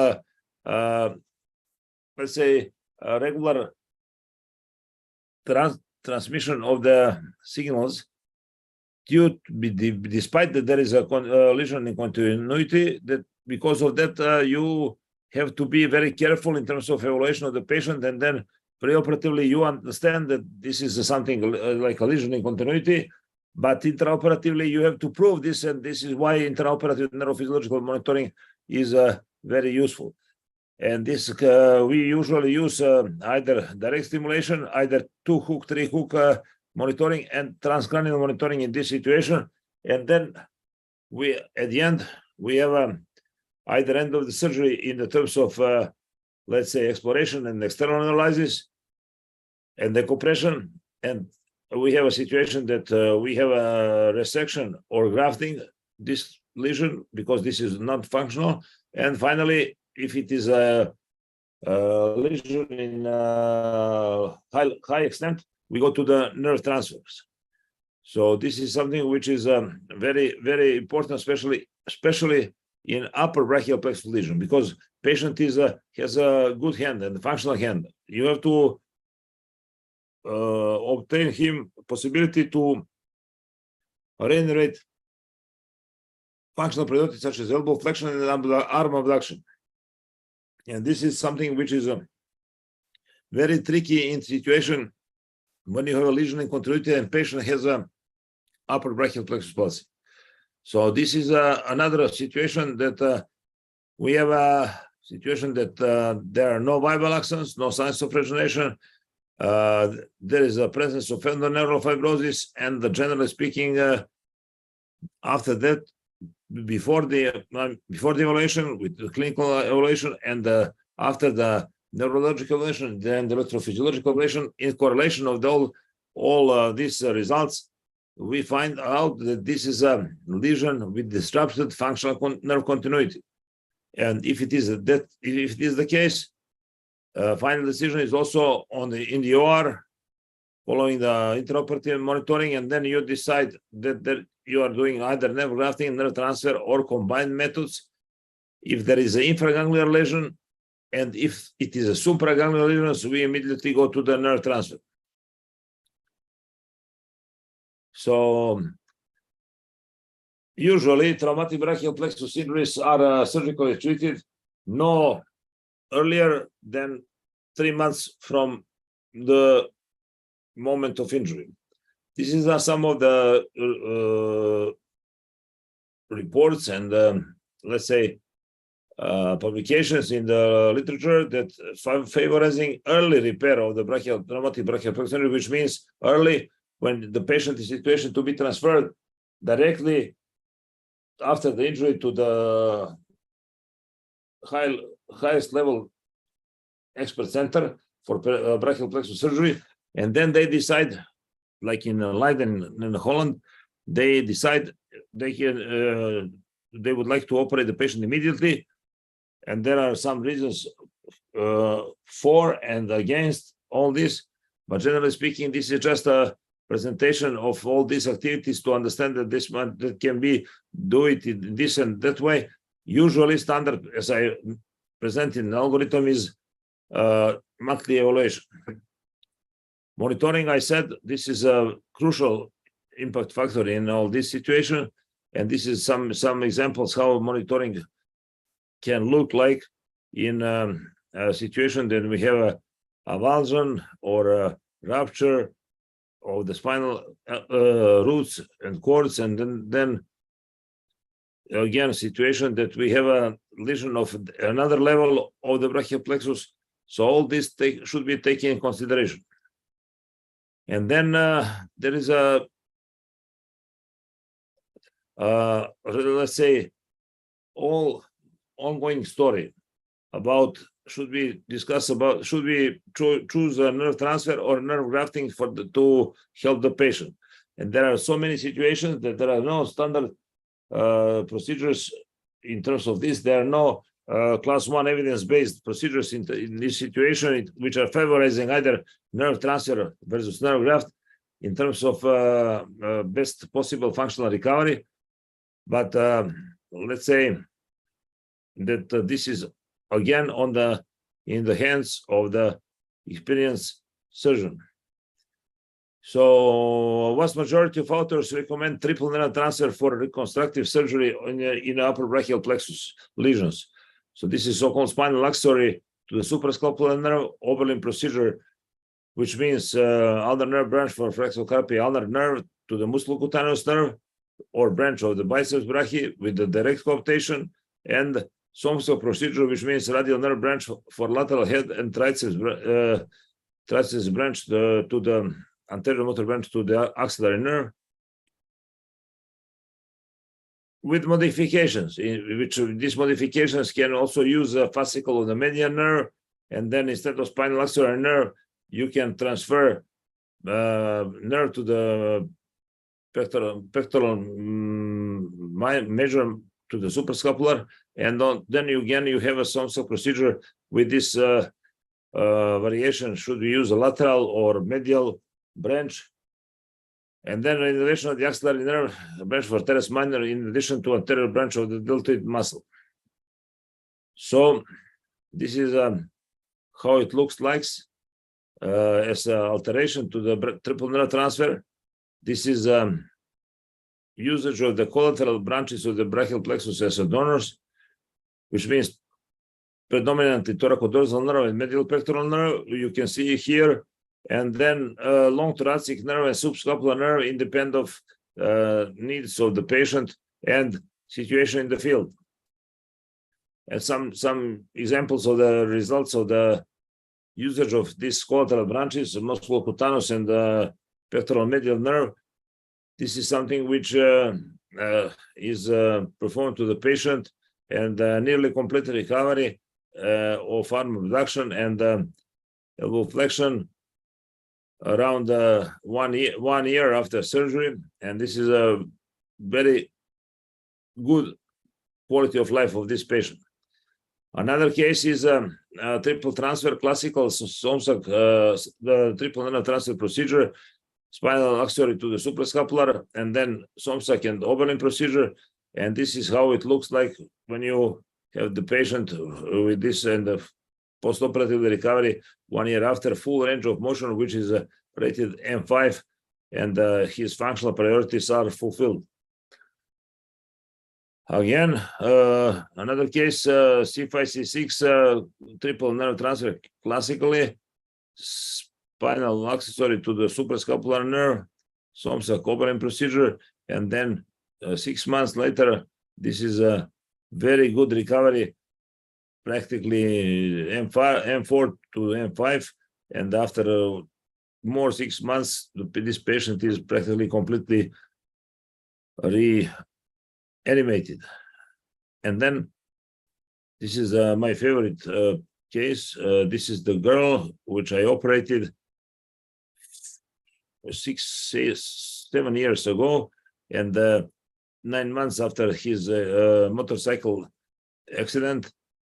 let's say regular transmission of the signals, despite that there is a lesion in continuity, that because of that you have to be very careful in terms of evaluation of the patient, and then preoperatively you understand that this is something like a lesion in continuity, but intraoperatively you have to prove this, and this is why intraoperative neurophysiological monitoring is very useful. And this we usually use either direct stimulation, either 2-hook, 3-hook monitoring, and transcranial monitoring in this situation. And then we, at the end, we have either end of the surgery in the terms of, let's say, exploration and external analysis and decompression. And we have a situation that we have a resection or grafting this lesion because this is not functional. And finally, if it is a lesion in high extent, we go to the nerve transfers. So this is something which is very, very important, especially in upper brachial plexus lesion, because patient has a good hand and functional hand. You have to obtain him possibility to regenerate functional priority such as elbow flexion and arm abduction. And this is something which is very tricky in situation when you have a lesion in continuity and patient has a upper brachial plexus palsy. So this is another situation that we have a situation that there are no viable axons, no signs of regeneration. There is a presence of endoneural fibrosis, and generally speaking, after that, before the evaluation, with the clinical evaluation, and after the neurological evaluation, then the electrophysiological evaluation, in correlation of all these results, we find out that this is a lesion with disrupted functional nerve continuity. And if it is the case, final decision is also in the OR, following the intraoperative monitoring, and then you decide that you are doing either nerve grafting, nerve transfer, or combined methods. If there is an infraganglion lesion, and if it is a supraganglion lesion, so we immediately go to the nerve transfer. So usually traumatic brachial plexus injuries are surgically treated no earlier than 3 months from the moment of injury. This is some of the reports and let's say publications in the literature that favoring early repair of the traumatic brachial plexus injury, which means early when the patient is in situation to be transferred directly after the injury to the highest level expert center for brachial plexus surgery, and then they decide, like in Leiden in Holland, they decide they would like to operate the patient immediately, and there are some reasons for and against all this, but generally speaking, this is just a presentation of all these activities to understand that that can be do it in this and that way. Usually standard, as I present in the algorithm, is monthly evaluation. Monitoring, I said, this is a crucial impact factor in all this situation, and this is some examples how monitoring can look like in a situation that we have a avulsion or a rupture of the spinal roots and cords, and then again a situation that we have a lesion of another level of the brachial plexus. So all this should be taken in consideration. And then there is a let's say all ongoing story about should we choose a nerve transfer or nerve grafting to help the patient. And there are so many situations that there are no standard procedures in terms of this. There are no class 1 evidence-based procedures in this situation, which are favorizing either nerve transfer versus nerve graft in terms of best possible functional recovery. But let's say that this is again in the hands of the experienced surgeon. So, vast majority of authors recommend triple nerve transfer for reconstructive surgery in upper brachial plexus lesions. So, this is so-called spinal luxury to the suprascapular nerve Oberlin procedure, which means ulnar nerve branch for flexural carpi ulnar nerve to the musculocutaneous nerve or branch of the biceps brachii with the direct coaptation, and Somso procedure, which means radial nerve branch for lateral head and triceps branch to the anterior motor branch to the axillary nerve, with modifications, in which these modifications can also use a fascicle of the median nerve, and then instead of spinal axillary nerve, you can transfer nerve to the pectoral measure to the suprascapular, and then you have a Somso procedure with this variation. Should we use a lateral or medial branch? And then in addition to the axillary nerve branch for teres minor, in addition to anterior branch of the deltoid muscle. So this is how it looks like as an alteration to the triple nerve transfer. This is usage of the collateral branches of the brachial plexus as donors, which means predominantly thoracodorsal nerve and medial pectoral nerve. You can see here, and then long thoracic nerve and subscapular nerve independent of needs of the patient and situation in the field. And some examples of the results of the usage of these collateral branches, musculocutaneous and pectoral medial nerve. This is something which is performed to the patient, and nearly complete recovery of arm abduction and elbow flexion around 1 year after surgery. And this is a very good quality of life of this patient. Another case is triple transfer, classical SOMSAC, the triple nerve transfer procedure, spinal axillary to the suprascapular, and then SOMSAC and Oberlin procedure. And this is how it looks like when you have the patient with this and the postoperative recovery 1 year after, full range of motion, which is rated M5, and his functional priorities are fulfilled. Again, another case, C5C6 triple nerve transfer, classically spinal accessory to the suprascapular nerve, SOMSAC Oberlin procedure, and then 6 months later, this is a very good recovery, practically M4 to M5, and after more 6 months, this patient is practically completely reanimated. And then this is my favorite case. This is the girl which I operated 7 years ago, and 9 months after his motorcycle accident,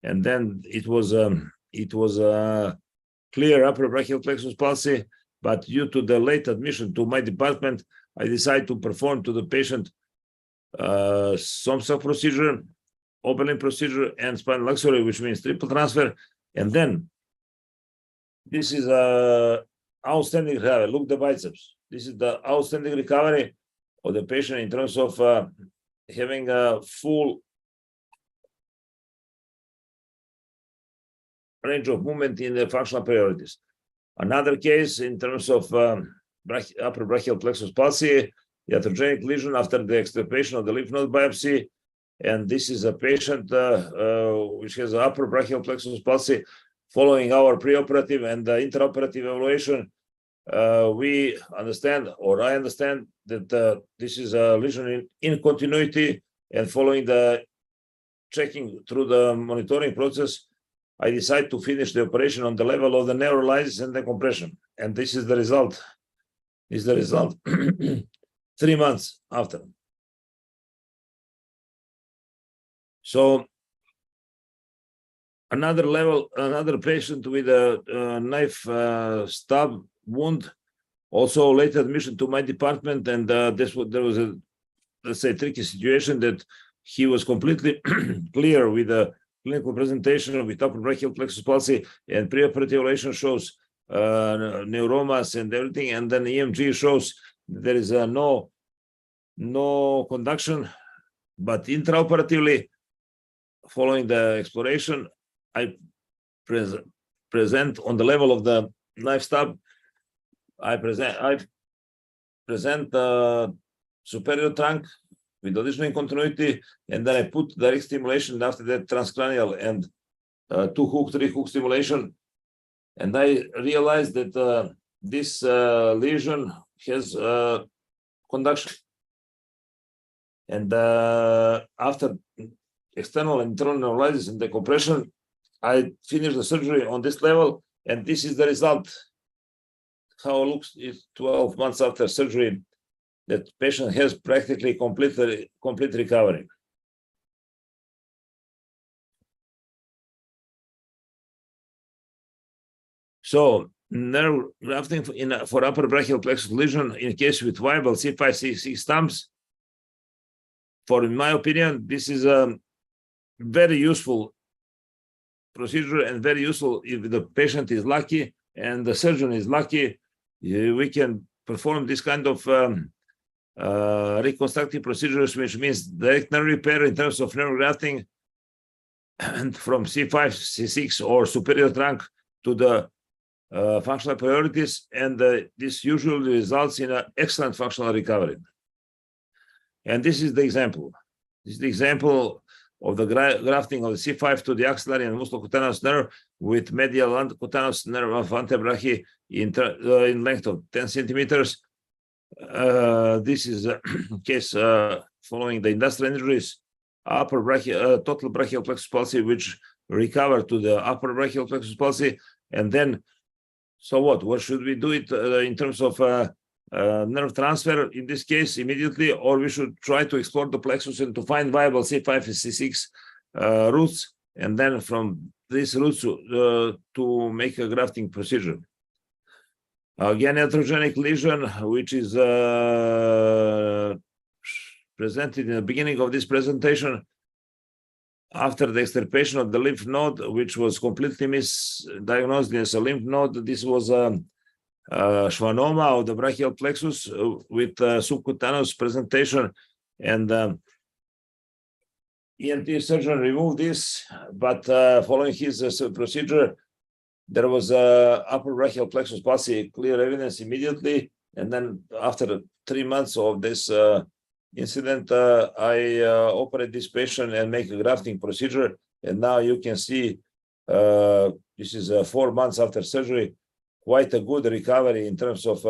and then it was clear upper brachial plexus palsy, but due to the late admission to my department, I decided to perform to the patient SOMSAC procedure, Oberlin procedure, and spinal luxury, which means triple transfer. And then this is a outstanding recovery. Look the biceps. This is the outstanding recovery of the patient in terms of having a full range of movement in the functional priorities. Another case in terms of upper brachial plexus palsy, iatrogenic lesion after the extirpation of the lymph node biopsy. And this is a patient which has upper brachial plexus palsy. Following our preoperative and intraoperative evaluation, we understand, or I understand, that this is a lesion in continuity, and following the checking through the monitoring process, I decide to finish the operation on the level of the neurolysis and decompression. And this is the result. Is the result 3 months after. So another patient with a knife stab wound, also late admission to my department, and there was a, let's say, tricky situation that he was completely clear with a clinical presentation with upper brachial plexus palsy, and preoperative evaluation shows neuromas and everything, and then EMG shows there is no conduction, but intraoperatively, following the exploration, I present on the level of the knife stab. I present superior trunk with additional continuity, and then I put direct stimulation after that transcranial and 2-hook, 3-hook stimulation. And I realized that this lesion has conduction. And after external and internal neurolysis and decompression, I finished the surgery on this level, and this is the result. How it looks is 12 months after surgery, that patient has practically complete recovery. So nerve grafting for upper brachial plexus lesion in case with viable C5, C6 stumps, in my opinion, this is a very useful procedure and very useful if the patient is lucky and the surgeon is lucky. We can perform this kind of reconstructive procedures, which means direct nerve repair in terms of nerve grafting, and from C5, C6 or superior trunk to the functional priorities, and this usually results in an excellent functional recovery. And this is the example. This is the example of the grafting of the C5 to the axillary and musculocutaneous nerve with medial cutaneous nerve of antebrachial in length of 10 centimeters. This is a case following the industrial injuries, upper brachial, total brachial plexus palsy, which recovered to the upper brachial plexus palsy. And then, so what should we do it in terms of nerve transfer in this case immediately, or we should try to explore the plexus and to find viable C5 and C6 roots, and then from these roots to make a grafting procedure. Again, iatrogenic lesion, which is presented in the beginning of this presentation after the extirpation of the lymph node, which was completely misdiagnosed as a lymph node. This was schwannoma of the brachial plexus with subcutaneous presentation, and ENT surgeon removed this, but following his procedure, there was upper brachial plexus palsy, clear evidence immediately. And then after 3 months of this incident, I operate this patient and make a grafting procedure. And now you can see this is 4 months after surgery, quite a good recovery in terms of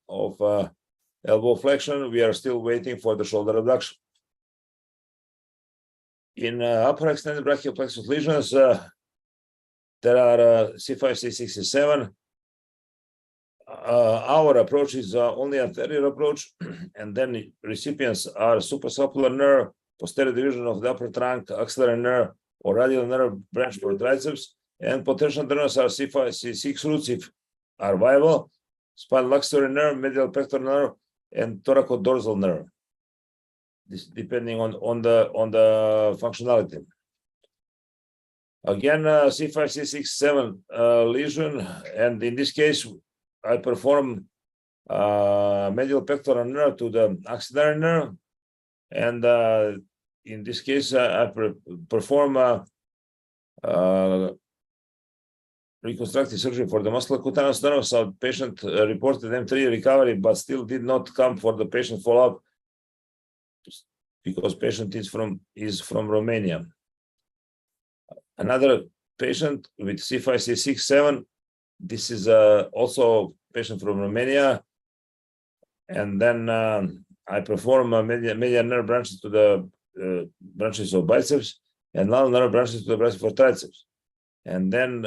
elbow flexion. We are still waiting for the shoulder abduction. In upper extended brachial plexus lesions, there are C5, C6, C7. Our approach is only anterior approach, and then recipients are suprascapulaar nerve, posterior division of the upper trunk, axillary nerve, or radial nerve branch for triceps, and potential donors are C5, C6 roots if are viable, spinal axillary nerve, medial pectoral nerve, and thoracodorsal nerve. This depending on the functionality. Again, C5, C6, 7 lesion, and in this case, I perform medial pectoral nerve to the axillary nerve, and in this case, I perform reconstructive surgery for the musculocutaneous nerve. So patient reported M3 recovery, but still did not come for the patient follow-up because patient is from Romania. Another patient with C5, C6, 7. This is also a patient from Romania. And then I perform medial nerve branches to the branches of biceps and lateral nerve branches to the branches for triceps. And then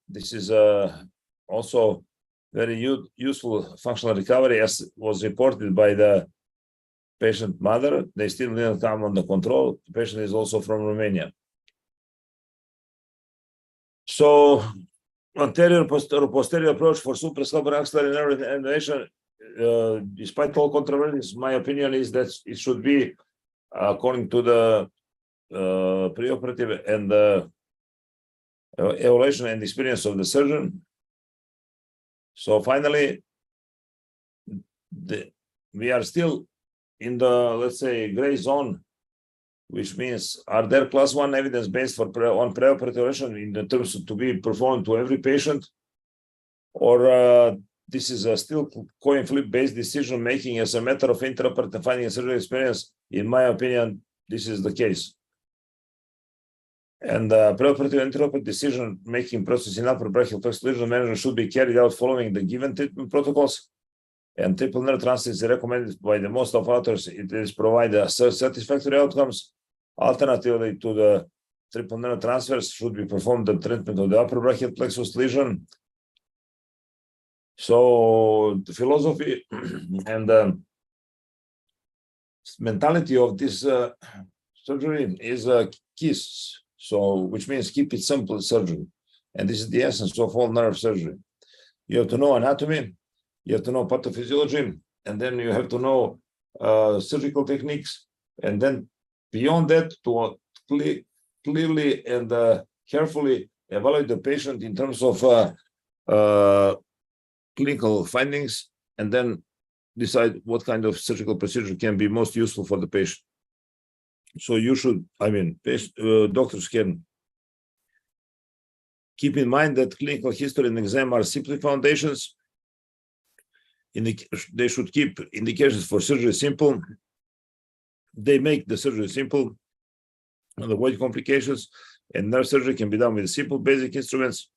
this is also very useful functional recovery, as was reported by the patient mother. They still didn't come on the control. The patient is also from Romania. So anterior posterior approach for suprascapularis axillary nerve innervation, despite all controversies, my opinion is that it should be according to the preoperative and evaluation and experience of the surgeon. So finally, we are still in the, let's say, gray zone, which means, are there class 1 evidence based for on preoperative evaluation in the terms of to be performed to every patient, or this is a still coin flip based decision making as a matter of intraoperative finding and surgery experience? In my opinion, this is the case. And preoperative and intraoperative decision making process in upper brachial plexus lesion management should be carried out following the given treatment protocols. And triple nerve transit is recommended by the most of authors. It is provide satisfactory outcomes. Alternatively to the triple nerve transfers should be performed the treatment of the upper brachial plexus lesion. So the philosophy and mentality of this surgery is KISS. So which means keep it simple surgery. And this is the essence of all nerve surgery. You have to know anatomy, you have to know pathophysiology, and then you have to know surgical techniques, and then beyond that to clearly and carefully evaluate the patient in terms of clinical findings, and then decide what kind of surgical procedure can be most useful for the patient. So you should, doctors can keep in mind that clinical history and exam are simply foundations. They should keep indications for surgery simple. They make the surgery simple and avoid complications. And nerve surgery can be done with simple basic instruments.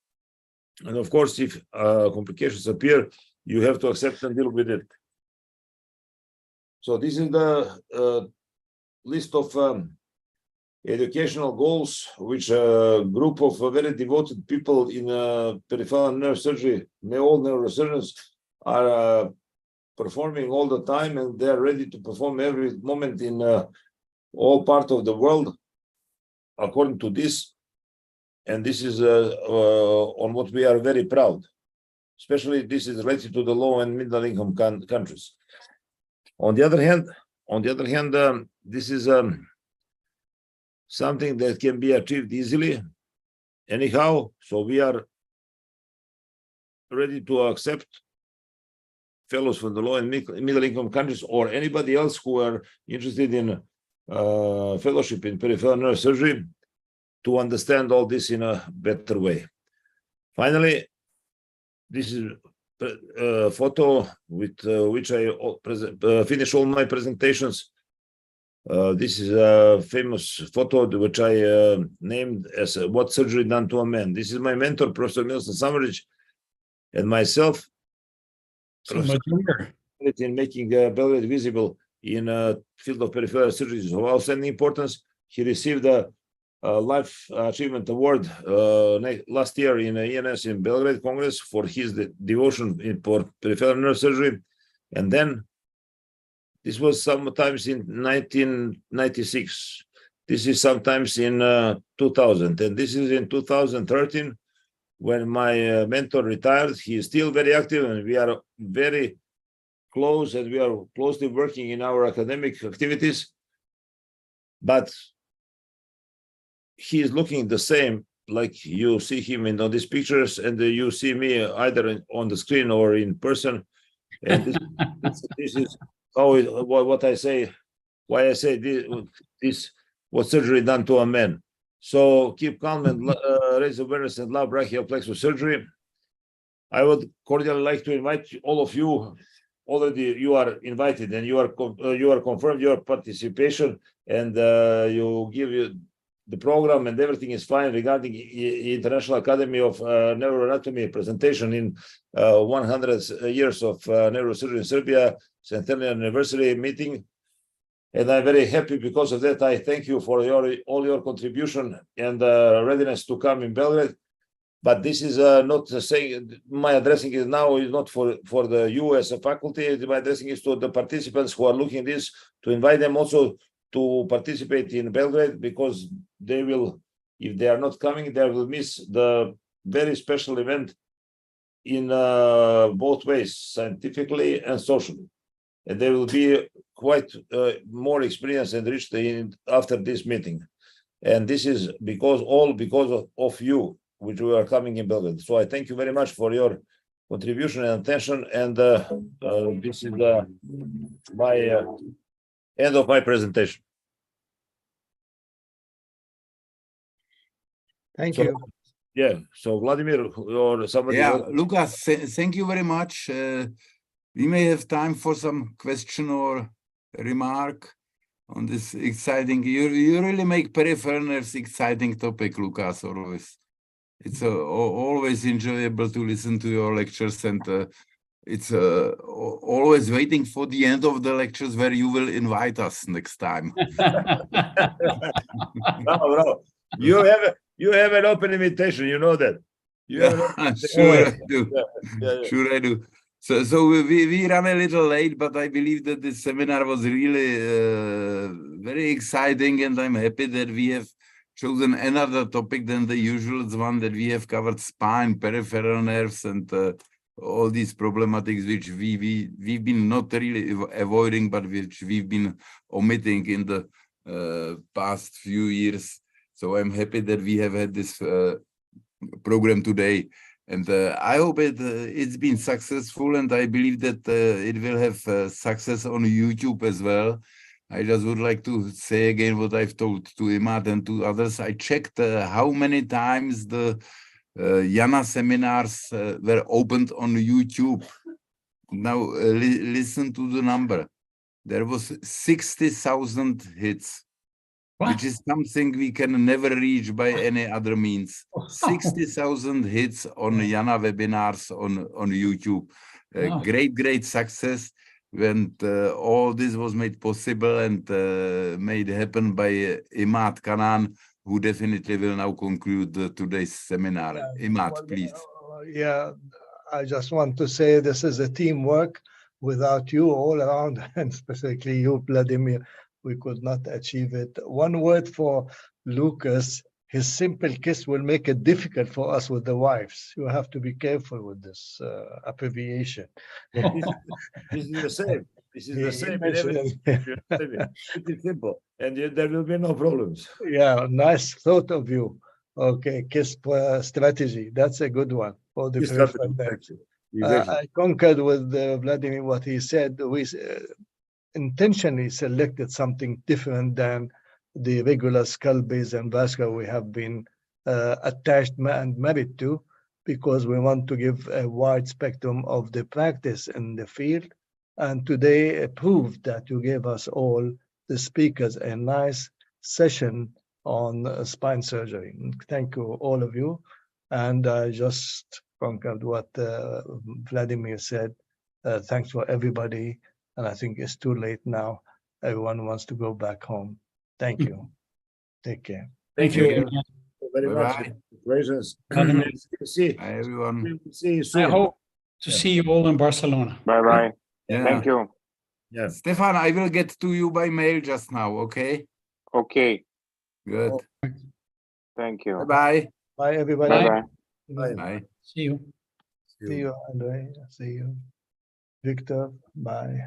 And of course, if complications appear, you have to accept and deal with it. So this is the list of educational goals, which a group of very devoted people in peripheral nerve surgery, all neurosurgeons, are performing all the time, and they're ready to perform every moment in all parts of the world according to this. And this is on what we are very proud. Especially this is related to the low and middle income countries. On the other hand, this is something that can be achieved easily anyhow. So we are ready to accept fellows from the low and middle income countries, or anybody else who are interested in fellowship in peripheral nerve surgery, to understand all this in a better way. Finally, this is a photo with which I finish all my presentations. This is a famous photo which I named as "What Surgery Done to a Man." This is my mentor, Professor Milton Summeridge, and myself. So in making Belgrade visible in field of peripheral surgery is of outstanding importance. He received a Life Achievement Award last year in IANA in Belgrade Congress for his devotion for peripheral nerve surgery. And then this was sometimes in 1996. This is sometimes in 2000. And this is in 2013 when my mentor retired. He is still very active, and we are very close, and we are closely working in our academic activities. But he is looking the same, like you see him in all these pictures, and you see me either on the screen or in person. And this is always what I say, why I say this what surgery done to a man. So keep calm and raise awareness and love brachial plexus surgery. I would cordially like to invite all of you. Already you are invited, and you are confirmed your participation, and you give you the program, and everything is fine regarding International Academy of Neuroanatomy presentation in 100 years of neurosurgery in Serbia centennial anniversary meeting. And I'm very happy because of that. I thank you for all your contribution and readiness to come in Belgrade. But this is not saying my addressing is now is not for the you as a faculty. My addressing is to the participants who are looking at this, to invite them also to participate in Belgrade, because they will If they are not coming, they will miss the very special event in both ways, scientifically and socially. And they will be quite more experienced and rich after this meeting. And this is because of you, which we are coming in Belgrade. So I thank you very much for your contribution and attention. And this is my end of my presentation. Thank you. Yeah. So Vladimir or somebody Yeah, else. Lucas, thank you very much. We may have time for some question or remark on this exciting. You really make peripherals exciting topic, Lucas. Always, it's always enjoyable to listen to your lectures, and it's always waiting for the end of the lectures where you will invite us next time. No. You have an open invitation. You know that. Sure, I do. Yeah. Sure, I do. So we ran a little late, but I believe that this seminar was really very exciting, and I'm happy that we have chosen another topic than the usual one, that we have covered spine, peripheral nerves, and all these problematics which we've been not really avoiding, but which we've been omitting in the past few years. So I'm happy that we have had this program today, and I hope it's been successful, and I believe that it will have success on YouTube as well. I just would like to say again what I've told to Imad and to others. I checked how many times the IANA seminars were opened on YouTube. Now listen to the number. There was 60,000 hits. What? Which is something we can never reach by any other means. 60,000 hits on IANA webinars on YouTube. Wow. Great success when all this was made possible and made happen by Imad Kanan, who definitely will now conclude today's seminar. Imad, please. Yeah, I just want to say this is a teamwork. Without you all around, and specifically you, Vladimir, we could not achieve it. One word for Lucas: his simple kiss will make it difficult for us with the wives. You have to be careful with this abbreviation. This is the same. This is the same in everything. It's simple, and there will be no problems. Yeah, nice thought of you. Okay, kiss strategy. That's a good one for the peripheral nerves. Exactly. I concurred with Vladimir what he said. We intentionally selected something different than the regular skull base and vascular we have been attached and married to, because we want to give a wide spectrum of the practice in the field. And today proved that you gave us all, the speakers, a nice session on spine surgery. Thank you, all of you. And I just concurred what Vladimir said. Thanks for everybody. And I think it's too late now. Everyone wants to go back home. Thank you. Take care. Thank you very much. Bye-bye. Congratulations. See Bye, everyone. See you soon. I hope to see you all in Barcelona. Bye. Yeah. Thank you. Yeah. Stefan, I will get to you by mail just now, okay? Okay. Good. Thank you. Bye-bye. Bye, everybody. Bye. Bye. See you. See you, Andre. See you. Victor. Bye.